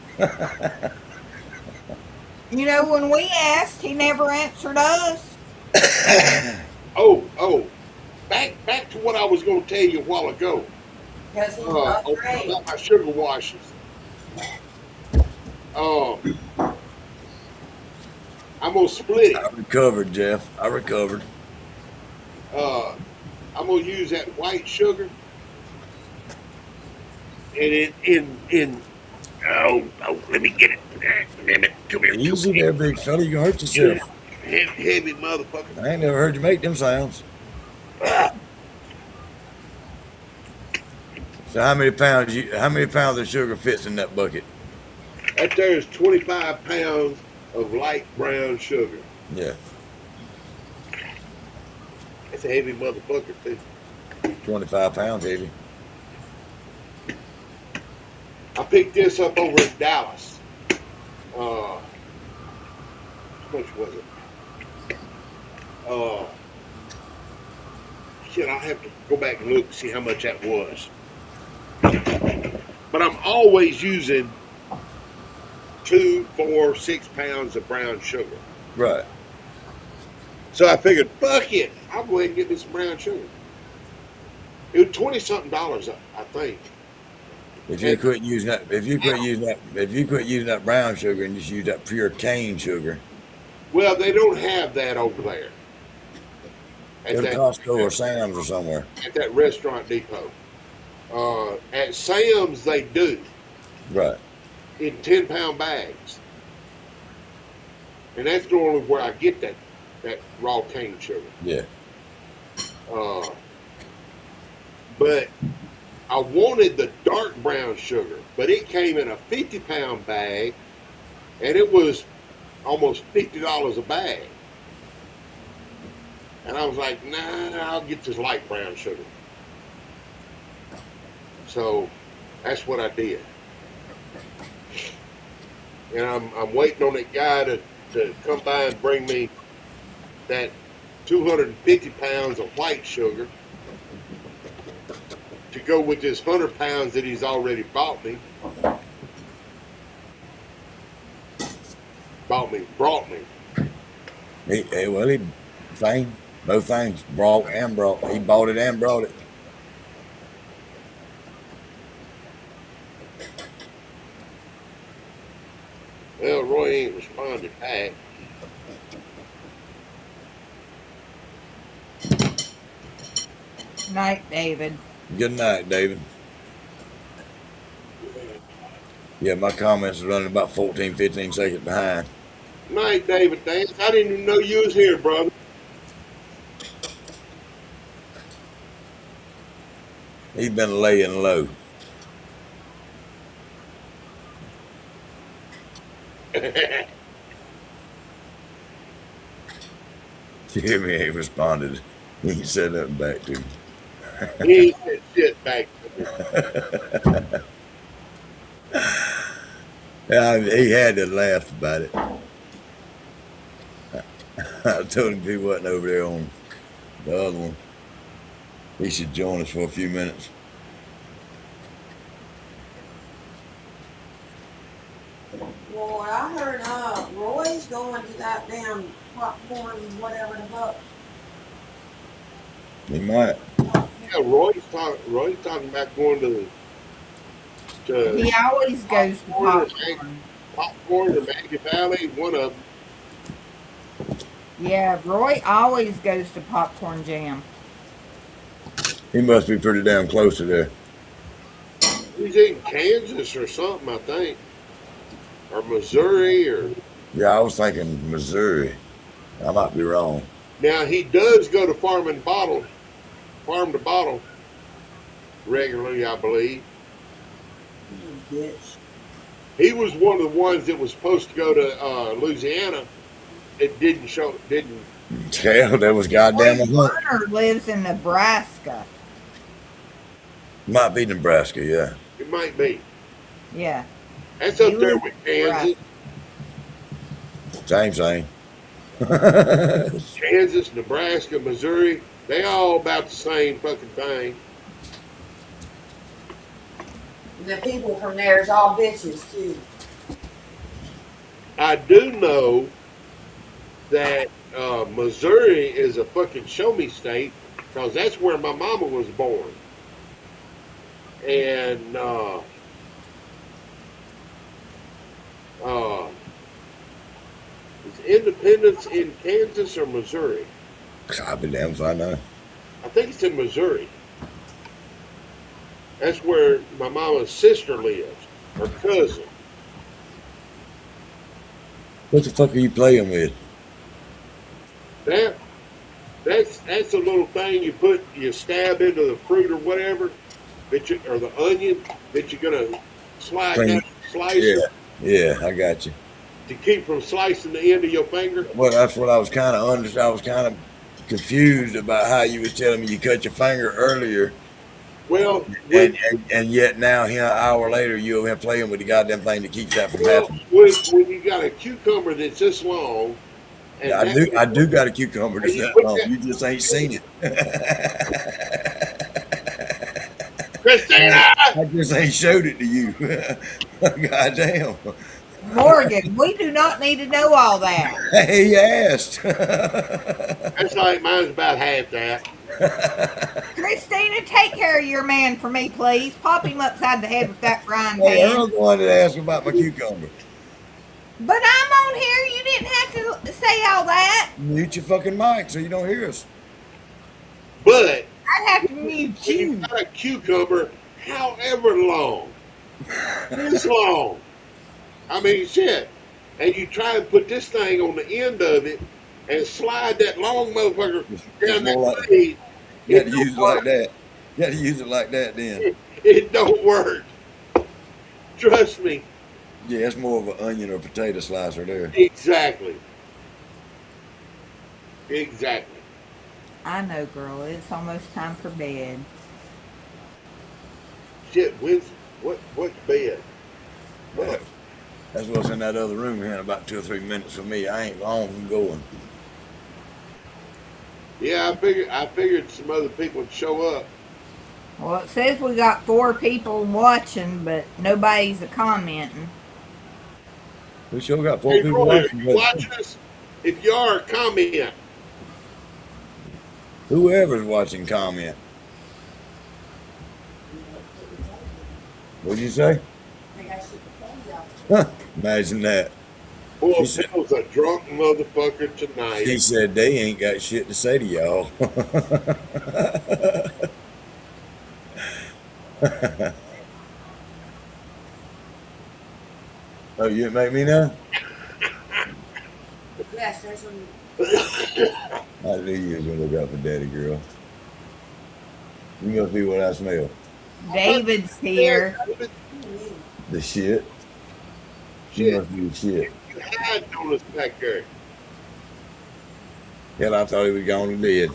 You know, when we asked, he never answered us. Oh, back to what I was going to tell you a while ago. Because he's About my sugar washes. I'm gonna split I it. recovered, Jeff. I recovered. I'm gonna use that white sugar, and let me get it. Damn it! Come here. Easy there, big fella. You hurt yourself. Heavy motherfucker. I ain't never heard you make them sounds. So how many pounds of sugar fits in that bucket? That there's 25 pounds of light brown sugar. Yeah. That's a heavy motherfucker too. 25 pounds heavy. I picked this up over in Dallas. How much was it? Shit, I'll have to go back and look to see how much that was. But I'm always using 2, 4, 6 pounds of brown sugar. Right. So I figured, fuck it, I'll go ahead and get me some brown sugar. It was $20-something, I think. If you quit using that brown sugar and just use that pure cane sugar. Well, they don't have that over there. Go to Costco or Sam's or somewhere. At that restaurant depot. At Sam's, they do. Right. In 10-pound bags. And that's normally where I get that raw cane sugar. Yeah. But I wanted the dark brown sugar, but it came in a 50-pound bag, and it was almost $50 a bag. And I was like, nah, I'll get this light brown sugar. So that's what I did. And I'm waiting on that guy to come by and bring me that 250 pounds of white sugar to go with this 100 pounds that he's already brought me. Both things, brought. He bought it and brought it. Well, Roy ain't responded back. Night, David. Good night, David. Yeah, my comments are running about 14, 15 seconds behind. Night, David. Thanks. I didn't even know you was here, brother. He's been laying low. Jimmy ain't responded. He ain't said nothing back to me. He ain't said shit back to me. Yeah, he had to laugh about it. I told him if he wasn't over there on the other one, he should join us for a few minutes. Boy, I heard Roy's going to that damn popcorn, whatever the fuck. He might. Yeah, Roy's talking about going to He always goes to popcorn or Maggie Valley, one of them. Yeah, Roy always goes to Popcorn Jam. He must be pretty damn close to there. He's in Kansas or something, I think. Or Missouri or... Yeah, I was thinking Missouri. I might be wrong. Now, he does go to Farm to Bottle regularly, I believe. Bitch. He was one of the ones that was supposed to go to Louisiana. It didn't. Yeah, that was goddamn a hunt. Warner lives in Nebraska. Might be Nebraska, yeah. It might be. Yeah. That's up there with Kansas. Same. Kansas, Nebraska, Missouri, they all about the same fucking thing. The people from there is all bitches too. I do know that Missouri is a fucking show me state because that's where my mama was born. And is Independence in Kansas or Missouri? I'll be damned if I know. I think it's in Missouri. That's where my mama's sister lives, her cousin. What the fuck are you playing with? That's a little thing you stab into the fruit or whatever, or the onion that you're gonna slide down, slice Yeah, it yeah, I got you. to keep from slicing the end of your finger. Well, that's what I was kind of I was kind of confused about how you was telling me you cut your finger earlier. Well, and yet now here an hour later you over here playing with the goddamn thing that keeps that from happening. When you got a cucumber that's this long, and Yeah, I do got a cucumber that's that long. You just ain't seen it. Christina! I just ain't showed it to you. Goddamn. Morgan, we do not need to know all that. He asked. That's like mine's about half that. Christina, take care of your man for me, please. Pop him upside the head with that frying Hey, pan. Earl's the one that asked about my cucumber. But I'm on here. You didn't have to say all that. Mute your fucking mic so you don't hear us. But I'd have to mute you. You got a cucumber, however long, this long. I mean, shit. And you try and put this thing on the end of it and slide that long motherfucker down that blade. You got to use it like that. You got to use it like that then. It don't work. Trust me. Yeah, it's more of an onion or potato slicer there. Exactly. Exactly. I know, girl. It's almost time for bed. Shit, what's bed? What? That's what's in that other room here in about 2 or 3 minutes for me. I ain't long going. Yeah, I figured some other people would show up. Well, it says we got 4 people watching, but nobody's commenting. We sure got 4 Hey, people Roy, watching. are you watching us? If you are, comment. Whoever's watching, comment. What'd you say? Huh, imagine that. Boy, She said, Bill's a drunk motherfucker tonight. he said they ain't got shit to say to y'all. Oh, you didn't make me now? Yes, there's some. I knew you was gonna look out for daddy, girl. You must be what I smell. David's here. The shit. You must be the shit. You had on us back there. Hell, I thought he was gone and dead.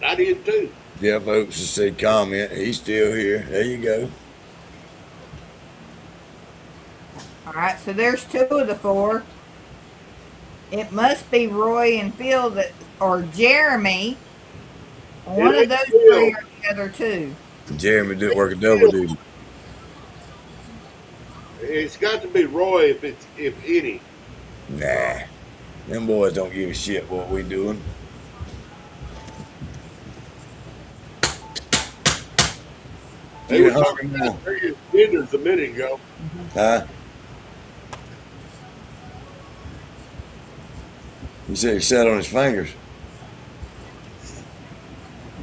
I did too. Jeff Oaks has said comment. He's still here. There you go. All right, so there's 2 of the 4. It must be Roy and Phil that, or Jeremy. One of those 3 are together too. Jeremy did work a double duty. It's got to be Roy if any. Nah. Them boys don't give a shit what we doing. They were talking about transgenders a minute ago. Huh? He said he sat on his fingers.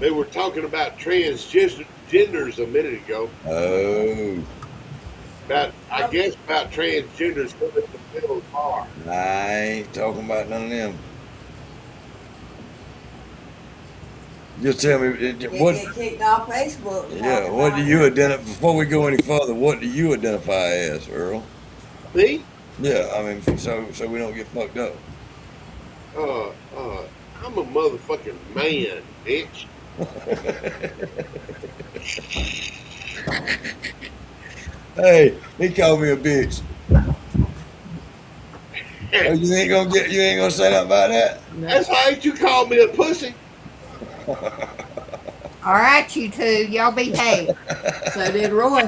They were talking about transgenders a minute ago. Oh. I guess about transgenders coming to Bill's bar. I ain't talking about none of them. Just tell me what. Get kicked off Facebook. Yeah, what do you identify? Before we go any further, what do you identify as, Earl? Me? Yeah, I mean, so we don't get fucked up. I'm a motherfucking man, bitch. Hey, he called me a bitch. Oh, you ain't gonna say nothing about that? That's why you called me a pussy. All right, you two, y'all behave. So did Roy.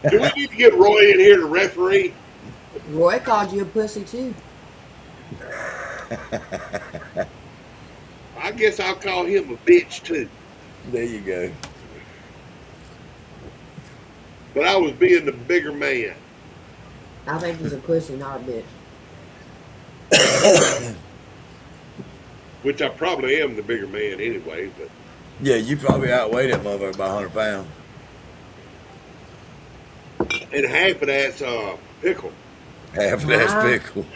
Do we need to get Roy in here to referee? Roy called you a pussy too. I guess I'll call him a bitch too. There you go. But I was being the bigger man. I think he's a pussy, not a bitch. Which I probably am the bigger man anyway, but Yeah, you probably outweigh that motherfucker by 100 pounds. and half of that's pickle. Half of that's pickle.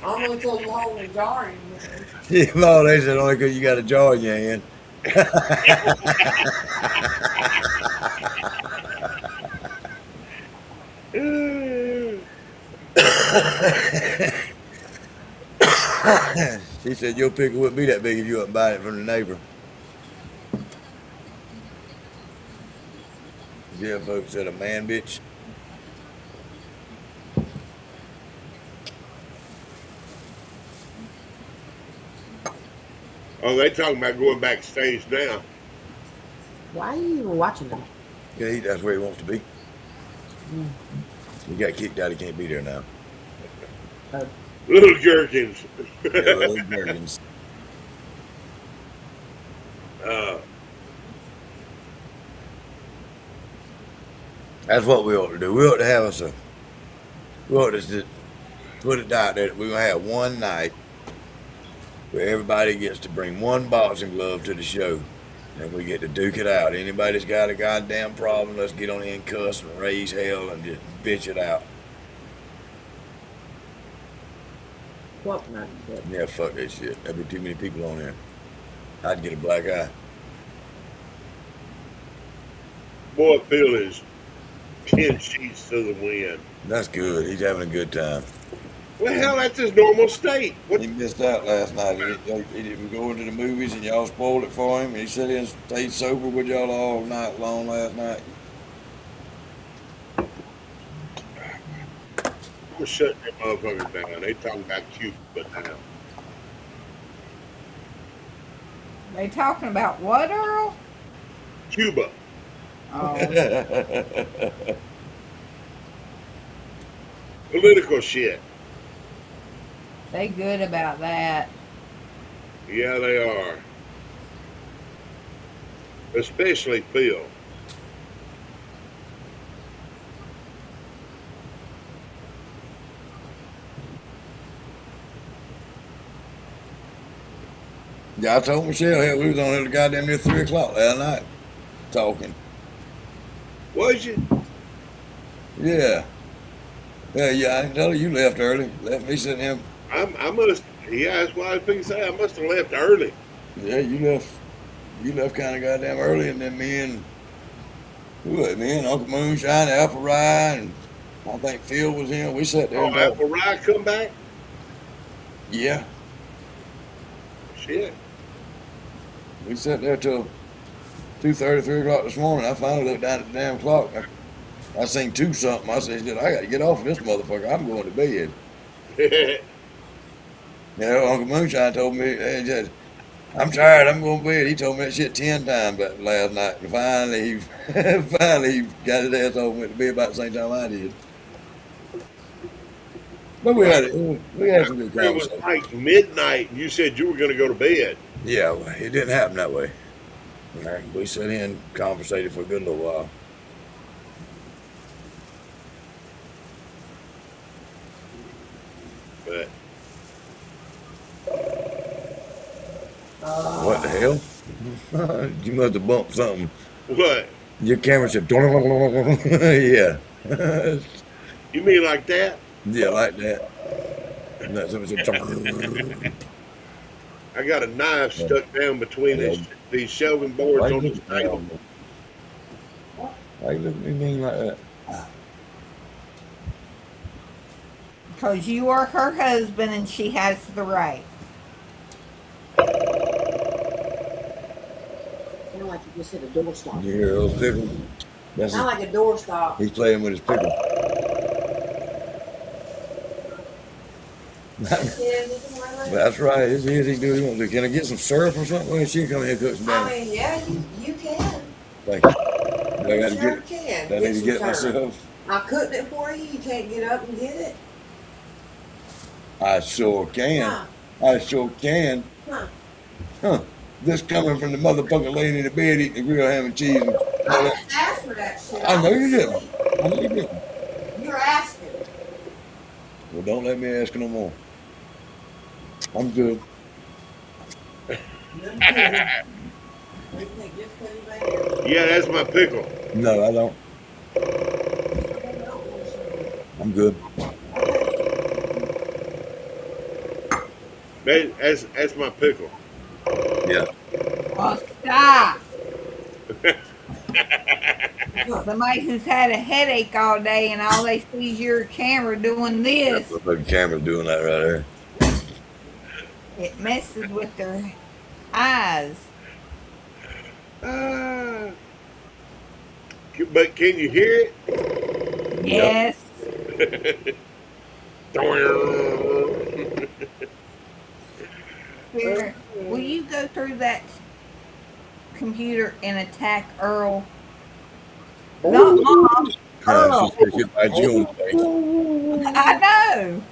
I'm gonna tell you hold a jar in Yeah, no, they said only because you got a jar in your hand. She said your pickle wouldn't be that big if you wasn't buying it from the neighbor. Yeah, folks said a man bitch. Oh, they talking about going backstage now. Why are you even watching them? Yeah, that's where he wants to be. He got kicked out. He can't be there now. Little jerkins. Yeah, little jerkins. That's what we ought to do. We ought to have us a. We ought to just put it out there that we're gonna have one night where everybody gets to bring one boxing glove to the show, and we get to duke it out. Anybody's got a goddamn problem, let's get on in and cuss and raise hell and just bitch it out. What not? Yeah, fuck that shit. There'd be too many people on there. I'd get a black eye. Boy, Phil is 10 sheets to the wind. That's good. He's having a good time. Well, hell, that's his normal state. What? He missed out last night. He didn't go into the movies and y'all spoiled it for him. He sat in and stayed sober with y'all all night long last night. I'm shutting that motherfucker down. They talking about Cuba now. They talking about what, Earl? Cuba. Oh. Political shit. They good about that. Yeah, they are. Especially Phil. Yeah, I told Michelle, hell, we was on there goddamn near 3 o'clock last night talking. Was you? Yeah. Yeah, I didn't tell her you left early. Left me sitting here. I must. Yeah, that's what I was thinking. Say I must have left early. Yeah, you left. You left kind of goddamn early, and then me and Uncle Moonshine, Apple Rye, and I think Phil was in. We sat there. Oh, and talked. Apple Rye come back? Yeah. Shit. We sat there till 2:30, 3 o'clock this morning. I finally looked down at the damn clock. I seen 2 something. I said, I got to get off of this motherfucker. I'm going to bed. Uncle Moonshine told me, hey, just, I'm tired. I'm going to bed. He told me that shit 10 times last night. And finally, he got his ass off and went to bed about the same time I did. But we had some good conversation. It was like midnight, and you said you were going to go to bed. Yeah, well, it didn't happen that way. We sat in and conversated for a good little while. But what the hell? You must have bumped something. What? Your camera said, yeah. You mean like that? Yeah, like that. I got a knife stuck down between these shelving boards on the table. Why you looking at me like that? Because you are her husband and she has the right. Sound like you just hit a door stop. You hear those pickles? That's Sound like a door stop. He's playing with his pickle. Yes, it is. You can wear those. That's right. It's easy to do. What you want to do. Can I get some syrup or something? Well, she can come here and cook some down. I mean, yeah, you can. Thank you. Do I You got to sure get it? can. Do I Get need to some get it syrup. myself? I cooked it for you. You can't get up and get it. I sure can. Huh? I sure can. Huh? Huh. This coming from the motherfucking lady in the bed eating the grilled ham and cheese. And all I that. didn't ask for that shit. I know you was didn't. asleep. I know you didn't. You're asking. Well, don't let me ask you no more. I'm good. Nothing good. We think just 'cause you made Yeah, that's my pickle. No, I don't. I'm good. That's my pickle. Yeah. Oh, stop. Somebody who's had a headache all day and all they see is your camera doing this, That fucking camera's doing that right there. it messes with their eyes. But can you hear Yes. it? Spirit, will you go through that computer and attack Earl? Not Mom. Earl. She's gonna bite you on the face. I know.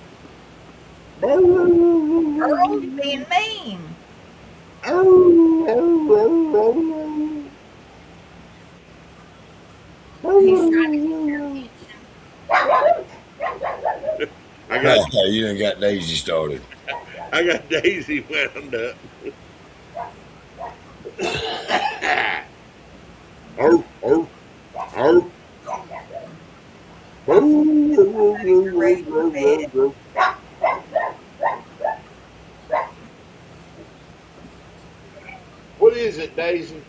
Earl's being mean. He's trying to get your attention. I got You done got Daisy started. I got Daisy wound up. Arf, arf, arf. Ready for bed. What is it, Daisy?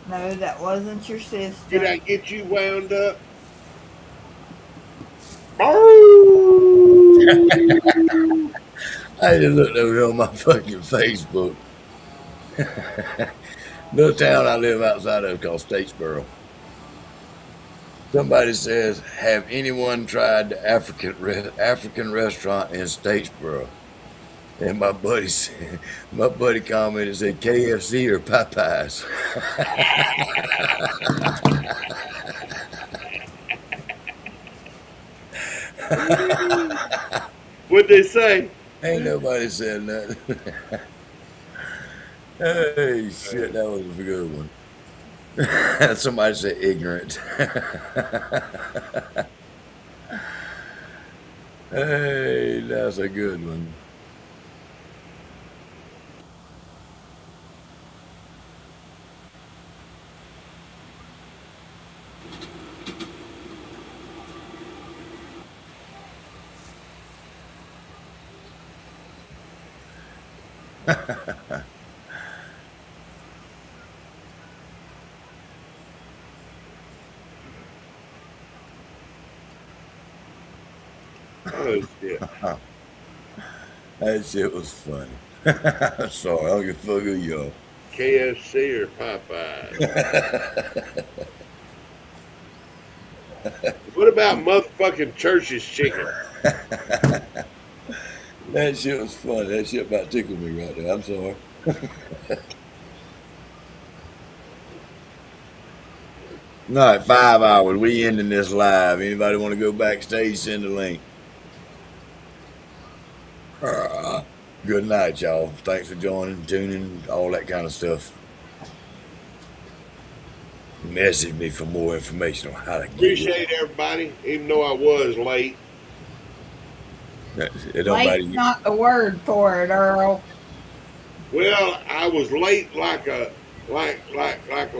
No, that wasn't your sister. Did I get you wound up? I just looked over here on my fucking Facebook. Little town I live outside of called Statesboro. Somebody says, "Have anyone tried the African restaurant in Statesboro?" And my buddy commented and said, "KFC or Popeyes?" What'd they say? Ain't nobody said nothing. Hey, shit, that was a good one. Somebody said ignorant. Hey, that's a good one. Oh shit. That shit was funny. Sorry, I don't give a fuck who you are. KFC or Popeyes? What about motherfucking Church's chicken? That shit was funny. That shit about tickled me right there. I'm sorry. All right, 5 hours. We ending this live. Anybody want to go backstage? Send a link. Good night, y'all. Thanks for joining, tuning, all that kind of stuff. Message me for more information on how to get Appreciate everybody, even though I was late. it. Don't matter. Late's not the word for it, Earl. Well, I was late like a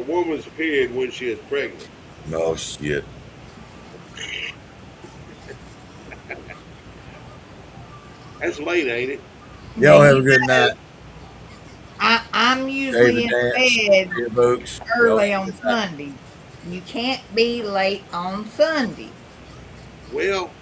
woman's period when she is pregnant. Oh shit. That's late, ain't it? Y'all have a good night. I'm usually in bed folks. early on Sundays. You can't be late on Sundays. Well,